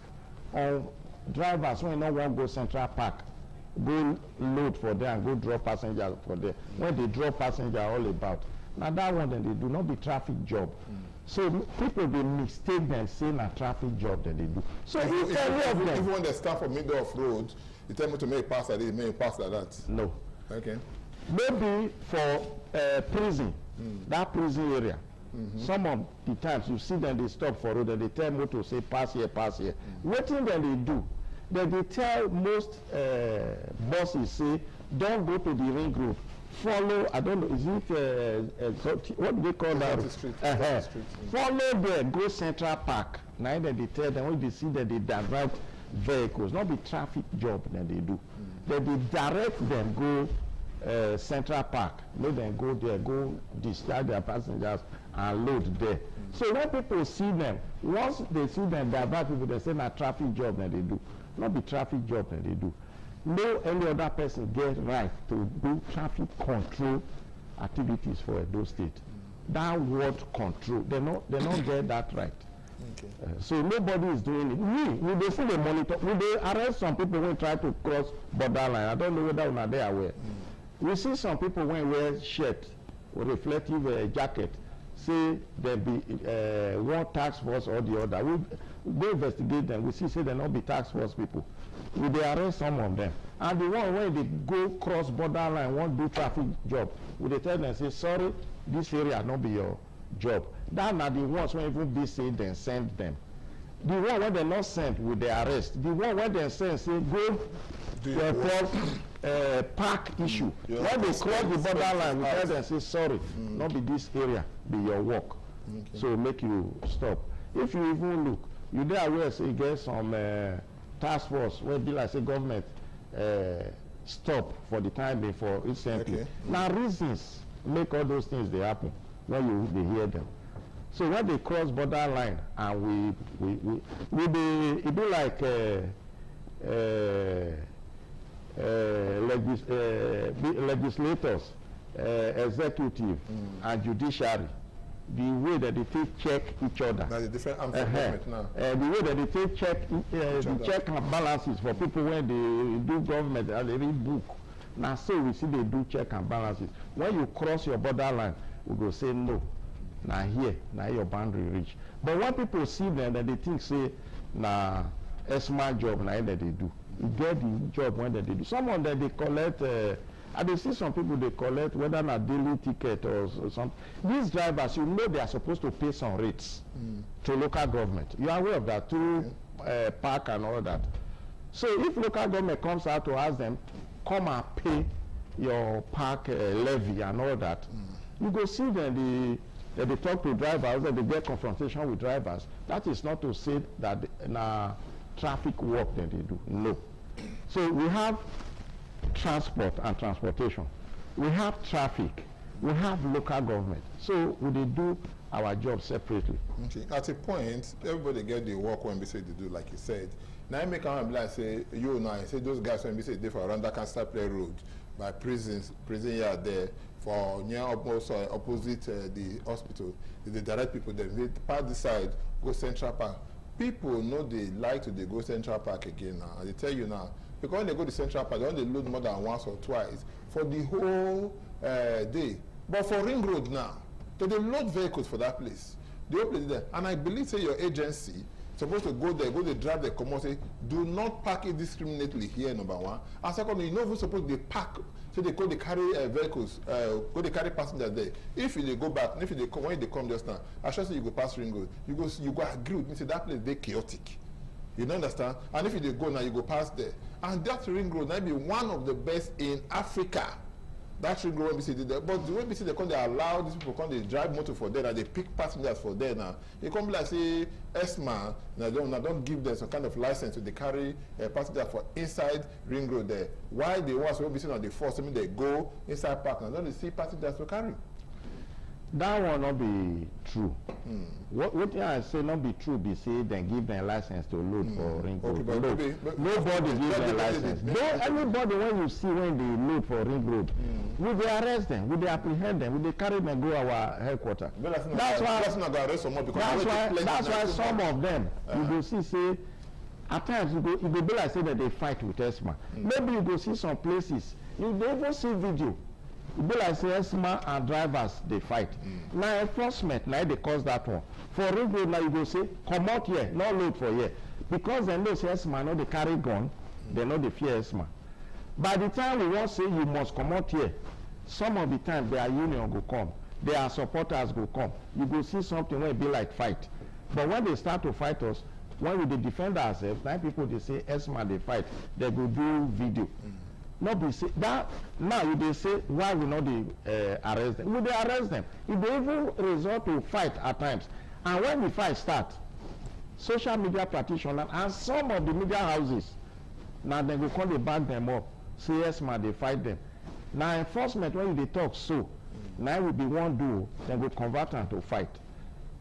on drivers when no one go central park, go load for them, go drop passengers for them. When they drop passenger all about. Now that one then they do not be traffic job. So people they mistake them saying a traffic job that they do. So if any of them, even when they start from middle of road, you tell me to make pass like this, make pass like that. No. Okay. Maybe for prison, that prison area. Some of the times you see them they stop for road and they tell me to say pass here, pass here. What thing then they do? Then they tell most bosses, say, don't go to the ring road. Follow, I don't know, is it, what do they call that? Follow them, go Central Park. Now then they tell them, when they see that they direct vehicles, not the traffic job that they do. Then they direct them, go Central Park. Let them go there, go discharge their passengers and load there. So when people see them, once they see them divert people, they say na traffic job that they do. Not the traffic job that they do. No any other person get right to do traffic control activities for Edo State. That word control, they don't get that right. Okay. So nobody is doing it. We they see the monitor. We they arrest some people who try to cross borderline. I don't know whether they are aware. We see some people when wear shirt or reflective jacket. Say there be one task force or the other. We go investigate them. We see say they not be task force people. We they arrest some of them. And the one when they go cross borderline, won't do traffic job. We they tell them say sorry, this area not be your job. That are the ones when even be say then send them. The one when they not sent with the arrest. The one when they send say go park issue. When they cross the borderline, we tell them say sorry, not be this area, be your work. So make you stop. If you even look, you there where say get some task force where be like say government stop for the time before it's simply. Now reasons make all those things they happen when they hear them. So when they cross borderline and it be like legislators, executive, and judiciary, the way that they take check each other. That's a different arm from government now. The way that they take check, the check and balances for people when they do government and they read book. Now so we see they do check and balances. When you cross your borderline, we go say no. Now here, now your boundary reach. But when people see them, that they think say, nah, ESMA job now that they do. You get the job when they do. Some of them they collect. I dey see some people they collect whether na daily ticket or something. These drivers, you know, they are supposed to pay some rates to local government. You are aware of that through park and all that. So if local government comes out to ask them, come and pay your park levy and all that, you go see them. They talk to drivers, they get confrontation with drivers. That is not to say that na traffic work that they do. No. So we have transport and transportation. We have traffic. We have local government. So we do our job separately. Okay. At a point, everybody get the work when we say they do, like you said. Now I make a like say you now say those guys when we say they for around that Cancer Play Road by prison yard there for near almost opposite the hospital. They direct people there. They pass the side, go Central Park. People know they like to go Central Park again now. And they tell you now, because when they go to Central Park, they only load more than once or twice for the whole day. But for Ring Road now, they load vehicles for that place. The whole place is there. And I believe say your agency supposed to go there, drive the come out, say, do not park indiscriminately here, number one. And secondly, you know who's supposed to park, so they go, they carry vehicles, they carry passengers there. If they go back, if they come, when they come just now, I should say you go past Ring Road, you go agree with me, say that place, they chaotic. You don't understand? And if they go now, you go past there. And that Ring Road might be one of the best in Africa. That Ring Road, NBC did that. But the way NBC they come, they allow these people come, they drive motor for there, and they pick passengers for there now. They come like say ESMA, now don't give them some kind of license to they carry passengers for inside Ring Road there. Why they want so NBC now they force them, they go inside park and don't they see passengers to carry? That will not be true. What I say not be true, be say then give them license to load for Ring Road. Nobody gives them license. Anybody when you see when they load for Ring Road, will they arrest them? Will they apprehend them? Will they carry them and go our headquarters? That's why some of them you go see say at times you go be like say that they fight with ESMA. Maybe you go see some places you don't even see video. It be like say ESMA and drivers they fight. Now enforcement, now they cause that one. For Ring Road now you go say, come out here, not load for here. Because they know say ESMA know they carry gun, they know they fear ESMA. By the time we want say you must come out here, some of the time their union go come, their supporters go come. You go see something where it be like fight. But when they start to fight us, when we dey defend ourselves, now people they say ESMA they fight, they go do video. Not be say that now you they say why we not they arrest them? We they arrest them. If they even resort to fight at times, and when the fight start, social media practitioners and some of the media houses now they go call they back them up. Say ESMA they fight them. Now enforcement when they talk so, now will be one do, then we convert them to fight.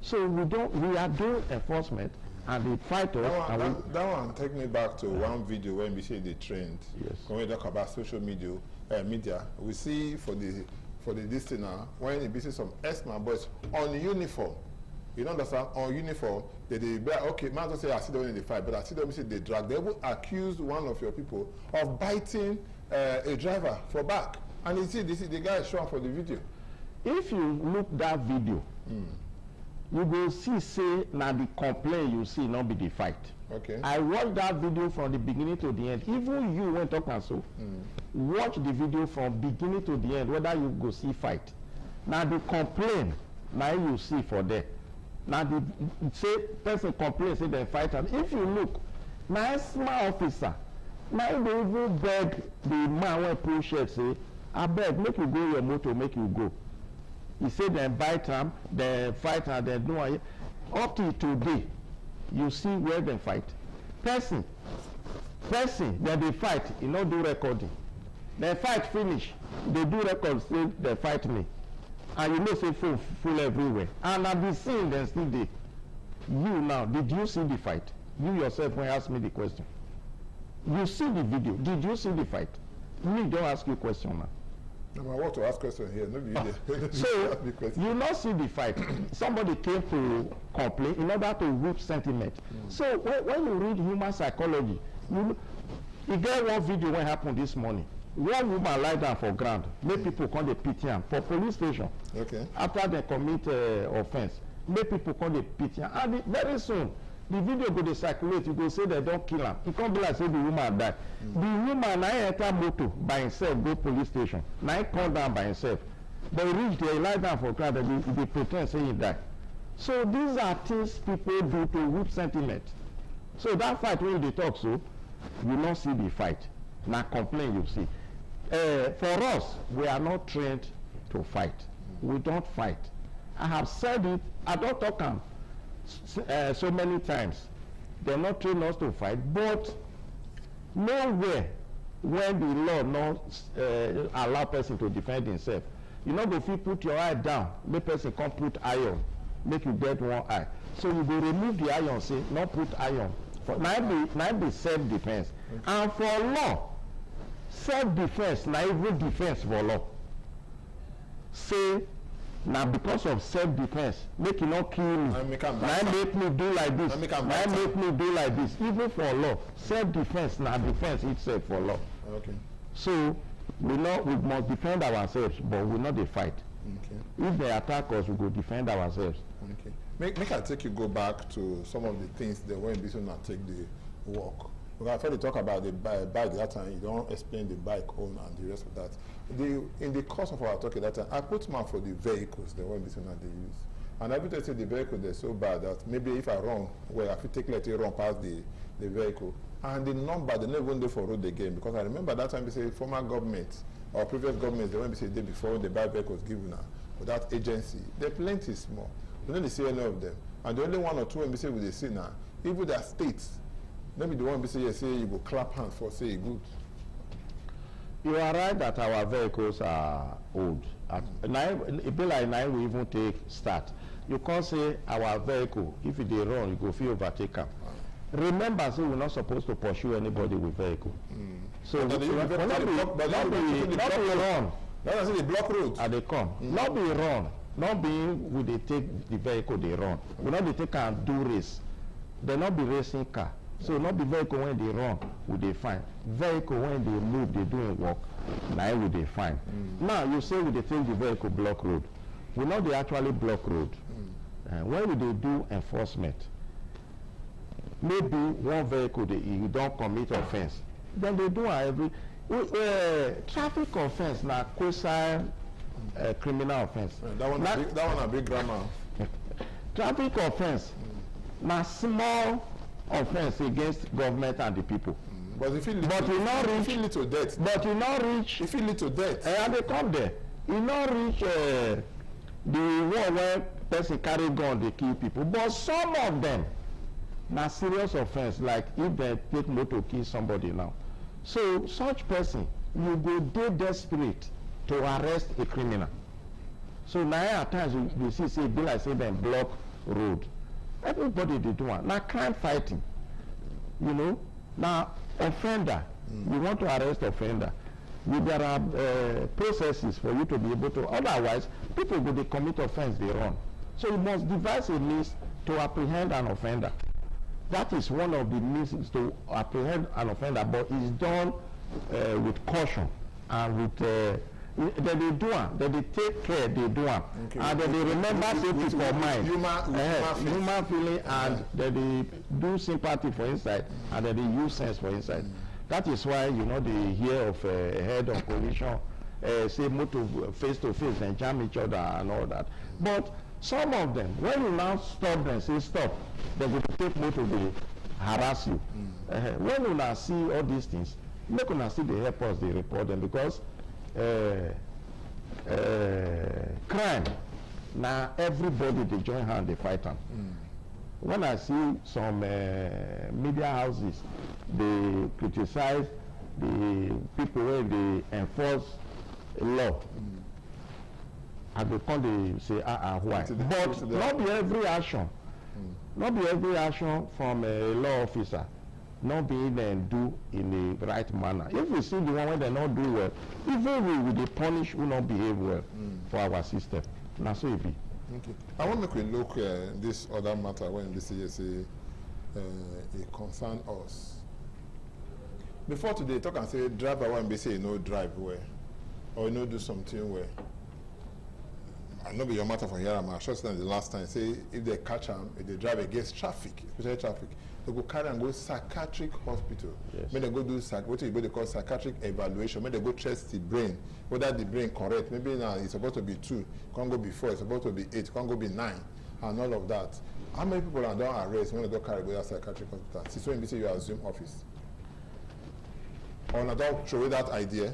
So we are doing enforcement and they fight us. That one take me back to one video when we say they trained. Yes. When we talk about social media, we see for the this thing now, when we see some ESMA boys on uniform, you don't understand, on uniform, they okay, man don't say I see them in the fight, but I see them say they drag. They will accuse one of your people of biting a driver for back. And you see, this is the guy showing for the video. If you look that video, you will see say now the complaint you see not be the fight. Okay. I watched that video from the beginning to the end. Even you went up and so watch the video from beginning to the end, whether you go see fight. Now the complaint now you see for there. Now the say person complain say they fight, and if you look, now ESMA officer, now they even beg the man when pull shirt say, I beg make you go your motor, make you go. He said they bite him, they fight and they do. Up to today, you see where they fight. Person, then they fight, you know do recording. They fight finish, they do record, say they fight me. And you know say full everywhere. And at the scene, then still they. You now, did you see the fight? You yourself when you ask me the question. You see the video, did you see the fight? Me don't ask you a question now. No, I want to ask question here. So you not see the fight. Somebody came to complain in order to whip sentiment. So when you read human psychology, you get one video what happened this morning. One woman lie down for ground, make people come to pity am for police station. Okay. After they commit offense, make people come to pity am. And very soon, the video go to circulate, you go say they don't kill him. It can't be like say the woman die. The woman now enter motor by himself, go police station. Now he come down by himself. But he reach there, he lie down for crowd, they pretend say he die. So these are things people do to whip sentiment. So that fight when they talk so, you not see the fight. Now complain you see. For us, we are not trained to fight. We don't fight. I have said it, I don't talk so many times. They're not trained us to fight, but nowhere when the law not allow person to defend himself. You know, if you put your eye down, the person can't put iron, make you get one eye. So you will remove the iron, say, not put iron. For now be self-defense. And for law, self-defense, not even defense for law. Say, now because of self-defense, make you not kill me. Now make me do like this. Now make me do like this. Even for law, self-defense, now defense itself for law. Okay. So we must defend ourselves, but we not dey fight. Okay. If they attack us, we go defend ourselves. Okay. Make I take you go back to some of the things that when this one take the walk. Because I thought you talk about the bike that time, you don't explain the bike own and the rest of that. In the course of our talk at that time, I put man for the vehicles, the one this one they use. And every time I say the vehicle they're so bad that maybe if I run, well, I feel take let it run past the vehicle. And the number, they never go for road again. Because I remember that time they say former government or previous governments, they went to say the day before the buy vehicles given now without agency. They're plenty small. We don't see any of them. And the only one or two when we say we they see now, even their states, maybe the one we say, yes, say you go clap hands for say good. You are right that our vehicles are old. It be like now we even take start. You can't say our vehicle, if they run, you go feel overtake them. Remember, say we're not supposed to pursue anybody with vehicle. So not be run. That's the block road. And they come. Not be run. Not be will they take the vehicle they run. We not be take and do race. They not be racing car. So not the vehicle when they run, will they find. Vehicle when they move, they doing work, now will they find. Now you say will they take the vehicle block road. We know they actually block road. When will they do enforcement? Maybe one vehicle you don't commit offense. Then they do every traffic offense now quasi criminal offense. That one a big grammar. Traffic offense now small offense against government and the people. But if it lead to death. But you not reach. If it lead to death. And they come there. You not reach the one where person carry gun they kill people. But some of them, na serious offense, like if they take motor kill somebody now. So such person, you go dey desperate to arrest a criminal. So now at times you see say be like say them block road. Everybody they do one. Now crime fighting. You know, now offender, you want to arrest offender. There are processes for you to be able to, otherwise people go they commit offense they run. So you must devise a means to apprehend an offender. That is one of the means to apprehend an offender, but it's done with caution and with that they do it, that they take care, they do it, and that they remember safety for mind, human feeling, and that they do sympathy for inside, and that they use sense for inside. That is why, you know, they hear of a head-on collision, say motor face to face and jam each other and all that. But some of them, when you now stop them, say stop, they will take motor, they harass you. When you now see all these things, make you now see the help us, they report them, because crime, now everybody they join hand, they fight them. When I see some media houses, they criticize the people where they enforce law. I go come they say, why? But not be every action, not be every action from a law officer, not being do in the right manner. If we see the one where they not do well, even we will punish who not behave well for our system. Now so it be. Okay. I want to look this other matter when this is it concern us. Before today, talk and say driver when they say you know drive well, or you know do something well. I know be your matter for here. I'm sure the last time say if they catch them, if they drive against traffic, especially traffic, they go carry and go psychiatric hospital. Yes. When they go do what they call psychiatric evaluation, when they go test the brain, whether the brain correct. Maybe now it's supposed to be 2, can't go be 4, it's supposed to be 8, can't go be 9, and all of that. How many people are done arrest when they don't carry go to psychiatric hospital? Since when you say you assume office, or not don't show that idea.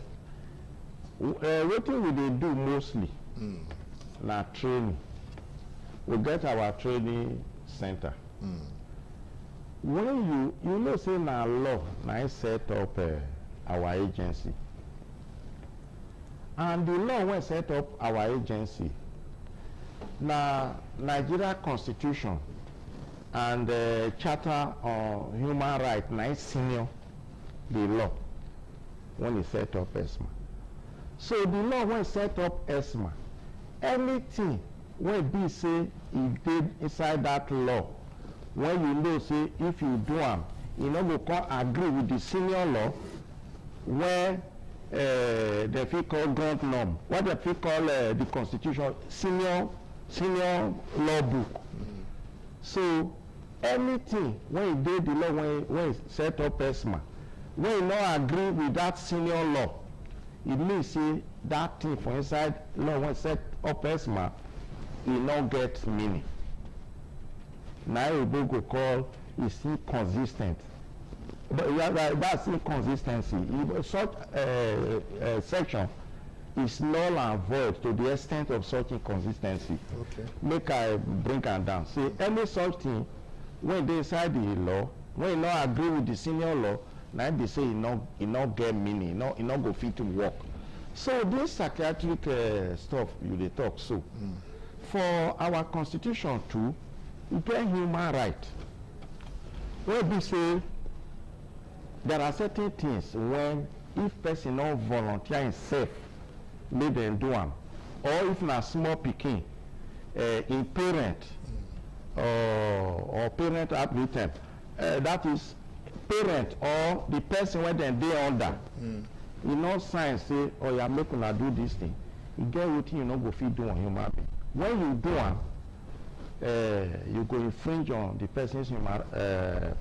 What we they do mostly, na training. We get our training center. When you know say na law, na set up our agency. And the law when set up our agency, na Nigeria Constitution and Charter on Human Rights, na senior the law when he set up ESMA. So the law when set up ESMA, anything when be say it did inside that law, when you know say if you do them, you know go come agree with the senior law where they feel call grant norm, what they feel call the constitution senior law book. So anything when you did the law when you set up ESMA, when you not agree with that senior law, it means say that thing for inside law when set up ESMA, it not get meaning. Now you go call is inconsistent. But that's inconsistency. Such section is null and void to the extent of such inconsistency. Okay. Make I bring it down. See, any such thing, when they inside the law, when you not agree with the senior law, now they say it not get meaning, it not go fit to work. So this psychiatric stuff you they talk so. For our constitution too, we get human right. Where we say there are certain things when if person not volunteer himself, make them do them. Or if na small pikin, in parent or parent applicant, that is parent or the person where they under. You know science say, oh yeah, make una do this thing. You get what you know go fit do on human being. When you do them, you go infringe on the person's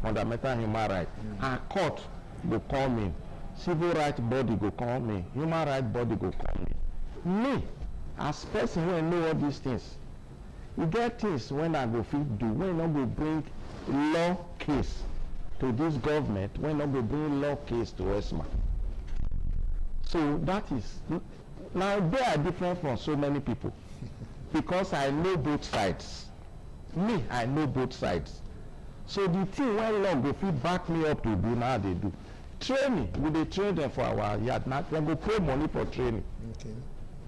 fundamental human right. And court go come in, civil rights body go come in, human rights body go come in. Me, as person who know all these things, you get things when I go fit do, when I go bring law case to this government when not go bring law case to ESMA. So that is, now they are different from so many people because I know both sides. Me, I know both sides. So the thing when law go fit back me up to do, now they do. Training, we dey train them for our yard. Now they go pay money for training. Okay.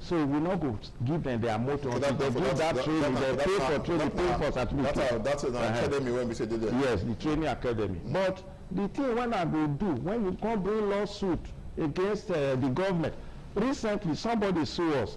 So we not go give them their motor. They do that training, they pay for training, pay for certificate. That's an academy when we say they there. Yes, the training academy. But the thing when I go do, when you come bring lawsuit against the government, recently somebody sue us.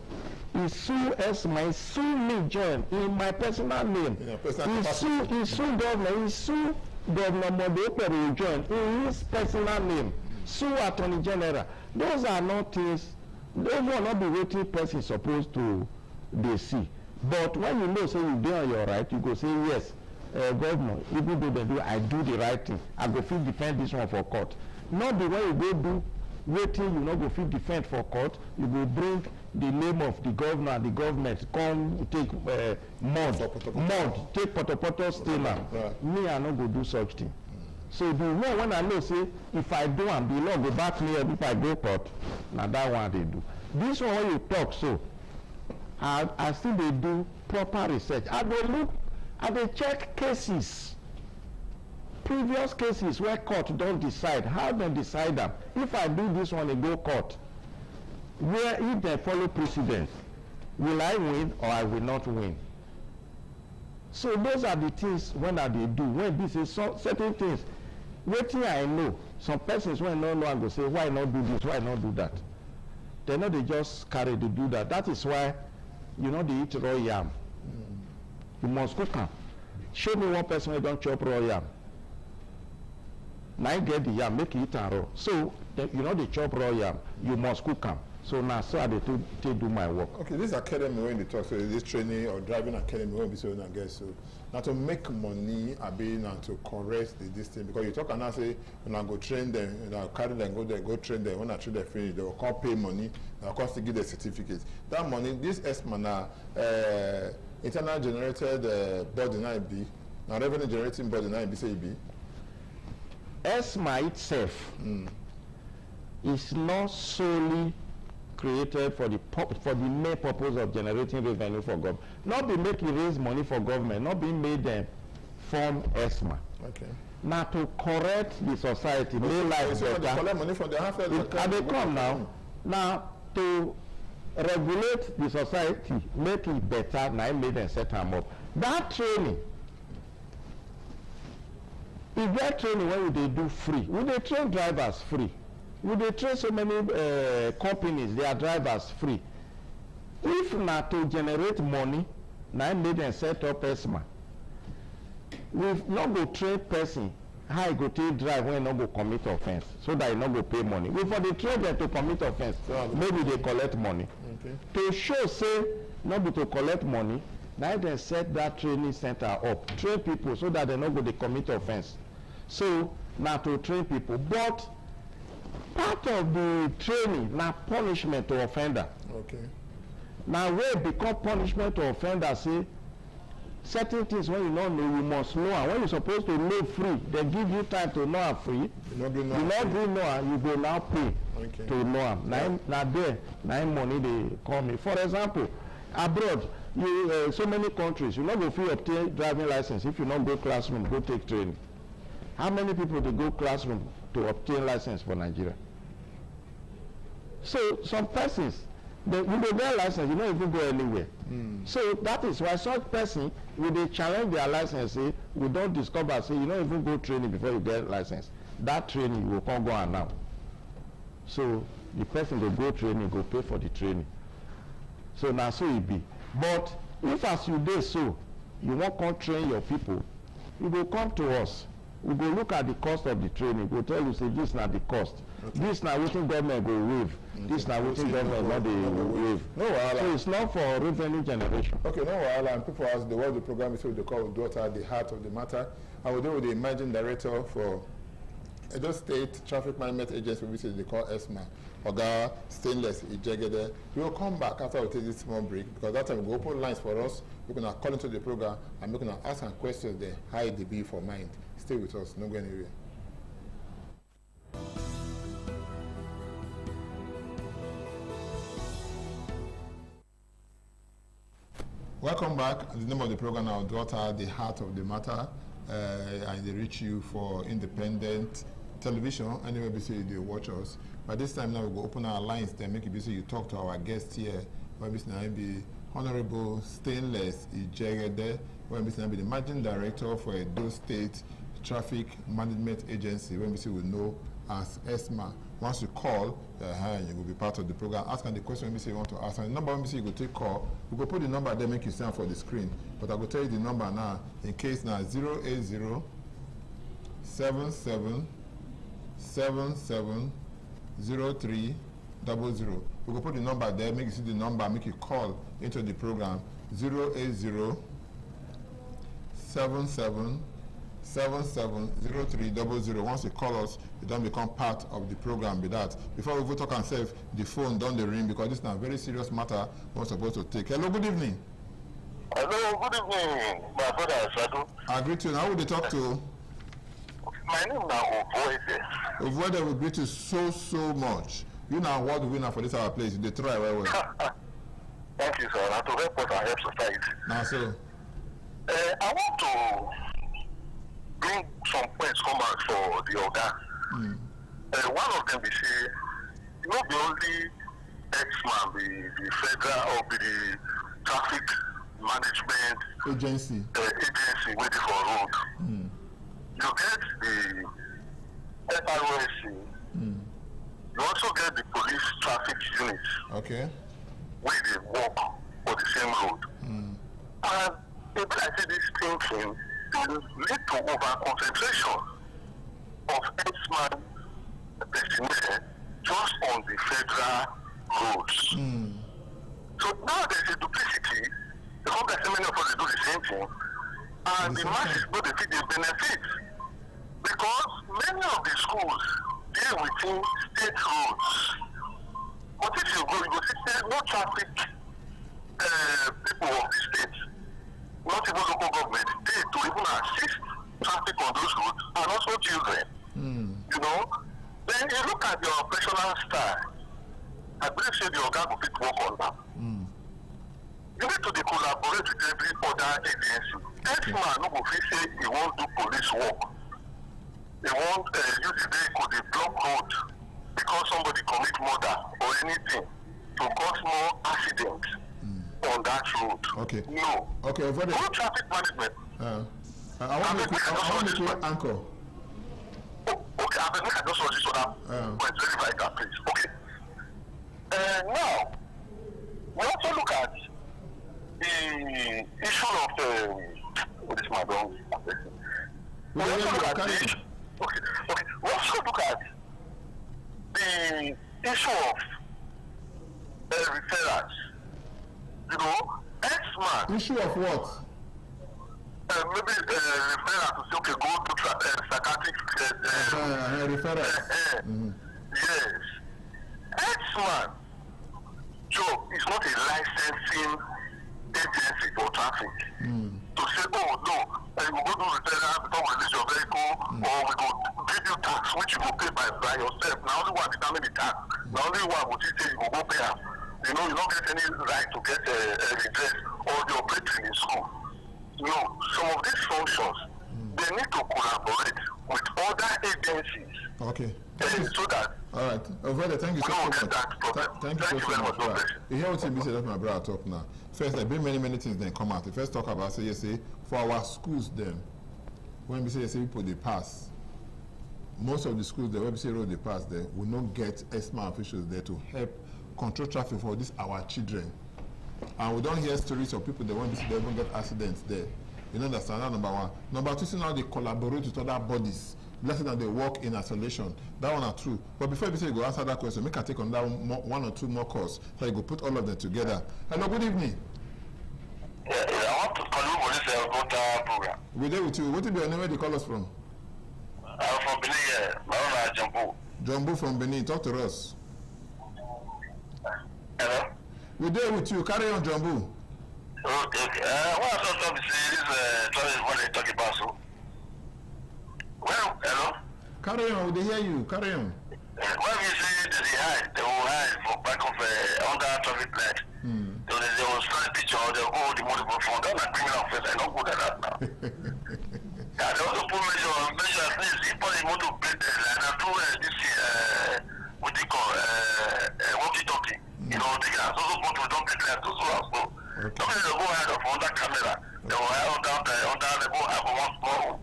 He sue ESMA, he sue me join in my personal name. He sue government, he sue Governor Modepere join in his personal name. Sue Attorney General. Those are not things, those will not be waiting person supposed to they see. But when you know say you do on your right, you go say yes, governor, even though they do, I do the right thing. I go fit defend this one for court. Not the way you go do waiting, you not go fit defend for court, you go bring the name of the governor and the government come take take potopoto still am. Me, I not go do such thing. So the one when I know say if I do and the law go back me up if I go court, now that one they do. This one when you talk so, I still they do proper research. I go look, I dey check cases. Previous cases where court don't decide, how they decide them. If I do this one, they go court. Where if they follow precedent, will I win or I will not win? So those are the things when they do. When this is certain things, waiting I know. Some persons when no I go say, why not do this, why not do that? They know they just carry to do that. That is why, you know, they eat raw yam. You must cook them. Show me one person who don't chop raw yam. Now I get the yam, make it eat and raw. So, you know they chop raw yam, you must cook them. So now, so I do my work. Okay, this academy when they talk, so this training or driving academy when we say I guess so. Now to make money, I mean, and to correct this thing because you talk and I say when I go train them, and I carry them, go there, go train them. When I train them finish, they will come pay money. They will come to give the certificate. That money, this ESMA now, internal generated body now be, now revenue generating body now be say it be. ESMA itself is not solely created for the main purpose of generating revenue for government. Not be making raise money for government, not being made them form ESMA. Okay. Now to correct the society, make life better. They collect money from the half and they come now. Now to regulate the society, make it better, now make them set them up. That training. If that training when they do free, will they train drivers free? Will they train so many companies, their drivers free? If not to generate money, now make them set up ESMA. We've not go train person how go take drive when not go commit offense, so that he not go pay money. We for the train them to commit offense, maybe they collect money. Okay. To show say not be to collect money, now they set that training center up, train people so that they not go they commit offense. So now to train people, but part of the training now punishment to offender. Okay. Now where become punishment to offender, say certain things when you don't know you must know, and when you're supposed to know free, they give you time to know and free. You not do know and you go now pay to know. Now there, now money they come in. For example, abroad, you so many countries, you not go free obtain driving license if you not go classroom, go take training. How many people they go classroom to obtain license for Nigeria? So some persons, when they get license, you don't even go anywhere. So that is why such person, when they challenge their license, say, we don't discover, say, you don't even go training before you get license. That training will come go on now. So the person will go training, go pay for the training. So now so it be. But if as you do so, you won't come train your people, you will come to us. We go look at the cost of the training. We'll tell you, say, this is not the cost. Okay. This now waiting government go waive. Okay. This now waiting government not the waive. No, so it's not for revenue generation. Okay, no, and people ask the word the program is what they call daughter, the heart of the matter. I will do with the managing director for Edo State Traffic Management Agency, which they call ESMA. Oga Stainless Ijegede. We will come back after we take this small break because that time we go open lines for us. We're gonna call into the program and we're gonna ask some questions there. How it be for mind. Stay with us, no go anywhere. Welcome back. The name of the program now, Daughter, the Heart of the Matter, and they reach you for independent television. Anyway, we say they watch us. By this time now, we will open our lines. Then make it be so you talk to our guest here. When we say be Honorable Stainless Ijegede, when we say be the Managing Director for Edo State Traffic Management Agency. When we say we know as ESMA. Once you call, you will be part of the program. Ask the question when you say you want to ask. And the number when you say you go take call, we go put the number there, make you stand for the screen. But I will tell you the number now in case now 080 77 77 03 00. We will put the number there, make you see the number, make you call into the program 080 77 770300. Once you call us, you don't become part of the program with that. Before we go talk and save, the phone don't the ring because this is a very serious matter we're supposed to take. Hello, good evening. Hello, good evening, my brother Sadu. I greet you. How would you talk to? My name is Ovoide. Ovoide, we greet you so much. You know award winner for this our place. They try well. Thank you, sir. And to help us and help society. Now, so. I want to bring some points come out for the Oga. One of them is not the only ex-man, the federal or the traffic management agency waiting for road. You get the FROSC. You also get the police traffic unit. Okay. Where they walk for the same road. And if I see this thinking, it will lead to over-concentration of ex-man personnel just on the federal roads. So now there's a duplicity. The whole many of us do the same thing. And the masses know they fit the benefits. Because many of the schools deal within state roads. But if you go, you go see there's no traffic people of the state. Not even local government, they to even assist traffic on those roads and also children. You know? Then you look at your operational style, I believe say the Oga will fit work on that. You need to collaborate with every other agency. Every man who will say he won't do police work. He won't use the vehicle, they block road because somebody commit murder or anything to cause more accidents. On that road. Okay. No. Okay. No traffic management. I want to anchor. Okay, I just want this other point very vital, please. Okay. Now, we also look at the issue of what is my wrong? We also look at the issue. Okay. We also look at the issue of referrals. You know, ex-man. Issue of what? Maybe referral to say, okay, go to psychiatric referral. Yes. Ex-man job is not a licensing agency for traffic. To say, oh no, we will go do referral before we release your vehicle, or we go give you tax, which you will pay by yourself. Now only one determine the tax. Now only one will say you will go pay up. You know, you don't get any right to get a redress or the operating in school. No, some of these functions, they need to collaborate with other agencies. Okay. So that. All right. Ovede, thank you so much. Thank you so much. You hear what you say, that's my brother talk now. First, there been many things then come out. The first talk about, say, for our schools then, when we say people they pass, most of the schools, the when we say road they pass there, will not get ESMA officials there to help control traffic for this our children, and we don't hear stories of people that want to see they even get accidents there. You know, that's another number one. Number two, see now they collaborate with other bodies, less than they work in isolation. That one are true. But before you say you go answer that question, make I take on that one or two more calls, so you go put all of them together. Hello, good evening. Yeah, I want to call you for this program. We're there with you. What is your name? Where they call us from? I'm from Benin. My name is Jambu. Jambu from Benin. Talk to us. Hello? We're there with you. Carry on, Jambu. Okay. What I thought of this what they talk about, so. Well, hello? Carry on. They hear you. Carry on. When we say they will hide for back of under traffic light. So they will start a picture, they'll go the multiple phone. That's a criminal offense. I don't go to that now. Yeah, they also put measures. If you want to pay what do you call walkie-talkie. You know, they can also put to don't declare to so and so. Somebody will go ahead of under camera. They will have they will have one small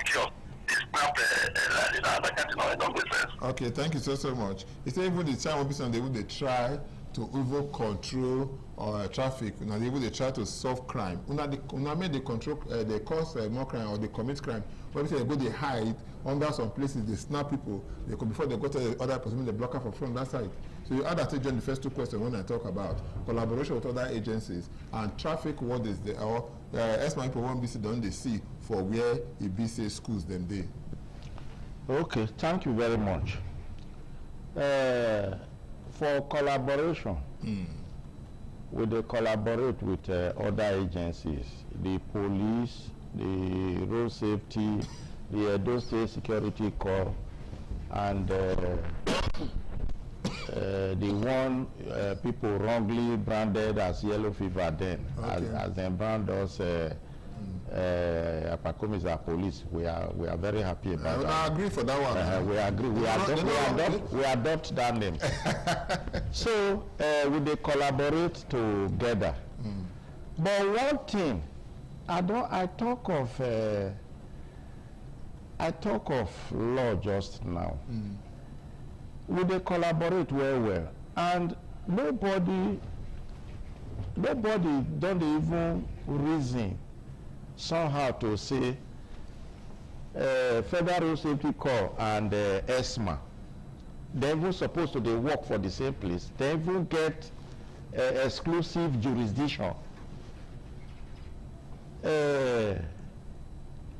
kiosk. They snap that kind of thing. It don't make sense. Okay, thank you so much. It's even the time when they try to even control traffic. Now they will try to solve crime. Una make they control, they cause more crime or they commit crime. When they go, they hide under some places. They snap people. They come before they go to the other person. They block up from that side. So you add that to the first two questions when I talk about collaboration with other agencies and traffic. What is the or as my people want BC don't they see for where a BC schools them they. Okay, thank you very much. For collaboration, we dey collaborate with other agencies, the police, the road safety, the Edo State Security Corps, and the one people wrongly branded as yellow fever then, as them brand us Apakomisa police. We are very happy about that. I agree for that one. We agree. We adopt that name. So we dey collaborate together. But one thing, I talk of law just now. We dey collaborate well, and nobody don't even reason somehow to say Federal Road Safety Corps and ESMA, they even supposed to they work for the same place. They even get exclusive jurisdiction.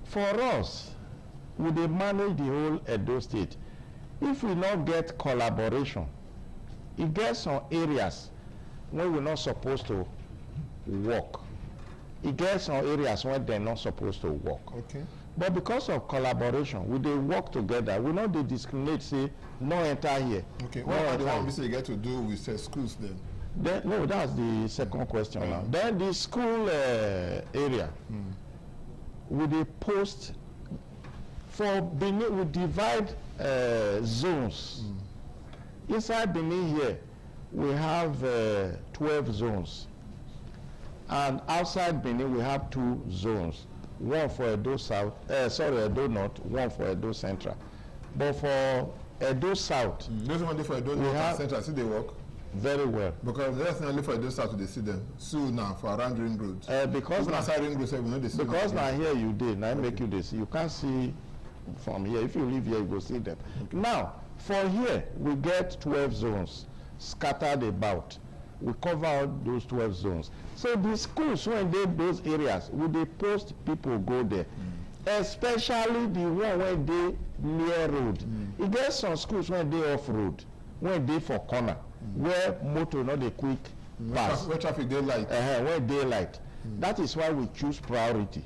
For us, we dey manage the whole Edo State. If we not get collaboration, it gets some areas where we're not supposed to work. It gets some areas where they're not supposed to work. Okay. But because of collaboration, we they work together. We not they discriminate, say, no enter here. Okay. What about the one we get to do with schools then? No, that's the second question now. Then the school area, we they post for Benin, we divide zones. Inside Benin here, we have 12 zones. And outside Benin, we have 2 zones. One for Edo South, Edo North, one for Edo Central. But for Edo South, those one for Edo North and Central, see they work? Very well. Because that's not only for Edo South they see them. Soon now for around Ring Road. Because now Ring Road, we know they see them. Because now here you did, now make you this. You can't see from here. If you live here, you go see them. Okay. Now, for here, we get 12 zones scattered about. We cover out those 12 zones. So the schools, when they those areas, we they post people go there. Especially the one where they near road. It gets some schools when they off road, when they for corner, where motor not the quick pass. Where traffic daylight. Where daylight. That is why we choose priority.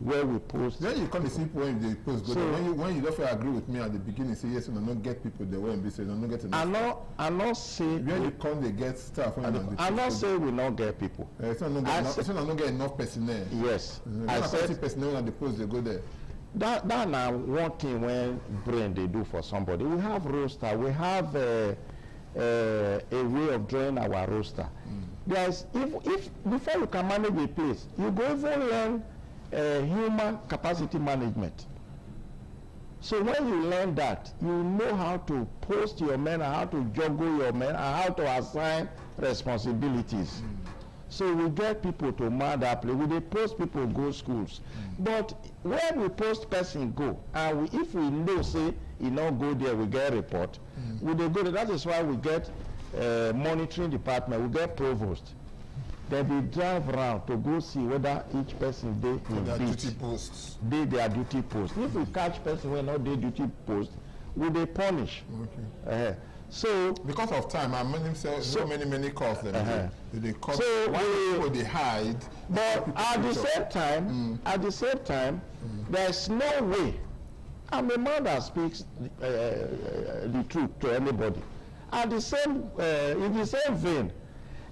Where we post. Then you come to see when they post. So when you don't agree with me at the beginning, say yes, you don't get people the way and be saying don't get enough. I not say. When you come, they get staff. I not say we not get people. It's not get enough personnel. Yes. I said personnel at the post they go there. That now one thing when brain they do for somebody. We have roster. We have a way of drawing our roster. There's if before you can manage a place, you go even learn human capacity management. So when you learn that, you know how to post your men, and how to juggle your men, and how to assign responsibilities. So we get people to man that place. We post people go schools. But when we post person go, and if we know say he not go there, we get a report. We go there. That is why we get monitoring department. We get provost. They drive around to go see whether each person they in their duty posts. Their duty post. If we catch person when not their duty post, we they punish. Okay. So because of time, I'm many many calls them. They call so people they hide. But at the same time, there's no way. I'm a man that speaks the truth to anybody. At the same in the same vein,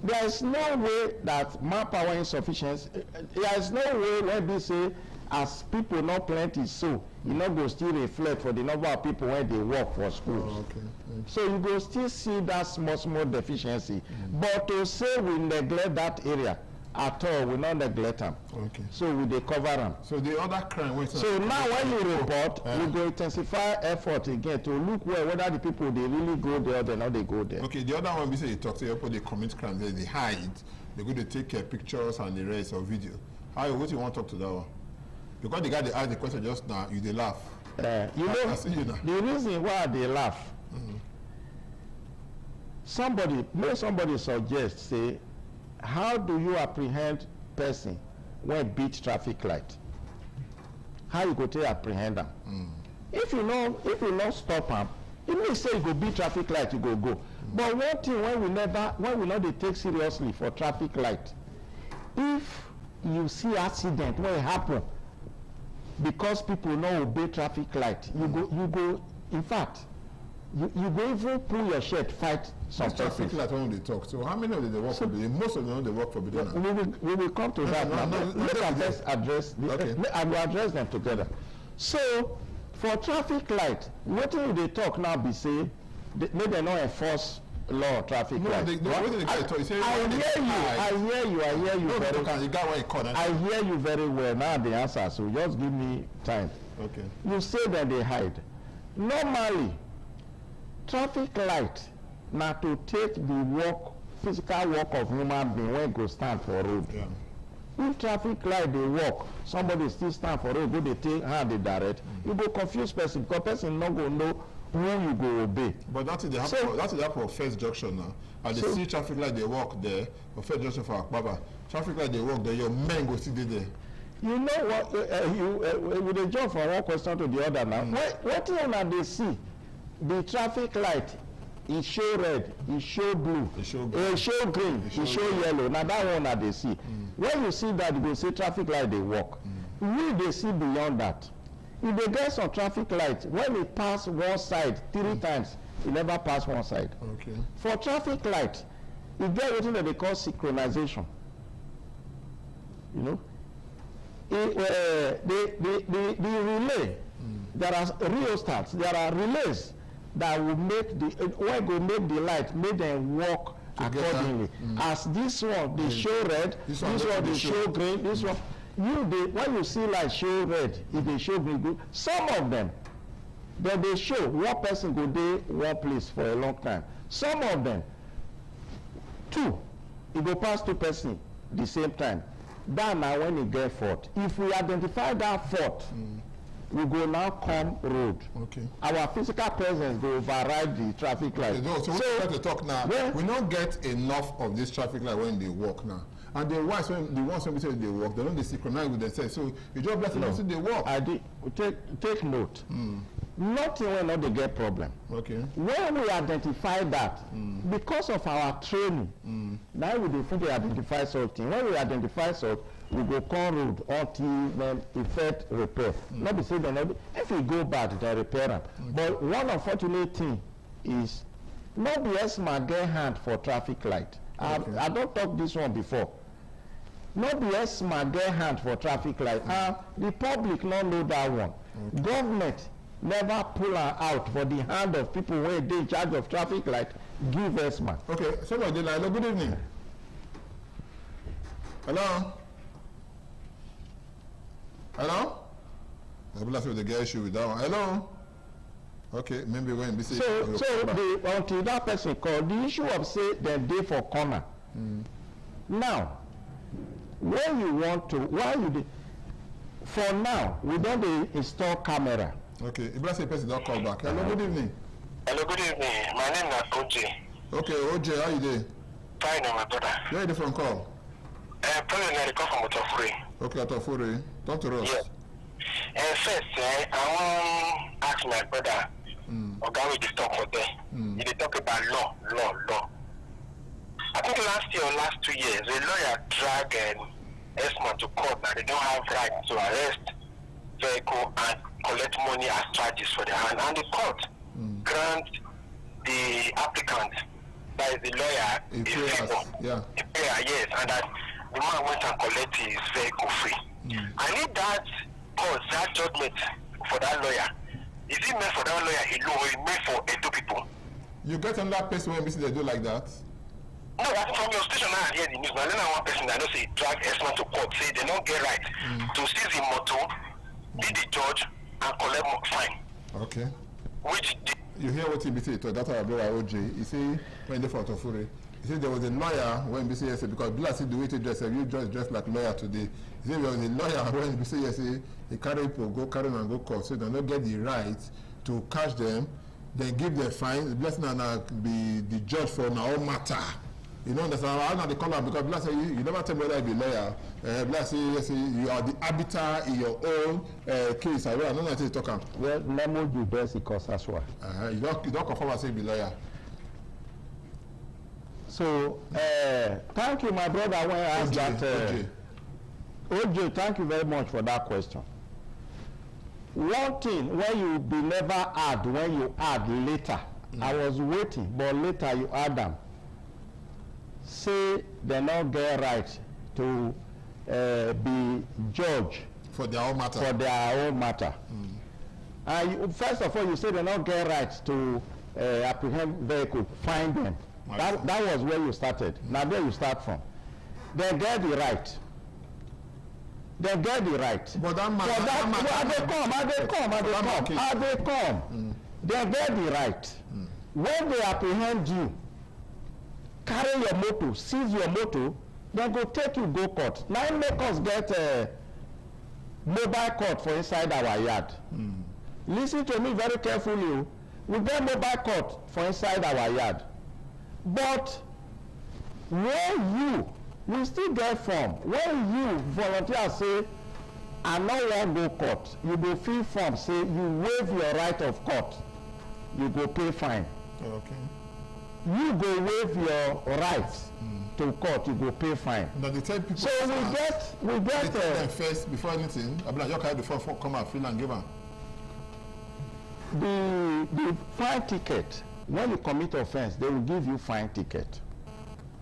there is no way that manpower insufficiency, there is no way when we say as people not plenty so you not go still reflect for the number of people when they work for schools. Oh, okay. So you go still see that small deficiency. But to say we neglect that area at all, we not neglect them. Okay. So we dey cover them. So the other crime. So now when you report, we go intensify effort again to look whether the people they really go there or they not they go there. Okay, the other one we say you talk to people, they commit crime, they hide, they go to take pictures and the rest of video. How what you want to talk to that one? Because the guy they asked the question just now, you they laugh. You know, I see you now. the reason why they laugh, somebody suggests, say, how do you apprehend person when beat traffic light? How you go to apprehend them? If you not stop them, it means say you go beat traffic light, you go go. But one thing when we not they take seriously for traffic light, if you see accident when it happen because people not obey traffic light, you go. In fact, you go even pull your shirt, fight some traffic light when they talk. So how many of them they work for Biden? Most of them they work for Biden. We will come to that now. Let us address. I will address them together. So for traffic light, what do they talk now? Be say make them not enforce law of traffic light. I hear you very well. Now the answer. So just give me time. Okay. You say that they hide. Normally, traffic light now to take the physical work of human being when go stand for road. Yeah. If traffic light they work, somebody still stand for road, go they take how they direct, you go confuse person because person not go know who you go obey. But that is the happen for first junction now. And they see traffic light they work there, for first junction for Akbaba. Traffic light they work there, your men go still there. You know what? We dey jump from one question to the other now. What thing they see? The traffic light, it show red, it show blue, it show green, it show yellow. Now that one that they see. When you see that, you go say traffic light they work. We they see beyond that. If they get some traffic light, when it pass one side 3 times, it never pass one side. Okay. For traffic light, it get what they call synchronization. You know. The relay, there are rheostats, there are relays that will make the light, make them work accordingly. As this one they show red, this one they show green, this one when you see light show red, if they show green, some of them they show one person go dey one place for a long time. Some of them, 2, it go pass 2 person the same time. That now when you get fault. If we identify that fault, we go now come road. Okay. Our physical presence will override the traffic light. Okay, so we to talk now. We don't get enough of this traffic light when they walk now. And the ones when we say they walk, they don't they synchronize with themselves. So you just bless them they walk. I did take note. Nothing when not they get problem. Okay. When we identify that, because of our training, now we define identify something. When we identify something, we go call road until when effect repair. Not be say if we go bad, they repair them. But one unfortunate thing is not the ESMA get hand for traffic light. I don't talk this one before. Not the ESMA get hand for traffic light. The public not know that one. Government never pull her out for the hand of people where they in charge of traffic light, give ESMA. Okay, somebody like, hello, good evening. Hello? Hello? I will have to get issue with that one. Hello? Okay, maybe when we see until that person call, the issue of say them dey for corner. Now, when you want to, why you dey, for now, we don't install camera. Okay, if I say person don't call back. Hello, good evening. Hello, good evening. My name is OJ. Okay, OJ, how you doing? Fine, my brother. Where are you from call? President Eriko from Otofure. Okay, Otofure. Talk to us. Yes. First, I want to ask my brother, okay, we just talk for there. They talk about law. I think last year or last 2 years, a lawyer dragged ESMA to court that they don't have right to arrest vehicle and collect money as charges for the hand, and the court grant the applicant that is the lawyer, yeah. Yes, and that the man went and collected his vehicle free. I need that cause, that judgment for that lawyer. Is it meant for that lawyer alone, or is it meant for Edo people? You get another person when they do like that? No, I think from your station now I hear the news. Now then one person that I know say drag S-man to court, say they don't get right to seize the motor, be the judge, and collect more fine. Okay. Which you hear what he say to that brother OJ? He say when they fought Ofure, he said there was a lawyer when BC said because Black said the way to dress, you dress like lawyer today. He said there was a lawyer when BC say he carry people go carry and go court, so they don't get the right to catch them, then give them fine. The blessing and be the judge for now matter. You know, understand? I know the color because Black say you never tell me whether I be lawyer. Black say you are the arbiter in your own case. I don't know what you talk about. Well, Nemo do best because as well. You don't confirm and say you be lawyer. So, thank you, my brother. When I asked that, OJ, thank you very much for that question. One thing, when you be never add, when you add later, I was waiting, but later you add them. Say they not get right to be judge for their own matter. And first of all, you say they not get right to apprehend vehicle, find them. That was where you started. Now there you start from. They get the right. They get the right. But that man, they come. They get the right. When they apprehend you, carry your motor, seize your motor, then go take you go court. Now it make us get a mobile court for inside our yard. Listen to me very carefully. We get mobile court for inside our yard. But when we still get form. When you volunteer say, I no wan go court, you go fill form say you waive your right of court, you go pay fine. Okay. You go waive your rights to court, you go pay fine. Now they tell people. So we get. They tell them first before anything. I be like, your carry the form come and fill and give them. The fine ticket. When you commit offense, they will give you fine ticket.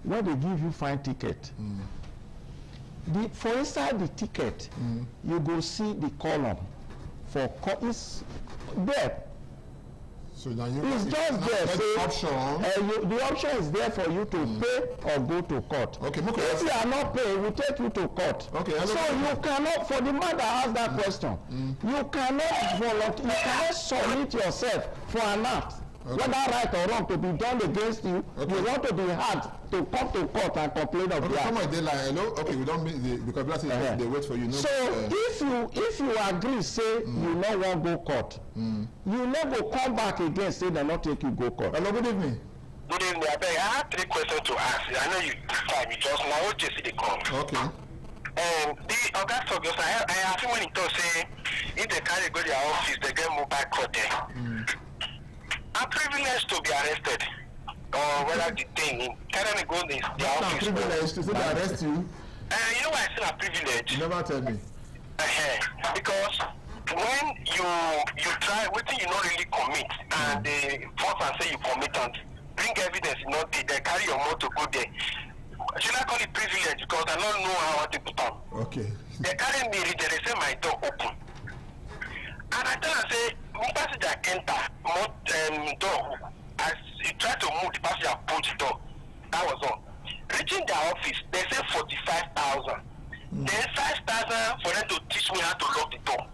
When they give you fine ticket, for inside the ticket, you go see the column for it's there. So now it's just there. The option is there for you to pay or go to court. Okay, if you are not paying, we take you to court. Okay, so you cannot, for the man that asked that question, you cannot volunteer, you cannot submit yourself for an act. Whether right or wrong to be done against you, you want to be hard to come to court and complain of that. Come on, they like, hello? Okay, we don't mean because that's they wait for you. No, so if you agree, say you no want go court, you never come back again, say they not take you go court. Hello, good evening. Good evening. I have 3 questions to ask. I know you time you just now what just they come. Okay. The Oga Tobias, I think when he talk say if they carry go to their office, they get mobile court there. I'm privileged to be arrested or whether detained. Can I go to their office? I'm privileged to say they arrest you. You know why I say I'm privileged? You never tell me. Because when you try, what you not really commit, and they force and say you commit and bring evidence, not they carry your motor go there. Should I call it privilege because I don't know how to put on. Okay. They carry me, they say my door open. And I tell them, say, when passenger enter, door, as you try to move, the passenger pull the door. That was all. Reaching their office, they say 45,000. Then 5,000 for them to teach me how to lock the door.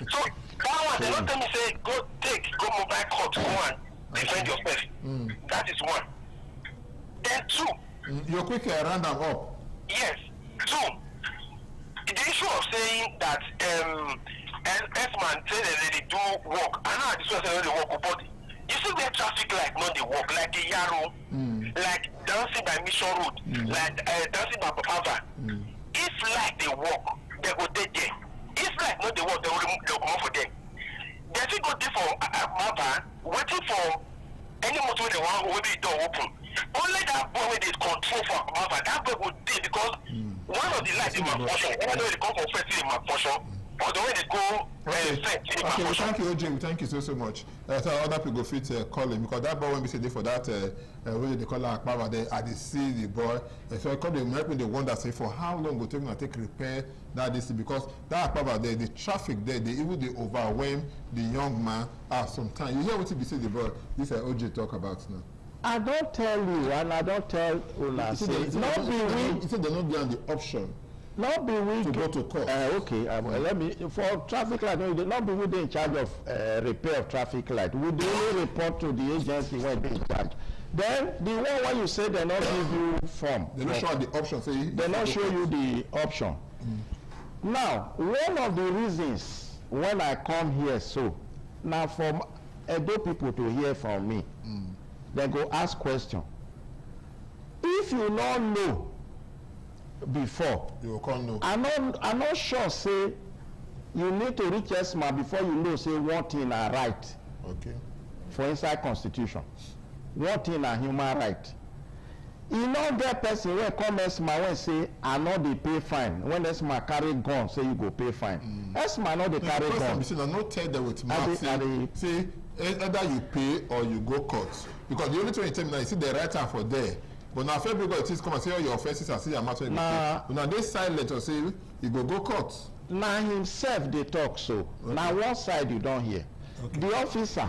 So, that one, they don't tell me, say, go mobile court, go and defend yourself. That is one. Then 2. You're quick round them up. Yes. 2. The issue of saying that S-man say they do work. I know this one say they work, but you see where traffic light not they work, like the Yarrow, like dancing by Mission Road, like dancing by Papa. If like they work, they go there. If like not they work, they will come for them. They still go there for Mapa, waiting for any motor they want, will be door open. Only that boy when they control for Mapa, that boy will do because one of the lights in my portion, even though they come from first in my portion, or the way they go Okay, well, thank you, OJ. Thank you so much. So other people go fit call him because that boy when we say for that when they call her Akpaba, they I see the boy. So I call them help me. They wonder say for how long will take repair that this because that Akpaba there, the traffic there, they even they overwhelm the young man at some time. You hear what he say the boy? This OJ talk about now. I don't tell you, and I don't tell Una. Say not be we. He said they not given the option. Not be we to go to court. Okay, let me for traffic light. No, not be we in charge of repair of traffic light. We only report to the agency when they in charge. Then the one when you say they not give you form. They not show the option. Say they not show you the option. Now, one of the reasons when I come here, so now for Edo people to hear from me, they go ask question. If you not know before, you will come know. I'm not sure say you need to reach ESMA before you know say one thing are right. Okay. For inside constitution, one thing are human right. You know that person when come ESMA when say I know they pay fine. When ESMA carry gun, say you go pay fine. ESMA know they carry gun. I not tell them with mouth. Say either you pay or you go court. Because the only thing you tell me now, you see the right hand for there. But now, if everybody just come and say all your offenses and say your matter, now they silent or say you go court. Now himself they talk so. Okay. Now one side you don't hear. Okay. The officer,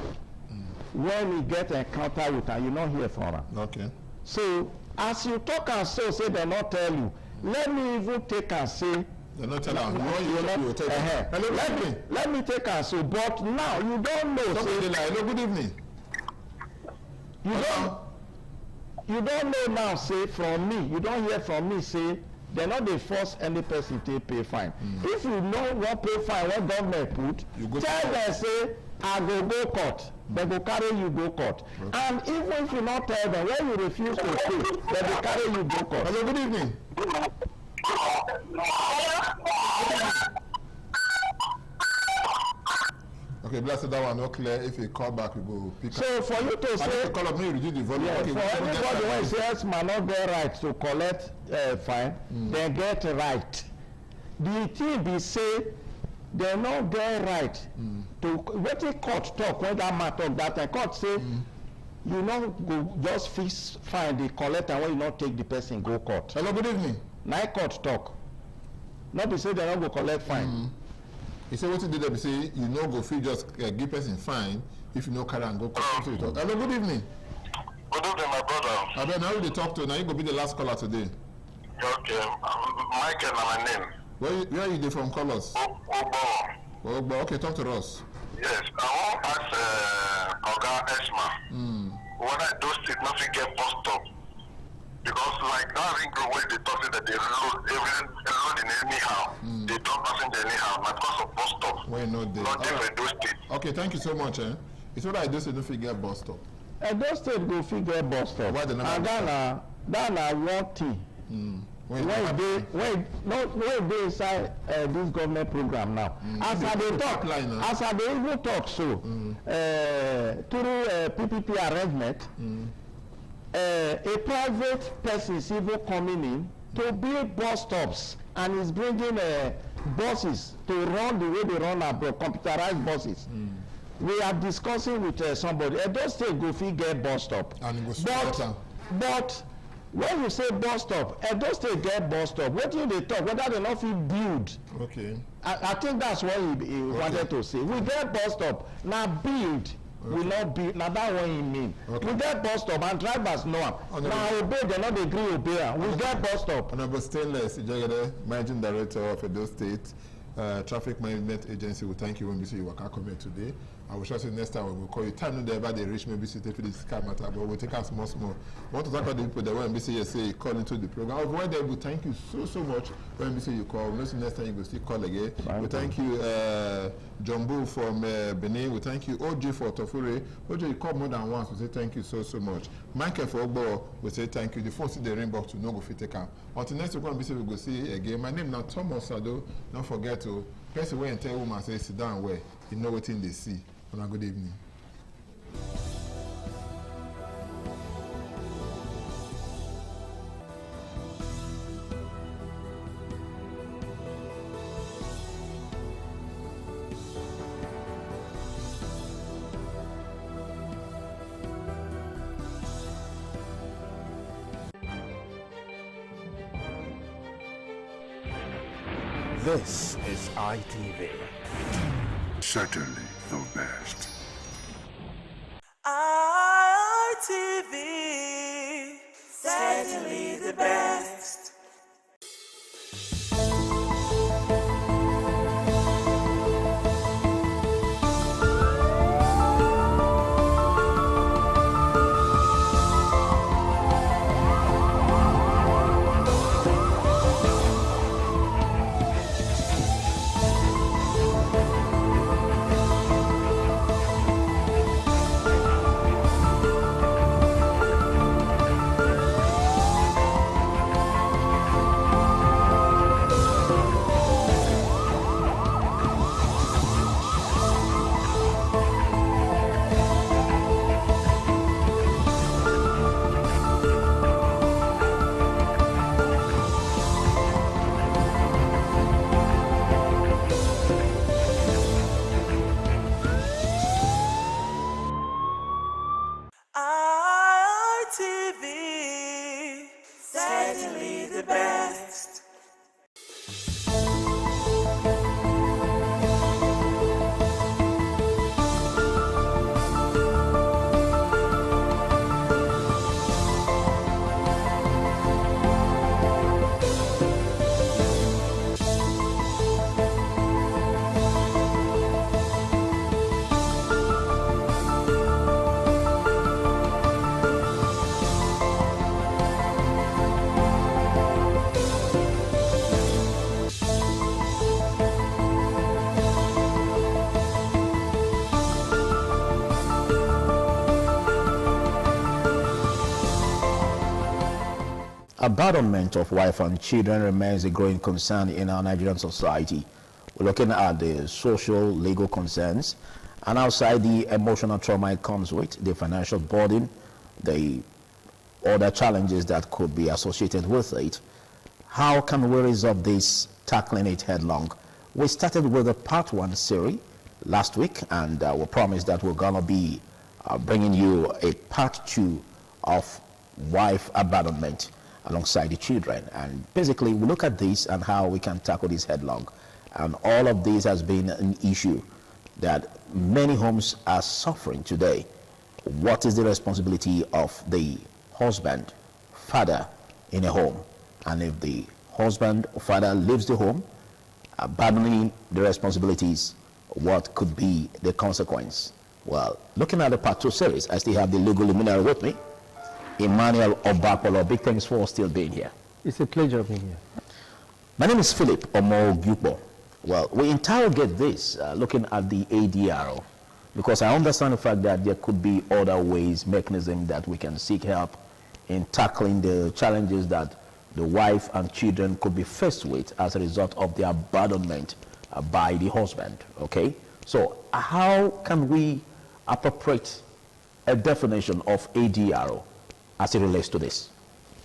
when he get encounter with her, you don't hear from her. Okay. So as you talk and so say they not tell you. Let me even take and say. They not tell her. Let me take and so. But now you don't know. Say, like, hello, good evening. You don't know now, say, from me, you don't hear from me, say, they're not they force any person to pay fine. If you know what pay fine, what government put, tell them, say, I go court. They go carry you go court. And even if you not tell them, when you refuse to pay, they will carry you go court. Hello, good evening. Okay, blessed that one not clear. If you call back, we go pick so up. So for you to say, call up me, reduce the volume. Yeah, okay, for everybody who says man not get right to collect fine, they get right. The thing be say they not get right to what the court talk when that man talk that the court say you know go just fix fine the collector when you not take the person go court. Hello, good evening. Now court talk. Not be say they not go collect fine. He said what you did, they say you know go free just give person fine if you know carry and go court. Hello, good evening. Good evening, my brother. I don't know who they talk to. Now you go be the last caller today. Okay, Michael, my name. Where are you there from, Colors? Ogbo. Okay, talk to us. Yes, I want to ask Oga Esma whether those state nothing get bus stop. Because like that ring road where they talk that they load in anyhow, they don't passenger anyhow, but because of bus stop. Why not there? Not different those states. Okay, thank you so much. It's what I do say don't figure bus stop. Those states go figure bus stop. Why the number? And that one thing. When they inside this government program now, as I they talk, as I they even talk so, through PPP arrangement, a private person is even coming in to build bus stops and is bringing buses to run the way they run abroad, computerized buses. We are discussing with somebody. Those states go figure bus stop, but when you say bus stop, those states get bus stop. What do they talk? Whether they not fit build. Okay. I think that's what he wanted to say. We get bus stop now build. Okay. We not build. Now that what he mean. Okay. We get bus stop and drivers know. Now obey. They not agree obey. We get bus stop. Honorable Stainless Ijagade, Managing Director of Edo State Traffic Management Agency. We thank you when we see you work out comment today. I will show you next time when we call you. Time no ever they reach maybe to take this car matter, but we'll take us small. We want to talk about the people that when we say call into the program. Avoid that. We thank you so much when we say you call. We'll see next time you go still call again. We thank you Jumbo from Benin. We thank you OG for Tofure. OG you called more than once. We say thank you so much. Michael for Ogbo, we say thank you. The phone see the ring box to no go fit take out. Until next week we go see again. My name now Thomas Sado. Don't forget to press away and tell woman say sit down where you know what in they see. Have a good evening. This is ITV. Certainly the best. ITV, certainly the best. ITV, certainly the best. Abandonment of wife and children remains a growing concern in our Nigerian society. We're looking at the social, legal concerns, and outside the emotional trauma it comes with, the financial burden, the other challenges that could be associated with it. How can we resolve this, tackling it headlong? We started with the part 1 series last week, and we promised that we're going to be bringing you a part 2 of wife abandonment alongside the children. And basically we look at this and how we can tackle this headlong. And all of this has been an issue that many homes are suffering today. What is the responsibility of the husband, father in a home? And if the husband or father leaves the home, abandoning the responsibilities, what could be the consequence? Well, looking at the part 2 series, I still have the legal luminary with me, Emmanuel Obapolo. Big thanks for still being here. It's a pleasure being here. My name is Philip Omogyupo. Well, we interrogate this looking at the ADRO, because I understand the fact that there could be other ways, mechanisms that we can seek help in tackling the challenges that the wife and children could be faced with as a result of the abandonment by the husband. Okay, so how can we appropriate a definition of ADRO as it relates to this?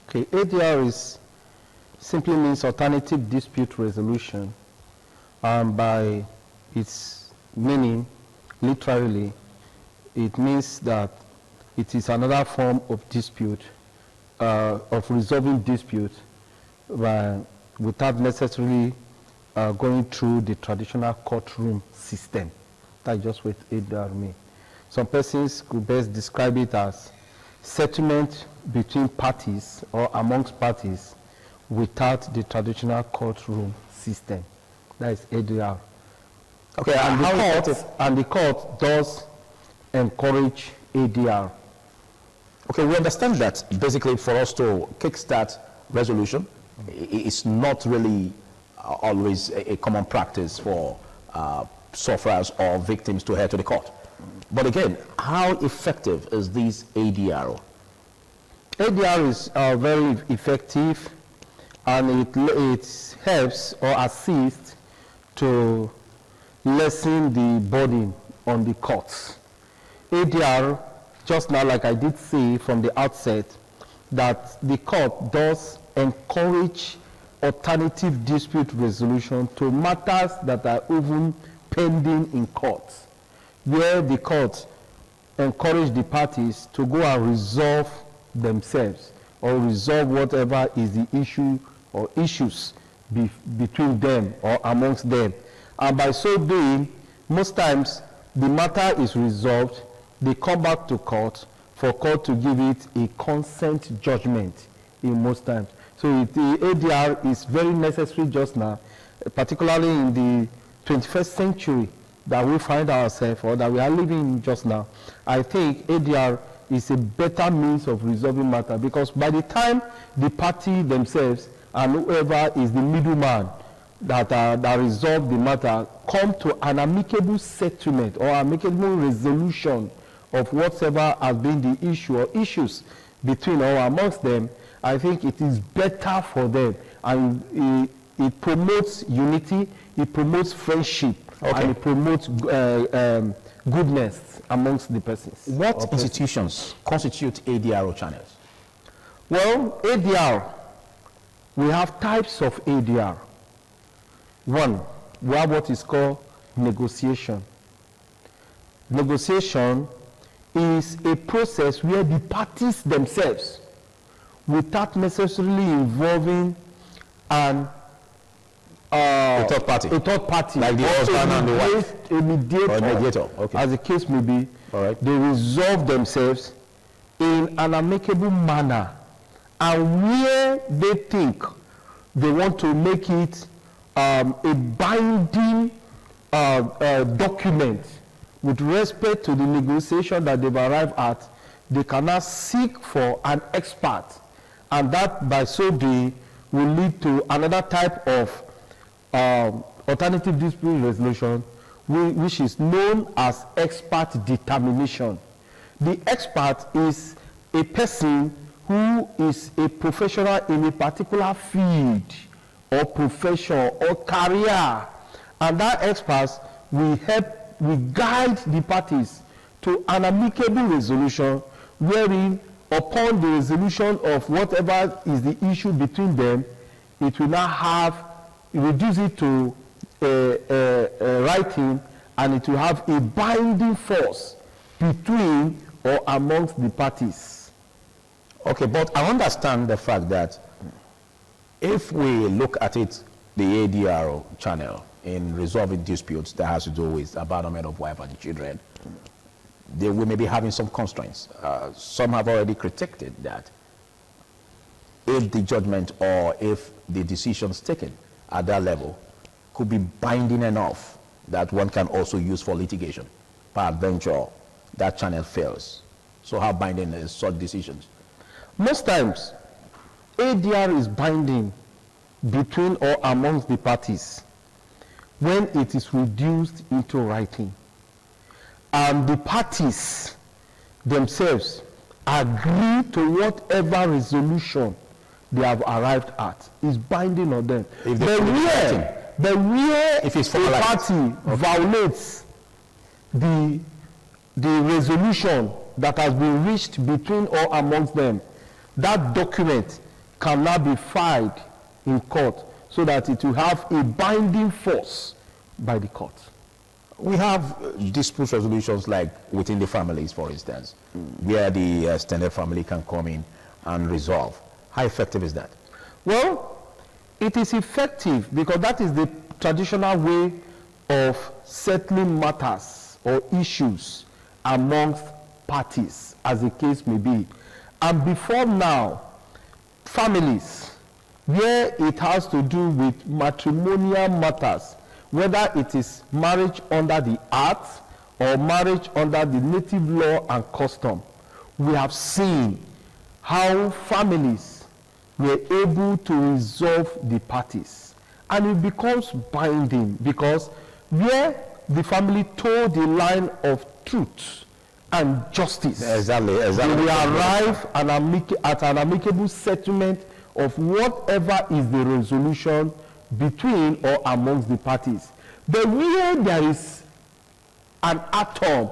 Okay, ADR simply means alternative dispute resolution. By its meaning, literally, it means that it is another form of dispute, of resolving dispute without necessarily going through the traditional courtroom system. That's just what ADR means. Some persons could best describe it as settlement between parties or amongst parties without the traditional courtroom system. That is ADR. Okay, and the court does encourage ADR. Okay, we understand that basically for us to kickstart resolution, it's not really always a common practice for sufferers or victims to head to the court. But again, how effective is this ADRO? ADR is very effective, and it helps or assists to lessen the burden on the courts. ADR, just now like I did say from the outset, that the court does encourage alternative dispute resolution to matters that are even pending in courts, where the court encourage the parties to go and resolve themselves or resolve whatever is the issue or issues between them or amongst them. And by so doing, most times the matter is resolved, they come back to court for court to give it a consent judgment in most times. So the ADR is very necessary just now, particularly in the 21st century that we find ourselves or that we are living in just now. I think ADR is a better means of resolving matter, because by the time the party themselves and whoever is the middleman that resolve the matter come to an amicable settlement or amicable resolution of whatever has been the issue or issues between or amongst them, I think it is better for them, and it promotes unity, it promotes friendship, and it promotes goodness amongst the persons. What institutions constitute ADRO channels? Well, ADR, we have types of ADR. One, we have what is called negotiation. Negotiation is a process where the parties themselves, without necessarily involving a third party, like the husband and the wife, a mediator, okay, as the case may be, they resolve themselves in an amicable manner, and where they think they want to make it a binding document with respect to the negotiation that they've arrived at, they cannot seek for an expert, and that by so doing will lead to another type of alternative dispute resolution, which is known as expert determination. The expert is a person who is a professional in a particular field or profession or career, and that expert will guide the parties to an amicable resolution, wherein upon the resolution of whatever is the issue between them, it will now reduce it to writing, and it will have a binding force between or amongst the parties. Okay, but I understand the fact that if we look at it, the ADRO channel, in resolving disputes that has to do with abandonment of wife and children, we may be having some constraints. Some have already critiqued that if the judgment or if the decisions taken at that level could be binding enough that one can also use for litigation, peradventure that channel fails. So how binding is such decisions? Most times, ADR is binding between or amongst the parties when it is reduced into writing, and the parties themselves agree to whatever resolution they have arrived at is binding on them. If a party violates the resolution that has been reached between or amongst them, that document cannot be filed in court so that it will have a binding force by the court. We have dispute resolutions like within the families, for instance, where the extended family can come in and resolve. How effective is that? Well, it is effective because that is the traditional way of settling matters or issues amongst parties, as the case may be. And before now, families, where it has to do with matrimonial matters, whether it is marriage under the act or marriage under the native law and custom, we have seen how families were able to resolve the parties. And it becomes binding because where the family toe the line of truth and justice, exactly. They will arrive at an amicable settlement of whatever is the resolution between or amongst the parties. But where there is an atom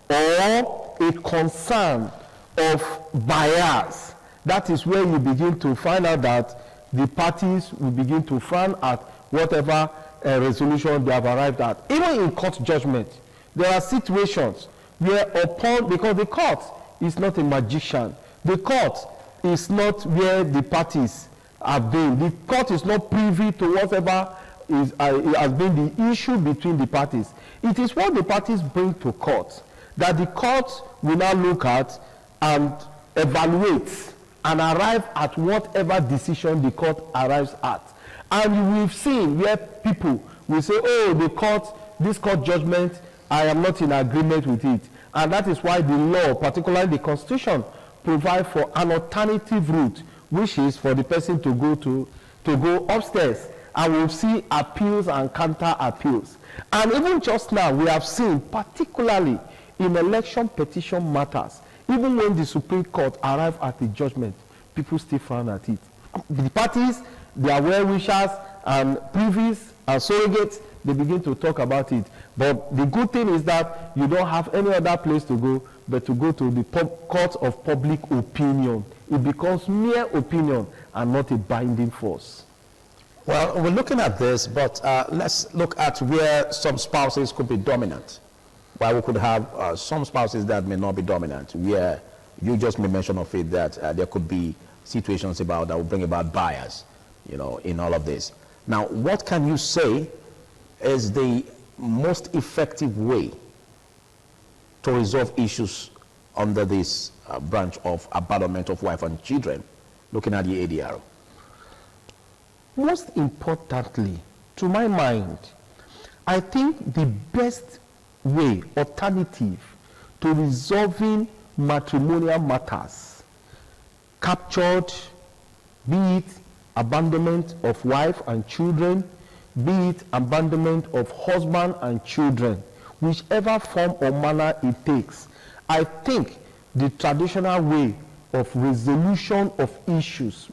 or a concern of bias, that is where you begin to find out that the parties will begin to frown at whatever resolution they have arrived at. Even in court judgment, there are situations where because the court is not a magician, the court is not where the parties have been. The court is not privy to whatever has been the issue between the parties. It is what the parties bring to court that the court will now look at and evaluate and arrive at whatever decision the court arrives at. And we've seen where people will say, oh, the court, this court judgment, I am not in agreement with it. And that is why the law, particularly the Constitution, provide for an alternative route, which is for the person to go upstairs. And we'll see appeals and counter appeals. And even just now, we have seen, particularly in election petition matters, even when the Supreme Court arrived at the judgment, people still frown at it. The parties, their well-wishers and privies and surrogates, they begin to talk about it. But the good thing is that you don't have any other place to go but to go to the court of public opinion. It becomes mere opinion and not a binding force. Well, we're looking at this, but let's look at where some spouses could be dominant. While we could have some spouses that may not be dominant, where you just made mention of it, that there could be situations that will bring about bias, in all of this. Now, what can you say is the most effective way to resolve issues under this branch of abandonment of wife and children, looking at the ADR? Most importantly, to my mind, I think the best way, alternative to resolving matrimonial matters, captured, be it abandonment of wife and children, be it abandonment of husband and children, whichever form or manner it takes, I think the traditional way of resolution of issues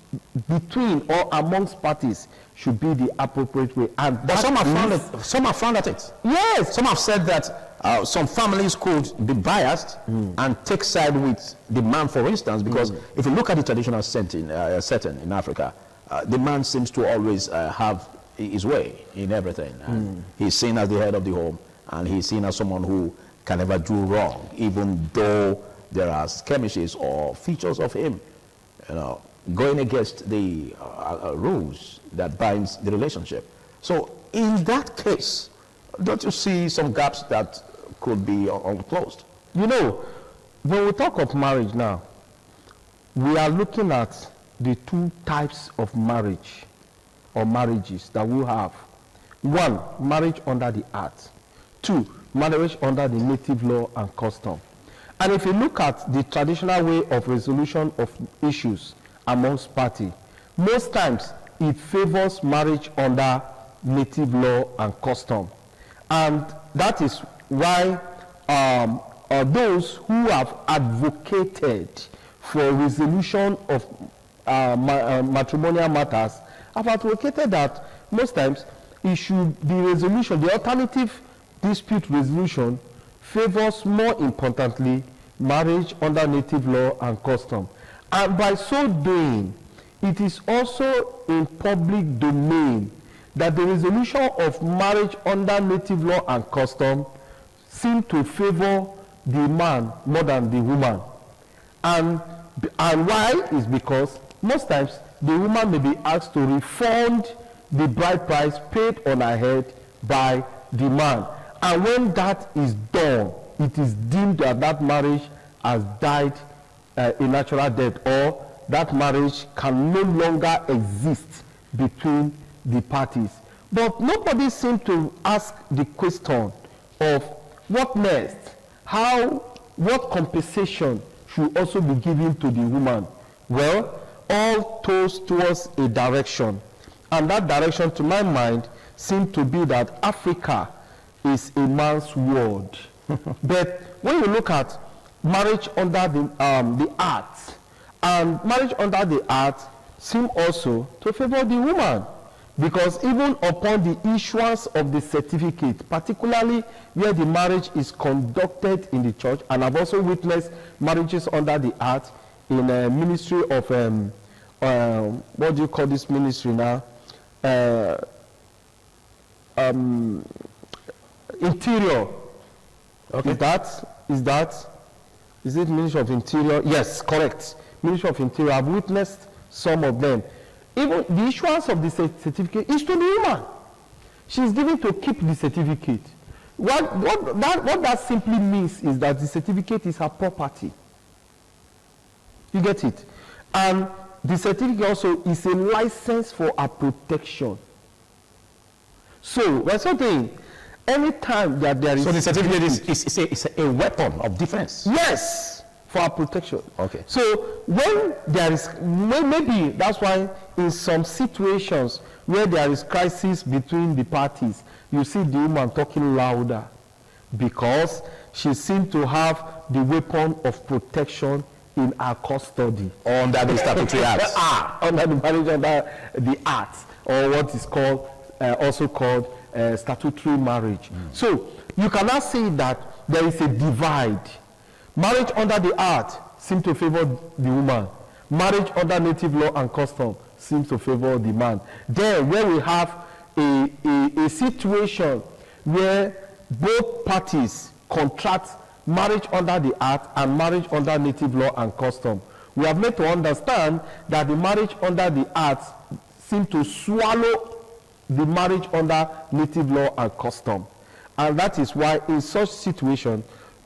between or amongst parties should be the appropriate way. And but some have frowned at it. Yes. Some have said that some families could be biased and take side with the man, for instance, because if you look at the traditional setting in Africa, the man seems to always have his way in everything. He's seen as the head of the home, and he's seen as someone who can never do wrong, even though there are skirmishes or features of him, going against the rules that binds the relationship. So in that case, don't you see some gaps that could be unclosed? When we talk of marriage now, we are looking at the two types of marriage or marriages that we have. One, marriage under the act. Two, marriage under the native law and custom. And if you look at the traditional way of resolution of issues amongst parties, most times it favors marriage under native law and custom. And that is why those who have advocated for resolution of matrimonial matters have advocated that most times the resolution, the alternative dispute resolution, favors more importantly marriage under native law and custom. And by so doing, it is also in public domain that the resolution of marriage under native law and custom seem to favor the man more than the woman. And why is because most times the woman may be asked to refund the bride price paid on her head by the man. And when that is done, it is deemed that that marriage has died a natural death, or that marriage can no longer exist between the parties. But nobody seems to ask the question of what next? What compensation should also be given to the woman? Well, all toes towards a direction. And that direction, to my mind, seems to be that Africa is a man's world. But when you look at marriage under the act, and marriage under the act seems also to favor the woman, because even upon the issuance of the certificate, particularly where the marriage is conducted in the church, and I've also witnessed marriages under the act in a ministry of what do you call this ministry now? Interior. Okay. Is it Ministry of Interior? Yes, correct. Ministry of Interior. I've witnessed some of them. Even the issuance of the certificate is to the woman. She's given to keep the certificate. What that simply means is that the certificate is her property. You get it? And the certificate also is a license for her protection. So, we're saying, anytime that there is... So the certificate is a weapon of defense? Yes, for our protection. Okay. So when there is, maybe that's why in some situations where there is crisis between the parties, you see the woman talking louder because she seems to have the weapon of protection in her custody. Under the statutory acts. Under the marriage, under the acts, or what is called, also called statutory marriage. So you cannot say that there is a divide. Marriage under the act seems to favor the woman. Marriage under native law and custom seems to favor the man. Then where we have a situation where both parties contract marriage under the act and marriage under native law and custom, we have made to understand that the marriage under the act seems to swallow the marriage under native law and custom. And that is why in such situation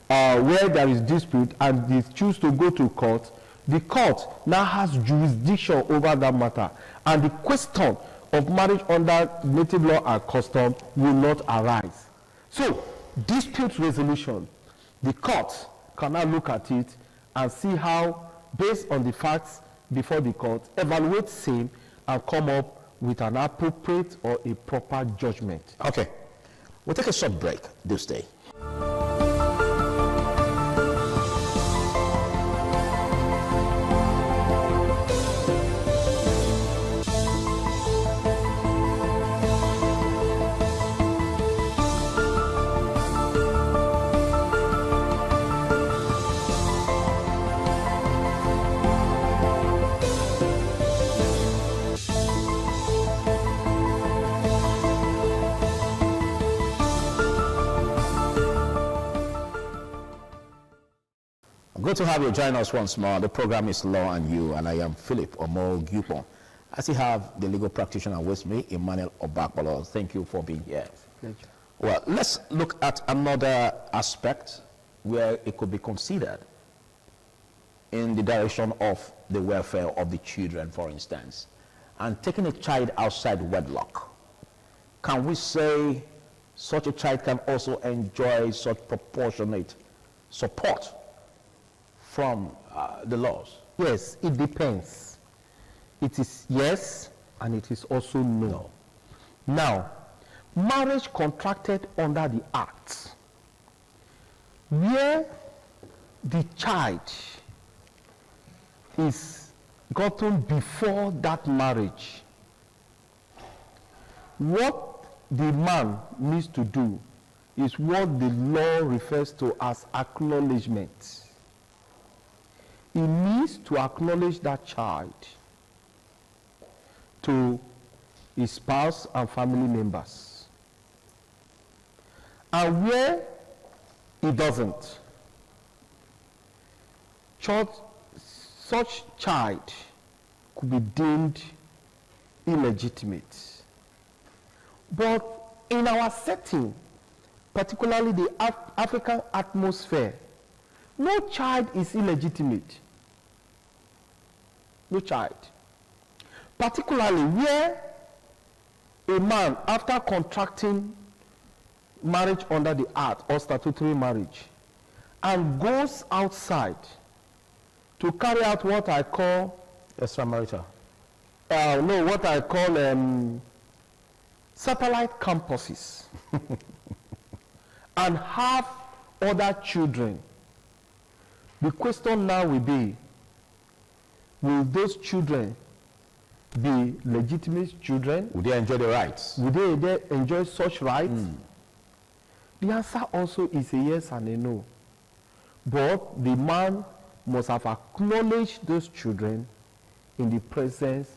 where there is dispute and they choose to go to court, the court now has jurisdiction over that matter. And the question of marriage under native law and custom will not arise. So, dispute resolution, the court can now look at it and see how, based on the facts before the court, evaluate same and come up with an appropriate or a proper judgment. Okay. We'll take a short break this day. Good to have you join us once more. The program is Law and You, and I am Philip Omo-Gupon. I still have the legal practitioner with me, Emmanuel Obakpolo. Thank you for being here. Thank you. Well, let's look at another aspect where it could be considered in the direction of the welfare of the children, for instance, and taking a child outside wedlock. Can we say such a child can also enjoy such proportionate support from the laws? Yes, it depends. It is yes, and it is also no. Now, marriage contracted under the Act, where the child is gotten before that marriage, what the man needs to do is what the law refers to as acknowledgement. He needs to acknowledge that child to his spouse and family members. And where he doesn't, such child could be deemed illegitimate. But in our setting, particularly the African atmosphere, no child is illegitimate. No child. Particularly where a man, after contracting marriage under the Act or statutory marriage, and goes outside to carry out what I call extramarital. No, what I call satellite campuses, and have other children. The question now will be, will those children be legitimate children? Would they enjoy the rights? Would they enjoy such rights? The answer also is a yes and a no. But the man must have acknowledged those children in the presence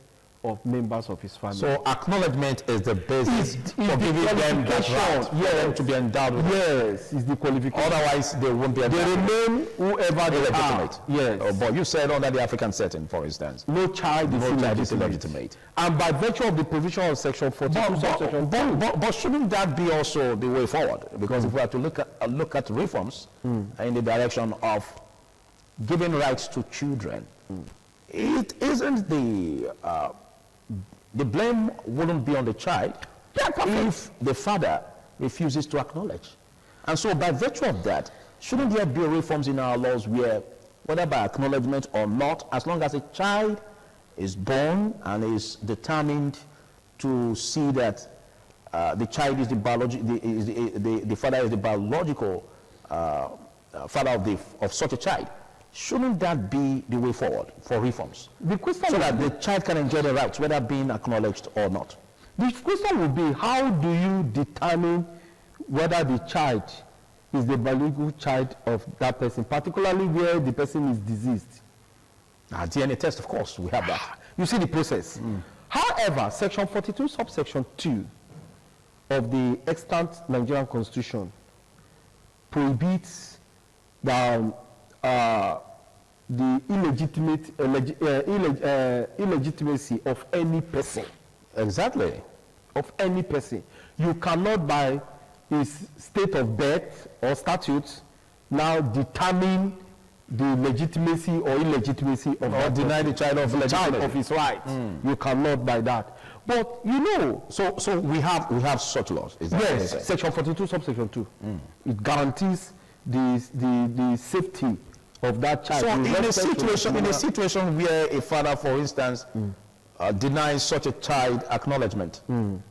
of members of his family. So acknowledgement is the basis for giving them that right for them to be endowed with. Yes, is the qualification. Otherwise, they won't be endowed. They remain whoever they are. Yes. Oh, but you said under the African setting, for instance. No child is illegitimate. And by virtue of the provision of Section 42, subsection 2. But shouldn't that be also the way forward? Because if we are to look at reforms in the direction of giving rights to children, it isn't the blame wouldn't be on the child if the father refuses to acknowledge. And so by virtue of that, shouldn't there be reforms in our laws where, whether by acknowledgement or not, as long as a child is born and is determined to see that the child is the father is the biological father of such a child, shouldn't that be the way forward for reforms? The question so that the child can enjoy the rights, whether being acknowledged or not. The question would be, how do you determine whether the child is the biological child of that person, particularly where the person is deceased? DNA test, of course, we have that. You see the process. However, Section 42, subsection 2 of the extant Nigerian Constitution prohibits the illegitimacy of any person. Exactly. Of any person. You cannot, by his state of birth or statute, now determine the legitimacy or illegitimacy of or deny the child of his rights. You cannot by that. But you know, so we have such laws. Is that yes, Section 42, subsection 2. It guarantees the safety of that child. So in a situation where a father, for instance, denies such a child acknowledgement,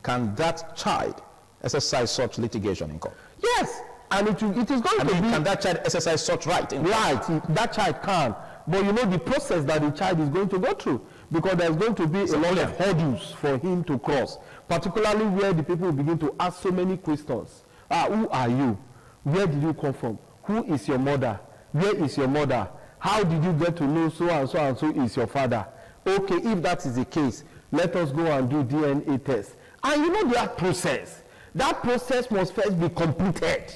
can that child exercise such litigation in court? Yes, and it is going to be. Can that child exercise such right? That child can. But you know the process that the child is going to go through, because there's going to be a lot of hurdles for him to cross, particularly where the people begin to ask so many questions. Who are you? Where did you come from? Who is your mother? Where is your mother? How did you get to know so and so and so is your father? Okay, if that is the case, let us go and do DNA test. And you know that process. That process must first be completed.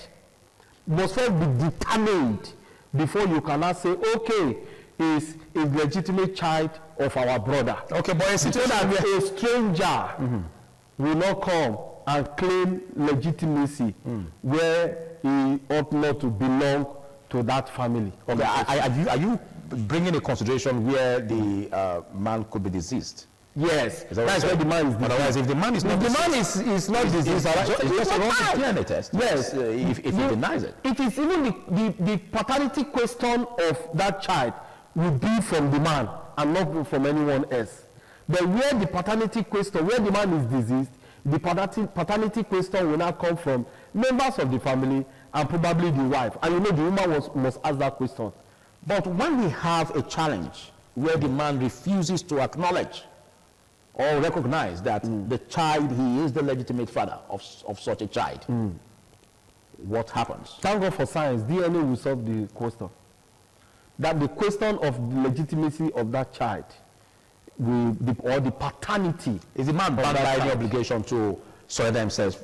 Must first be determined before you cannot say, okay, is a legitimate child of our brother. Okay, but it's so that a stranger will not come and claim legitimacy where he ought not to belong to that family. Okay, are you bringing a consideration where the man could be deceased? Yes, that's where the man is deceased. Otherwise, if the man is not deceased, is not deceased, it's just a wrong DNA test. Yes, if he denies it. It is even the paternity question of that child will be from the man and not from anyone else. But where the paternity question, where the man is deceased, the paternity question will now come from members of the family and probably the wife. And you know the woman must ask that question. But when we have a challenge where the man refuses to acknowledge or recognize that the child, he is the legitimate father of such a child, what happens? Thank God for science. DNA will solve the question. That the question of the legitimacy of that child or the paternity. Is the man bound by the obligation to surrender himself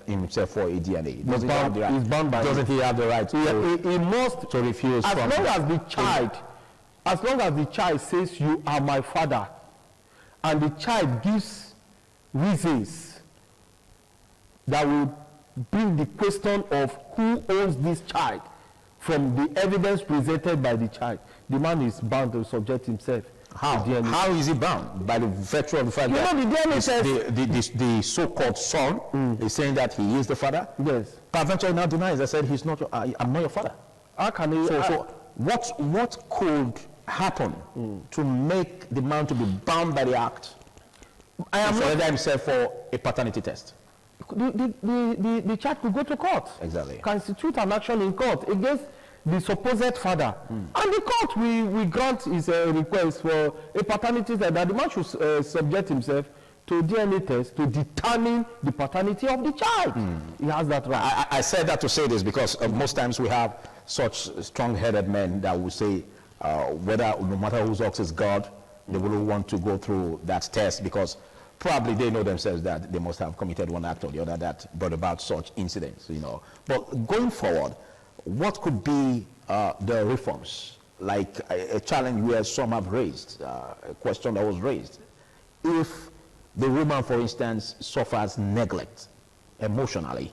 for a DNA? Doesn't he have the right? He's bound by Doesn't he have the right he must to refuse? As long as the child says, you are my father, and the child gives reasons that will bring the question of who owns this child from the evidence presented by the child, the man is bound to subject himself. How is he bound? By the virtue of the fact that the so-called son is saying that he is the father? Yes. Peradventure now denies. I said, I'm not your father. How can he? So what could happen to make the man to be bound by the act and surrender himself for a paternity test? The child could go to court. Exactly. Constitute an action in court against the supposed father. And the court will grant his request for a paternity test, that the man should subject himself to DNA test to determine the paternity of the child. He has that right. I said that to say this because most times we have such strong-headed men that will say no matter whose ox is God, they will want to go through that test because probably they know themselves that they must have committed one act or the other that brought about such incidents, you know. But going forward, what could be the reforms? Like a challenge where some have raised, a question that was raised. If the woman, for instance, suffers neglect emotionally,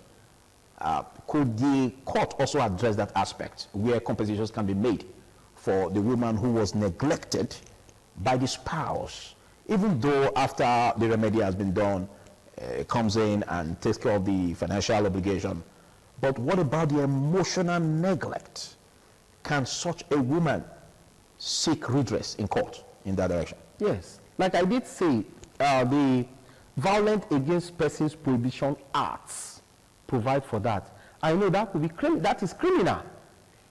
could the court also address that aspect where compensations can be made for the woman who was neglected by the spouse, even though after the remedy has been done, comes in and takes care of the financial obligation? But what about the emotional neglect? Can such a woman seek redress in court in that direction? Yes. Like I did say, the Violence Against Persons Prohibition Acts provide for that. I know that would be that is criminal.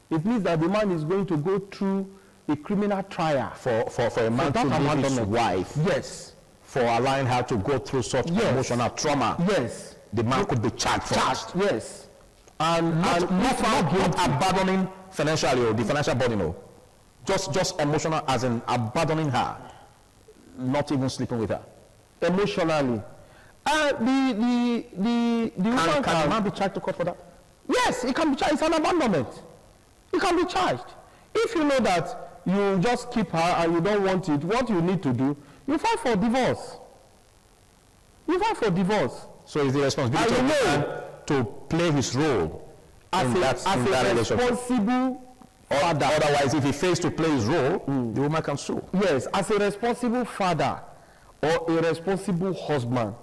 It means that the man is going to go through a criminal trial for a man to leave his wife. Yes. For allowing her to go through such emotional trauma. Yes. The man could be charged for it. Yes. And not abandoning financially or the financial burden, no. Just emotional, as in abandoning her, not even sleeping with her. Emotionally. The woman can the man be charged to court for that? Yes, it can be charged. It's an abandonment. It can be charged. If you know that you just keep her and you don't want it, what you need to do, you file for divorce. You file for divorce. So it's the responsibility of the man to play his role in that relationship. Responsible father. Otherwise, if he fails to play his role, the woman can sue. Yes, as a responsible father or a responsible husband,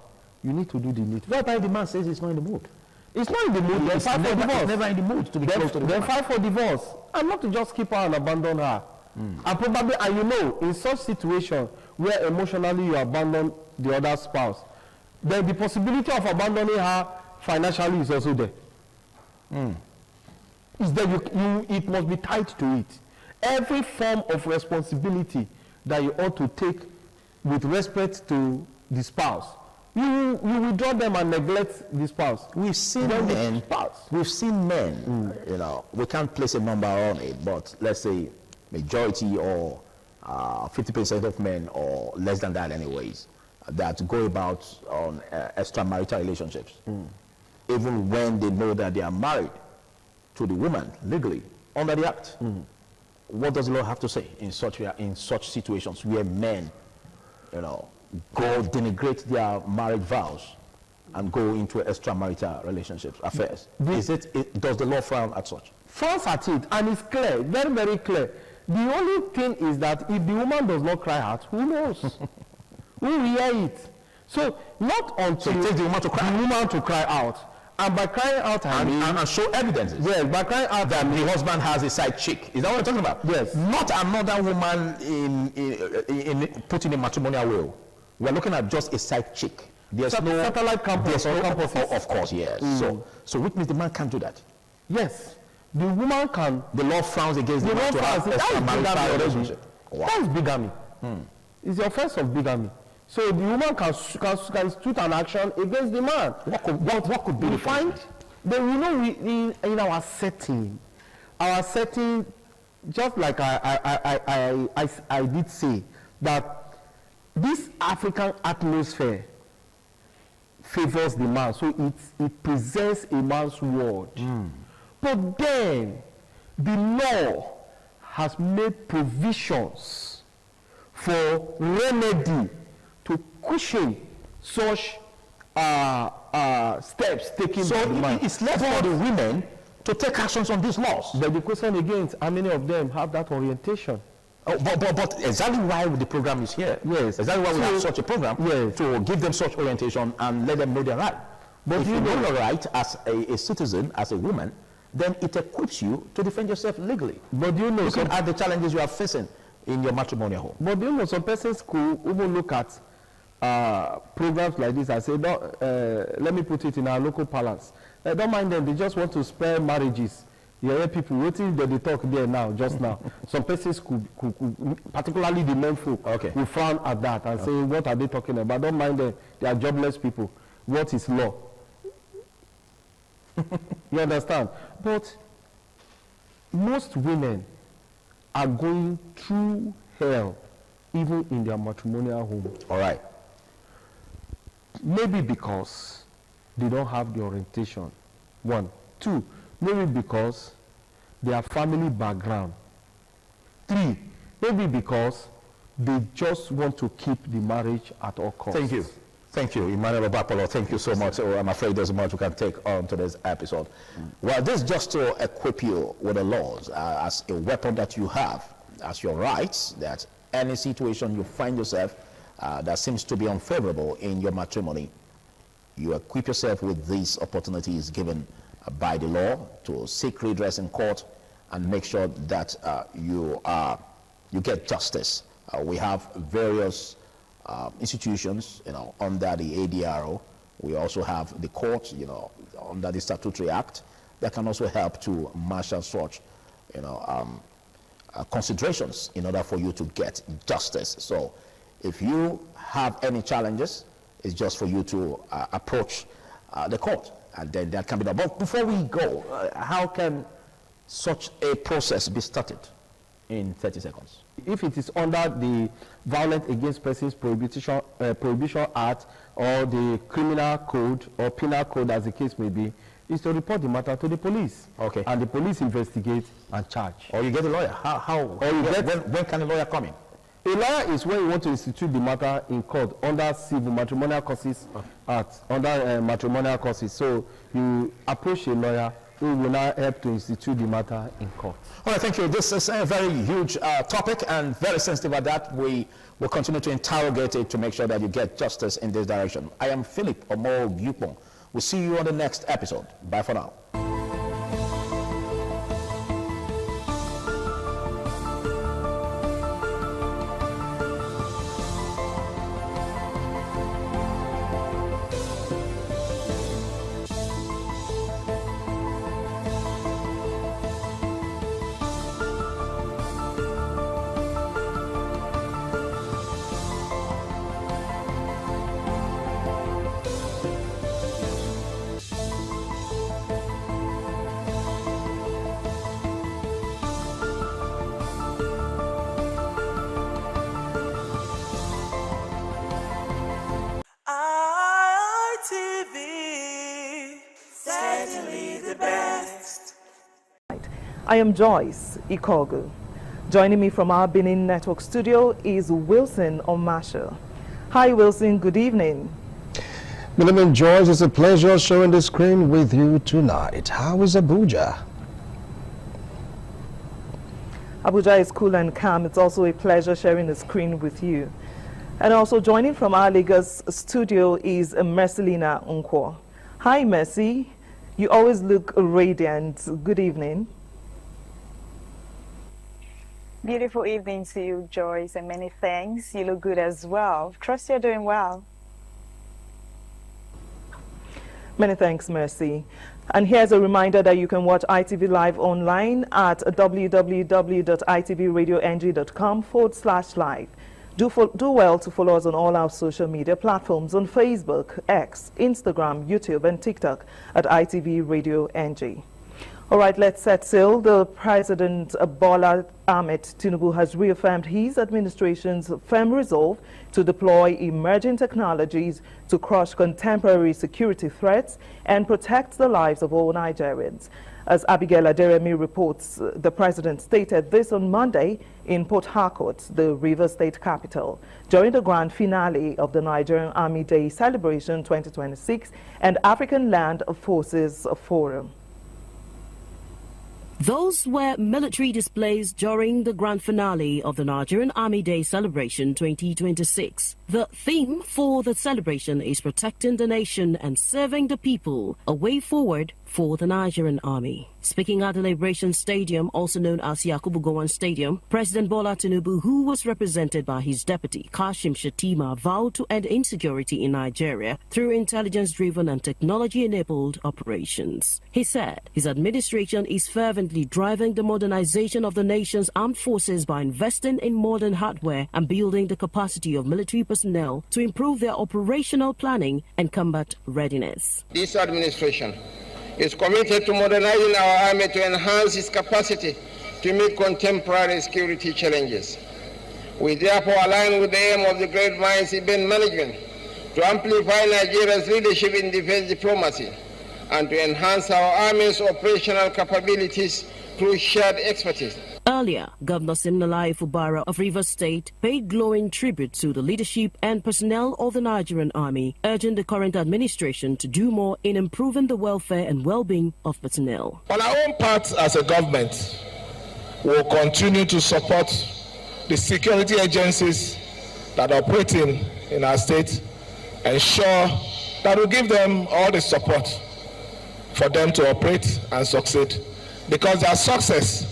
you need to do the need. Whereby the man says he's not in the mood. It's not in the mood. Then file for divorce. Never in the mood to be close to the woman. Then file for divorce, and not to just keep her and abandon her. And probably, and you know, in such situation where emotionally you abandon the other spouse, then the possibility of abandoning her financially is also there. Is that it must be tied to it. Every form of responsibility that you ought to take with respect to the spouse, you withdraw them and neglect the spouse. We've seen men. You know, we can't place a number on it, but let's say majority or 50% of men, or less than that, anyways, that go about on extramarital relationships, even when they know that they are married to the woman legally under the act. What does the law have to say in such situations where men, you know, go denigrate their marriage vows and go into extramarital relationships, affairs? Does the law frown at such? Frowns at it, and it's clear, very, very clear. The only thing is that if the woman does not cry out, who knows? Who will hear it? So not until it takes the woman to cry out. And by crying out, and show evidences. Yes, by crying out that the husband has a side chick. Is that what you're talking about? Yes. Not another woman in put in a matrimonial will. We're looking at just a side chick. There's no satellite campus or campuses. Of course, yes. So which means the man can't do that. Yes. The woman can. The law frowns against the man to have a relationship. Wow. That is bigamy. It's the offense of bigamy. So the woman can institute an action against the man. What could be the find? Then you know, in our setting, just like I did say, that this African atmosphere favors the man, so it presents a man's world. But then the law has made provisions for remedy to cushion such steps taken by the man. It's left for the women to take actions on these laws. But the question again is, how many of them have that orientation? But exactly why the program is here. Yes. Exactly why we have such a program, to give them such orientation and let them know their right. But if you know your right as a citizen, as a woman, then it equips you to defend yourself legally. But you know, looking at the challenges you are facing in your matrimonial home. But you know, some persons could even look at programs like this and say, let me put it in our local parlance. Don't mind them, they just want to spare marriages. You hear people waiting that they talk there now, just now. Some persons could, particularly the men folk, will frown at that and say, what are they talking about? Don't mind them, they are jobless people. What is law? You understand? But most women are going through hell even in their matrimonial home. All right. Maybe because they don't have the orientation. 1. 2, maybe because their family background. 3, maybe because they just want to keep the marriage at all costs. Thank you. Thank you, Emmanuel Obapolo. Thank you so much. Oh, I'm afraid there's much we can take on today's episode. Well, this is just to equip you with the laws as a weapon that you have, as your rights, that any situation you find yourself that seems to be unfavorable in your matrimony, you equip yourself with these opportunities given by the law to seek redress in court and make sure that you get justice. We have various institutions, under the ADRO. We also have the court, under the Statutory Act, that can also help to marshal such, considerations in order for you to get justice. So if you have any challenges, it's just for you to approach the court, and then that can be done. But before we go, how can such a process be started in 30 seconds? If it is under the Violence Against Persons Prohibition Act or the Criminal Code or Penal Code, as the case may be, is to report the matter to the police. Okay. And the police investigate and charge. Or you get a lawyer. When can a lawyer come in? A lawyer is when you want to institute the matter in court under Civil Matrimonial Causes Act, under matrimonial causes. So you approach a lawyer who will now help to institute the matter in court. All right, thank you. This is a very huge topic and very sensitive at that. We will continue to interrogate it to make sure that you get justice in this direction. I am Philip Omo Gyupong. We'll see you on the next episode. Bye for now. I am Joyce Ikogu. Joining me from our Benin Network studio is Wilson Omasha. Hi Wilson, good evening. Good Joyce, it's a pleasure sharing the screen with you tonight. How is Abuja? Abuja is cool and calm. It's also a pleasure sharing the screen with you. And also joining from our Lagos studio is Mercelina Unkwo. Hi Mercy, you always look radiant. Good evening. Beautiful evening to you, Joyce, and many thanks. You look good as well. Trust you're doing well. Many thanks, Mercy. And here's a reminder that you can watch ITV Live online at www.itvradioNG.com/live. Do well to follow us on all our social media platforms on Facebook, X, Instagram, YouTube, and TikTok at ITV Radio NG. All right, let's set sail. The President Bola Ahmed Tinubu has reaffirmed his administration's firm resolve to deploy emerging technologies to crush contemporary security threats and protect the lives of all Nigerians. As Abigail Aderemi reports, the President stated this on Monday in Port Harcourt, the Rivers State capital, during the grand finale of the Nigerian Army Day Celebration 2026 and African Land Forces Forum. Those were military displays during the grand finale of the Nigerian Army Day Celebration 2026. The theme for the celebration is protecting the nation and serving the people, a way forward for the Nigerian Army. Speaking at the Liberation Stadium, also known as Yakubu Gowon Stadium, President Bola Tinubu, who was represented by his deputy, Kashim Shettima, vowed to end insecurity in Nigeria through intelligence-driven and technology-enabled operations. He said his administration is fervently driving the modernization of the nation's armed forces by investing in modern hardware and building the capacity of military personnel to improve their operational planning and combat readiness. This administration is committed to modernizing our army to enhance its capacity to meet contemporary security challenges. We therefore align with the aim of the great minds in management to amplify Nigeria's leadership in defense diplomacy, and to enhance our Army's operational capabilities through shared expertise. Earlier, Governor Siminalayi Fubara of Rivers State paid glowing tribute to the leadership and personnel of the Nigerian Army, urging the current administration to do more in improving the welfare and well-being of personnel. On our own part as a government, we will continue to support the security agencies that are operating in our state, ensure that we give them all the support for them to operate and succeed, because their success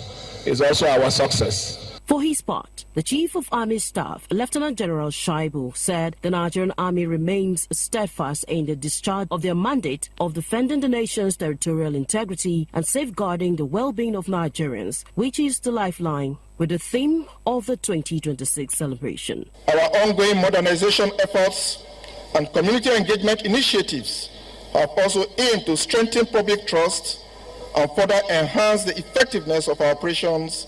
is also our success. For his part, the Chief of Army Staff, Lieutenant General Shaibu, said the Nigerian Army remains steadfast in the discharge of their mandate of defending the nation's territorial integrity and safeguarding the well-being of Nigerians, which is the lifeline, with the theme of the 2026 celebration. Our ongoing modernization efforts and community engagement initiatives have also aimed to strengthen public trust and further enhance the effectiveness of our operations,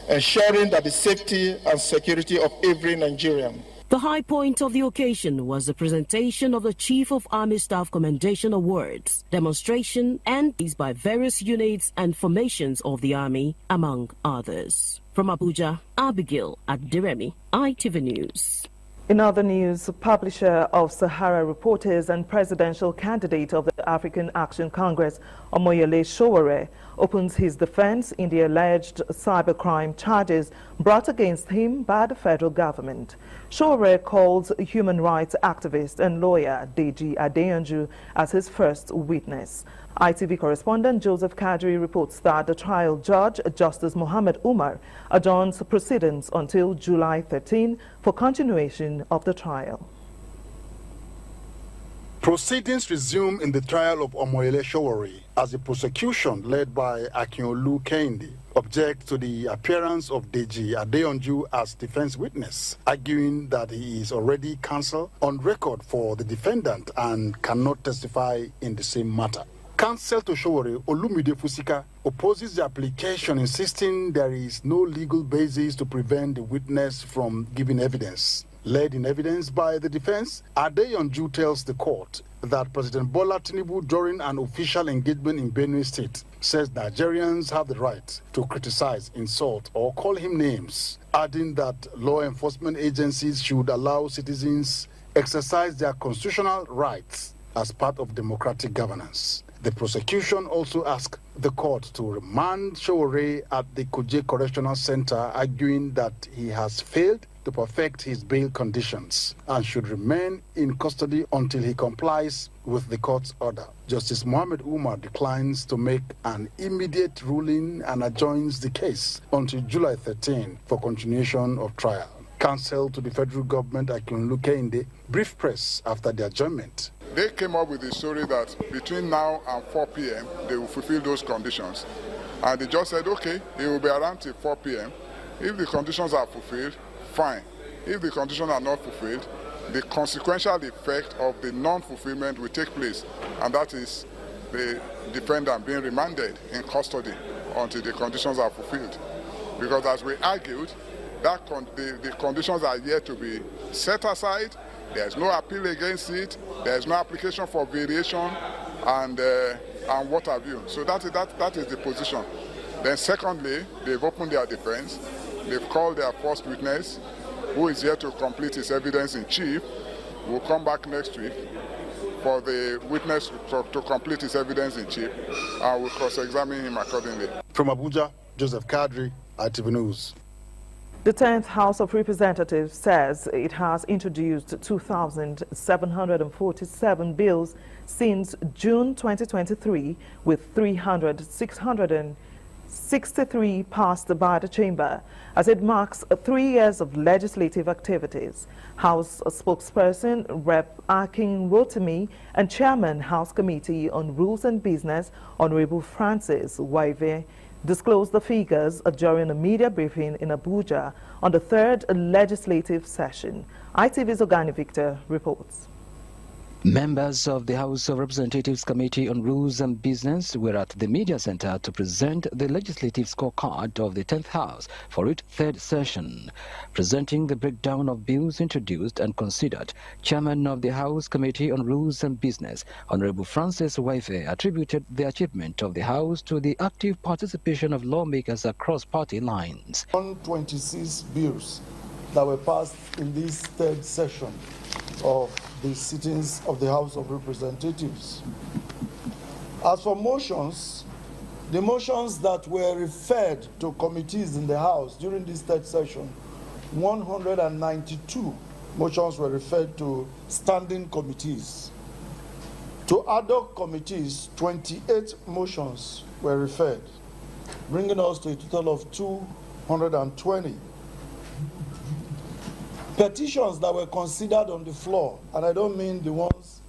ensuring that the safety and security of every Nigerian. The high point of the occasion was the presentation of the Chief of Army Staff Commendation Awards, demonstration, and these by various units and formations of the Army, among others. From Abuja, Abigail Adiremi, ITV News. In other news, publisher of Sahara Reporters and presidential candidate of the African Action Congress, Omoyele Sowore, opens his defense in the alleged cybercrime charges brought against him by the federal government. Sowore calls human rights activist and lawyer Deji Adeyanju as his first witness. ITV correspondent Joseph Kadri reports that the trial judge, Justice Mohammed Umar, adjourns proceedings until July 13 for continuation of the trial. Proceedings resume in the trial of Omoyele Sowore as the prosecution, led by Akinolu Kehinde, objects to the appearance of Deji Adeyanju as defense witness, arguing that he is already counsel on record for the defendant and cannot testify in the same matter. Counsel to Sowore, Olumide Fusika, opposes the application, insisting there is no legal basis to prevent the witness from giving evidence. Led in evidence by the defense, Adeyanju tells the court that President Bola Tinubu, during an official engagement in Benue State, says Nigerians have the right to criticize, insult, or call him names, adding that law enforcement agencies should allow citizens exercise their constitutional rights as part of democratic governance. The prosecution also asked the court to remand Sowore at the Kuje Correctional Center, arguing that he has failed to perfect his bail conditions and should remain in custody until he complies with the court's order. Justice Mohammed Umar declines to make an immediate ruling and adjourns the case until July 13 for continuation of trial. Counsel to the federal government, Akinolu Kehinde, briefed press after the adjournment. They came up with the story that between now and 4 p.m. they will fulfill those conditions. And they just said, okay, it will be around till 4 p.m. If the conditions are fulfilled, fine. If the conditions are not fulfilled, the consequential effect of the non-fulfillment will take place. And that is the defendant being remanded in custody until the conditions are fulfilled. Because as we argued, that the conditions are yet to be set aside. There is no appeal against it. There is no application for variation and what have you. So that is the position. Then secondly, they've opened their defense. They've called their first witness, who is here to complete his evidence in chief. We'll come back next week for the witness to complete his evidence in chief, and we'll cross-examine him accordingly. From Abuja, Joseph Kadri, ITV News. The 10th House of Representatives says it has introduced 2,747 bills since June 2023, with 663 passed by the chamber, as it marks 3 years of legislative activities. House spokesperson Rep. Akin Rotimi and Chairman House Committee on Rules and Business, Honorable Francis Waive, disclosed the figures during a media briefing in Abuja on the 3rd legislative session. ITV's Ogani Victor reports. Members of the House of Representatives Committee on Rules and Business were at the Media Center to present the legislative scorecard of the 10th House for its third session. Presenting the breakdown of bills introduced and considered, Chairman of the House Committee on Rules and Business, Honorable Francis Waife, attributed the achievement of the House to the active participation of lawmakers across party lines. 126 bills that were passed in this third session of the sittings of the House of Representatives. As for motions, the motions that were referred to committees in the House during this third session, 192 motions were referred to standing committees. To ad hoc committees, 28 motions were referred, bringing us to a total of 220. Petitions that were considered on the floor, and I don't mean the ones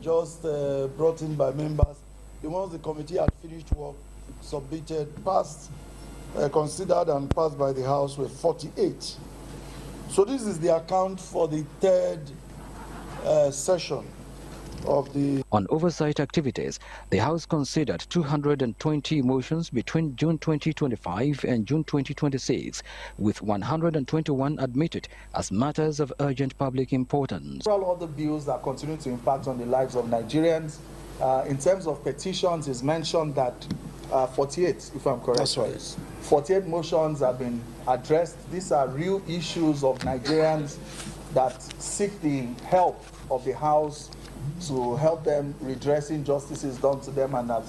just brought in by members, the ones the committee had finished work, submitted, passed, considered and passed by the House were 48. So this is the account for the third session of the... On oversight activities, the House considered 220 motions between June 2025 and June 2026, with 121 admitted as matters of urgent public importance. Several other bills that continue to impact on the lives of Nigerians. In terms of petitions, it's mentioned that 48, if I'm correct. That's right. 48 motions have been addressed. These are real issues of Nigerians that seek the help of the House to help them redress injustices done to them, and that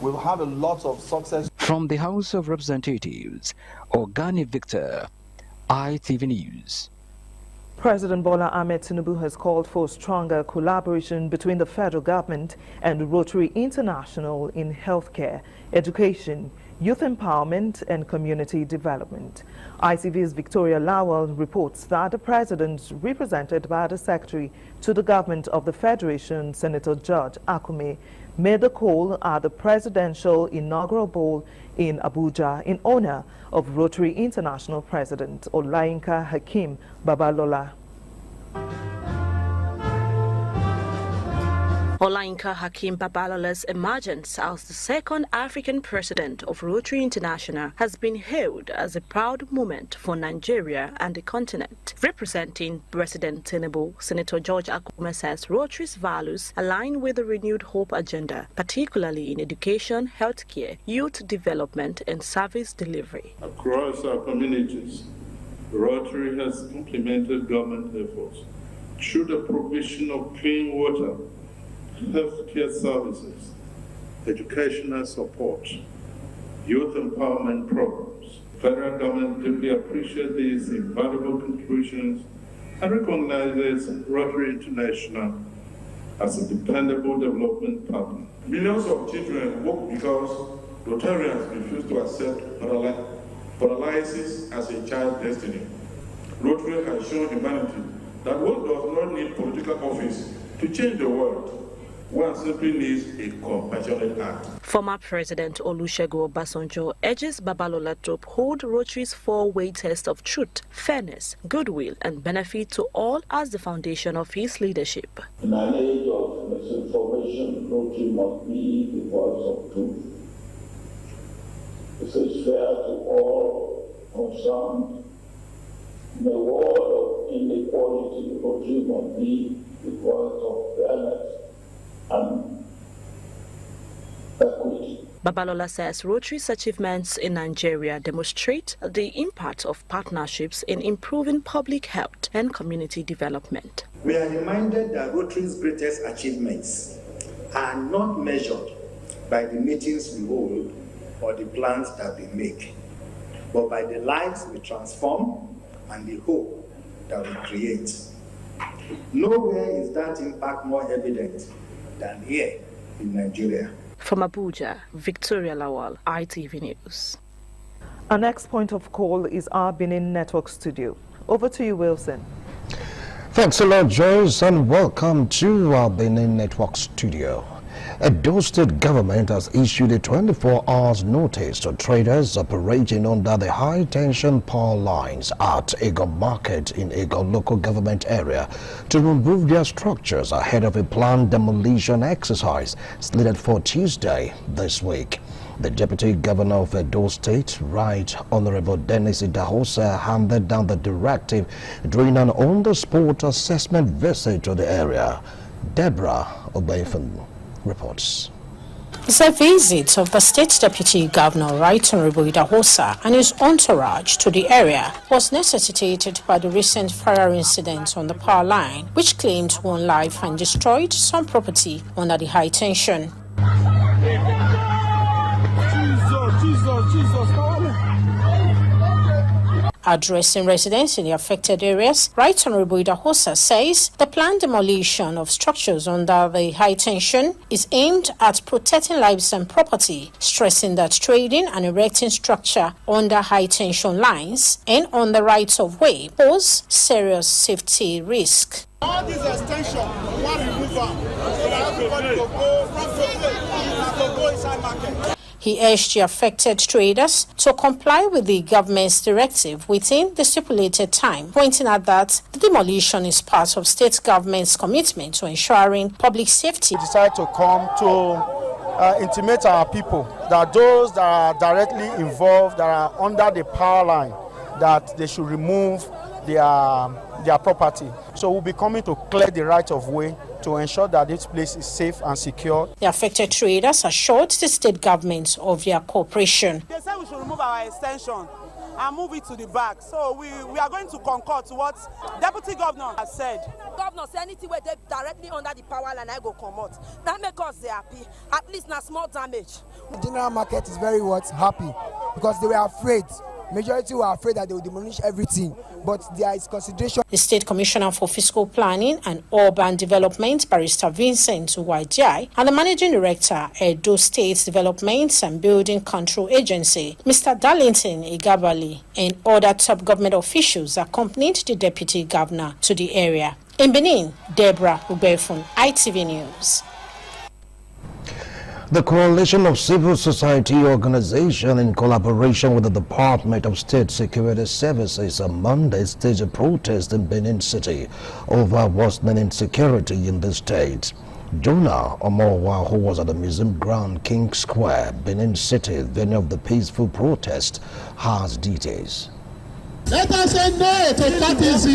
we'll have a lot of success. From the House of Representatives, Organi Victor, ITV News. President Bola Ahmed Tinubu has called for stronger collaboration between the federal government and Rotary International in healthcare, education, youth empowerment and community development. ITV's Victoria Lawal reports that the president, represented by the secretary to the government of the Federation, Senator George Akume, made the call at the presidential inaugural ball in Abuja in honor of Rotary International President Olayinka Hakeem Babalola. Olayinka Hakeem Babalola's emergence as the second African president of Rotary International has been hailed as a proud moment for Nigeria and the continent. Representing President Tinubu, Senator George Akume says Rotary's values align with the renewed hope agenda, particularly in education, healthcare, youth development and service delivery. Across our communities, Rotary has complemented government efforts through the provision of clean water, healthcare services, educational support, youth empowerment programs. Federal government deeply appreciates these invaluable contributions and recognizes Rotary International as a dependable development partner. Millions of children work because Rotarians refuse to accept paralysis as a child's destiny. Rotary has shown humanity that one does not need political office to change the world. One simply needs a compassionate act. Former President Olusegun Obasanjo urges Babalola to uphold Rotary's four-way test of truth, fairness, goodwill, and benefit to all as the foundation of his leadership. In an age of misinformation, Rotary must be the voice of truth. This is fair to all concerned. In a world of inequality, Rotary must be the voice of fairness and equity. Babalola says Rotary's achievements in Nigeria demonstrate the impact of partnerships in improving public health and community development. We are reminded that Rotary's greatest achievements are not measured by the meetings we hold or the plans that we make, but by the lives we transform and the hope that we create. Nowhere is that impact more evident than here in Nigeria. From Abuja, Victoria Lawal, ITV News. Our next point of call is our Benin Network studio. Over to you, Wilson. Thanks a lot, Joyce, and welcome to our Benin Network studio. Edo State government has issued a 24-hour notice to traders operating under the high-tension power lines at Egon Market in Egon local government area to remove their structures ahead of a planned demolition exercise slated for Tuesday this week. The Deputy Governor of Edo State, Right Honorable Dennis Idahosa, handed down the directive during an on-the-spot assessment visit to the area. Deborah Obeifun reports. The visit of the State Deputy Governor, Right Honorable Idahosa, and his entourage to the area was necessitated by the recent fire incident on the power line, which claimed one life and destroyed some property under the high tension. Addressing residents in the affected areas, Right Honorable Idahosa says the planned demolition of structures under the high tension is aimed at protecting lives and property, stressing that trading and erecting structure under high tension lines and on the rights of way pose serious safety risk. All this extension, we want to remove them so that everybody will go from go inside market. He urged the affected traders to comply with the government's directive within the stipulated time, pointing out that the demolition is part of state government's commitment to ensuring public safety. We decided to come to intimate our people that those that are directly involved, that are under the power line, that they should remove their property. So we'll be coming to clear the right of way to ensure that this place is safe and secure. The affected traders assured the state government of their cooperation. They said we should remove our extension and move it to the back. So we are going to concur to what Deputy Governor has said. Governor say anything where they directly under the power line, I go come out. That make us happy. At least not small damage. The general market is very happy because they were afraid. Majority were afraid that they would demolish everything, but there is consideration. The State Commissioner for Fiscal Planning and Urban Development, Barrister Vincent Uwajai, and the Managing Director, Edo State Development and Building Control Agency, Mr. Darlington Igabali, and other top government officials accompanied the Deputy Governor to the area. In Benin, Deborah Ubefun, ITV News. The Coalition of Civil Society Organizations, in collaboration with the Department of State Security Services, on Monday staged a protest in Benin City over worsening insecurity in the state. Jonah Omowa, who was at the Museum Ground, King Square, Benin City, venue of the peaceful protest, has details. Let us say no to parties.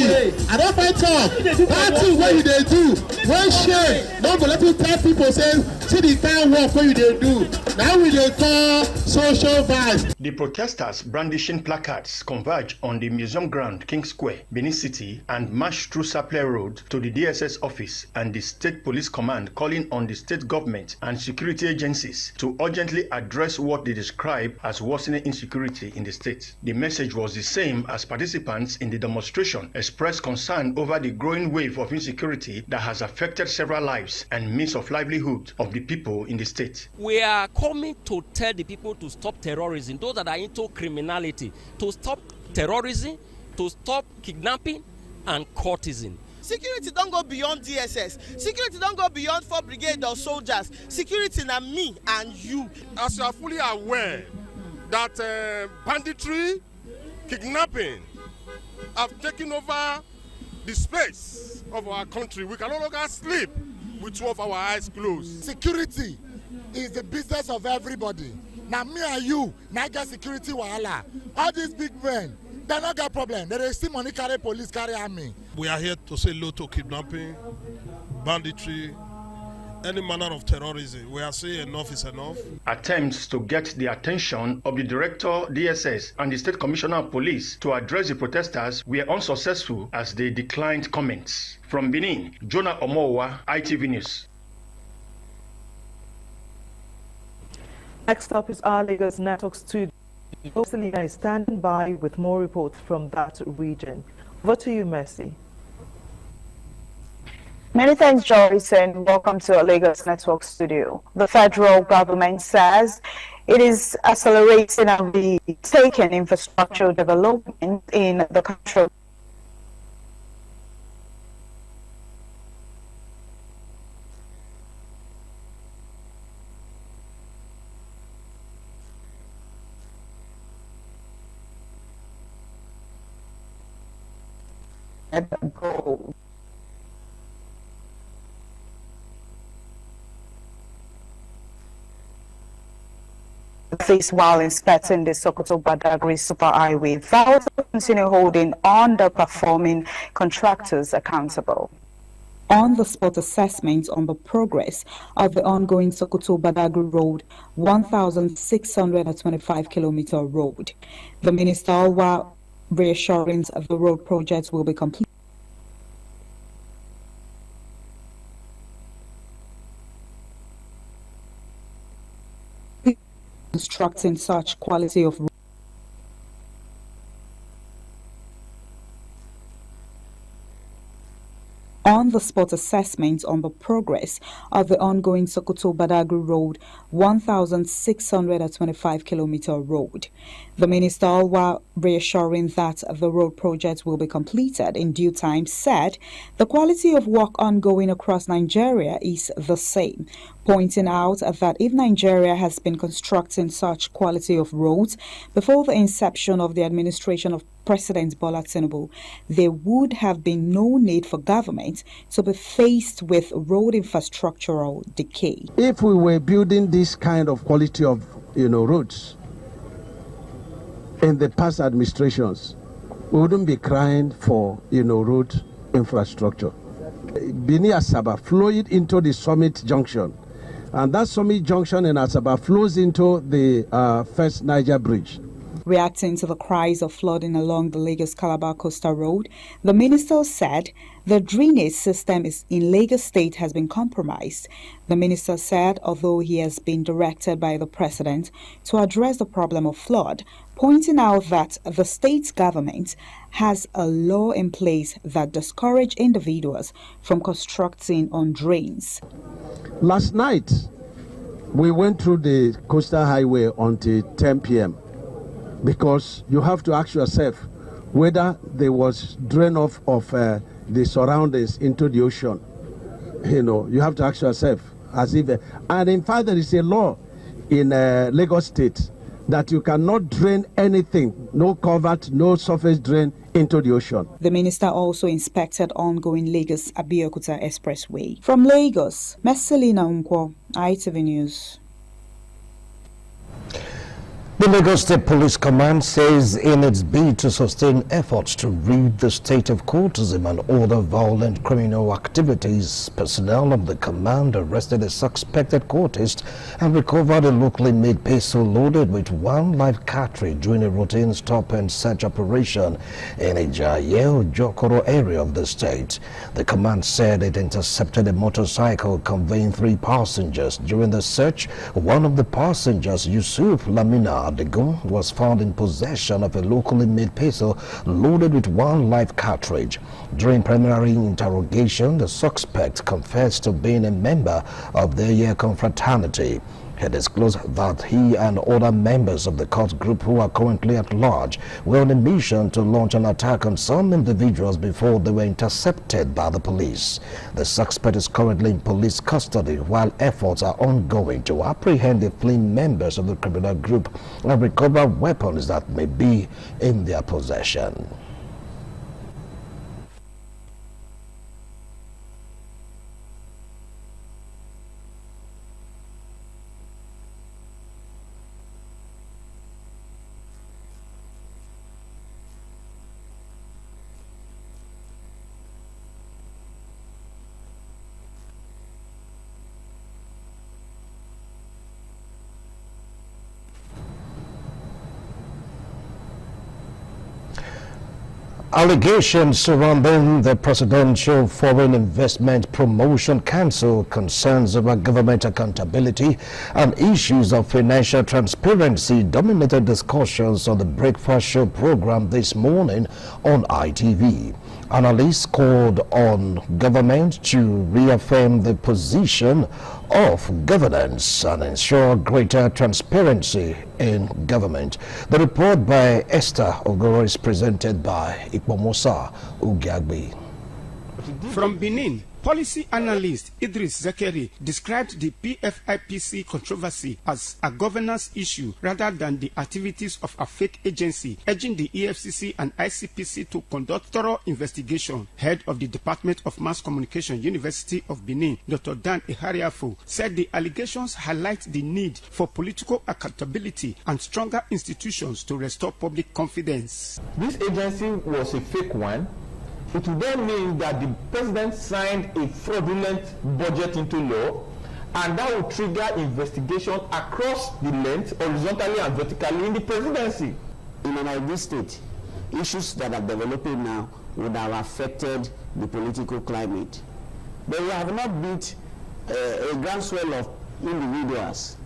I don't fight talk. Party what you they do. One share. No go let you tell people say see the kind work what you they do. Now we they call social vibe. The protesters brandishing placards converge on the Museum Ground, King Square, Benin City, and march through Sapele Road to the DSS office and the State Police Command, calling on the state government and security agencies to urgently address what they describe as worsening insecurity in the state. The message was the same as participants in the demonstration expressed concern over the growing wave of insecurity that has affected several lives and means of livelihood of the people in the state. We are coming to tell the people to stop terrorism, those that are into criminality, to stop terrorism, to stop kidnapping and courtesan. Security don't go beyond DSS. Security don't go beyond 4 brigade or soldiers. Security na me and you. As you are fully aware that banditry, kidnapping have taken over the space of our country. We can no longer sleep with 2 of our eyes closed. Security is the business of everybody. Now me and you, now get security wahala. All these big men, they not got problem. They still money carry police, carry army. We are here to say no to kidnapping, banditry, any manner of terrorism. We are saying enough is enough. Attempts to get the attention of the Director DSS and the State Commissioner of Police to address the protesters were unsuccessful as they declined comments. From Benin, Jonah Omowa, ITV News. Next up is our Lagos Network studio. Selina is standing by with more reports from that region. Over to you, Mercy. Many thanks, Joyce, and welcome to our Lagos Network studio. The federal government says it is accelerating and retaking infrastructural development in the country. go. This while inspecting the Sokoto-Badagry Superhighway, thousands continue holding underperforming contractors accountable. On-the-spot assessments on the progress of the ongoing Sokoto-Badagry Road 1,625-kilometer road. The minister, while reassuring the road project will be complete, constructing such quality of on-the-spot assessment on the progress of the ongoing Sokoto-Badagry Road 1,625-kilometer road. The minister, while reassuring that the road project will be completed in due time, said the quality of work ongoing across Nigeria is the same, pointing out that if Nigeria has been constructing such quality of roads before the inception of the administration of President Bola Tinubu, there would have been no need for government to be faced with road infrastructural decay. If we were building this kind of quality of roads in the past administrations, we wouldn't be crying for road infrastructure. Bini Asaba flowed into the Summit Junction, and that Summit Junction in Asaba flows into the First Niger Bridge. Reacting to the cries of flooding along the Lagos-Calabar Coastal Road, the minister said the drainage system in Lagos State has been compromised. The minister said although he has been directed by the president to address the problem of flood, pointing out that the state government has a law in place that discourages individuals from constructing on drains. Last night, we went through the coastal highway until 10 p.m. because you have to ask yourself whether there was drain off of the surroundings into the ocean. You have to ask yourself as if, and in fact there is a law in Lagos State that you cannot drain anything, no covert, no surface drain into the ocean. The minister also inspected ongoing Lagos-Abeokuta Expressway. From Lagos, Messelina Unkwo, ITV News. The Lagos State Police Command says in its bid to sustain efforts to rid the state of courtesan and other violent criminal activities, personnel of the command arrested a suspected courtist and recovered a locally made pistol loaded with one live cartridge during a routine stop and search operation in a Jokoro area of the state. The command said it intercepted a motorcycle conveying 3 passengers. During the search, one of the passengers, Yusuf Lamina Adegun, was found in possession of a locally made pistol loaded with one live cartridge. During preliminary interrogation, the suspect confessed to being a member of the Year Confraternity. He disclosed that he and other members of the cult group who are currently at large were on a mission to launch an attack on some individuals before they were intercepted by the police. The suspect is currently in police custody while efforts are ongoing to apprehend the fleeing members of the criminal group and recover weapons that may be in their possession. Allegations surrounding the Presidential Foreign Investment Promotion Council, concerns over government accountability and issues of financial transparency dominated discussions on the Breakfast Show program this morning on ITV. Analysts called on government to reaffirm the position of governance and ensure greater transparency in government. The report by Esther Ogoro is presented by Ikpomosa Ugiagbe. From Benin, Policy analyst Idris Zakeri described the PFIPC controversy as a governance issue rather than the activities of a fake agency, urging the EFCC and ICPC to conduct thorough investigation. Head of the Department of Mass Communication, University of Benin, Dr. Dan Ihariafo, said the allegations highlight the need for political accountability and stronger institutions to restore public confidence. This agency was a fake one. It would then mean that the president signed a fraudulent budget into law, and that would trigger investigation across the length, horizontally and vertically in the presidency. In an ideal state, issues that are developing now would have affected the political climate. But we have not built a groundswell of individuals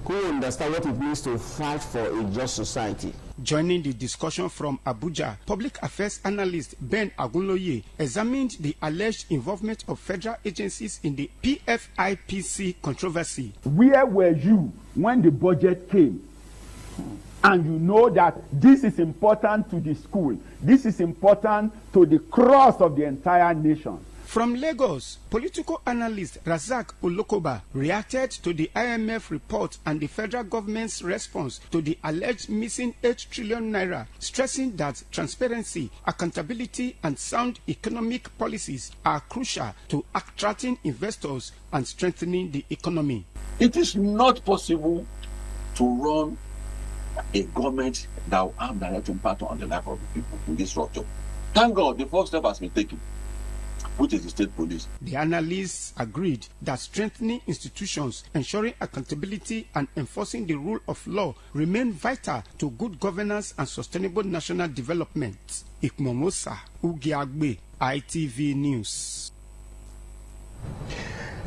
who understand what it means to fight for a just society. Joining the discussion from Abuja, public affairs analyst Ben Agunloye examined the alleged involvement of federal agencies in the PFIPC controversy. Where were you when the budget came? And you know that this is important to the school. This is important to the cross of the entire nation. From Lagos, political analyst Razak Olokoba reacted to the IMF report and the federal government's response to the alleged missing 8 trillion naira, stressing that transparency, accountability, and sound economic policies are crucial to attracting investors and strengthening the economy. It is not possible to run a government that will have direct impact on the life of the people in this structure. Thank God the first step has been taken, which is the state police. The analysts agreed that strengthening institutions, ensuring accountability, and enforcing the rule of law remain vital to good governance and sustainable national development. Ikmomosa Ugiagbe, ITV News.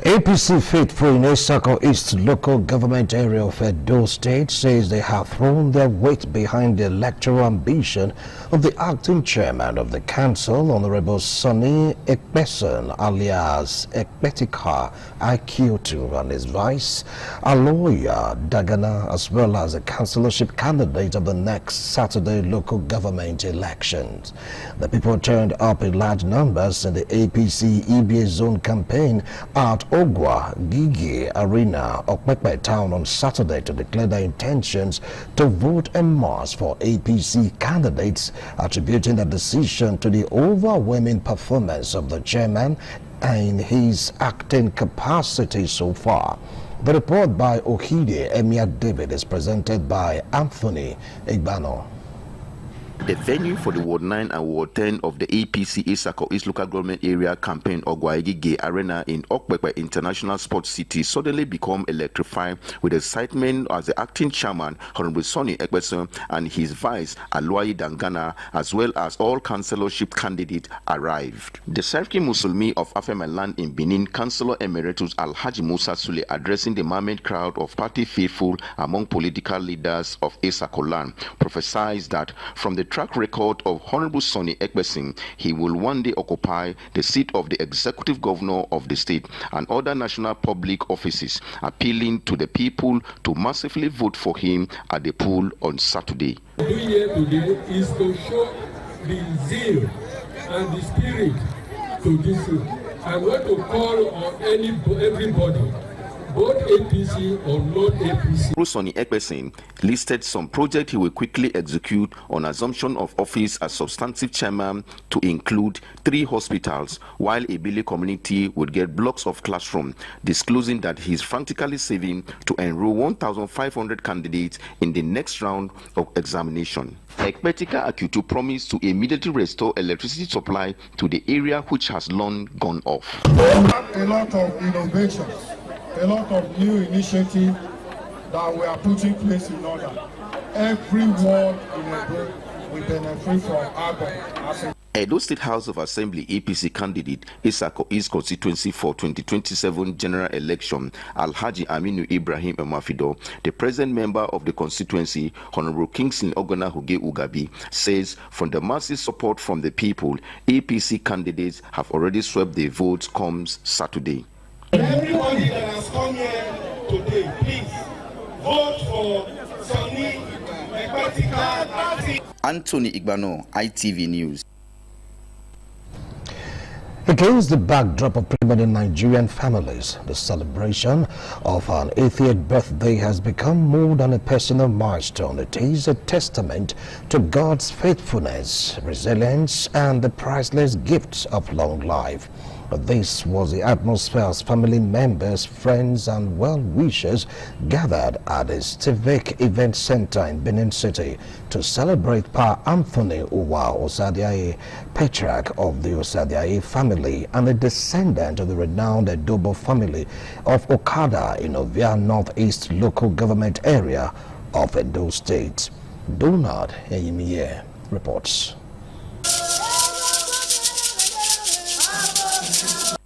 APC faithful in Esako East local government area of Edo State says they have thrown their weight behind the electoral ambition of the acting chairman of the council, Honorable Sonny Ekpeson, alias Ekpetika Aikiotu, and his vice, Aloya Dagana, as well as a councillorship candidate of the next Saturday local government elections. The people turned up in large numbers in the APC EBA zone campaign at Ogwa Gigi Arena, Okpekpe town on Saturday to declare their intentions to vote en masse for APC candidates, attributing the decision to the overwhelming performance of the chairman and his acting capacity so far. The report by Ohide Emir David is presented by Anthony Igbano. The venue for the Ward 9 and Ward 10 of the APC Esako East Local Government Area campaign Ogwaigige Arena in Okpekpe International Sports City suddenly become electrified with excitement as the acting chairman, Honorable Sonny Ekpeson, and his vice, Aloyi Dangana, as well as all councillorship candidates arrived. The Sarki Musulmi of Afemaland in Benin, Councillor Emeritus Alhaji Musa Sule, addressing the mammoth crowd of party faithful among political leaders of Esako land, prophesied that from the track record of Honorable Sonny Ekpeson, he will one day occupy the seat of the executive governor of the state and other national public offices, appealing to the people to massively vote for him at the poll on Saturday. What we do here today is to show the zeal and the spirit to this thing. I want to call on everybody, both APC or not APC. Sonny Ekpeson listed some projects he will quickly execute on assumption of office as substantive chairman, to include 3 hospitals, while a Ibili community would get blocks of classroom, disclosing that he is frantically saving to enroll 1,500 candidates in the next round of examination. Ekpetika Akutu promised to immediately restore electricity supply to the area which has long gone off. A lot of innovations, a lot of new initiatives that we are putting place in order. Everyone in Edo will benefit from Agbo. Edo State House of Assembly APC candidate Esako East constituency for 2027 general election, Alhaji Aminu Ibrahim Emafido, the present member of the constituency, Honorable Kingsley Ogona Huge Ugabi, says from the massive support from the people, APC candidates have already swept their votes comes Saturday. Everybody that has come here today, please vote for Sonny Ekpetika. Anthony Igbano, ITV News. Against the backdrop of prominent Nigerian families, the celebration of an 80th birthday has become more than a personal milestone. It is a testament to God's faithfulness, resilience, and the priceless gifts of long life. This was the atmosphere as family members, friends, and well-wishers gathered at the Civic Event Center in Benin City to celebrate Pa Anthony Uwa Osadiaye, patriarch of the Osadiaye family and a descendant of the renowned Edobo family of Okada in Ovia Northeast local government area of Edo State. Donald Eyimiye reports.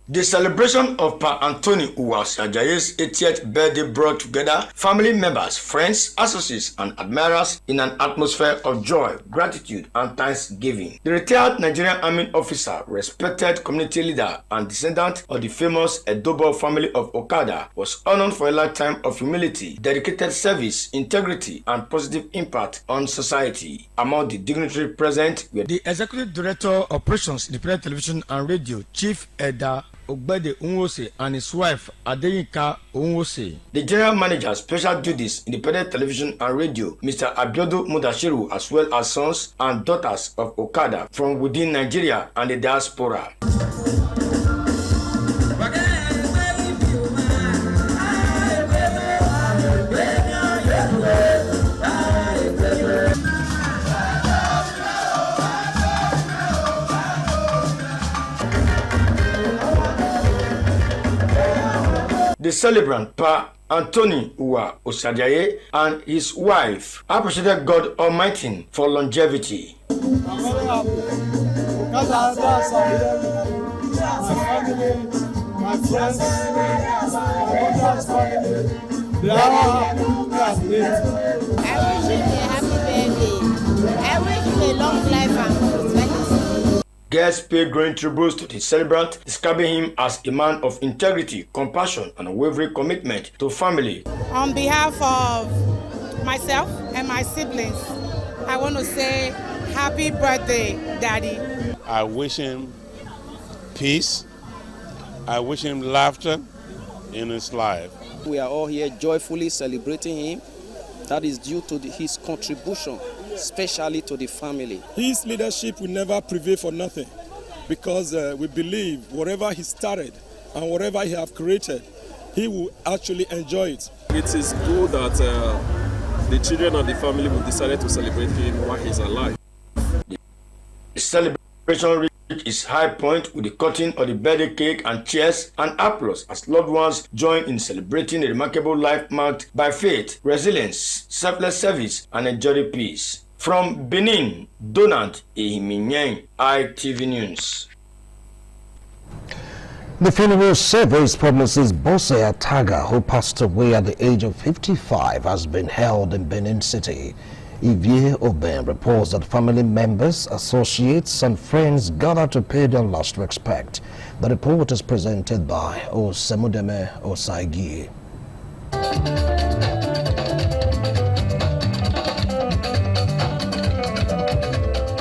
The celebration of Pa Anthony Uwa Osadiaye's 80th birthday brought together family members, friends, associates, and admirers in an atmosphere of joy, gratitude, and thanksgiving. The retired Nigerian Army officer, respected community leader, and descendant of the famous Edobo family of Okada, was honored for a lifetime of humility, dedicated service, integrity, and positive impact on society. Among the dignitaries present were the Executive Director of Operations, Independent Television and Radio, Chief Eda Ogbede Unwose, and his wife Adeyinka Unwose. The General Manager, Special Duties, Independent Television and Radio, Mr. Abiodu Mudashiru, as well as sons and daughters of Okada from within Nigeria and the diaspora. The celebrant, Pa Anthony Uwa Osadiaye, and his wife appreciated God Almighty for longevity. I'm very happy because I have my friends, my daughter's family, they are all happy. I wish him a happy birthday. I wish him a long life and prosperity. Guests paid growing tributes to the celebrant, describing him as a man of integrity, compassion, and unwavering commitment to family. On behalf of myself and my siblings, I want to say happy birthday, Daddy. I wish him peace. I wish him laughter in his life. We are all here joyfully celebrating him. That is due to his contribution, especially to the family. His leadership will never prevail for nothing because we believe whatever he started and whatever he have created, he will actually enjoy it. It is good that the children of the family will decide to celebrate him while he's alive. The celebration reached its high point with the cutting of the birthday cake and cheers and applause as loved ones joined in celebrating a remarkable life marked by faith, resilience, selfless service, and enduring peace. From Benin, Donald Eyimiye, ITV News. The funeral service for Mrs. Bose Ataga, who passed away at the age of 55, has been held in Benin City. Ivie Oben reports that family members, associates, and friends gathered to pay their last respect. The report is presented by Osemudeme Osaigi.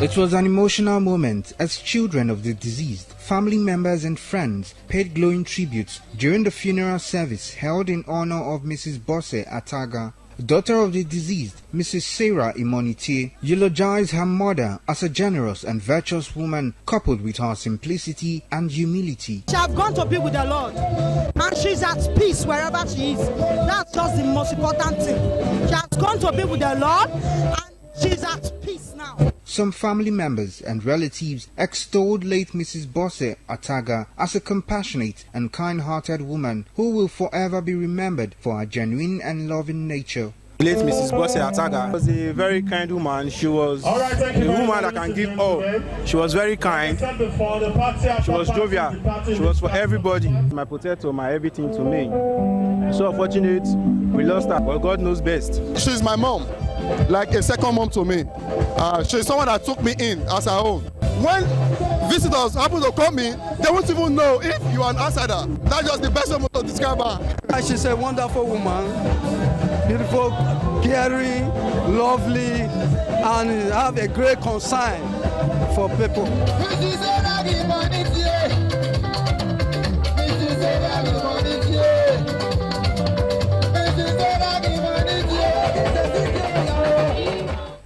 It was an emotional moment as children of the deceased, family members and friends paid glowing tributes during the funeral service held in honor of Mrs. Bose Ataga. Daughter of the deceased, Mrs. Sarah Imonite, eulogized her mother as a generous and virtuous woman coupled with her simplicity and humility. She has gone to be with the Lord and she's at peace wherever she is. That's just the most important thing. She has gone to be with the Lord and she's at peace now. Some family members and relatives extolled late Mrs. Bose Ataga as a compassionate and kind-hearted woman who will forever be remembered for her genuine and loving nature. Late Mrs. Bose Ataga was a very kind woman. She was a woman that can give all. She was very kind. She was jovial. She was for everybody. My potato, my everything to me. So unfortunate, we lost her, but God knows best. She's my mom, like a second mom to me. She's someone that took me in as her own. When visitors happen to come in, they won't even know if you are an outsider. That's just the best way to describe her. She's a wonderful woman, beautiful, caring, lovely, and have a great concern for people.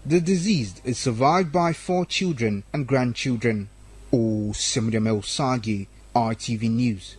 The deceased is survived by 4 children and grandchildren. Semudemel Sagi, RTV News.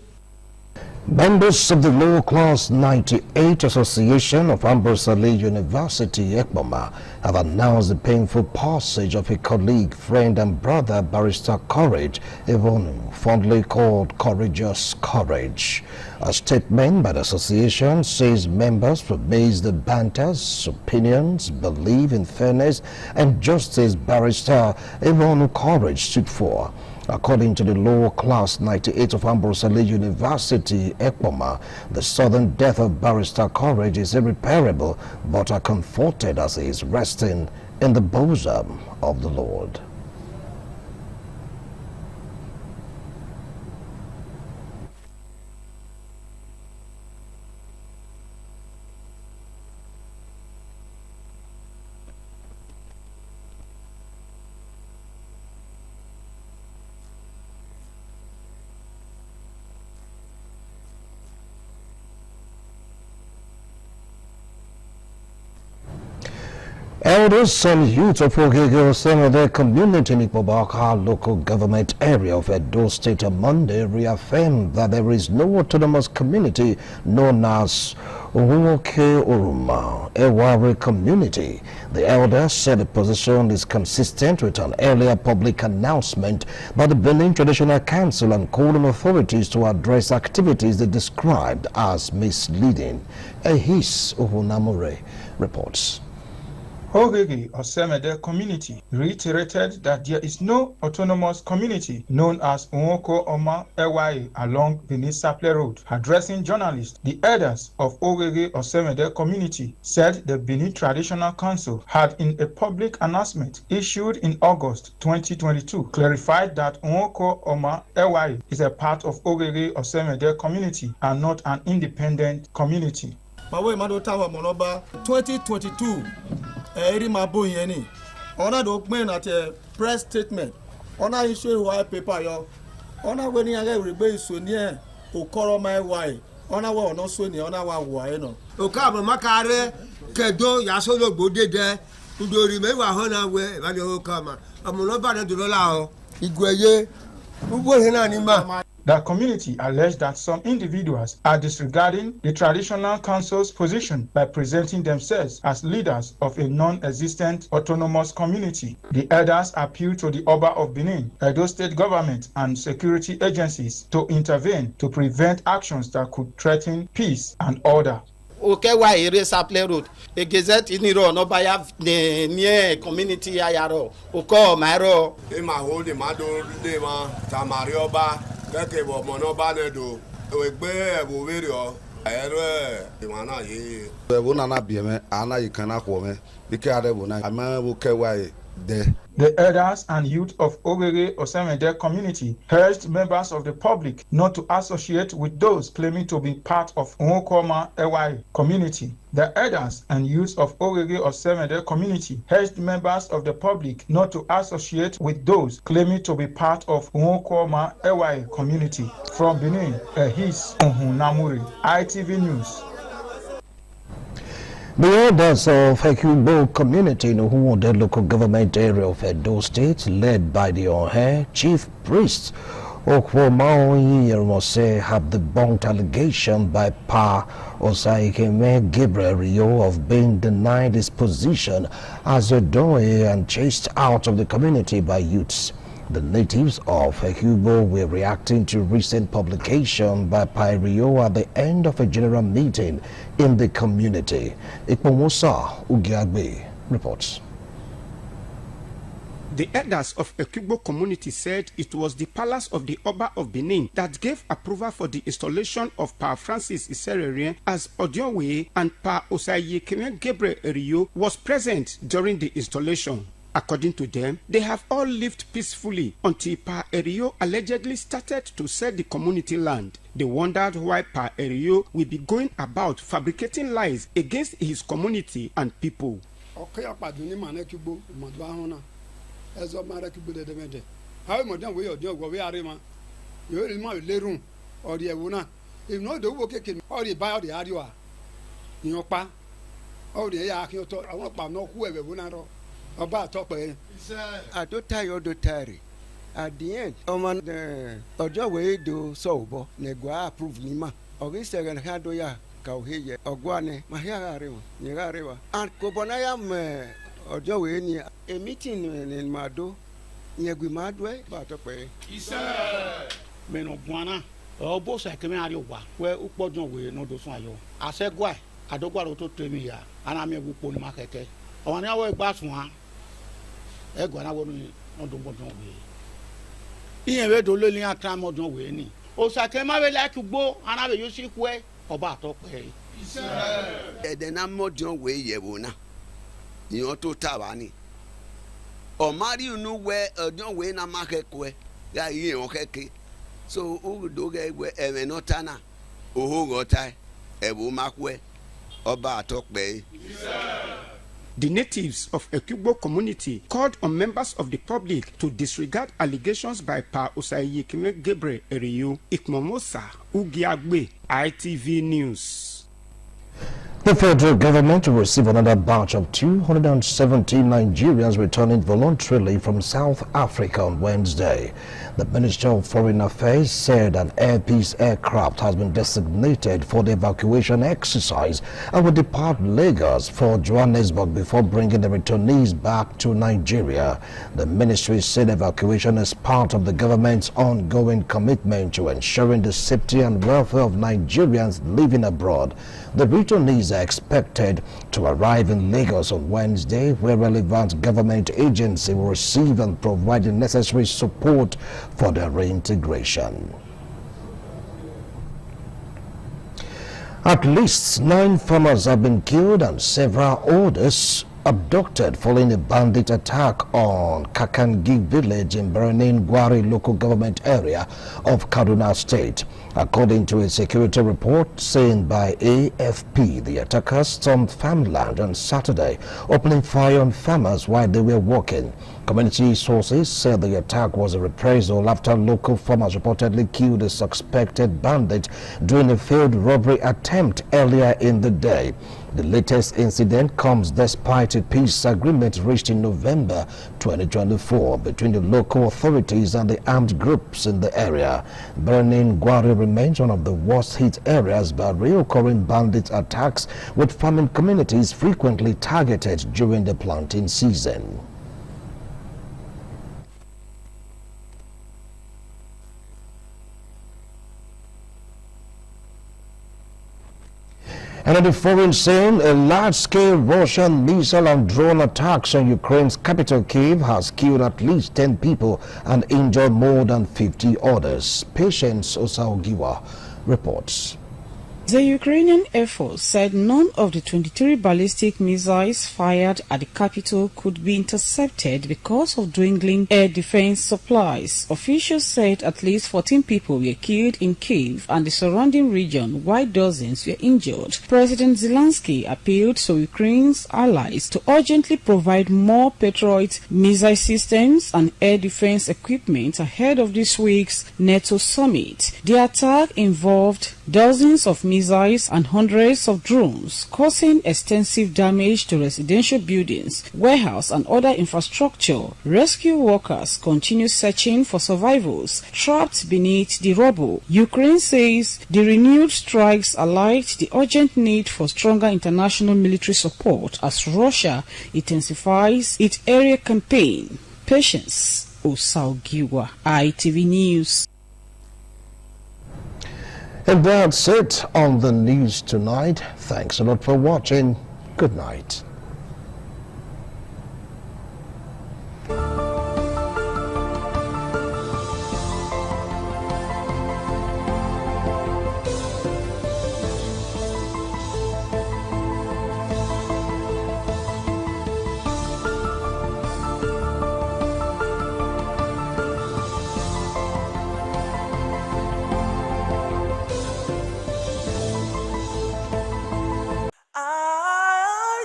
Members of the Lower Class 98 Association of Ambrosali University, Ekpoma, have announced the painful passage of a colleague, friend and brother, Barrister Courage Evonu, fondly called Courageous Courage. A statement by the association says members will base the banters, opinions, belief in fairness and justice Barrister Evonu Courage stood for. According to the Lower Class 98 of Ambrosali University, Ekpoma, the sudden death of Barrister Courage is irreparable, but are comforted as he is resting in the bosom of the Lord. Elders and youth of Ogege Osemede community in Ikpobaka local government area of Edo State on Monday reaffirmed that there is no autonomous community known as Uwoke Oruma Ewari community. The elders said the position is consistent with an earlier public announcement by the Benin Traditional Council and called on authorities to address activities they described as misleading. Ehis Ohunamure reports. Ogege Osemede community reiterated that there is no autonomous community known as Nwoko Oma Ewai along Benin Saple Road. Addressing journalists, the elders of Ogege Osemede community said the Benin Traditional Council had in a public announcement issued in August 2022 clarified that Nwoko Oma Ewai is a part of Ogege Osemede community and not an independent community. 2022 eri mabo yeni ona do pin at a press statement ona issue white paper yo ona we ni aga regbe iso ni e okoro my why ona wa ona so ni ona wa wo no o ka bo makare kedo ya so lo gbodede ndori me wa hona we ba de o ka ma amulo ba de do la o igweye ugbo he na ni ma. The community alleged that some individuals are disregarding the Traditional Council's position by presenting themselves as leaders of a non-existent autonomous community. The elders appealed to the Oba of Benin, Edo State government and security agencies to intervene to prevent actions that could threaten peace and order. Okewa ere Saple Road egezet iniro no baya near community ayaro oko mairo e ma hold the mado de ma tamarioba keke bo monoba nedo egbe ebo werio ayero e wana ye ebo na na bieme ana yikana ko me bike arebo na ama okewa de. The elders and youth of Ogege Osemede community urged members of the public not to associate with those claiming to be part of Nwokoma Ewai community. The elders and youth of Ogege Osemede community urged members of the public not to associate with those claiming to be part of Nwokoma Ewai community. From Benin, Ehis Ohunamure, ITV News. The elders of Ekubo community in the local government area of Edo State, led by the Ohe chief priest, Okwomaoyi Yermose, have debunked allegation by Pa Osaikeme Gabriel Rio of being denied his position as a doye and chased out of the community by youths. The natives of Ekubo were reacting to recent publication by Rio at the end of a general meeting in the community. Ikpomosa Ugiagbe reports. The elders of Ekubo community said it was the palace of the Oba of Benin that gave approval for the installation of Pa Francis Iserere as Odionwe, and Pa Osayekeme Gabriel Rio was present during the installation. According to them, they have all lived peacefully until Pa Erio allegedly started to sell the community land. They wondered why Pa Erio will be going about fabricating lies against his community and people. ọba àtọ́pẹ́ àdótayọ̀ ọdótayọ̀ at the end ọmọ ọjọ́ wèé do sọ̀wọ́ nẹ̀gbọ́ approve ní ma ọ̀gá ìṣẹ̀gẹ̀ ní ká dóyà ka òhe yẹ ọgbọ́n ni mà hí àárẹ̀ wọn nyẹ̀rẹ̀ àárẹ̀ wa. and kò bọ̀ náà yà mẹ́ ọjọ́ wèé ni a meeting ní ma do nyẹ̀ gbé ma do ẹ̀ bá àtọ́pẹ́. mẹ́nu buana ọ̀bọ̀ sàkẹ́mẹ́ àárẹ̀ wa wẹ́ ukpọ́jọ́ wèé ní o do sún ayọ̀ àṣẹ́gbà àdógbàrò tó tó mi yà anamí ẹ̀wù pọ̀ ní ma kẹ̀kẹ́ ọ̀wọ́n ní àwọn ẹgbà sùn wa ẹgbà náà wọ́n ní ọdún bọ́dún wèé ìyẹn wẹ́ dolo ní akramọ́dún wèé ni òsàkẹ́mẹ́ láti gbó anábẹ́ yóò sì kú ẹ ọba àtọ́pẹ́. ẹ̀dẹ̀ náà mọ́dún wèé yẹ̀wò náà ìyẹn tó tà wá ni ọ̀márí inú wẹ́ ọdún wèé náà má kẹ́kọ̀ọ́ ẹ̀ yà yí ìwọ̀n kẹ́kẹ́ so ó dógẹ́ wẹ́ ẹ̀mẹ̀ náà tánà òhó rọ̀ta ẹ̀wò má kú ẹ̀ ọba àtọ́pẹ́. The natives of Ekugbo community called on members of the public to disregard allegations by Pa Osayekime Gabriel Eriyo Ikmomosa Ugiagbe, ITV News. The federal government will receive another batch of 217 Nigerians returning voluntarily from South Africa on Wednesday. The Minister of Foreign Affairs said an Air Peace aircraft has been designated for the evacuation exercise and will depart Lagos for Johannesburg before bringing the returnees back to Nigeria. The ministry said evacuation is part of the government's ongoing commitment to ensuring the safety and welfare of Nigerians living abroad. The returnees are expected to arrive in Lagos on Wednesday, where relevant government agency will receive and provide the necessary support for their reintegration. At least 9 farmers have been killed and several others abducted following a bandit attack on Kakangi village in Benin Gwari local government area of Kaduna State. According to a security report seen by AFP, the attackers stormed farmland on Saturday, opening fire on farmers while they were working. Community sources said the attack was a reprisal after local farmers reportedly killed a suspected bandit during a failed robbery attempt earlier in the day. The latest incident comes despite a peace agreement reached in November 2024 between the local authorities and the armed groups in the area. Benin Gwari remains one of the worst hit areas by recurring bandit attacks, with farming communities frequently targeted during the planting season. And on the foreign scene, a large-scale Russian missile and drone attacks on Ukraine's capital Kyiv has killed at least 10 people and injured more than 50 others. Patience Osaogiwa reports. The Ukrainian Air Force said none of the 23 ballistic missiles fired at the capital could be intercepted because of dwindling air defense supplies. Officials said at least 14 people were killed in Kyiv and the surrounding region, while dozens were injured. President Zelensky appealed to Ukraine's allies to urgently provide more Patriot missile systems and air defense equipment ahead of this week's NATO summit. The attack involved dozens of missiles and hundreds of drones, causing extensive damage to residential buildings, warehouse and other infrastructure. Rescue workers continue searching for survivors trapped beneath the rubble. Ukraine says the renewed strikes highlight the urgent need for stronger international military support as Russia intensifies its area campaign. Patience Osaogiwa, ITV News. And that's it on the news tonight. Thanks a lot for watching. Good night.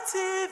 ITV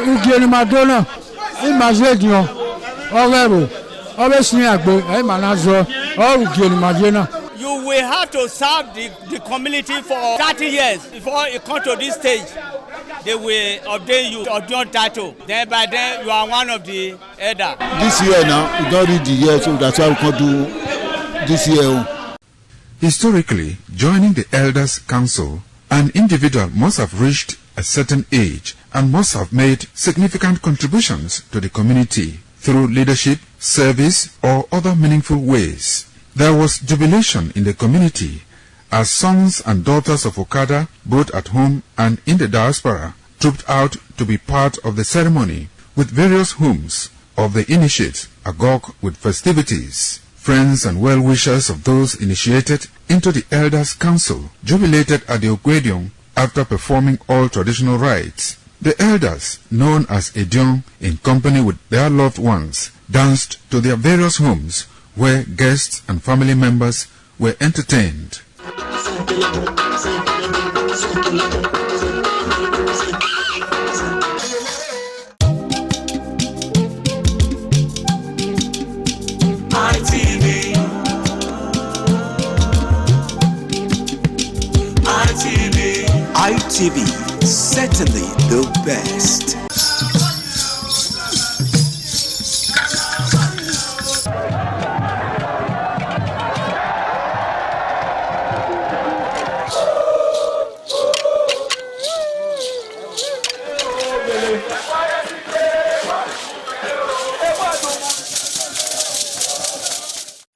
Ugieni Madonna, Imazedion, Orero, Oresniagbo, Emanazo, or Ugieni Madonna. You will have to serve the community for 30 years before you come to this stage. They will ordain you ordain title. Then by then you are one of the elder. This year now, we don't read the year, so that's why we can do this year. Historically, joining the Elders' Council, an individual must have reached a certain age and must have made significant contributions to the community through leadership, service, or other meaningful ways. There was jubilation in the community as sons and daughters of Okada, both at home and in the diaspora, trooped out to be part of the ceremony with various hymns of the initiates agog with festivities. Friends and well-wishers of those initiated into the Elders' Council jubilated at the Ogwedion after performing all traditional rites. The elders, known as Edion, in company with their loved ones, danced to their various homes where guests and family members were entertained. ITV, certainly the best.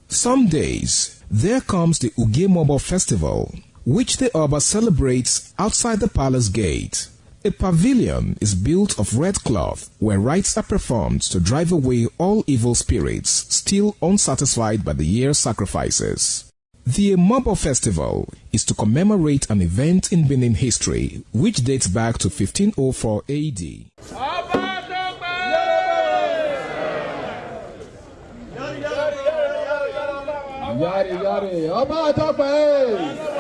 Some days, there comes the Ugemobo Festival, which the Oba celebrates outside the palace gate. A pavilion is built of red cloth where rites are performed to drive away all evil spirits still unsatisfied by the year's sacrifices. The Emobo Festival is to commemorate an event in Benin history which dates back to 1504 AD. Yari, yari, Oba Tope!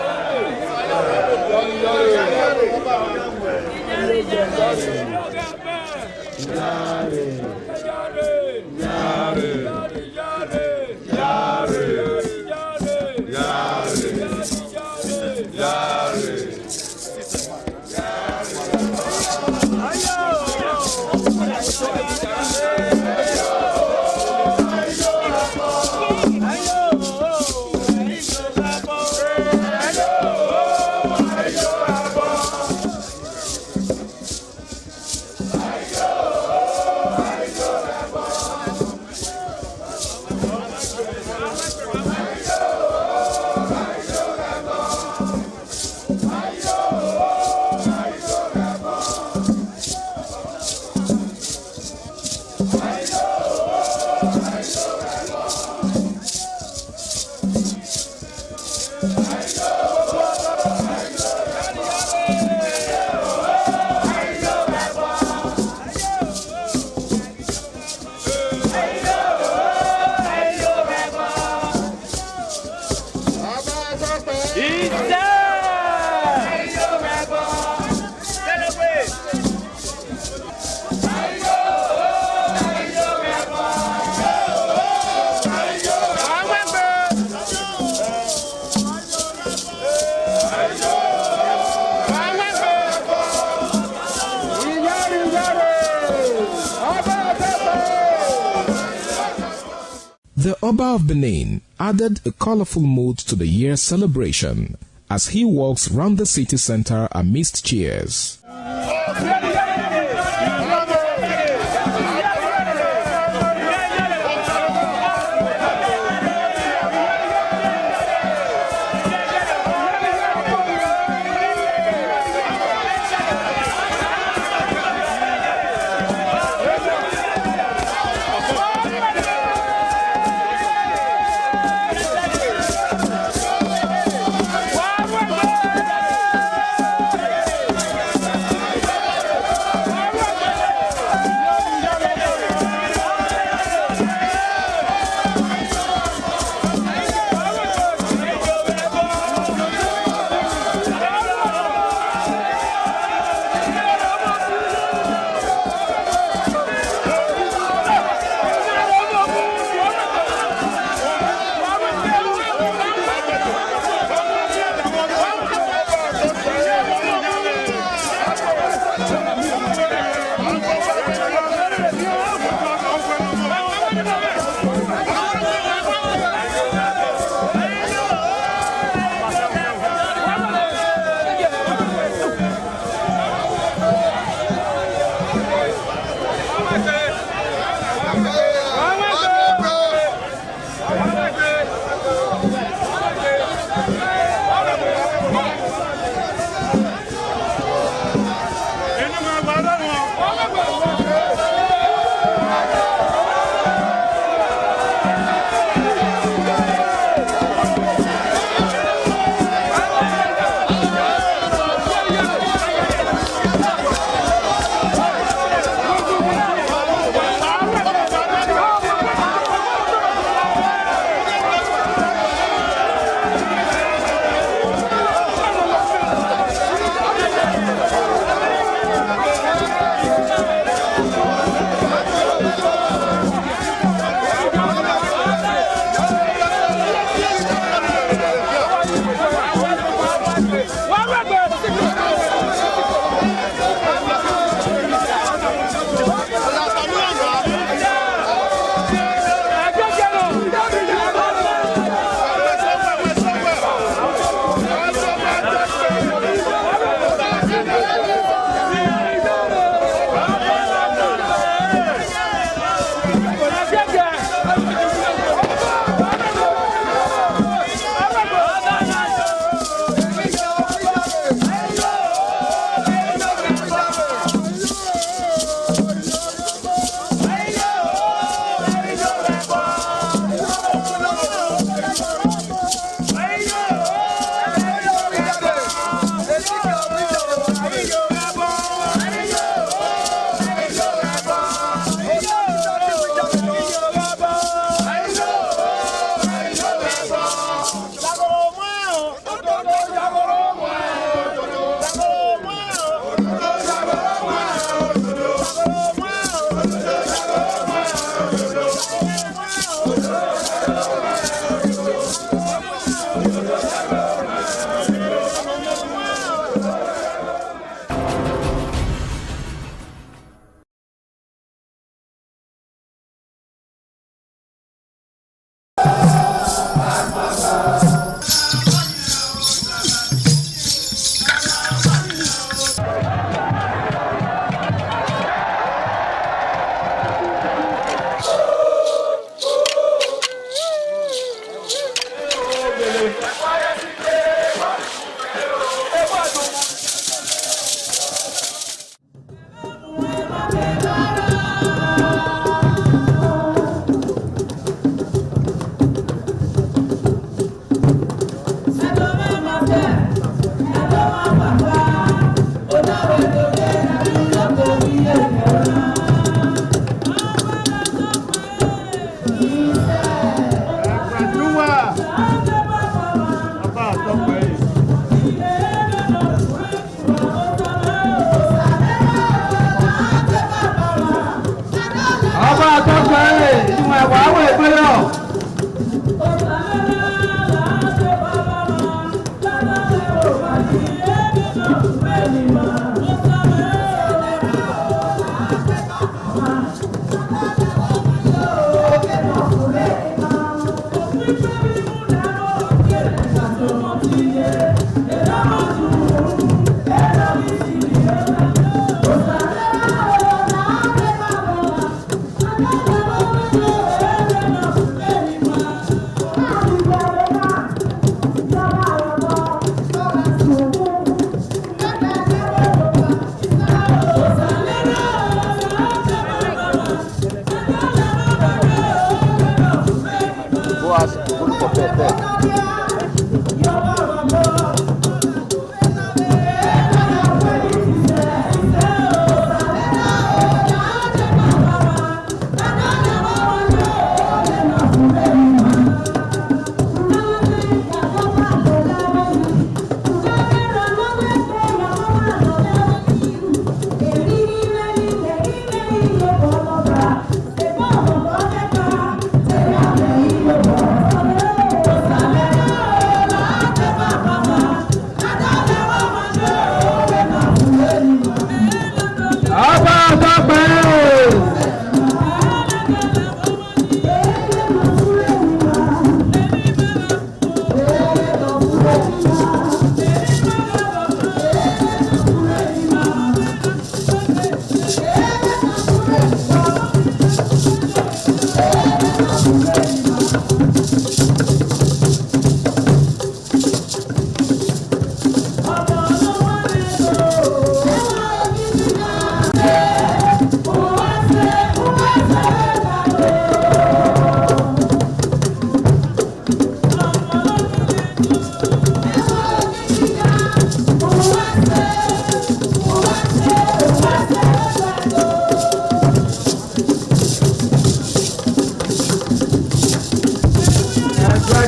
The Oba of Benin added a colorful mood to the year's celebration as he walks round the city center amidst cheers.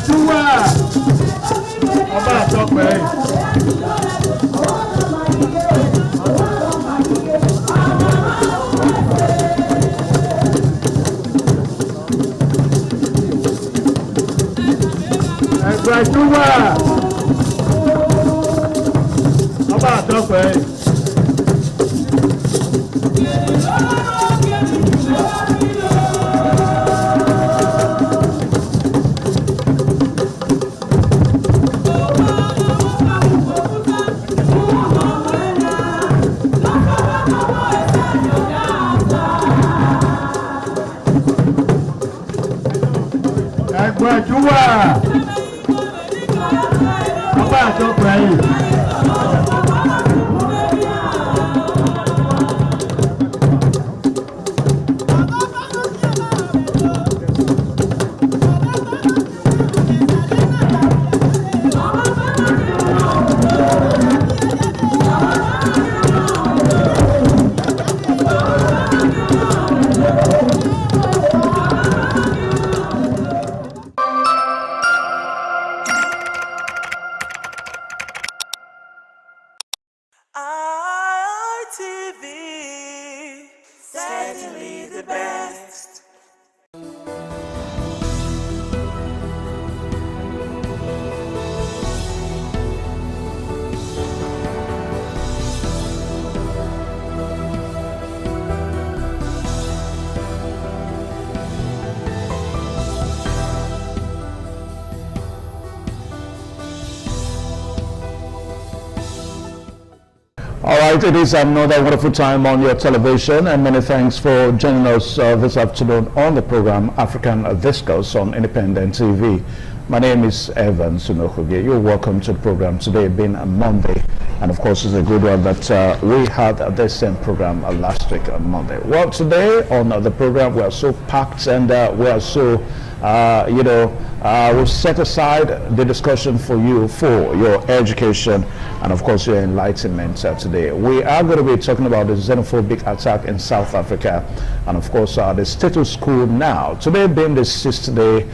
túwà ọba àtọpẹ́. ẹgbẹ́ túwà ọba àtọpẹ́. Ẹgbẹ́júwà ọba àtọpẹ́ yìí. Alright, it is another wonderful time on your television, and many thanks for joining us this afternoon on the program African Discourse on Independent TV. My name is Evan Sunokuge. You're welcome to the program today, being a Monday, and of course it's a good one that we had this same program last week on Monday. Well, today on the program we are so packed, and we are so we've set aside the discussion for you for your education and of course your enlightenment today. We are going to be talking about the xenophobic attack in South Africa and of course the status quo now. Today being the 6th day,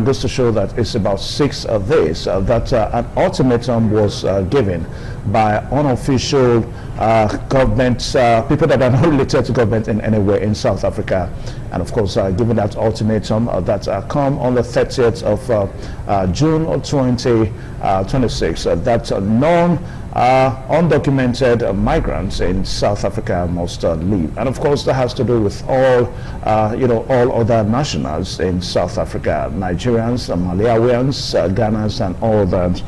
goes to show that it's about 6 days that an ultimatum was given by unofficial government, people that are not related to government in any way in South Africa. And of course, given that ultimatum that come on the 30th of June 2026, that undocumented migrants in South Africa must leave. And of course, that has to do with all other nationals in South Africa, Nigerians, Malawians, Ghanaians, and all that.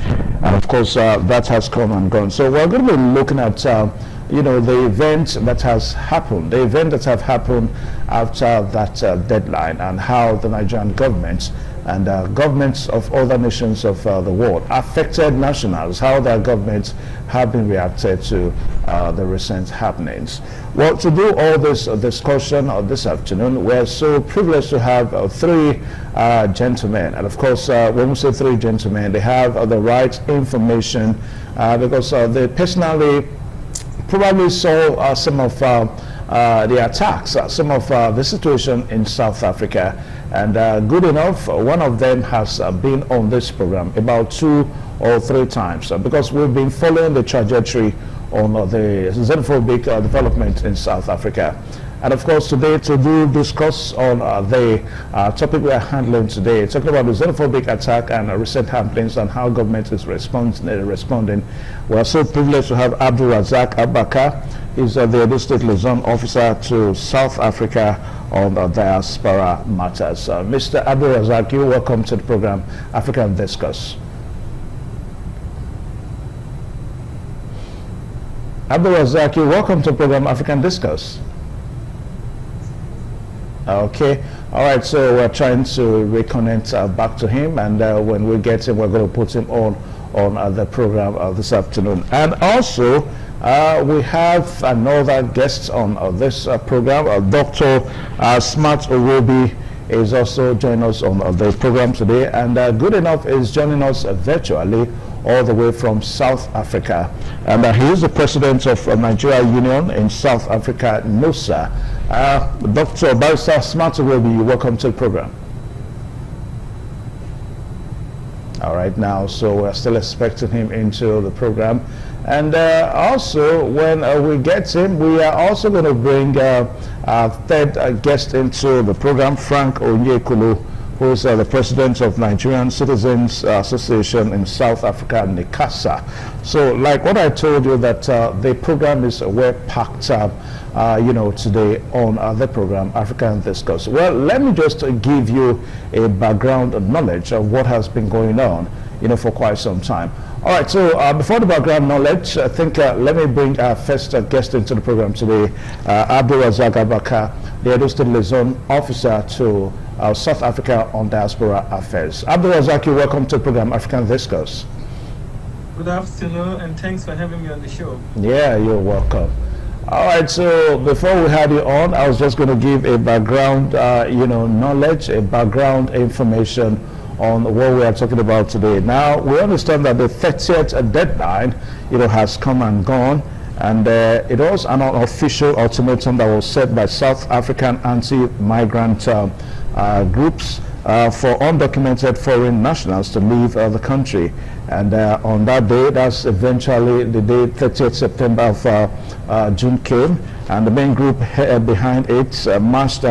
And of course, that has come and gone. So we're going to be looking at the event that has happened, after that deadline, and how the Nigerian government and governments of other nations of the world, affected nationals, how their governments have been reacted to the recent happenings. Well, to do all this discussion this afternoon, we're so privileged to have 3 gentlemen. And of course, when we say 3 gentlemen, they have the right information because they personally probably saw some of the attacks, some of the situation in South Africa. And good enough, one of them has been on this program about 2 or 3 times because we've been following the trajectory on the xenophobic development in South Africa. And of course, today to discuss on the topic we are handling today, talking about the xenophobic attack and recent happenings and how government is responding. We are so privileged to have Abdul Razak Abaka. He's the Edo State Liaison Officer to South Africa on diaspora matters. Mr. Abdul Razak, you're welcome to the program African Discourse. Abdul Razak, you're welcome to the program African Discourse. Okay, all right, so we're trying to reconnect back to him, and when we get him, we're going to put him on the program this afternoon. And also, we have another guest on this program, Dr. Smart Orobi is also joining us on the program today, and good enough is joining us virtually all the way from South Africa, and he is the president of Nigeria Union in South Africa, NUSA. Dr. Barrister Smart Orobi, welcome to the program. All right, now, so we're still expecting him into the program. And also, when we get him, we are also going to bring our third guest into the program, Frank Onyekulu, who is the president of Nigerian Citizens Association in South Africa, NICASA. So, like what I told you, that the program is well packed up, today on the program, Africa in Discourse. Well, let me just give you a background knowledge of what has been going on, for quite some time. All right, so before the background knowledge, I think let me bring our first guest into the program today, Abdul Razak Abakar, the Edo State Liaison Officer to South Africa on Diaspora Affairs. Abdul Razak, you're welcome to the program, African Discourse. Good afternoon, and thanks for having me on the show. Yeah, you're welcome. All right, so before we had you on, I was just going to give a background, knowledge, a background information on what we are talking about today. Now, we understand that the 30th deadline, has come and gone, and it was an unofficial ultimatum that was set by South African anti-migrant groups for undocumented foreign nationals to leave the country. And on that day, that's eventually the day 30th September of June came, and the main group behind it marched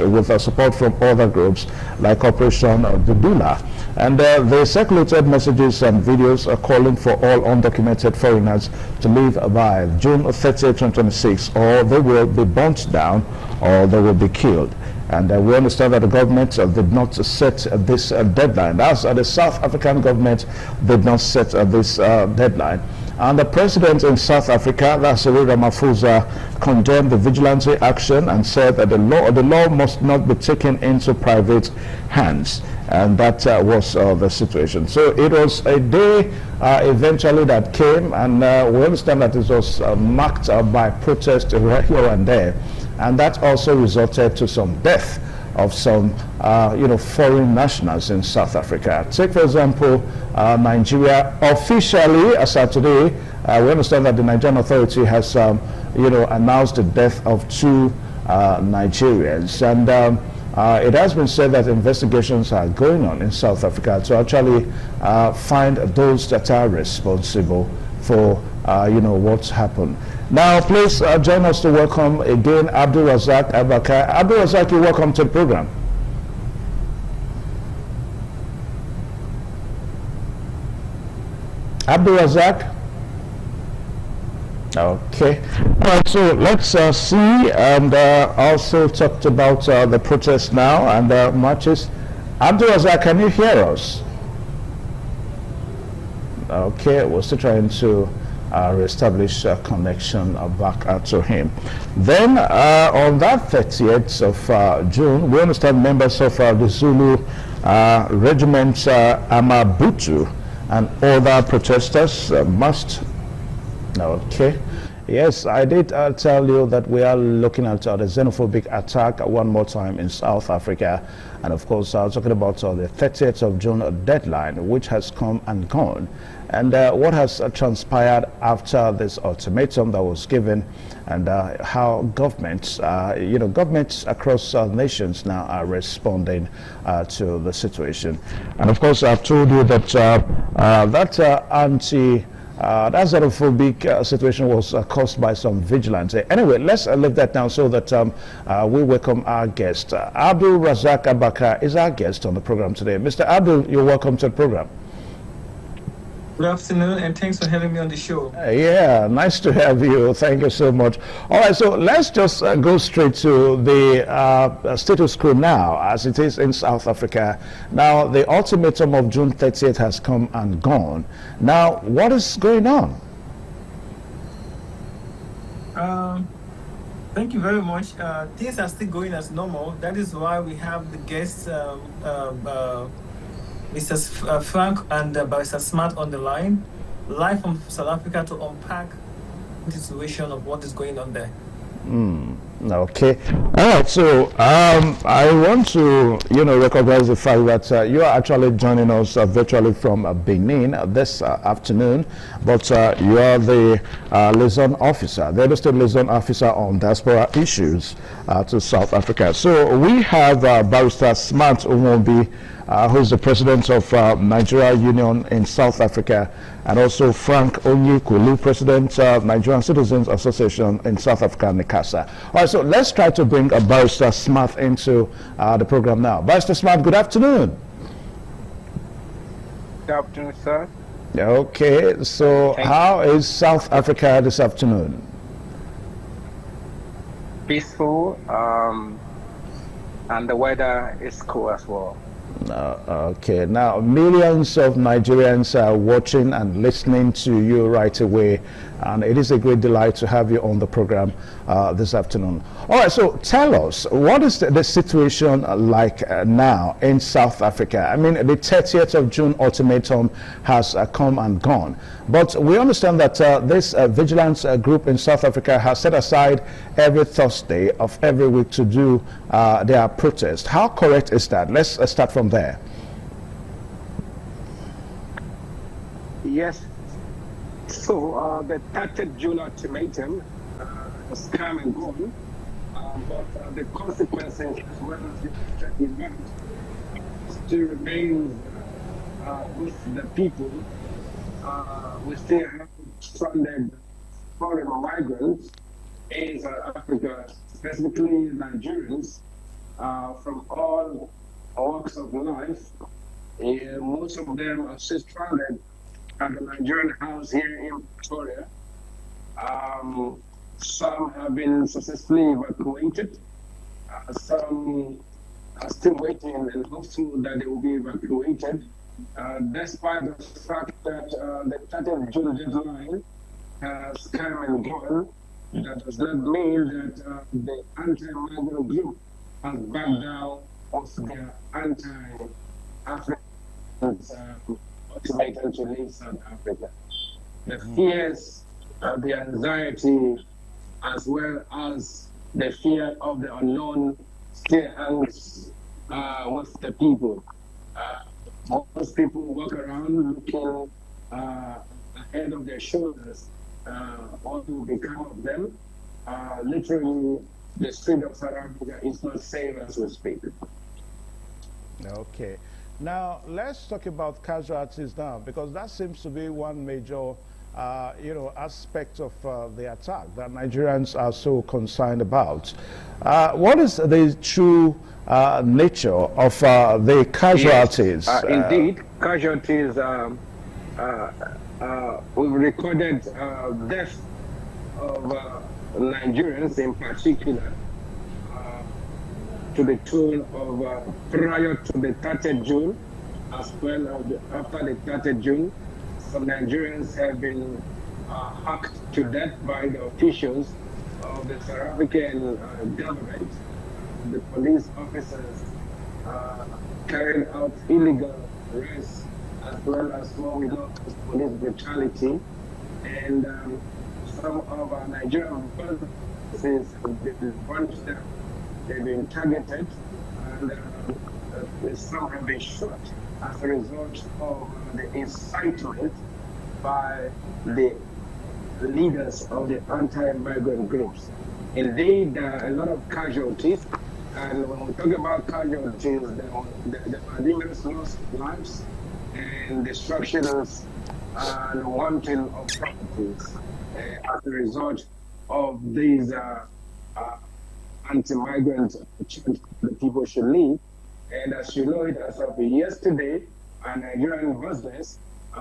with support from other groups like Operation Dudula. And they circulated messages and videos calling for all undocumented foreigners to leave by June 30, 2026, or they will be burnt down or they will be killed. And we understand that the government did not set this deadline. That's the South African government did not set this deadline. And the president in South Africa, that's Cyril Ramaphosa, condemned the vigilante action and said that the law must not be taken into private hands. And that was the situation. So it was a day eventually that came, and we understand that it was marked by protest here and there. And that also resulted to some death of some, foreign nationals in South Africa. Take, for example, Nigeria. Officially, as of today, we understand that the Nigerian authority has, announced the death of 2 Nigerians. And it has been said that investigations are going on in South Africa to actually find those that are responsible for, what's happened. Now, please join us to welcome again Abdul Razak Abakar. Abdul Razak, you're welcome to the program. Abdul Razak. Okay. All right, so let's see, and also talked about the protest now and marches. Abdul Razak, can you hear us? Okay, we're still trying to reestablish a connection back to him. Then on that 30th of June, we understand members of the Zulu regiment Amabutu and other protesters must. Okay. Yes, I did tell you that we are looking at the xenophobic attack one more time in South Africa. And of course, I was talking about the 30th of June deadline, which has come and gone. And what has transpired after this ultimatum that was given, and how governments, governments across nations now are responding to the situation. And of course, I've told you that that xenophobic situation was caused by some vigilance. Anyway, let's leave that now so that we welcome our guest. Abdul Razak Abakar is our guest on the program today. Mr. Abdul, you're welcome to the program. Good afternoon, and thanks for having me on the show. Yeah, nice to have you. Thank you so much. All right, so let's just go straight to the status quo now, as it is in South Africa. Now, the ultimatum of June 30th has come and gone. Now, what is going on? Thank you very much. Things are still going as normal. That is why we have the guests, Mr. Frank and Barrister Smart on the line, live from South Africa, to unpack the situation of what is going on there. Okay. All right. So I want to, recognize the fact that you are actually joining us virtually from Benin this afternoon, but you are the liaison officer, the State liaison officer on diaspora issues to South Africa. So we have Barrister Smart Umobi, who is the president of Nigeria Union in South Africa, and also Frank Onyekulu, president of Nigerian Citizens Association in South Africa, NICASA. All right, so let's try to bring Barrister Smart into the program now. Barrister Smart, good afternoon. Good afternoon, sir. Okay, so how is South Africa this afternoon? Peaceful, and the weather is cool as well. Okay, now millions of Nigerians are watching and listening to you right away, and it is a great delight to have you on the program this afternoon. All right, so tell us, what is the situation like now in South Africa? I mean, the 30th of June ultimatum has come and gone, but we understand that this vigilance group in South Africa has set aside every Thursday of every week to do their protest. How correct is that? Let's start from there. Yes. So the 30th June ultimatum has come and gone, but the consequences as well as the event still remain with the people. We still have stranded foreign migrants in South Africa, specifically Nigerians, from all walks of life. Most of them are still stranded at the Nigerian house here in Pretoria. Some have been successfully evacuated. Some are still waiting and hopeful that they will be evacuated. Despite the fact that the 30th June deadline has come and gone, that does not mean that the anti-migrant group has backed down of their anti-African ultimatum to leave South Africa. The fears, the anxiety, as well as the fear of the unknown still hangs with the people. Most people walk around looking ahead of their shoulders, what will become of them. Literally, the street of South Africa is not safe as we speak. Okay. Now, let's talk about casualties now, because that seems to be one major aspect of the attack that Nigerians are so concerned about. What is the true nature of the casualties? Yes, indeed, casualties, we've recorded death of Nigerians in particular, to the tune of prior to the 30th June, as well as after the 30th June, some Nigerians have been hacked to death by the officials of the South African government. The police officers carried out illegal arrests, as well as what we know as police brutality. And some of our Nigerian businesses have been punched down. They've been targeted, and some have been shot as a result of the incitement by the leaders of the anti-migrant groups. Indeed, there are a lot of casualties, and when we talk about casualties, the Malians lost lives and destructions and wanting of properties as a result of these anti-migrant chants the people should leave. And as you know, it as of yesterday, a Nigerian business, a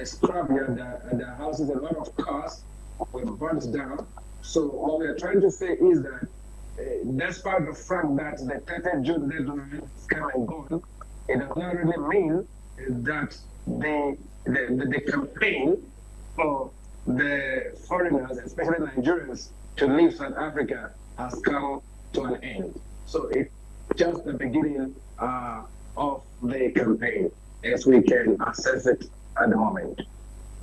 scrapyard, the houses, a lot of cars were burnt down. So what we are trying to say is that despite the fact that the 30th June deadline is come and gone, it does not really mean that the campaign for the foreigners, especially Nigerians, to leave South Africa has come to an end. So it's just the beginning of the campaign, as we can assess it at the moment.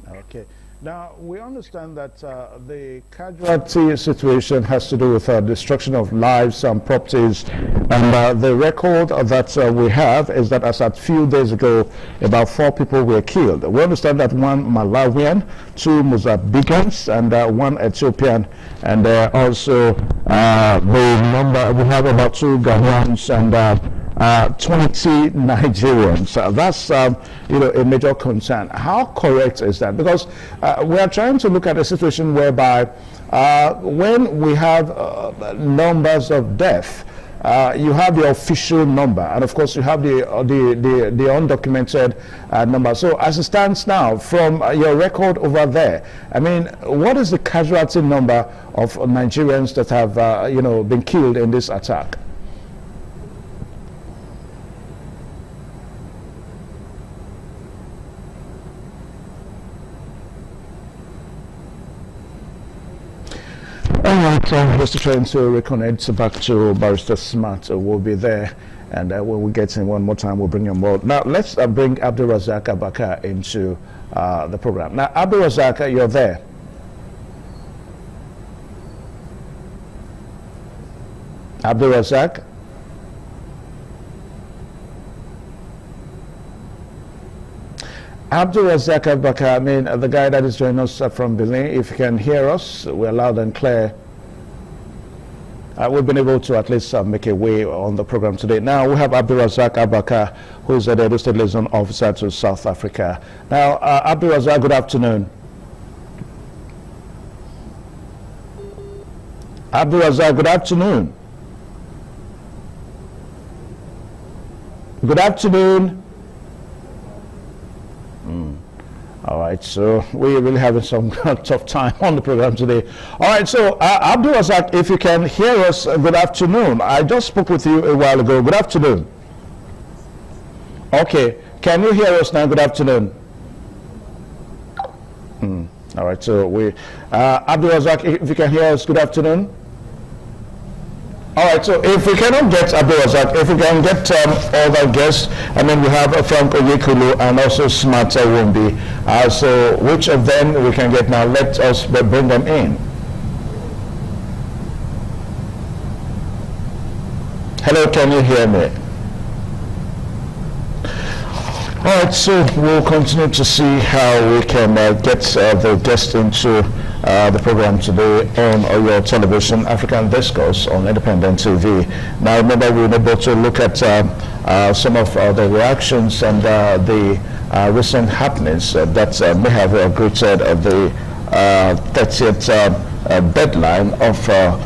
Okay. Now, we understand that the casualty situation has to do with destruction of lives and properties, and the record that we have is that as at few days ago, about 4 people were killed. We understand that 1 Malawian, 2 Mozambicans, and 1 Ethiopian, and also the number, we have about 2 Ghanaians and 20 Nigerians. That's a major concern. How correct is that? Because we are trying to look at a situation whereby when we have numbers of death, you have the official number, and of course you have the undocumented number. So as it stands now, from your record over there, I mean, what is the casualty number of Nigerians that have been killed in this attack? Alright, just trying to reconnect back to Barrister Smart. We'll be there, and when we get in one more time, we'll bring him on. Now, let's bring Abdulrazak Abubakar into the program. Now, Abdulrazak, you're there. Abdulrazak? Abdulrazak Abubakar, I mean, the guy that is joining us from Benin, if you can hear us, we're loud and clear. We've been able to at least make a way on the program today. Now we have Abdulrazak Abubakar, who is the Edo State Liaison Officer to South Africa. Now, Abdulrazak, good afternoon. Abdulrazak, good afternoon. Good afternoon. All right, so we're really having some tough time on the program today. All right, so Abdulrazak, if you can hear us, good afternoon. I just spoke with you a while ago. Good afternoon. Okay, can you hear us now? Good afternoon. All right, so Abdulrazak, if you can hear us, good afternoon. All right, so if we cannot get Abdulrazak, if we can get other guests, I mean, we have Frank Oyekulu and also Smart Wumbi. So which of them we can get now? Let us bring them in. Hello, can you hear me? All right, so we'll continue to see how we can get the guests into the program today on your television, African Discourse on Independent TV. Now, remember, we were able to look at some of the reactions and the recent happenings that may have greeted the 30th deadline of the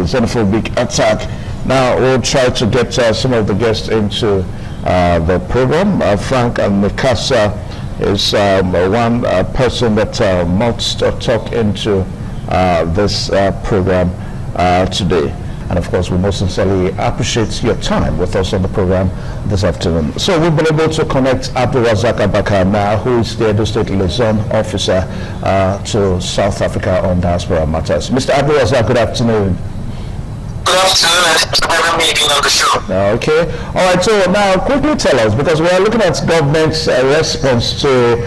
xenophobic attack. Now, we'll try to get some of the guests into the program. Frank and Mikasa is one person that must talk into this program today. And of course, we most sincerely appreciate your time with us on the program this afternoon. So we've been able to connect Abdulrazak Abubakar now, who is the Edo State Liaison Officer to South Africa on diaspora matters. Mr. Abdulrazak, good afternoon. Good afternoon, and thanks for having me on the show. Okay. All right, so now quickly tell us, because we are looking at government's response to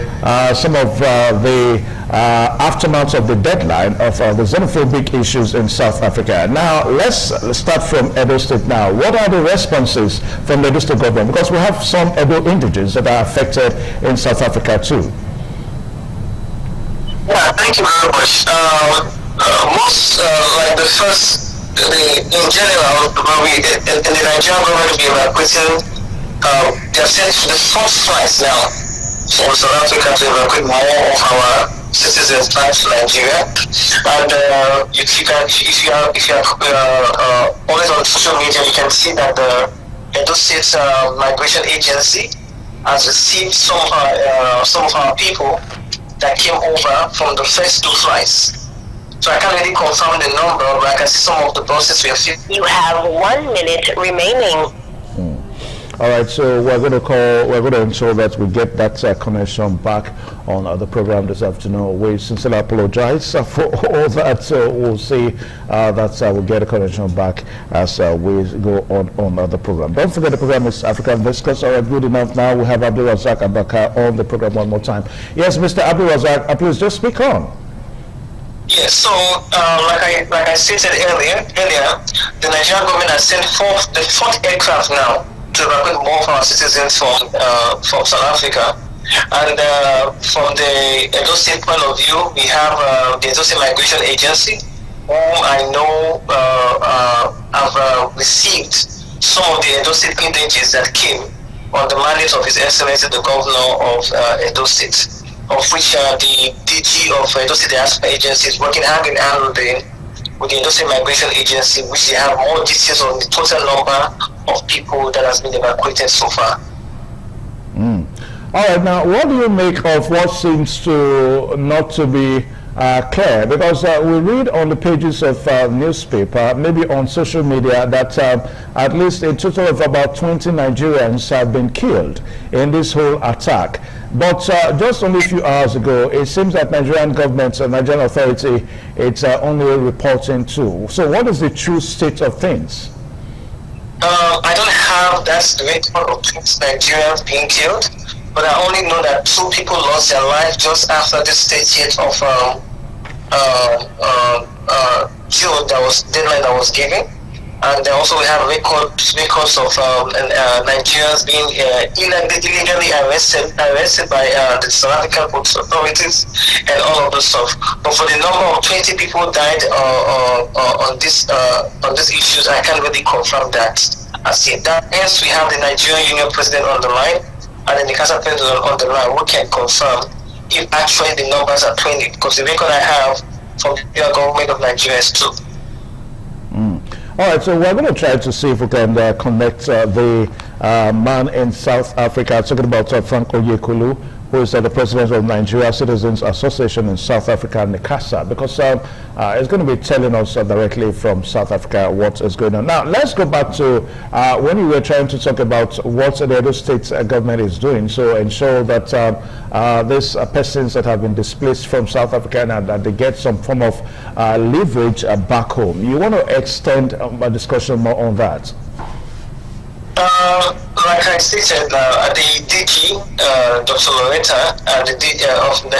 some of the aftermath of the deadline of the xenophobic issues in South Africa. Now, let's start from Edo State now. What are the responses from the Edo State government? Because we have some Edo indigenes that are affected in South Africa too. Yeah, thank you very much. Most, like the first, in general, in the Nigerian government, we are evacuating, they have sent the first flights now from South Africa to evacuate more of our citizens back to Nigeria. And if you are always on social media, you can see that the Edo State Migration Agency has received some of our people that came over from the first 2 flights. So I can't really confirm the number, but I can see some of the buses we have seen. You have 1 minute remaining. All right, so we're going to ensure that we get that connection back on the program this afternoon. We sincerely apologize for all that. So we'll see that we'll get a connection back as we go on the program. Don't forget the program is African Discuss. All right, good enough. Now we have Abdul Razak Abaka on the program one more time. Yes, Mr. Abdul Razak, please just speak on. Yes, so like I stated earlier, the Nigerian government has sent the fourth aircraft now to evacuate more of our citizens from South Africa. And from the Edo State point of view, we have the Edo State Migration Agency, whom I know have received some of the Edo State indigenous that came on the mandate of His Excellency the Governor of Edo State, of which the DG of Edo State Diaspora Agency is working hand in hand with the Edo State Migration Agency, which they have more details on the total number of people that has been evacuated so far. All right, now what do you make of what seems to not to be clear? Because we read on the pages of newspaper, maybe on social media, that at least a total of about 20 Nigerians have been killed in this whole attack. But just only a few hours ago, it seems that Nigerian government and Nigerian authority, it's only reporting 2. So what is the true state of things? I don't have that record of 20 Nigerians being killed, but I only know that 2 people lost their life just after this state of June deadline that was given. And also we have records of Nigerians being illegally arrested by the South African authorities and all of this stuff. But for the number of 20 people died on these issues, I can't really confirm that. As yet, hence we have the Nigerian Union President on the line and then the Council President on the line, who can confirm if actually the numbers are 20, because the record I have from the government of Nigeria is 2. All right, so we're going to try to see if we can connect the man in South Africa, talking about Frank Oyekulu, who is the president of Nigeria Citizens Association in South Africa, NICASA, because it's going to be telling us directly from South Africa what is going on. Now, let's go back to when we were trying to talk about what the Edo State government is doing, so ensure that these persons that have been displaced from South Africa and that they get some form of leverage back home. You want to extend a discussion more on that? Like I stated, the DG, Dr. Loretta, the DG of the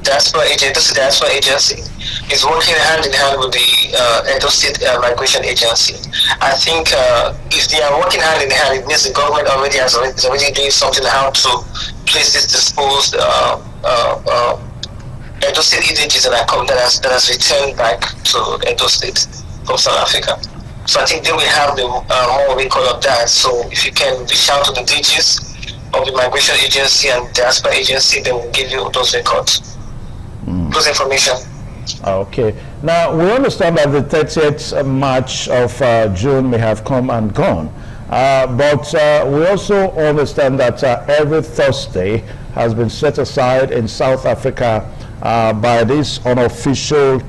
Diaspora Agency, is working hand in hand with the Edo State Migration Agency. I think if they are working hand in hand, it means the government is already doing something how to place this disposed Edo State indigenous that has returned back to Edo State from South Africa. So I think they will have the more record of that. So if you can reach out to the DGs of the Migration Agency and Diaspora Agency, they will give you those records, those information. Okay. Now, we understand that the 30th March of June may have come and gone. But we also understand that every Thursday has been set aside in South Africa by these unofficial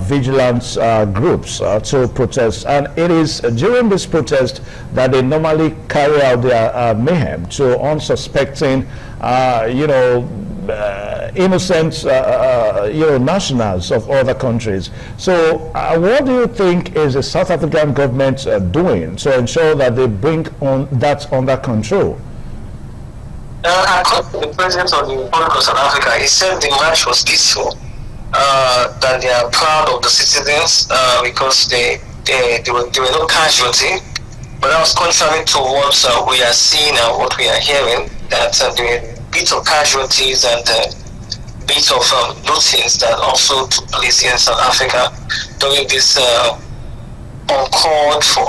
vigilance groups to protest, and it is during this protest that they normally carry out their mayhem to unsuspecting innocent nationals of other countries. So what do you think is the South African government doing to ensure that they bring that under control? According to the president of the Republic of South Africa, he said the march was peaceful. That they are proud of the citizens because there were no casualty, but that was contrary to what we are seeing and what we are hearing, that there were bits of casualties and bits of lootings that also took place in South Africa during this uncalled for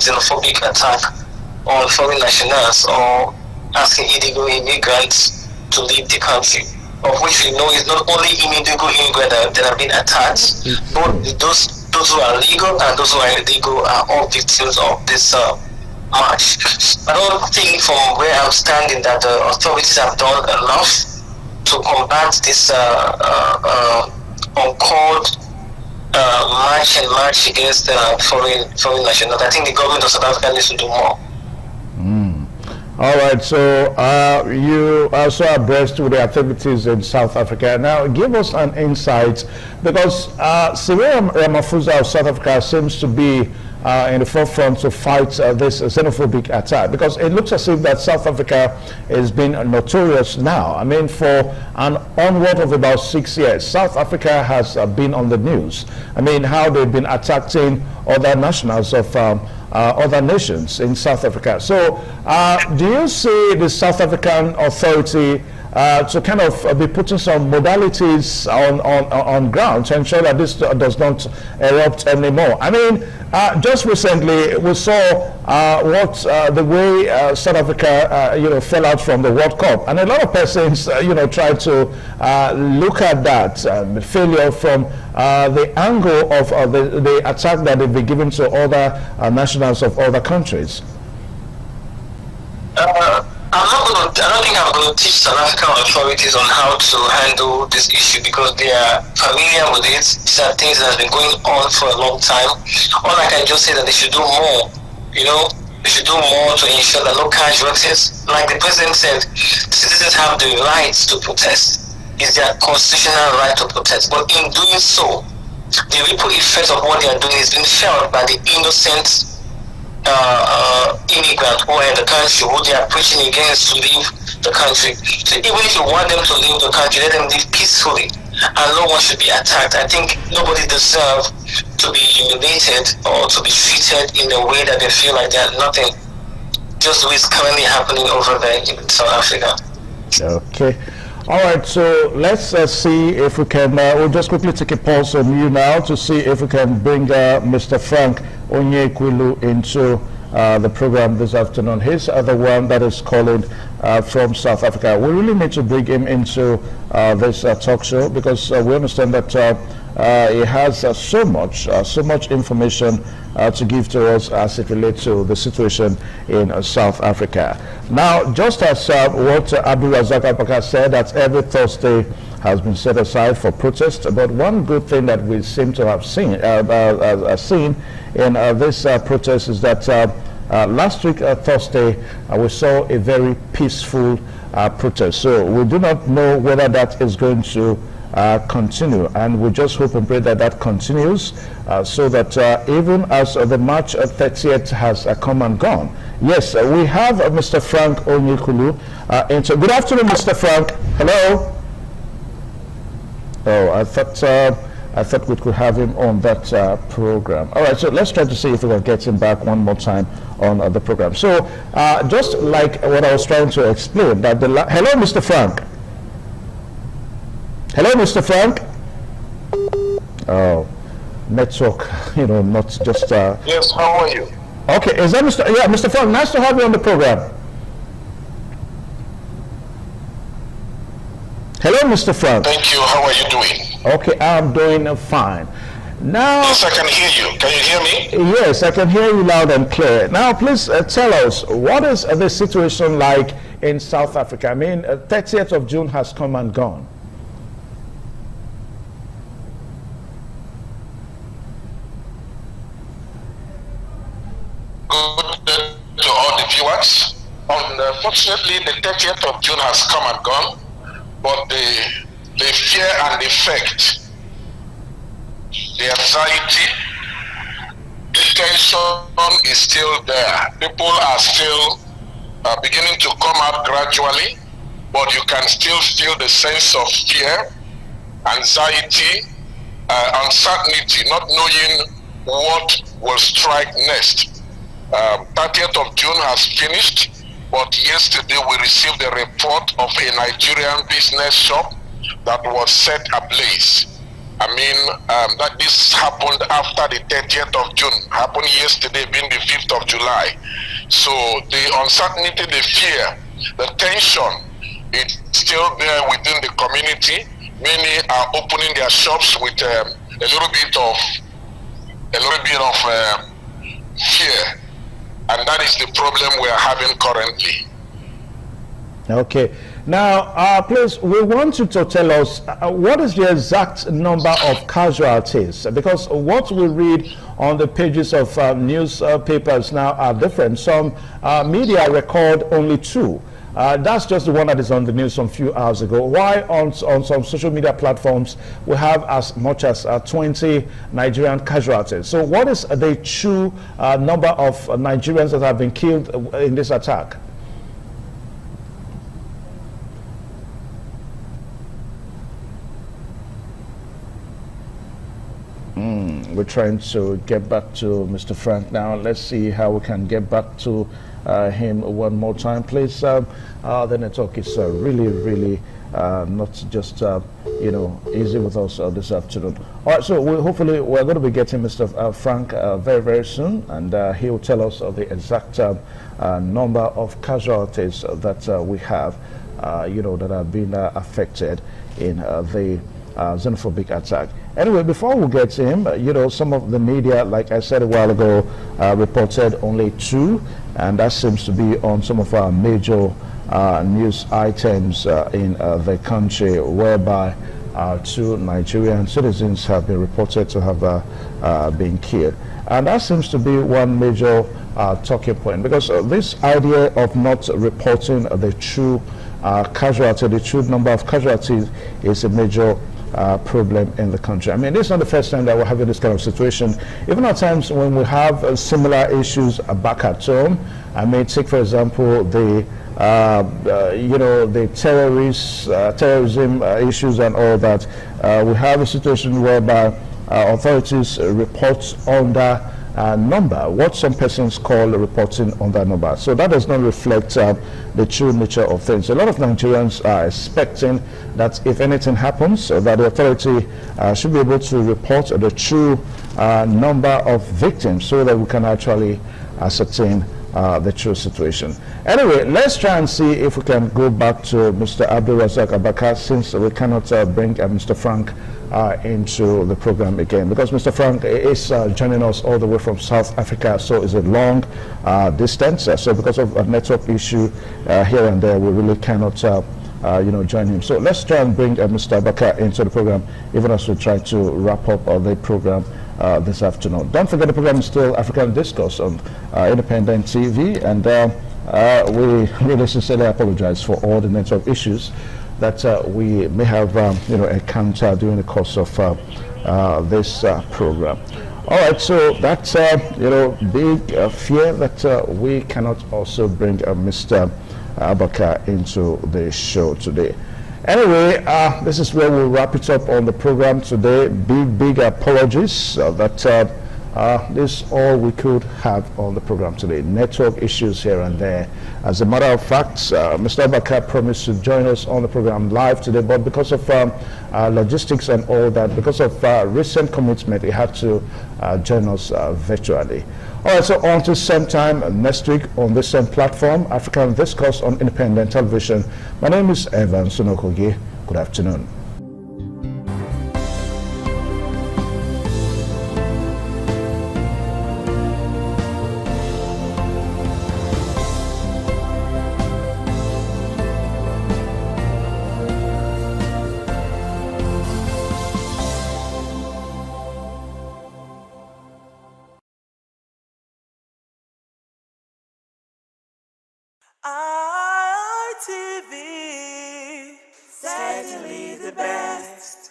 xenophobic attack on foreign nationals or asking illegal immigrants to leave the country, of which we know is not only illegal immigrants that have been attacked, but those who are legal and those who are illegal are all victims of this march. I don't think from where I'm standing that the authorities have done enough to combat this uncalled march against foreign nationals. I think the government of South Africa needs to do more. All right, so you are so abreast with the activities in South Africa. Now, give us an insight, because Cyril Ramaphosa of South Africa seems to be in the forefront to fight this xenophobic attack, because it looks as if that South Africa is being notorious now. I mean, for an onward of about 6 years, South Africa has been on the news. I mean, how they've been attacking other nationals of other nations in South Africa. So do you see the South African authority to kind of be putting some modalities on ground to ensure that this does not erupt anymore? I mean, just recently we saw the way South Africa fell out from the World Cup, and a lot of persons tried to look at that failure from the angle of the attack that they've been given to other nationals of other countries. I don't think I'm going to teach South African authorities on how to handle this issue, because they are familiar with it. These are things that have been going on for a long time. All I can just say that they should do more. They should do more to ensure that no casualties. Like the president said, citizens have the right to protest. It's their constitutional right to protest. But in doing so, the ripple effect of what they are doing is being felt by the innocent immigrants who are in the country, who they are preaching against to leave the country. So even if you want them to leave the country, let them live peacefully, and no one should be attacked. I think nobody deserves to be humiliated or to be treated in a way that they feel like they are nothing. Just what is currently happening over there in South Africa. Okay. All right, so let's see if we can, we'll just quickly take a pause on you now to see if we can bring Mr. Frank Onyekwilu into the program this afternoon. He's the one that is calling from South Africa. We really need to bring him into this talk show, because we understand that he has so much information to give to us as it relates to the situation in South Africa. Now, just as what Abdul Razak Apaka said, that every Thursday has been set aside for protest, but one good thing that we seem to have seen in this protest is that last week Thursday we saw a very peaceful protest. So we do not know whether that is going to continue, and we just hope and pray that that continues, so that even as the March 30th has come and gone. Yes, we have Mr. Frank Onyekwilu. Good afternoon, Mr. Frank. Hello. Oh, I thought we could have him on that program. All right, so let's try to see if we can get him back one more time on the program. So just like what I was trying to explain, that hello, Mr. Frank. Hello, Mr. Frank. Oh, network, not just. Yes, how are you? Okay, is that Mr. Frank? Nice to have you on the program. Hello, Mr. Frank. Thank you. How are you doing? Okay, I'm doing fine. Now. Yes, I can hear you. Can you hear me? Yes, I can hear you loud and clear. Now, please tell us, what is the situation like in South Africa? I mean, 30th of June has come and gone. Good to all the viewers. Unfortunately, the 30th of June has come and gone, but the fear and the effect, the anxiety, the tension is still there. People are still beginning to come out gradually, but you can still feel the sense of fear, anxiety, uncertainty, not knowing what will strike next. 30th of June has finished, but yesterday we received a report of a Nigerian business shop that was set ablaze. I mean, that this happened after the 30th of June, happened yesterday being the 5th of July. So the uncertainty, the fear, the tension, it's still there within the community. Many are opening their shops with a little bit of fear. And that is the problem we are having currently. Okay. Now, please, we want you to tell us what is the exact number of casualties, because what we read on the pages of newspapers now are different. Some media record only 2. That's just the one that is on the news some few hours ago. Why on some social media platforms we have as much as 20 Nigerian casualties? So what is the true number of Nigerians that have been killed in this attack? We're trying to get back to Mr. Frank now. Let's see how we can get back to him one more time, please. The network is really not just easy with us this afternoon. All right, so hopefully we're going to be getting Mr. Frank very soon, and he will tell us the exact number of casualties that we have, that have been affected in the xenophobic attack. Anyway, before we get to him, some of the media, like I said a while ago, reported only 2, and that seems to be on some of our major news items in the country, whereby 2 Nigerian citizens have been reported to have been killed. And that seems to be one major talking point, because this idea of not reporting the true casualty, the true number of casualties, is a major problem in the country. I mean, this is not the first time that we're having this kind of situation. Even at times when we have similar issues back at home, I mean, take for example the the terrorism issues and all that. We have a situation whereby authorities report under number, what some persons call reporting on that number. So that does not reflect the true nature of things. A lot of Nigerians are expecting that if anything happens, that the authority should be able to report the true number of victims, so that we can actually ascertain the true situation. Anyway, let's try and see if we can go back to Mr. Abdulrazak Abaka, since we cannot bring Mr. Frank into the program again, because Mr. Frank is joining us all the way from South Africa, so it's a long distance. So because of a network issue here and there, we really cannot join him. So let's try and bring Mr. Abaka into the program, even as we try to wrap up the program this afternoon. Don't forget, the program is still African Discourse on Independent TV, and we really sincerely apologize for all the network issues that we may have encountered during the course of this program. All right, so that's big fear that we cannot also bring Mr. Abaka into the show today. Anyway, this is where we'll wrap it up on the program today. Big apologies that this is all we could have on the program today. Network issues here and there. As a matter of fact, Mr. Abaka promised to join us on the program live today, but because of logistics and all that, because of recent commitment, he had to join us virtually. All right, so on to same time next week on this same platform, African Discourse on Independent Television. My name is Evan Sunokogi. Good afternoon. ITV, certainly the best.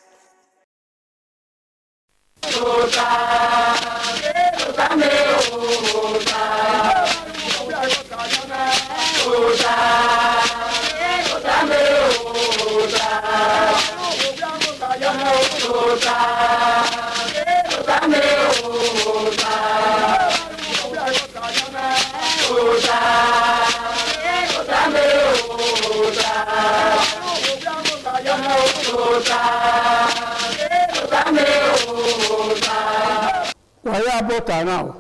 Waya bota now.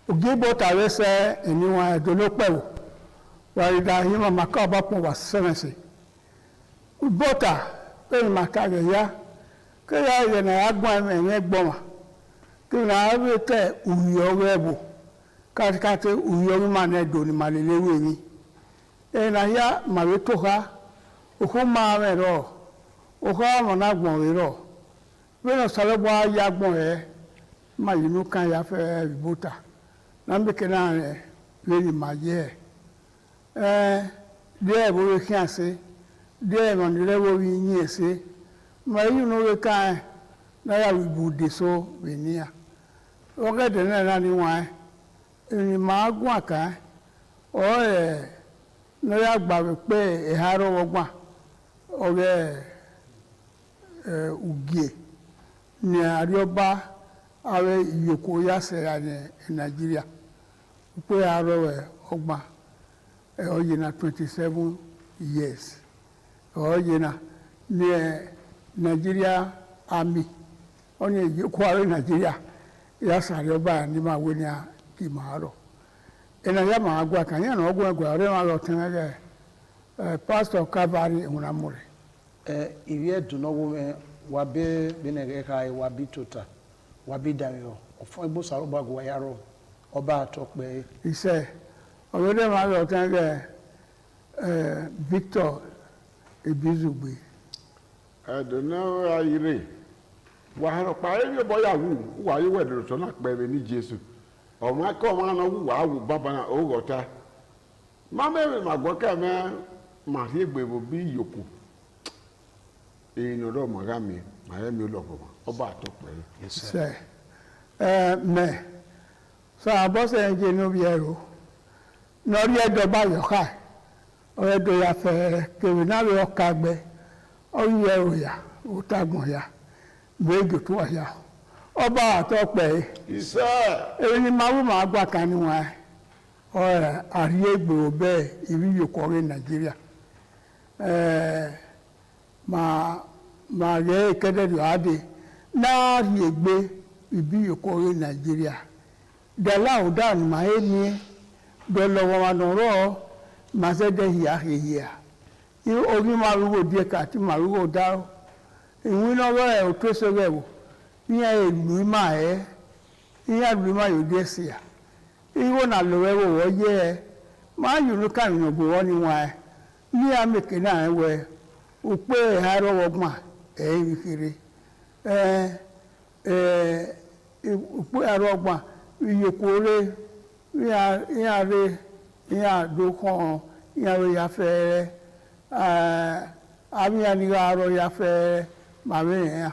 Ugi bota wese eniwa edolopewo. Warida hima makaba po wa sense. Bota pe makaga ya. Ke ya ye na agba me gboma. Ke na abete uyo webo. Katikate uyo ma na do ni malelewe ni. Na ya maweto ha okuma mero okama na gbon ro we no sale bwa ya gbon e ma yinu kan ya fe bota na mbeke na we ni maje de bo we kan se de mo ni le wo wi yin se ma yinu we kan na ya wi bude so we ni a o ga de na ni wa ni ma gun aka o no ya gba pe e haro wogba oge ugie ni arioba awe yoko ya se ya ni Nigeria pe haro ogba oye na 27 years oye na ni Nigeria army oni yoko awe Nigeria ya sa arioba ni ma we ni ki maro ena ya ma agwa kan ya na ogwo egwa ore ma lo tenege pastor Calvary unamure iwie dunowo me wabe benege kai wabi tota wabi dayo ofun igbo saroba go yaro oba atokpe ise ore ma lo tenege Victor Ebizugbe adonawo ayire wa haro pa ebe boya wu wa yi wedro so na pe ni Jesu ọmọ akọ ma na wu wa wu baba na o gota ma me ma gbo ka me ma ri egbe bo bi yoku ino do ma ga mi ma ye mi lo bo oba to pe se me sa bo se nje no bi ero no ri edo ba yo ka o edo ya fe ke we na lo ka gbe o yi ero ya o tagbon ya be go to ya ọba àtọpẹ iṣẹ èyí máa wù máa gbà kan ní wọn ọ̀rẹ́ àríyégbò bẹ́ẹ̀ ìrírí kọrí Nàìjíríà máa rẹ kẹdẹdọ àdé náà rí ègbé ìbírí kọrí Nàìjíríà dẹlà ọdà ní máa ń ní dọlọwọ wọn nọrọ máa ṣẹdẹ hìyà orí máa rúwò díẹ̀ káàtì máa rúwò dá ìwé náà rọ ẹ ò tó ṣe rẹ wò iya eluma iya luma yodesia iwo na lowe wo ye ma yunu kan no bo woni wa ni ameke na we upe haro wogma ikiri upe haro wogma iyekore iya do kon iya we ya fe ami ani haro ya fe ma me ya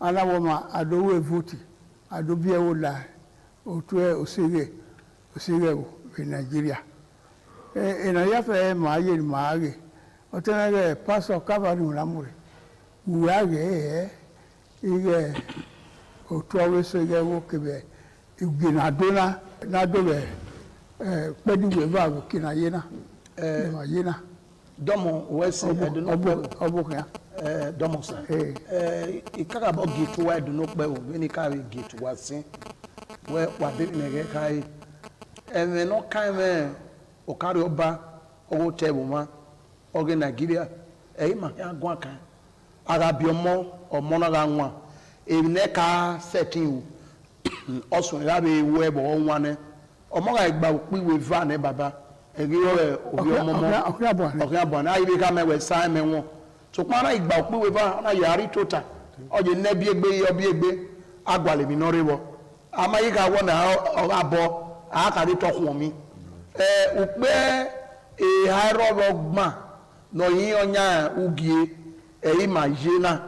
alawoma adowo evoti adobie wola otue osege we Nigeria ena yafe maaye maage otenege pastor Calvary unamure uage ige otuawe sege wo kebe igina dona na dobe pediwe ba kina yena yena domo wesi obuka domo sa ikaka bo gitu wa do no pe o ni ka we gitu wa sin we wa be nege kai eme no kai me o kari oba owo tebu ma oge Nigeria ma ya gwa kan ara bi omo na ga nwa ne ka setting osun ya be we bo nwa ne omo ga gba opiwe va ne baba egi obi omo okya na ibe ka me we sai me won so para igba opiwe va na yari tota oje ne bi egbe obi egbe agwale mi no rewo amayi ka won na abo akari tokun mi upe hairorogma no yin onya ugie ma yena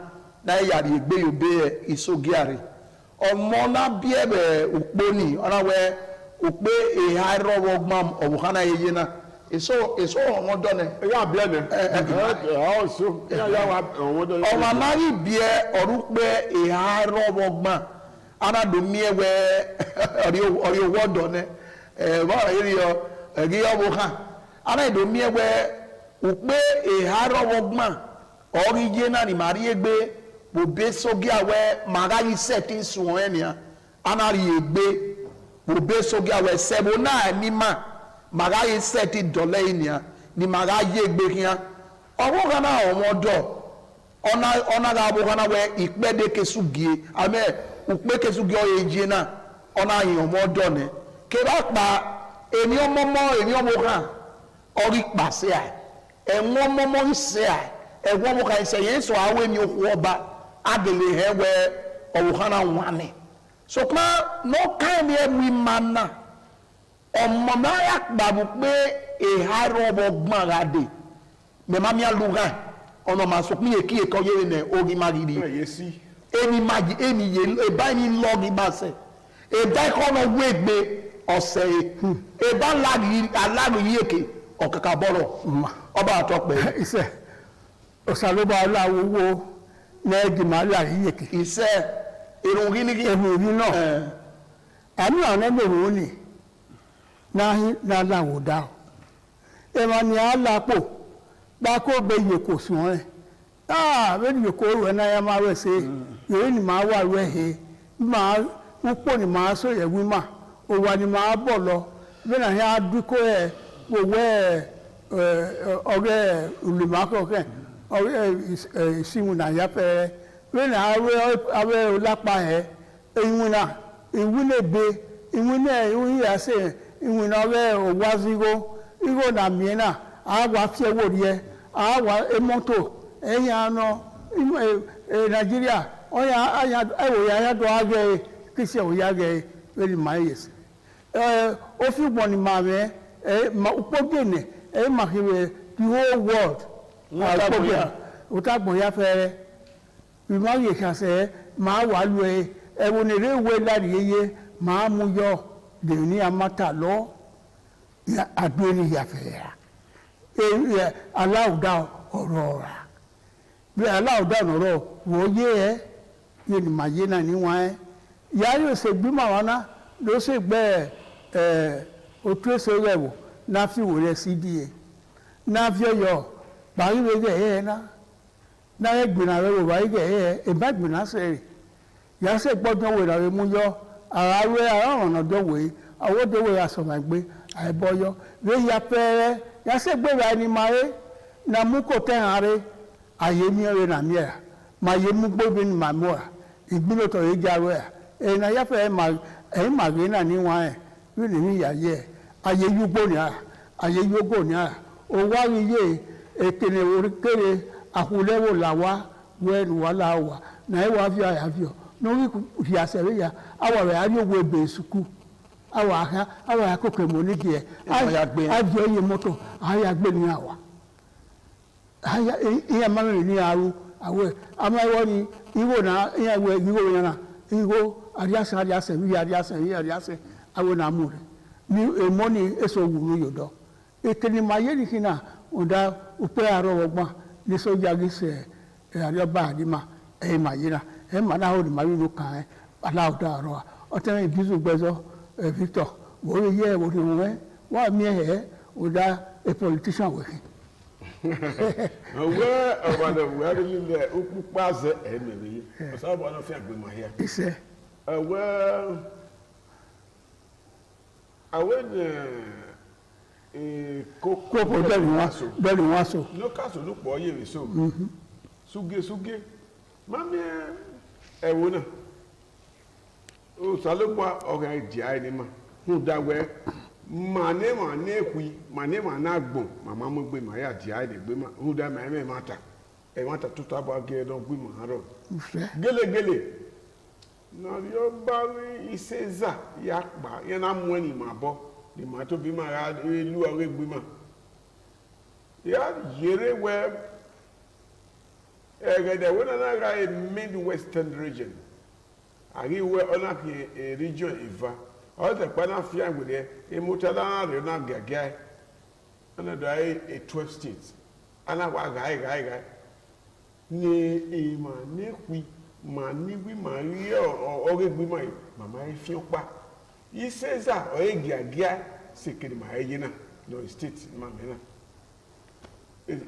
na yari egbe yobe isogiare omo na bi ebe ukponi ona we upe hairorogma obuhana yena eso won do ne ya bia ne so ya wa won do o ma mari bie orupe hairorogma ana do mi ewe ori wodo ne ba iri yo egi obuha ana do mi ewe upe hairorogma orije na ni mari egbe bo be sogi awe magari setting sun enia ana ri egbe bo be sogi awe sebo na ni ma magari setting dole enia ni magari egbe kian owo kana omodo ona ga bo kana we ipede kesugie ame upe kesugie oyeje na ona yin omodo ne ke ba pa eni omomo eni omo kan ori pase ai enwon momo nse ai ẹ̀wọ́n mo kàn sẹ̀ yẹn sọ àwọn ènìyàn kú ọba adèlè hẹ́ wẹ́ ọ̀wùhánà wani so kuma n'ọ̀kan ni ẹ̀wì mana ọmọ mi ayé àgbàbọ̀ pé ìhárọ̀ ọmọ gbọ́n ara dè mẹ́ma mi alùpùpù ọ̀nà màá sọ pé èkì ẹ̀kọ́ yẹn nẹ̀ orí má rí rí ẹni má jí ẹni yẹ ẹ̀bá ẹni lọ́ọ̀gì bá sẹ̀ ẹ̀dá ẹ̀kọ́ ọ̀nà wọ́ ẹ̀gbẹ́ ọ̀sẹ̀ ẹ̀bá aláàrí èkè ọ̀kàkà bọ̀rọ̀ ọba àtọ́pẹ́. iṣẹ́ ọ̀sàlóbà aláwọ̀ lẹ́ẹ̀dì máa láàrí èkè. iṣẹ́ irun gínígí. ẹ̀hùn òní náà àmì àwọn ẹgbẹ̀rún òní náà láwọ̀ dá o ẹ̀mọ ni alápò gbáko bẹ yèkó sùn rẹ̀ bẹ́ẹ̀ ni yèkó rẹ̀ náà yẹ máa rẹ̀ ṣe yèé ni máa wà rẹ̀ he máa púpọ̀ ni máa sọ yẹ̀ wí mà òwà ni máa bọ̀ lọ bẹ́ẹ̀ náà yẹ adúkọ́ ẹ̀ òwò ẹ̀ ọ̀rẹ́ olùmọ̀ọ́kọ̀ ọ̀rẹ́ ìsinmi náà yẹ fẹ́ bẹ́ẹ̀ náà awẹ́ ọlápá ẹ̀ ìwìn náà ìwìn náà gbé ìwìn náà ìwìn yà sè ìwìn náà ọ̀rẹ́ òwázígó ìwò náà mìíràn àwa fiẹ́wò rí àwa mọ́tò ẹ̀yìn àná nàìjíríà ọ̀yà ẹ̀wòyà ayádọ́ àgẹ̀ kìsì ẹ̀wòyà àgẹ̀ very miles ó fi gbọ̀n ní màmí ukpọ́gbẹ̀nẹ̀ màkìwé the whole world òtàgbọ̀n ya fẹ́rẹ́ ìmáyè kàṣẹ máa wà lù ẹ̀wọ̀n èrè ìwé láti yeye máa mú yọ dèní amátà lọ àdúrà ìyàfẹ́ yà aláwùdá ọ̀rọ̀ ọ̀rà bí aláwùdá ọ̀rọ̀ wọ́n yé ẹ́ yé ni màá yé náà níwọ̀n ẹ́ ìyá yóò ṣe gbímọ̀ wọn ná ló ṣe gbẹ́ òtú ẹsẹ̀ rẹ̀ wò náà fi wò rẹ̀ sí díẹ̀ náà fi ọyọ bàárí rẹ̀ gẹ̀ ẹ́ náà yẹ gbìnà rẹ̀ wò bàárí gẹ̀ ẹ́ ẹ̀bá gbìnà sẹ̀ rẹ̀ ìyá ṣe gbọ́dọ̀ wò rẹ̀ mú yọ àrà rẹ̀ àrà ọ̀nà dọ̀wọ̀ yìí àwọn òde wò yà sọ̀rọ̀ gbé àìbọ̀yọ rẹ̀ yà pẹ́ẹ́rẹ́ yase gbera ni maye na muko tenare ayemi ere na mia ma yemu gbobi ni mamua igbilo to ejawe na yafe ma ge na ni wa wi ni ya ye aye yugo ni aye yugo ni o wa ri ye ekene orikere akulewo lawa we ni wala wa na e wa fi aya fi o no wi fi asere ya awa re ari owo ebe suku awa akókò mọ̀ ní díẹ̀ àjọ iye mọ́tò àyàgbé ní àwà ìyá márùn ní àrú àwẹ̀ amáwọ́ ni ìwò náà ìyàwó ìwò yàrá ìwò àríyásẹ̀ wíyà àwẹ̀ náà mú rẹ̀ ní èmọ́ ní èso òwúrú yòdọ̀ ìkẹni mayé ní kíná ọ̀dá òpé àrọ̀ ọgbọ́n ní sójà gíṣẹ́ àríọ́bà àdìmá ẹ̀yìn mayé náà ẹ̀yìn màá náà ó ní mayé ló kàn án aláwọ̀dá àrọ̀ ọ̀tẹ́rìn ìbísù gbẹ́zọ́ Victor, what a year, what you went, what me here, without a politician with him. Where about the wedding there, who pass it, and maybe, because I want to think with my hair. He said, well, I went a cocoa, very muscle. No castle, look for you, so. Suge, Mammy, a winner. O salokwa oga dia ni ma hu dawe mane kwi mane na gbon mama mo gbe ma ya dia de gbe ma hu da ma me mata e mata tuta ba ge don gbe ma ro gele na yo ba wi iseza ya pa ye na mu ni ma bo ni ma to bi ma ya lu awe gbe ma ya yere we egede wona na ga a Midwestern region Agi we ona ki region iva. O te pana fia ngode e mutala re na gaga. Ana do ai 12 states. Ana wa gai. Ni e ma ne kwi ma ni wi ma ri o ge gbi mai mama e fi opa. Yi seza o e gaga sekiri ma e yina no state ma me na.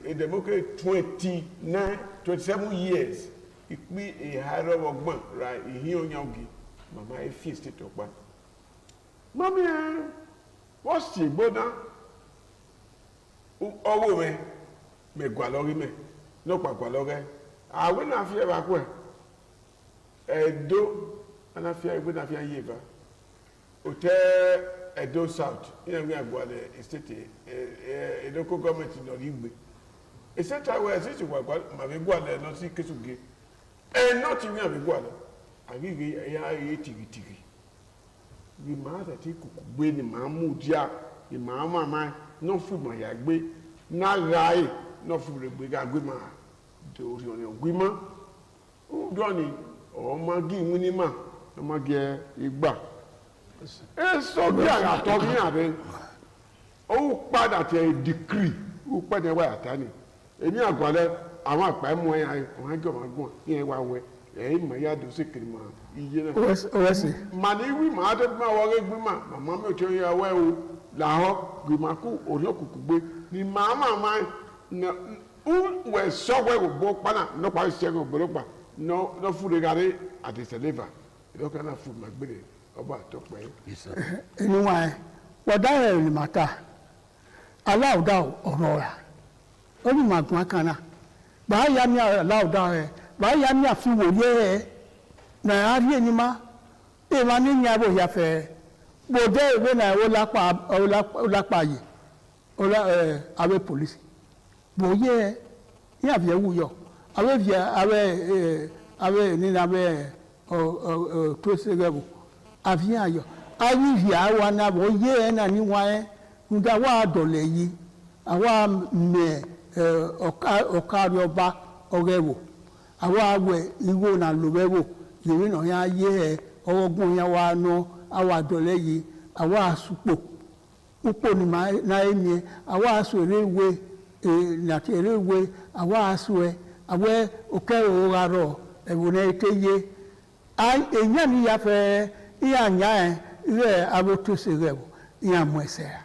E democracy 27 years. Ikpi e haro ogbon ra ihin onyangi mama e fi state opa mami what's the boda owo me gwa lori me no pa gwa lori awe na fi e ba ko edo ana fi e na fi yeva hotel Edo South ina we agwa the state edo ko government no rigbe Essential way is to work ma be gwa le no si kesuge. E not mi abi gwa le. Agigi ya ye tigi. Bi ma ta ti kukugbe ni ma mu dia, ni ma mama no fu ma ya gbe na rai no fu le gbe ga gbe ma do ri oni gbe ma. O do ni o ma gi mu ni ma, o ma ge igba. E so bi ara to mi abe. O padà te decree, o padà wa atani. Èmi àgbàlẹ̀ àwọn àpá ẹ̀mú ẹ̀yà àwọn àjọ máa gbọ̀n ní ẹ̀wà wẹ̀ ẹ̀yìn mọ̀ ẹ̀yà dòsí kiri mọ̀ iye náà. OSC. Màní wí màá tó máa wọlé gbé mà màmá mi ò tí ó yẹ ẹwẹ́ o làhọ́ gbèmàkú òní òkùnkùn gbé ni màmá máa nà wẹ̀ sọ́wọ́ ẹ̀wò bó pánà lọ́pàá ìṣẹ́gun ògbólógbà lọ́ fúre gárí àdìsẹ́lẹ́fà ìlọ́kẹ́ náà fún màgbére ọba àtọ́pẹ́. Ẹniwa ẹ wọ́dà ẹ̀ ní màtá aláwùdá ọ̀rọ̀ rà. Oni magwa kana ba ya mi lauda he ba ya mi afiwo ye na ari enima e ma ni nya bo ya fe bo de we na o lapa yi o la awe police bo ye ya vie wu yo awe vie awe ni na be to se gebo avi ayo awi vie awa na bo ye na ni wa e nda wa dole yi awa me ọ̀kárí ọba ọ̀rẹ́wò àwọn àwẹ̀ ìwò náà lòwẹ́wò yìí náà yá yé ẹ ọwọ́gbọ́n yá wá ná àwọn àdọ̀lẹ́ yìí àwọn àsùpò púpọ̀ ní náà ẹ̀mí ẹ àwọn àsù eréwé nàti eréwé àwọn àsù ẹ àwọn òkè òwúrọ̀ ẹ̀wò náà ètè yé èyàn ní yàfẹ́ ìyànyá ẹ rẹ̀ abótósè rẹ̀ wò ìyàmú ẹsẹ̀ rẹ̀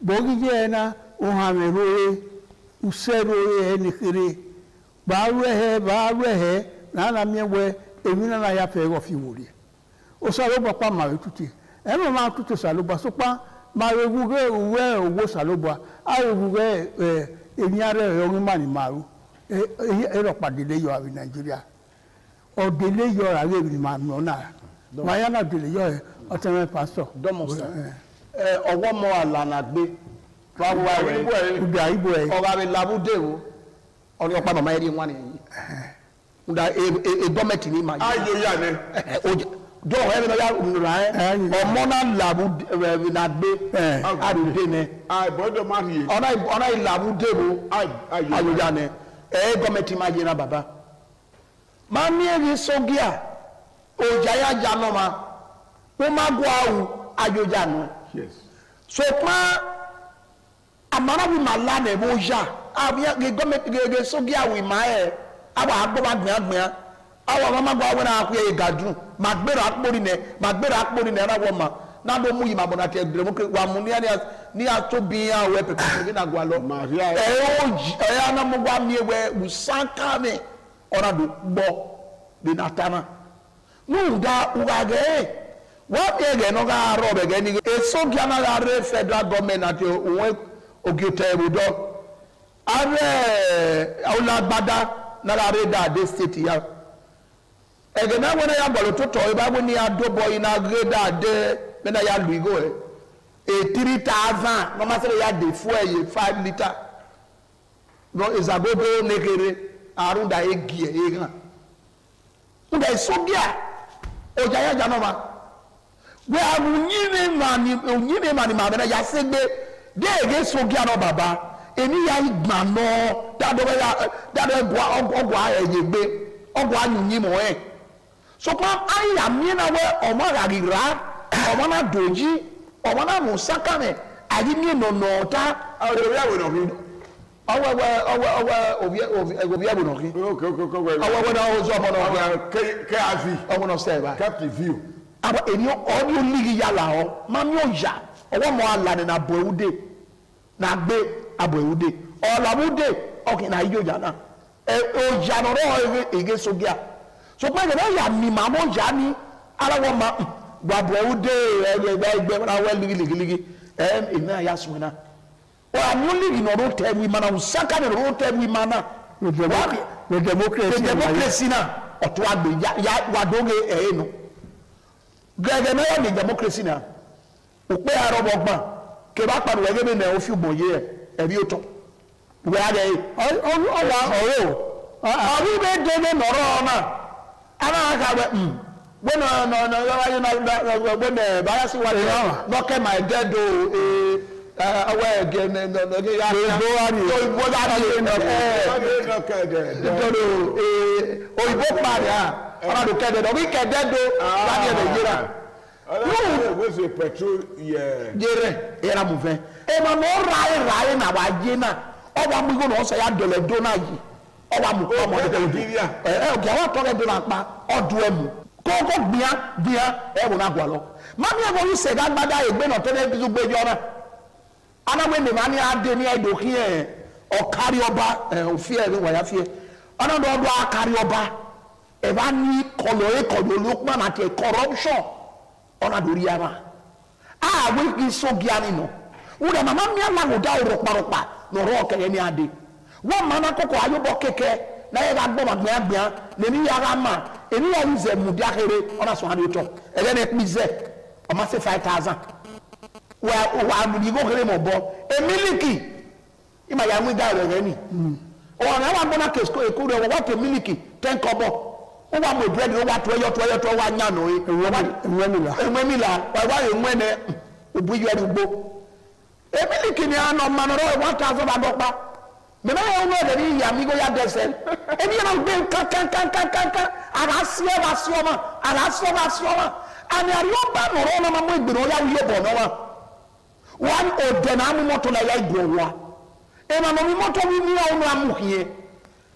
bọ́ọ̀gì jẹ́ ẹ náà òhun àmì lóore. Usero ye nikiri bawe na na miewe emina na ya pe ofi wori o salo papa ma tuti e no ma tutu salo ba so pa ma ewuge uwe owo salo ba a ewuge eniare yo ma ni maru e ro padele yo abi Nigeria o dele yo ra we ni ma no na ma ya na dele yo o teme pastor domosta owo mo ala na gbe ọba mi labude o ọdún ọpa mama ẹni wọn nìyí nda gọọmenti ní ma yìí ayò yà ni jọ ọ̀hẹ́ mi náà yà nùrà ẹ ọmọ náà labude na gbé àdùdé nẹ àìbọ́dọ̀ má rí ọ̀nà ìlabude o ayò yà ni gọọmenti ma yìí na bàbá máa ní èrè sọ́gíà òjà yà jà náà ma wọ́n má gbọ́ àwù ayò yà nù so pa amara bi mala na ebo ja abia ge government ge sogi awi mae aba agbo ba gbia awa mama gwa we na akwe e gadu magbero akpori ne na wo ma na do mu yi ma bona te dre mo wa mu ni atobi ya we pe pe na gwa lo ya na mo gwa mi we usanka me ora do gbo de natana nu da ugage wa be ge no ga ro be ge ni e sogi na ga re federal government ati won ogete ebudo are awulagbada nara reda de state ya ege na wona ya gbolo to to e ba ni adobo ina reda de na ya luigo e 3000 no ma se ya de fuel ye 5 liter no ezagodo nekere arunda egie egan unda isogia oja ya janoma we onyine mani ma be na ya segbe de sogia no baba eni ya igba no dado ogwa eyegbe ogwa anyunyi mo so pa aya mi na we omo rarira omo na doji omo na musaka me ayi mi no ta obi awo no ri obi awo no ri owo na o so mo no ke afi owo no se ba captive view aba eni audio ligi yala o ma mi o ya ọwọ́ mọ́ alànà na bọ̀ ewúdé na gbé abọ̀ ewúdé ọ̀làwúdé ọkì na yíyó jà náà ọjà nọ̀rọ̀ ege sógíà so pé ẹgbẹ́ yà mí màá mọ́ yà ní aláwọ̀ ma wà bọ̀ ewúdé ẹgbẹ́ wọn awẹ́ ligiligi èmi náà yà sùn náà wọ́n àmú ligi nọ̀rọ̀ tẹ̀wé ma náà nsàkà nọ̀rọ̀ tẹ̀wé ma náà the democracy náà ọ̀tún àgbè wà dóge ẹ̀yẹ́ nù gẹ́gẹ́ náà ní democracy náà òpé àrọ̀bọ̀gbọ̀n kí bá pàdé ẹgbẹ́ mi náà ó fi bọ̀ yé ẹ̀bí ó tọ́ where they are we made them or and I have when the bias was not came my dead away again and kókó gbìyà ẹ̀rù náà gbọ́ lọ. Mami ẹ̀fọ́ yìí sẹ̀dá gbádá ìgbẹ́ náà tẹ́lẹ̀ bí gbé jọ náà. Anáwó ènìyàn máa ní adé ní ẹ̀dọ̀ kí ẹ̀ ọ̀kárí ọba òfin ẹ̀rí wọ̀nyá fi ẹ̀. Ọ̀nàdọ̀ ọdún akárí ọba ẹ̀ bá ní kọlọ̀ ẹ̀kọ̀lọ̀ olókùnmá àti corruption ọ̀nàdọ̀ rí ara. Àwọn kì í sógi ànínú. Wúdà màmá mi aláwòdà òrùparùpà lọ́rọ̀ ọ̀kẹ́yẹ ní adé. Wọ́n máa ná kókò ayọ́bọ̀ kékeré na yẹ ka gbọ́ ma gbìyàngbìyàn lẹ́ni yàrá ma èmi yà ń zẹ̀ mùdí akéde ọ̀nà sọ̀rọ̀ àdé tọ̀ ẹ̀rẹ́ ní pín zẹ̀ ọmọ sí 5,000 wà àmùdí kó kéré mọ̀ bọ́ emílíkì ìmọ̀ yà ń gbé dáìrẹ̀ rẹ̀ ni ọ̀nà àwọn abọ́nà kẹsìkò èkó rẹ̀ wọ́n tẹ mílíkì 10 kọ́bọ̀ ó wà mọ̀ búrẹ́dì ó wà tó wà nyànà ẹ̀wẹ̀mìlà wà ẹ̀wẹ̀nẹ̀ òbú yọ ẹ̀dùgbò emílíkì ni àná ọmọ náà 1,000 bá dọ́gba mẹ́mẹ́ yẹn wọ́n lè ní ìyá mi kó yá dẹ́sẹ̀ ẹni yẹn máa gbé kankankankankan àràsíọ́ bá síọ́ ma àmì àríwá bá nọ̀rọ̀ ọ̀nà máa mú ìgbìnà ọ̀yá wíyẹ bọ̀ náà wa wọn ọ̀dẹ̀ náà mú mọ́tò náà yá ìgbìnà wa ẹ̀mà mọ̀ mi mọ́tò mi ní ọ̀nà amúhìyẹ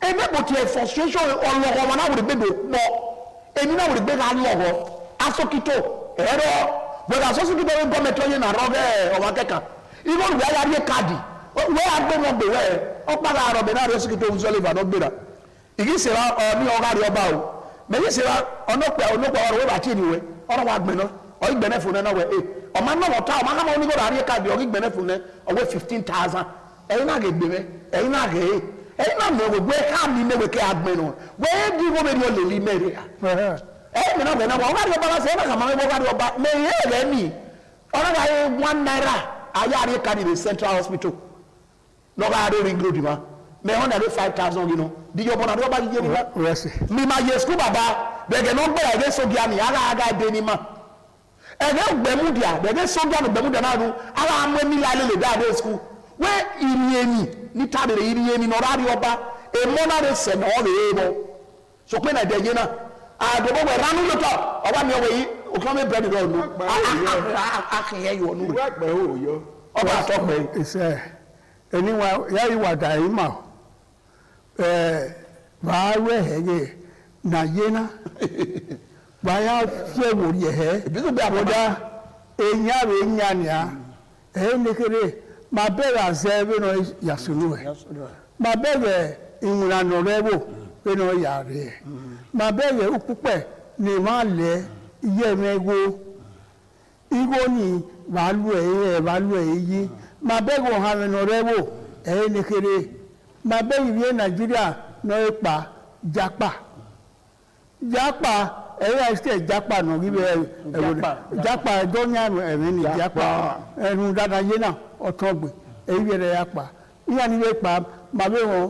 ẹ̀mẹ́ bò tiẹ̀ frustration ọlọ́wọ́ wọn náà wòlé gbé dò pọ̀ èmi náà wòlé gbé ká lọ́wọ́ asọ́kító ẹ̀rọ bọ̀dà asọ́kító gọ́mẹ̀tì ọ̀yẹ́ nà rọ́gẹ́ ọ̀wá kẹ́kà ìwọ ìwé ayáyé káàdì wọ́n á gbé wọn gbèwẹ́ ẹ̀ ọ̀pára àrọ̀bẹ̀ náà rẹ̀ sọ́kító ń sọ́lé ìbàdàn gbéra ìgísìrá ní ọ̀gá rí ọba o mẹ́yìsìrá ọ̀nọ́pẹ̀ ọ̀rọ̀ wẹ́wà tí ìníwẹ́ ọ̀rọ̀ wa gbẹ̀nà ọ̀yí gbẹ̀nẹ́ fún náà wẹ̀ ẹ̀ ọ̀ma náà wọ̀ta ọ̀ma kama onígbọ̀dọ̀ àríyé káàdì ọ̀yí gbẹ̀nẹ́ fún náà ọ̀wẹ́ 15,000 ẹ̀yin náà gẹ̀ gbẹ̀mẹ́ ẹ̀yin náà gẹ̀ ẹ̀yin náà mọ̀ wẹ̀ káàmì mẹ́wẹ̀ kẹ́ agbẹ̀nà wẹ́ẹ́ bí wọ́n bẹ̀rẹ̀ olè lí mẹ́rẹ̀ ẹ̀yin mi náà bẹ̀ náà wọ́n ọ̀gá rí ọba lásán ẹ̀yin náà kàmá ọ̀gá rí ọba mẹ́yẹ́ rẹ̀ ni ọ̀rọ̀ ayé 1 naira ayé àríyé káàdì ní Central Hospital lọ́gá àríyé ring road ma mẹ wọn nàdó 5,000 yìí nọ díjọ bọ nàdó bá yé mi wá mi ma yẹ sukuu bàbá bẹ̀gẹ̀ náà gbẹ̀rẹ̀ ẹ̀gẹ́ sọ́jà ni ara aga ẹ̀dẹ́ ni ma ẹ̀gẹ́ gbẹ̀múdìá bẹ̀gẹ̀ sọ́jà ni gbẹ̀múdìá náà dùn ara amú ẹ̀mí la lè dá adé sukuu wẹ́ ìrìnyẹ̀mí ní tábìlì ìrìnyẹ̀mí náà ọ̀rọ̀ àríyọ bá èmọ́ náà lè sẹ̀ náà ọ̀rọ̀ èèmọ́ sọpẹ́ náà ẹ̀dẹ́ yẹn náà àdókò wẹ̀ ránú lótọ́ ọba mi ọwọ́ yìí òkè ọmọ ìbẹ̀rẹ̀ náà nù akìnyẹ̀ yọ̀ nù ọba àtọ́pẹ́ ẹni wa ya ìwà dàí mà bàá wẹ̀ ẹ̀yẹ nà yéna bàá fẹ́ wòrí ẹ̀ àbọ̀dá ẹ̀yìn àrò ẹ̀yìn àníà ẹ̀ nìkéré mà bẹ̀rẹ̀ àzẹ́ bẹ́ẹ̀ yàsùnú ẹ̀ mà bẹ̀rẹ̀ ìwúranà rẹ̀ wò bẹ́ẹ̀ yàrá ẹ̀ mà bẹ̀rẹ̀ òkúpẹ̀ ní má lẹ̀ iye mẹ́gbó igbó ni bàálù ẹ̀ yí ma bẹ́ẹ̀ wọ̀ hàn mẹ́nà rẹ̀ wò ẹ̀yẹ́ ní kéré ma bẹ́ẹ̀ ìwé Nàìjíríà náà pa jápa ẹ̀yẹ́ àìsíkẹ̀ jápa náà wíwẹ̀ ẹ̀wọ̀n jápa ẹ̀dọ́ ní ẹ̀mí ní jápa ẹ̀rù dáadáa yé náà ọ̀tọ̀ gbé èyí rẹ̀ yà pa ìyá ni wẹ́ pa ma bẹ́ẹ̀ wọn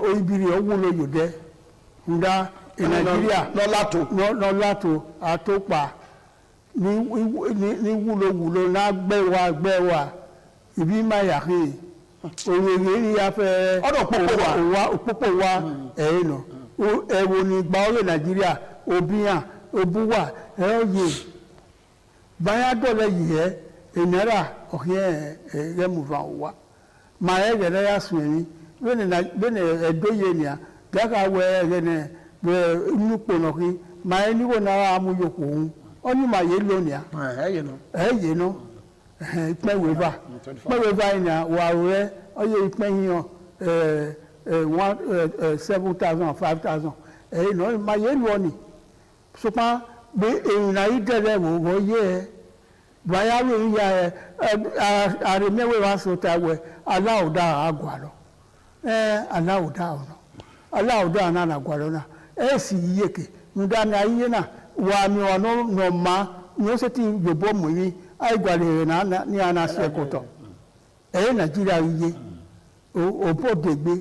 oyibiri ọ̀wọ́ ló yò dẹ́ ǹda Nàìjíríà lọ́látò àtọ́pa ní wúlò náà gbẹ́wà ibi máa yà kí òwèrè ní afẹ́ òpópó wa ẹ̀yìn nà ẹ̀wò ní gba ọ̀rẹ́ Nàìjíríà obìyàn obúwà ẹ̀yẹ báyà dọ̀lẹ̀ yìí ẹ̀ ìnára ọ̀hìn ẹ̀rẹ́ mùfà wà máa ẹ̀rẹ́ rẹ̀ yà sùn ẹ̀yìn bẹ́ẹ̀ ẹ̀dọ́ yẹ nìyà gàkà wẹ̀ ẹ̀rẹ́ nẹ̀ nípò nà kí máa ẹ̀ níwò náà amúyòkò òun ọ́ ní máa yẹ lónìí ẹ̀yẹ nà ìpẹ́wẹ́fà yìí na wà rẹ̀ ọyẹ ìpẹ́yìn 7,000 5,000 ẹ̀yìn náà ma yẹ lọ ni sọpá bí èyìn náà yìí tẹ̀lé wò yẹ ẹ báyà wò yìí yà ẹ àrẹ mẹ́wẹ́wà sọ̀tà wẹ̀ aláwòdà àgọ́ àlọ́ aláwòdà náà àgọ́ àlọ́ náà ẹ̀ sì yíyẹ kè nígbà ní ayé náà wà mí ọ̀nà nọ̀ọ́mà ní ó sì ti yòbó mọ̀ yìí aigwalere na ni anasị ekụtọ ee Nigeria iye òpó dègbé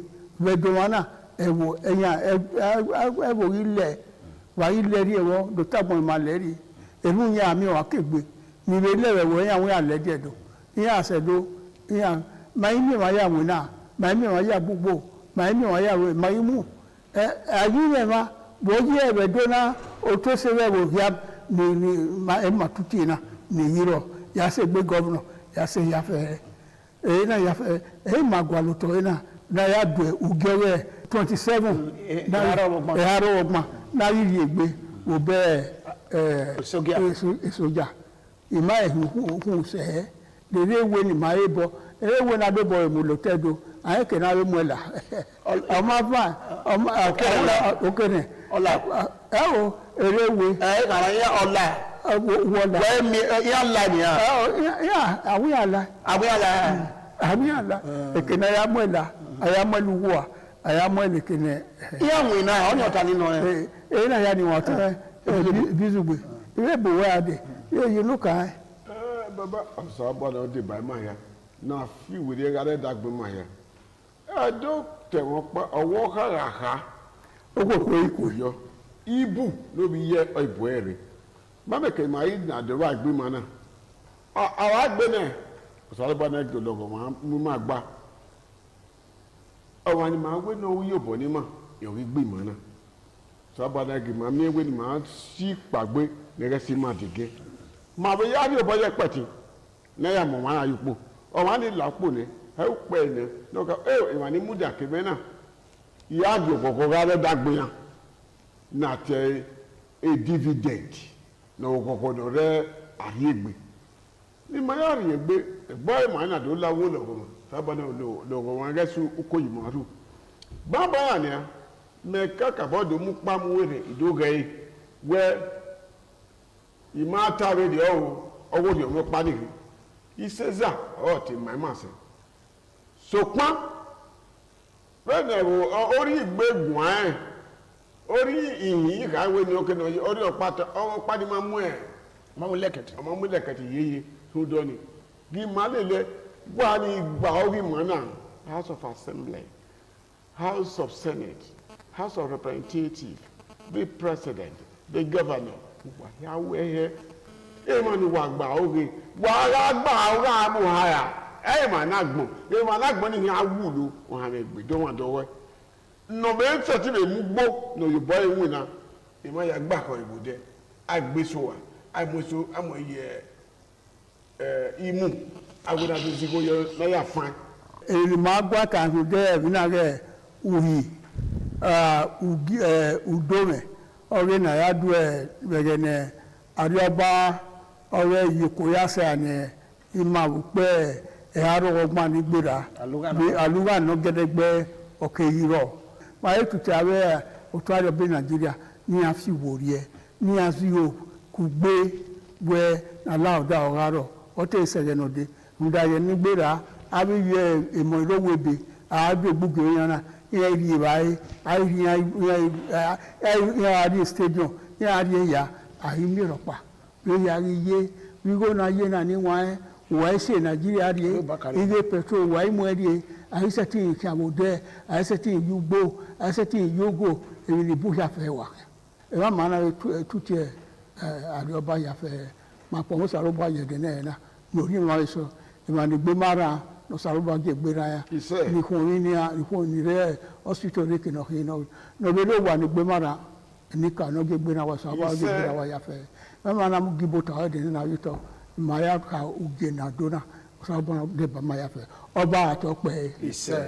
vẹdọwana ẹwọ ẹwọ ilẹ̀ wà ilẹ̀ rí ẹwọ dòtàgbọn ìmàlẹ rí èrú yẹn àmì wà kégbé níbi ilẹ̀ ẹwọ yẹn àwọn àlẹ díẹ̀ dò yẹn àṣẹdó yẹn màá mi wà yà wọn náà màá mi wà yà gbogbo màá mi wà yà wọ màá mú àyè ma bòójì ẹ̀rẹ̀ dọ́nà òtó sẹ́wẹ̀ wò híà ní ẹ̀ma tuntun náà ní yírọ̀ yà sẹ́ gbé gọ́vnọ̀ yà sẹ́ yàfẹ́ èyí náà yàfẹ́ èyí mà gbàlùtọ̀ yìí náà yà dùn ugẹ́wẹ́ 27 ẹ̀hárọ̀ ọgbọ̀n náà yìí yé wò bẹ́ẹ̀ èsòjà ìmá ẹ̀hún hùn sẹ́ẹ̀ lèrè ewé ni màá yé bọ́ ewé náà dé bọ́ èmùlòtẹ́dọ̀ àyè kẹ́ náà yé mú ẹ̀ là ọmọ afá ọmọ òkèrè ẹ̀wọ̀ èrè ewé kàrà yẹ ọ̀la wọ̀là wẹ́ẹ̀mí yà la nìyà àwíyàlá èkènè ayámọ́ẹ̀lá ayámọ́ẹ̀lúwà ayámọ́ẹ̀lẹ̀kènè ìyàwó iná ọ̀nà ọ̀tá nínú ẹ̀ èyí náà yà ni wọ́n tẹ́ bízùgbé ìwé ìbòwé adé yóò yí inú kàn án. Bàbá ọ̀sán abọ́dà ó dé báyìí máa ya náà fi ìwé rẹ̀ dàgbé máa ya ẹ̀dọ́ tẹ̀wọ́n pa ọwọ́ hàràhà ó kò kó ikú yọ ibù ló bí yẹ ìbò ẹ̀ rẹ̀ bábẹ̀kẹ̀ máa yí nàdọ̀rọ̀ àgbé máa náà àwọn àgbẹ̀ náà ọ̀sán abọ́dà náà gbọdọ̀ mú máa gbá ọ̀wọ́n ni màá wé náà yóò bọ̀ ní mà yọ̀wí gbé máa náà ọ̀sán abọ́dà náà màá mí ewé ni màá sí pàgbé nẹ́gẹ́ sí máa dìgẹ́ màá bẹ yá ní ọ̀bọ̀ yẹ pẹ̀tì náà mọ̀ wọn àyùpọ̀ ọ̀wọ́n ni làápò ní ẹ̀ ó pẹ̀ ní lọ́kọ̀ ìwà ní múdà kébẹ́ náà ìyá àjò kọ̀ọ̀kan rárẹ̀ dàgbé yàn náà tẹ dividend náà kọ̀ọ̀kan náà rẹ̀ àyè gbé ní mayá rìn gbé ẹ̀gbọ́n ẹ̀ màá nàdó láwó lọ́kọ̀ mọ̀ sábà náà lọ́kọ̀ wọn rẹ̀ sún kó yìí mọ́ àdó bàbá yà ni mẹ́ka kàbọ́dọ̀ mú pàmùwèrè ìdógẹ̀ yìí wẹ́ ìmọ̀ àtàwé di ọwọ́ di ọmọ pàdé ìṣẹ́zà ti màmá sẹ́ sọpọ́n bẹ́ẹ̀ ni orí ìgbégun ẹ̀ orí ìyìn ìkàwé ni ókè náà orí ọwọ́ pàdé máa mú ẹ̀ ọmọ mú lẹ́kẹ̀tì yéye tó dọ́ni bí màá lè lẹ wà ní ìgbà orí mọ́ náà House of Assembly House of Senate House of Representatives the President the Governor wàyáwó ẹ̀yẹ èèmọ̀ ni wà gbà oge wàhálà gbà ọ̀rọ̀ àmúhàyà ẹ̀yẹ̀mọ̀ anágbọ̀n èèmọ̀ anágbọ̀n ni awúlò ọ̀hánà ìgbèdó wọn dọ́wọ́ nọ̀bẹ̀ ń tẹ̀tí lè mú gbó ní òyìnbó ìwé náà èèmọ̀ ya gbà kan ìbò dẹ agbésowà àmọ̀sọ àmọ̀ yẹ imú agbódà tó ti kó yẹ lọ́yà fún. èyí máa gbọ́ àtàkùn dẹ́ ẹ̀mí náà rẹ̀ wùhì ùdómẹ̀ ọ̀rẹ́ náà yà dùn ẹ̀ bẹ̀rẹ̀ ní àríọ̀bá ọ̀rẹ́ yìí kò yá sẹ́ àná ìmọ̀ àwùpẹ́ ẹ̀ arọ́gbọ́n nígbèrà bí àlùwà náà gẹ́gẹ́ ọ̀kẹ́ yìí rọ̀ máa yẹ tutù àwẹ̀ ọ̀tún àrẹ bí Nàìjíríà ní àfi wòrí ẹ̀ ní àfi yóò kú gbé wẹ́ aláwọ̀dá ọ̀rá rọ̀ ọ̀tẹ̀ ìṣẹ̀lẹ̀ náà dé ǹdàyẹ nígbèrà àbí yẹ ìmọ̀ ìlówóbe àbí gbogbo yẹn náà yẹn rí ìbáyé yẹn àrí stadium yẹn àrí ẹ̀yà àrí mìíràn lórí àrí yé wíwó náà yé náà ní wọn wọ́n ṣe Nàìjíríà rí ilé petrol wọ́n mú ẹ rí àyíṣẹ́ tí ì kàwọ́dẹ́ àyíṣẹ́ tí ì yúgbó àyíṣẹ́ tí ì yógò èyí ni bóyá fẹ́ wà ẹ má máa náà tútì ẹ àrí ọba yàfẹ́ máa pọ̀ mọ́sàrò bá yẹ̀dẹ̀ náà náà lórí ìmọ̀ ẹ̀sọ́ ìmọ̀ mara lọ́sàrúbà jẹ́ gbéra ya nìkún ní rẹ̀ hospital ní kìnnà kìí náà lọ́bẹ̀ ló wà ní gbémara níkà náà jẹ́ gbéra wa sàbọ̀ jẹ́ gbéra wa yàfẹ́ mẹ́ma náà mú gíbo tàwọn ẹ̀dẹ̀ nínú ayétọ́ ìmọ̀ya ka ògè náà dóná sàbọ̀ náà dé bàmá yàfẹ́ ọba àtọ́pẹ́ ìṣẹ́.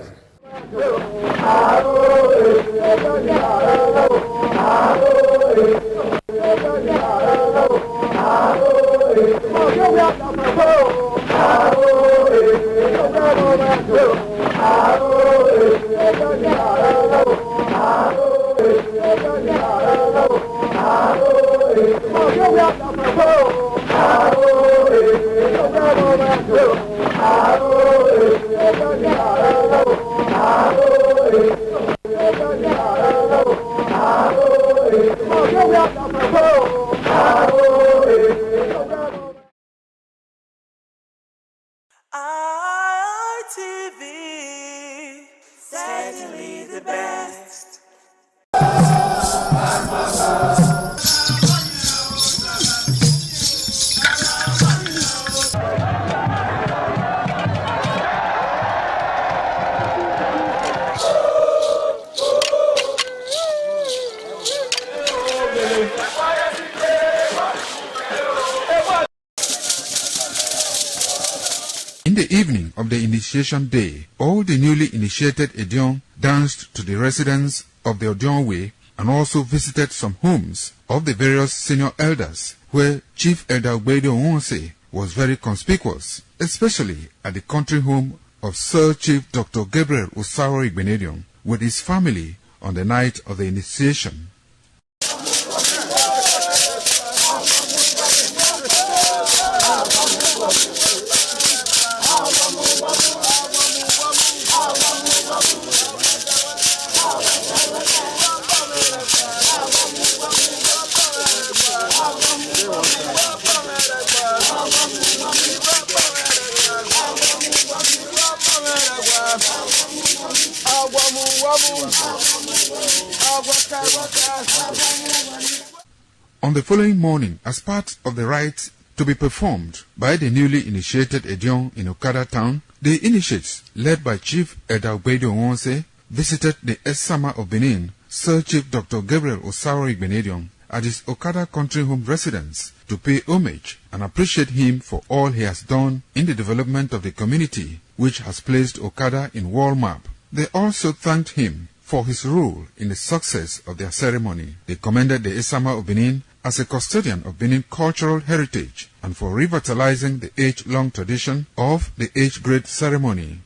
ITV certainly the best. In the evening of the initiation day, all the newly initiated Edion danced to the residents of the Odion Way and also visited some homes of the various senior elders, where Chief Elder Ogbeide Onwonse was very conspicuous, especially at the country home of Sir Chief Dr. Gabriel Osaro Igbenedion with his family on the night of the initiation. On the following morning, as part of the rite to be performed by the newly initiated Edion in Okada town, the initiates, led by Chief Elder Ogbeide Onwonse, visited the Esama of Benin, Sir Chief Dr. Gabriel Osaro Igbenedion, at his Okada country home residence to pay homage and appreciate him for all he has done in the development of the community, which has placed Okada in world map. They also thanked him for his role in the success of their ceremony. They commended the Esama of Benin as a custodian of Benin cultural heritage and for revitalizing the age-long tradition of the age-grade ceremony.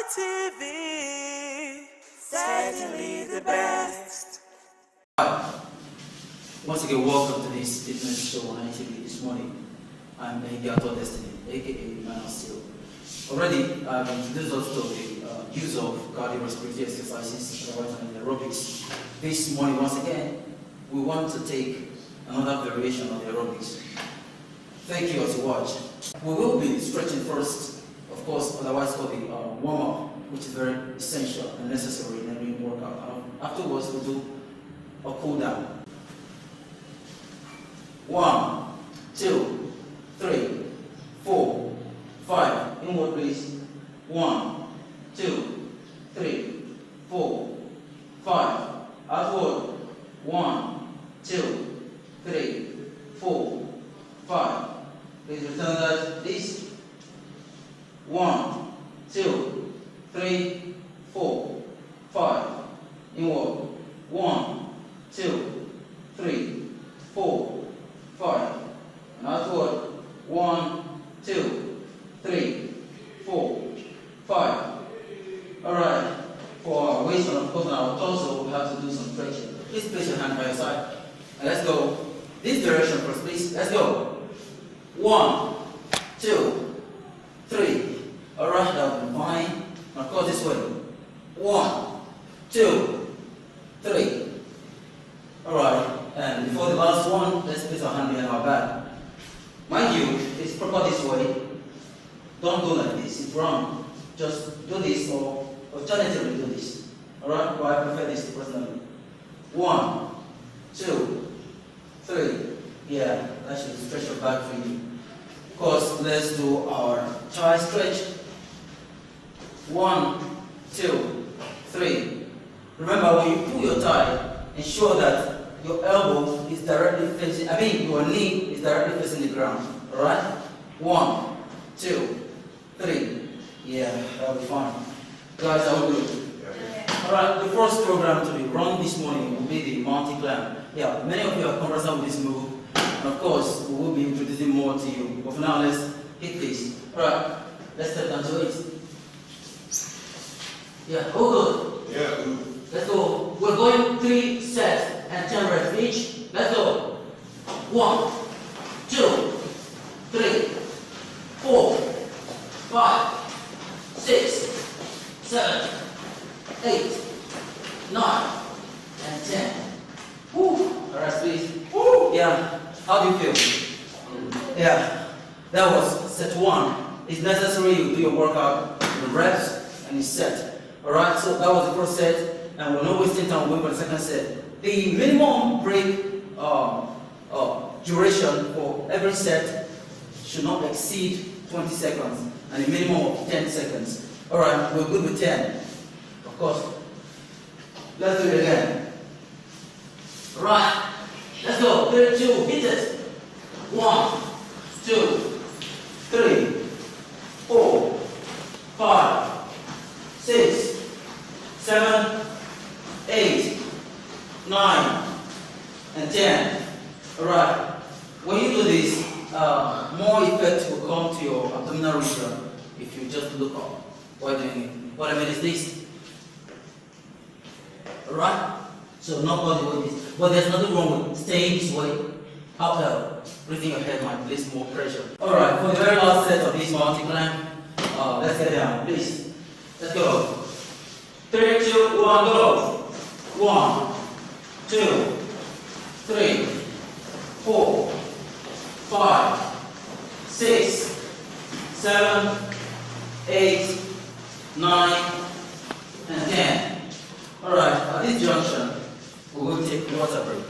ITV, certainly the best. Once again, welcome to this fitness show on ITV this morning. I'm Bengato Destiny, aka Man of Steel. Already, I've introduced us to the use of cardiorespiratory exercises and aerobics. This morning, once again, we want to take another variation of aerobics. Thank you as you watch. We will be stretching first, of course, otherwise called the warm-up, which is very essential and necessary in every workout. Afterwards, we'll do a cool down. 1, 2, 3, 4, 5. Inward, please. 1, 2, 3, 4, 5. Outward. 1, 2, 3, 4, 5. Please return that, please. 1, 2, 3, 4, 5. Inward. 1, 2, 3, 4, 5. And outward. 1, 2, 3, 4, 5. Alright. For our waist and of course on our torso, we have to do some stretching. Please place your hand by your side. And let's go. This direction first, please. Let's go. 1, 2, 3. Alright, that will be fine. Now go this way. 1, 2, 3. Alright, and before the last one, let's place our hand behind our back. Mind you, it's proper this way. Don't go like this, it's wrong. Just do this or alternatively do this. Alright, well, I prefer this personally. 1, 2, 3. Yeah, that should stretch your back for you. Of course, let's do our thigh stretch. 1, 2, 3. Remember, when you pull your thigh, ensure that your elbow is directly facing, your knee is directly facing the ground. Alright? 1, 2, 3. Yeah, that'll be fine. Guys, are we good? Alright, the first program to be run this morning will be the mountain climb. Yeah, many of you are conversant with this move. And of course, we will be introducing more to you. But for now, let's hit this. Alright, let's step down to it. Yeah, all good? Yeah, good. Let's go. We're going 3 sets and 10 reps each. Let's go. 1, 2, 3, 4, 5, 6, 7, 8, 9, and 10. Woo. All right, please. Woo. Yeah. How do you feel? Yeah. That was set 1. It's necessary you do your workout, the reps, and it's set. All right. So that was the first set. And we're not wasting time waiting for the second set. The minimum break duration for every set should not exceed 20 seconds and a minimum of 10 seconds. Alright, we're good with 10. Of course. Let's do it again. Alright, let's go. 3, 2, hit it. 1, 2, 3, 4, 5, 6, 7, 8, 9, and 10. Alright, when you do this, more effect will come to your abdominal region if you just look up while doing it. What I mean is this. Alright? So not all the way this. But there's nothing wrong with staying this way. However, breathing your head might place more pressure. Alright, for the very last set of this mountain climb, let's get down, please. Let's go. 3, 2, 1, go. 1, 2, 3, 4, 5, 6, 7, 8, 9, and 10. Alright, at this junction, we will take a water break.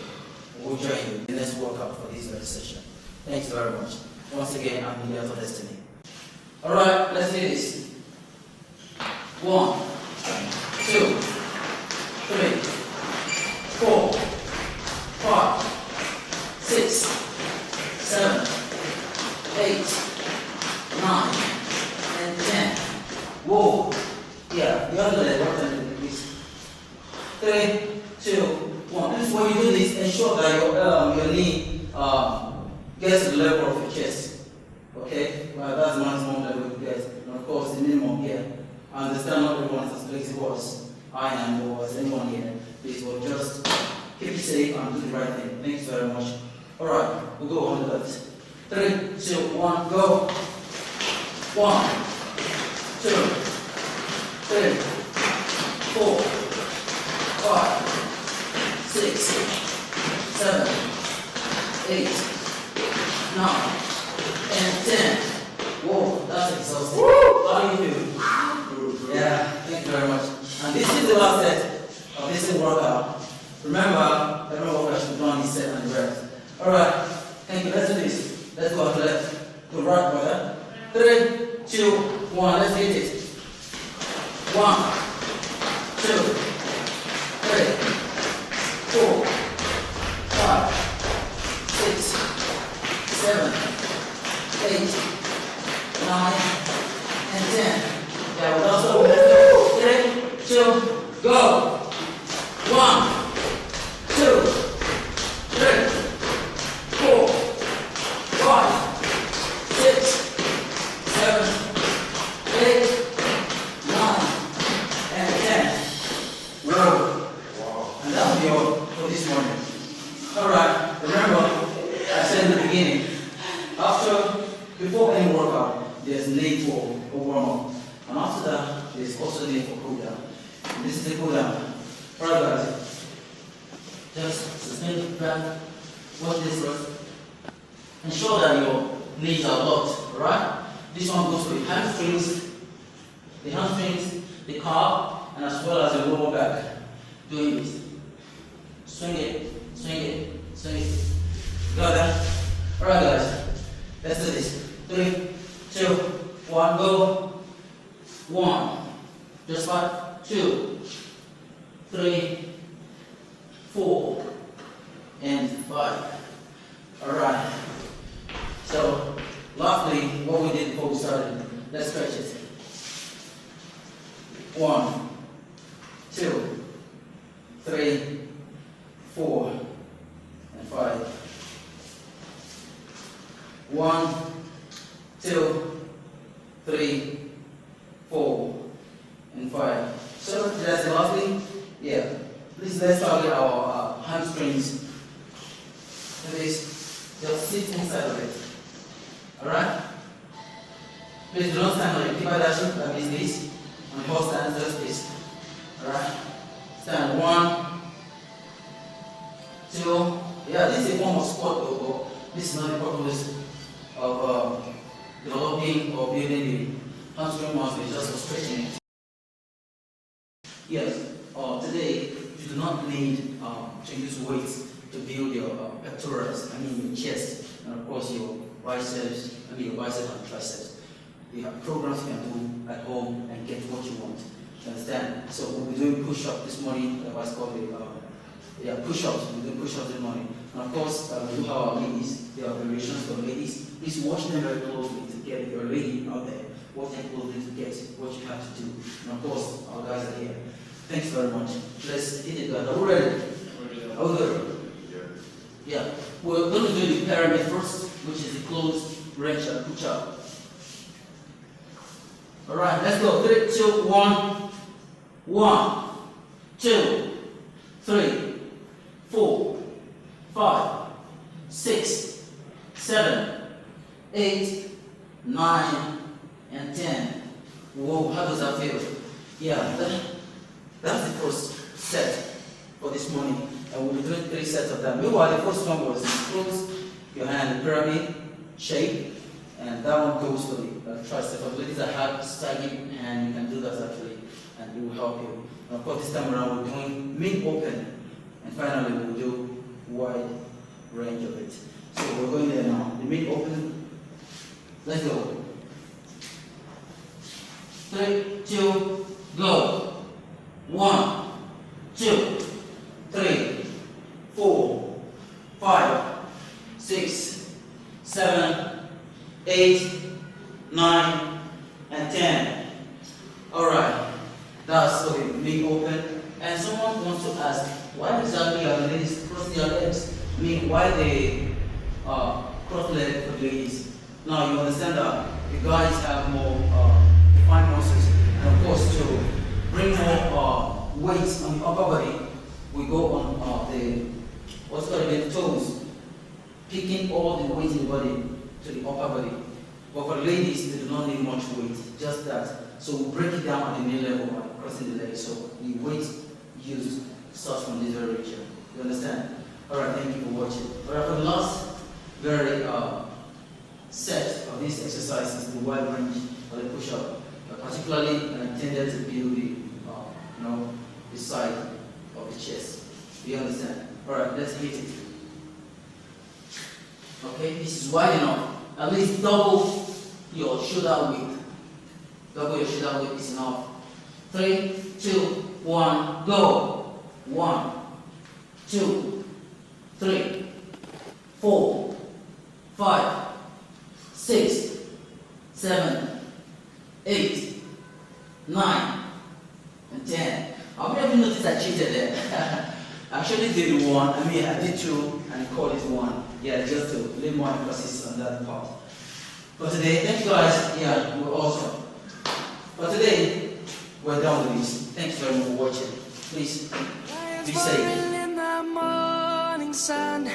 We'll join you in the next workout for this very session. Thanks very much. Once again, I'm Miguel for Destiny. Alright, let's do this. 1, 2, 3, 4, 5, 6, 7, 8, 9, and 10. Whoa. Yeah, the other leg, what time please? 3, 2, 1. This is when you do this, ensure that your knee gets to the level of your chest. Okay? Well, that's the maximum level you get. And of course, the minimum here. I understand not everyone is as flexible as I am or as anyone here. Please, we'll just keep it safe and do the right thing. Thanks very much. Alright, we'll go on the left. 3, 2, 1, go. 1, 2, 3, 4, 5, 6, 7, 8, 9, 10. Whoa, that's exhausting. How do you feel? Yeah, thank you very much. And this is the last set of this workout. Remember, every workout should be done this set and the rest. Alright, thank you. Let's do this. Let's go to left. To right, brother. 3, 2, 1. Let's hit it. 1, 2, 3, 4, 5, 6, 7, 8, 9, and 10. Yeah, well, that's all. Let's go. 3, 2, go. 1, 2, 3, 4, 5, 6, 7, 8, 9, and 10. Whoa. And that'll be all for this morning. Alright, remember, I said in the beginning, before any workout, there's need for a warm-up. And after that, there's also need for cool-down. This is the cool-down. Alright guys, just sustain the breath, watch this first. Ensure that your knees are locked, alright? This one goes for the hamstrings, the calf, and as well as the lower back. Doing this. Swing it, swing it, swing it. Got that? Alright guys, let's do this. 3, 2, 1, go. 1, just 5, 2, 3, 4, and 5. Alright. So, lastly, what we did before we started, let's stretch it. 1, 2, 3, 4, and 5. 1, 2, 3, 4, and 5. So, did I say lastly? Yeah. Please let's target our hamstrings. Please just sit inside of it. Alright? Please do not stand on it. Keep that means this. And the horse stands just this. Alright? Stand 1, 2. Yeah, this is a form of squat though, but this is not the purpose of developing or building the hamstring muscle, it's just for stretching it. Yes, today you do not need to use weights to build your pectorals, your chest, and of course your biceps, your biceps and triceps. You have programs you can do at home and get what you want. You understand? So we'll be doing push-ups this morning, what's called push-ups. We'll be doing push-ups this morning. And of course, we do have our ladies, there are variations for ladies. Please watch them very closely to get your lady out there. Watch them closely to get what you have to do. And of course, our guys are here. Thanks very much. Let's hit it, guys. Are we ready? Are we good? Yeah. We're going to do the pyramid first, which is the closed range and push-up. Alright, let's go. 3, 2, 1. 1, 2, 3, 4, 5, 6, 7, 8, 9, and 10. Whoa, how does that feel? Yeah, that's the first set for this morning. And we'll be doing 3 sets of that. Meanwhile, the first one was close your hand in the pyramid shape. And that one goes for the tricep. For ladies that have sagging hand, you can do that actually, and it will help you. And of course, this time around we're doing mid-open, and finally we'll do wide range of it. So we're going there now. The mid-open. Let's go. 3, 2, go. 1, 2, 3, 4, 5, 6, 7, 8, 9, and 10. Alright, that's okay, big open. And someone wants to ask, why exactly are the ladies crossing their legs? Why they cross legs for the ladies? Now you understand that the guys have more defined muscles, and of course to bring more weight on the upper body, we go on the toes, picking all the weight in the body to the upper body. But for ladies, they do not need much weight, just that. So we break it down at the knee level by crossing the legs. So the weight used starts from this very region. You understand? Alright, thank you for watching. Alright, for the last very set of this exercise is the wide range of the push-up, particularly intended to build the side of the chest. Do you understand? All right, let's hit it. Okay, this is wide enough. At least double your shoulder width. Double your shoulder width is enough. 3, 2, 1, go. 1, 2, 3, 4, 5, 6, 7, 8, 9, and 10. How many of you noticed I cheated there? I actually did one. I did 2 and called it 1. Yeah, just to lay more emphasis on that part. But today, thank you guys. Yeah, we're awesome. But today, we're done with this. Thanks very much for watching. Please, be safe. In the morning sun,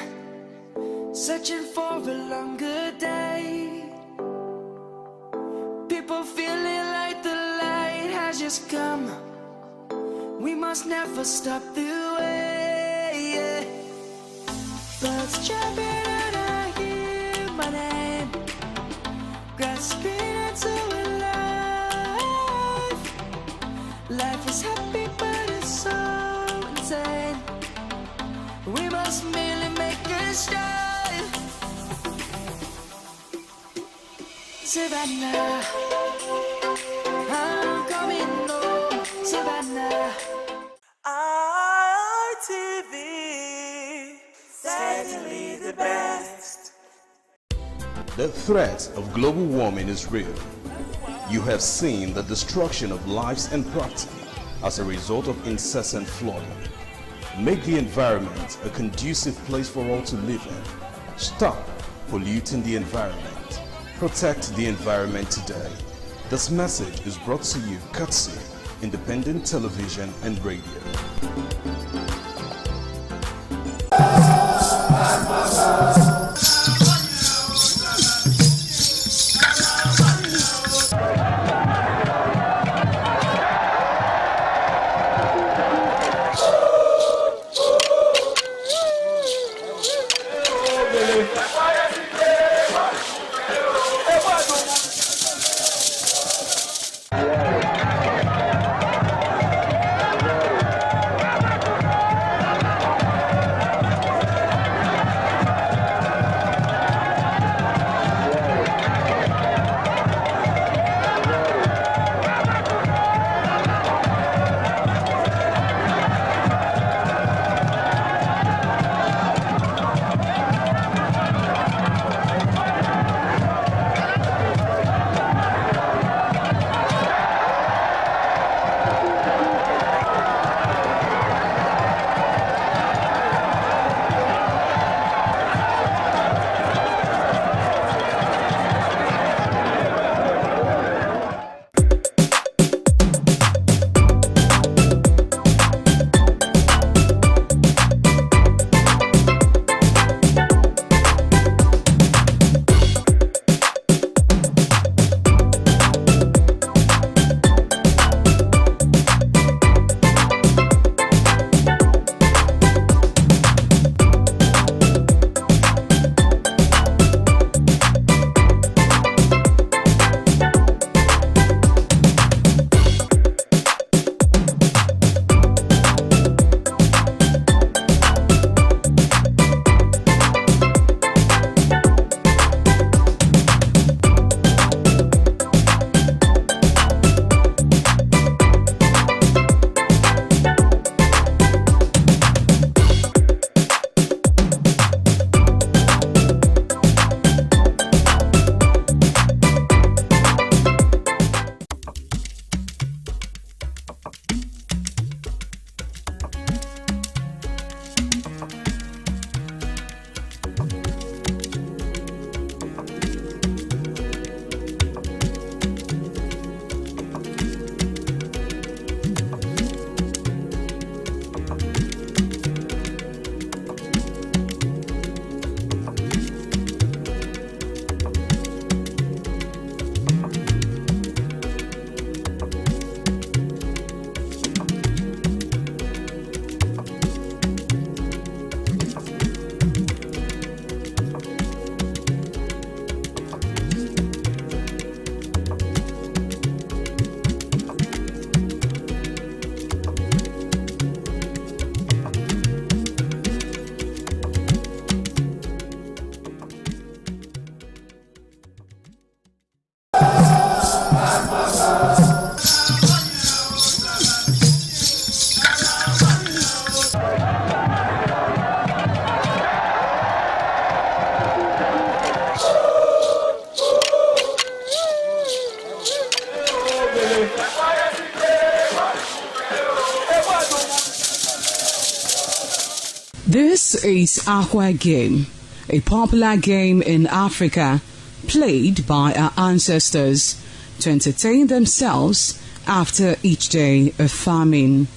searching for a longer day. People feeling like the light has just come. We must never stop the way. Birds jumping and I hear my name, grasping into life. Life is happy but it's so insane. We must merely make a start. Savannah, I'm coming home. Savannah. ITV, certainly the best. The threat of global warming is real. You have seen the destruction of lives and property as a result of incessant flooding. Make the environment a conducive place for all to live in. Stop polluting the environment. Protect the environment today. This message is brought to you courtesy Independent Television and Radio. This is Aqua Game, a popular game in Africa played by our ancestors to entertain themselves after each day of farming.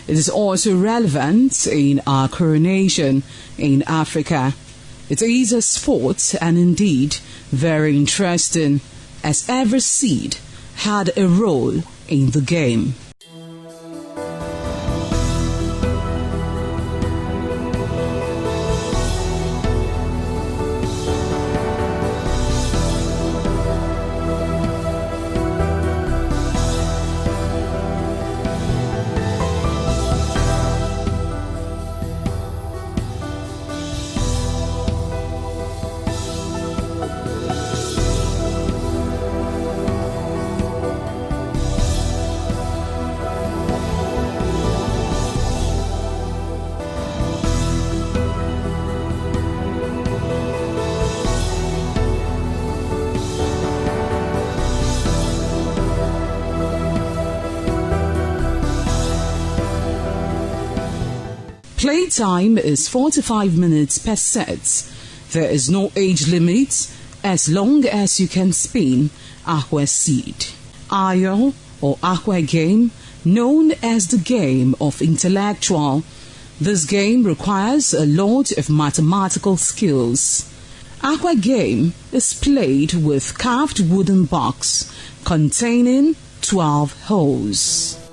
It is also relevant in our coronation in Africa. It is a sport and indeed very interesting, as every seed had a role in the game. Playtime is 45 minutes per set. There is no age limit as long as you can spin aqua seed. Ayo or aqua game, known as the game of intellectual. This game requires a lot of mathematical skills. Aqua game is played with carved wooden box containing 12 holes.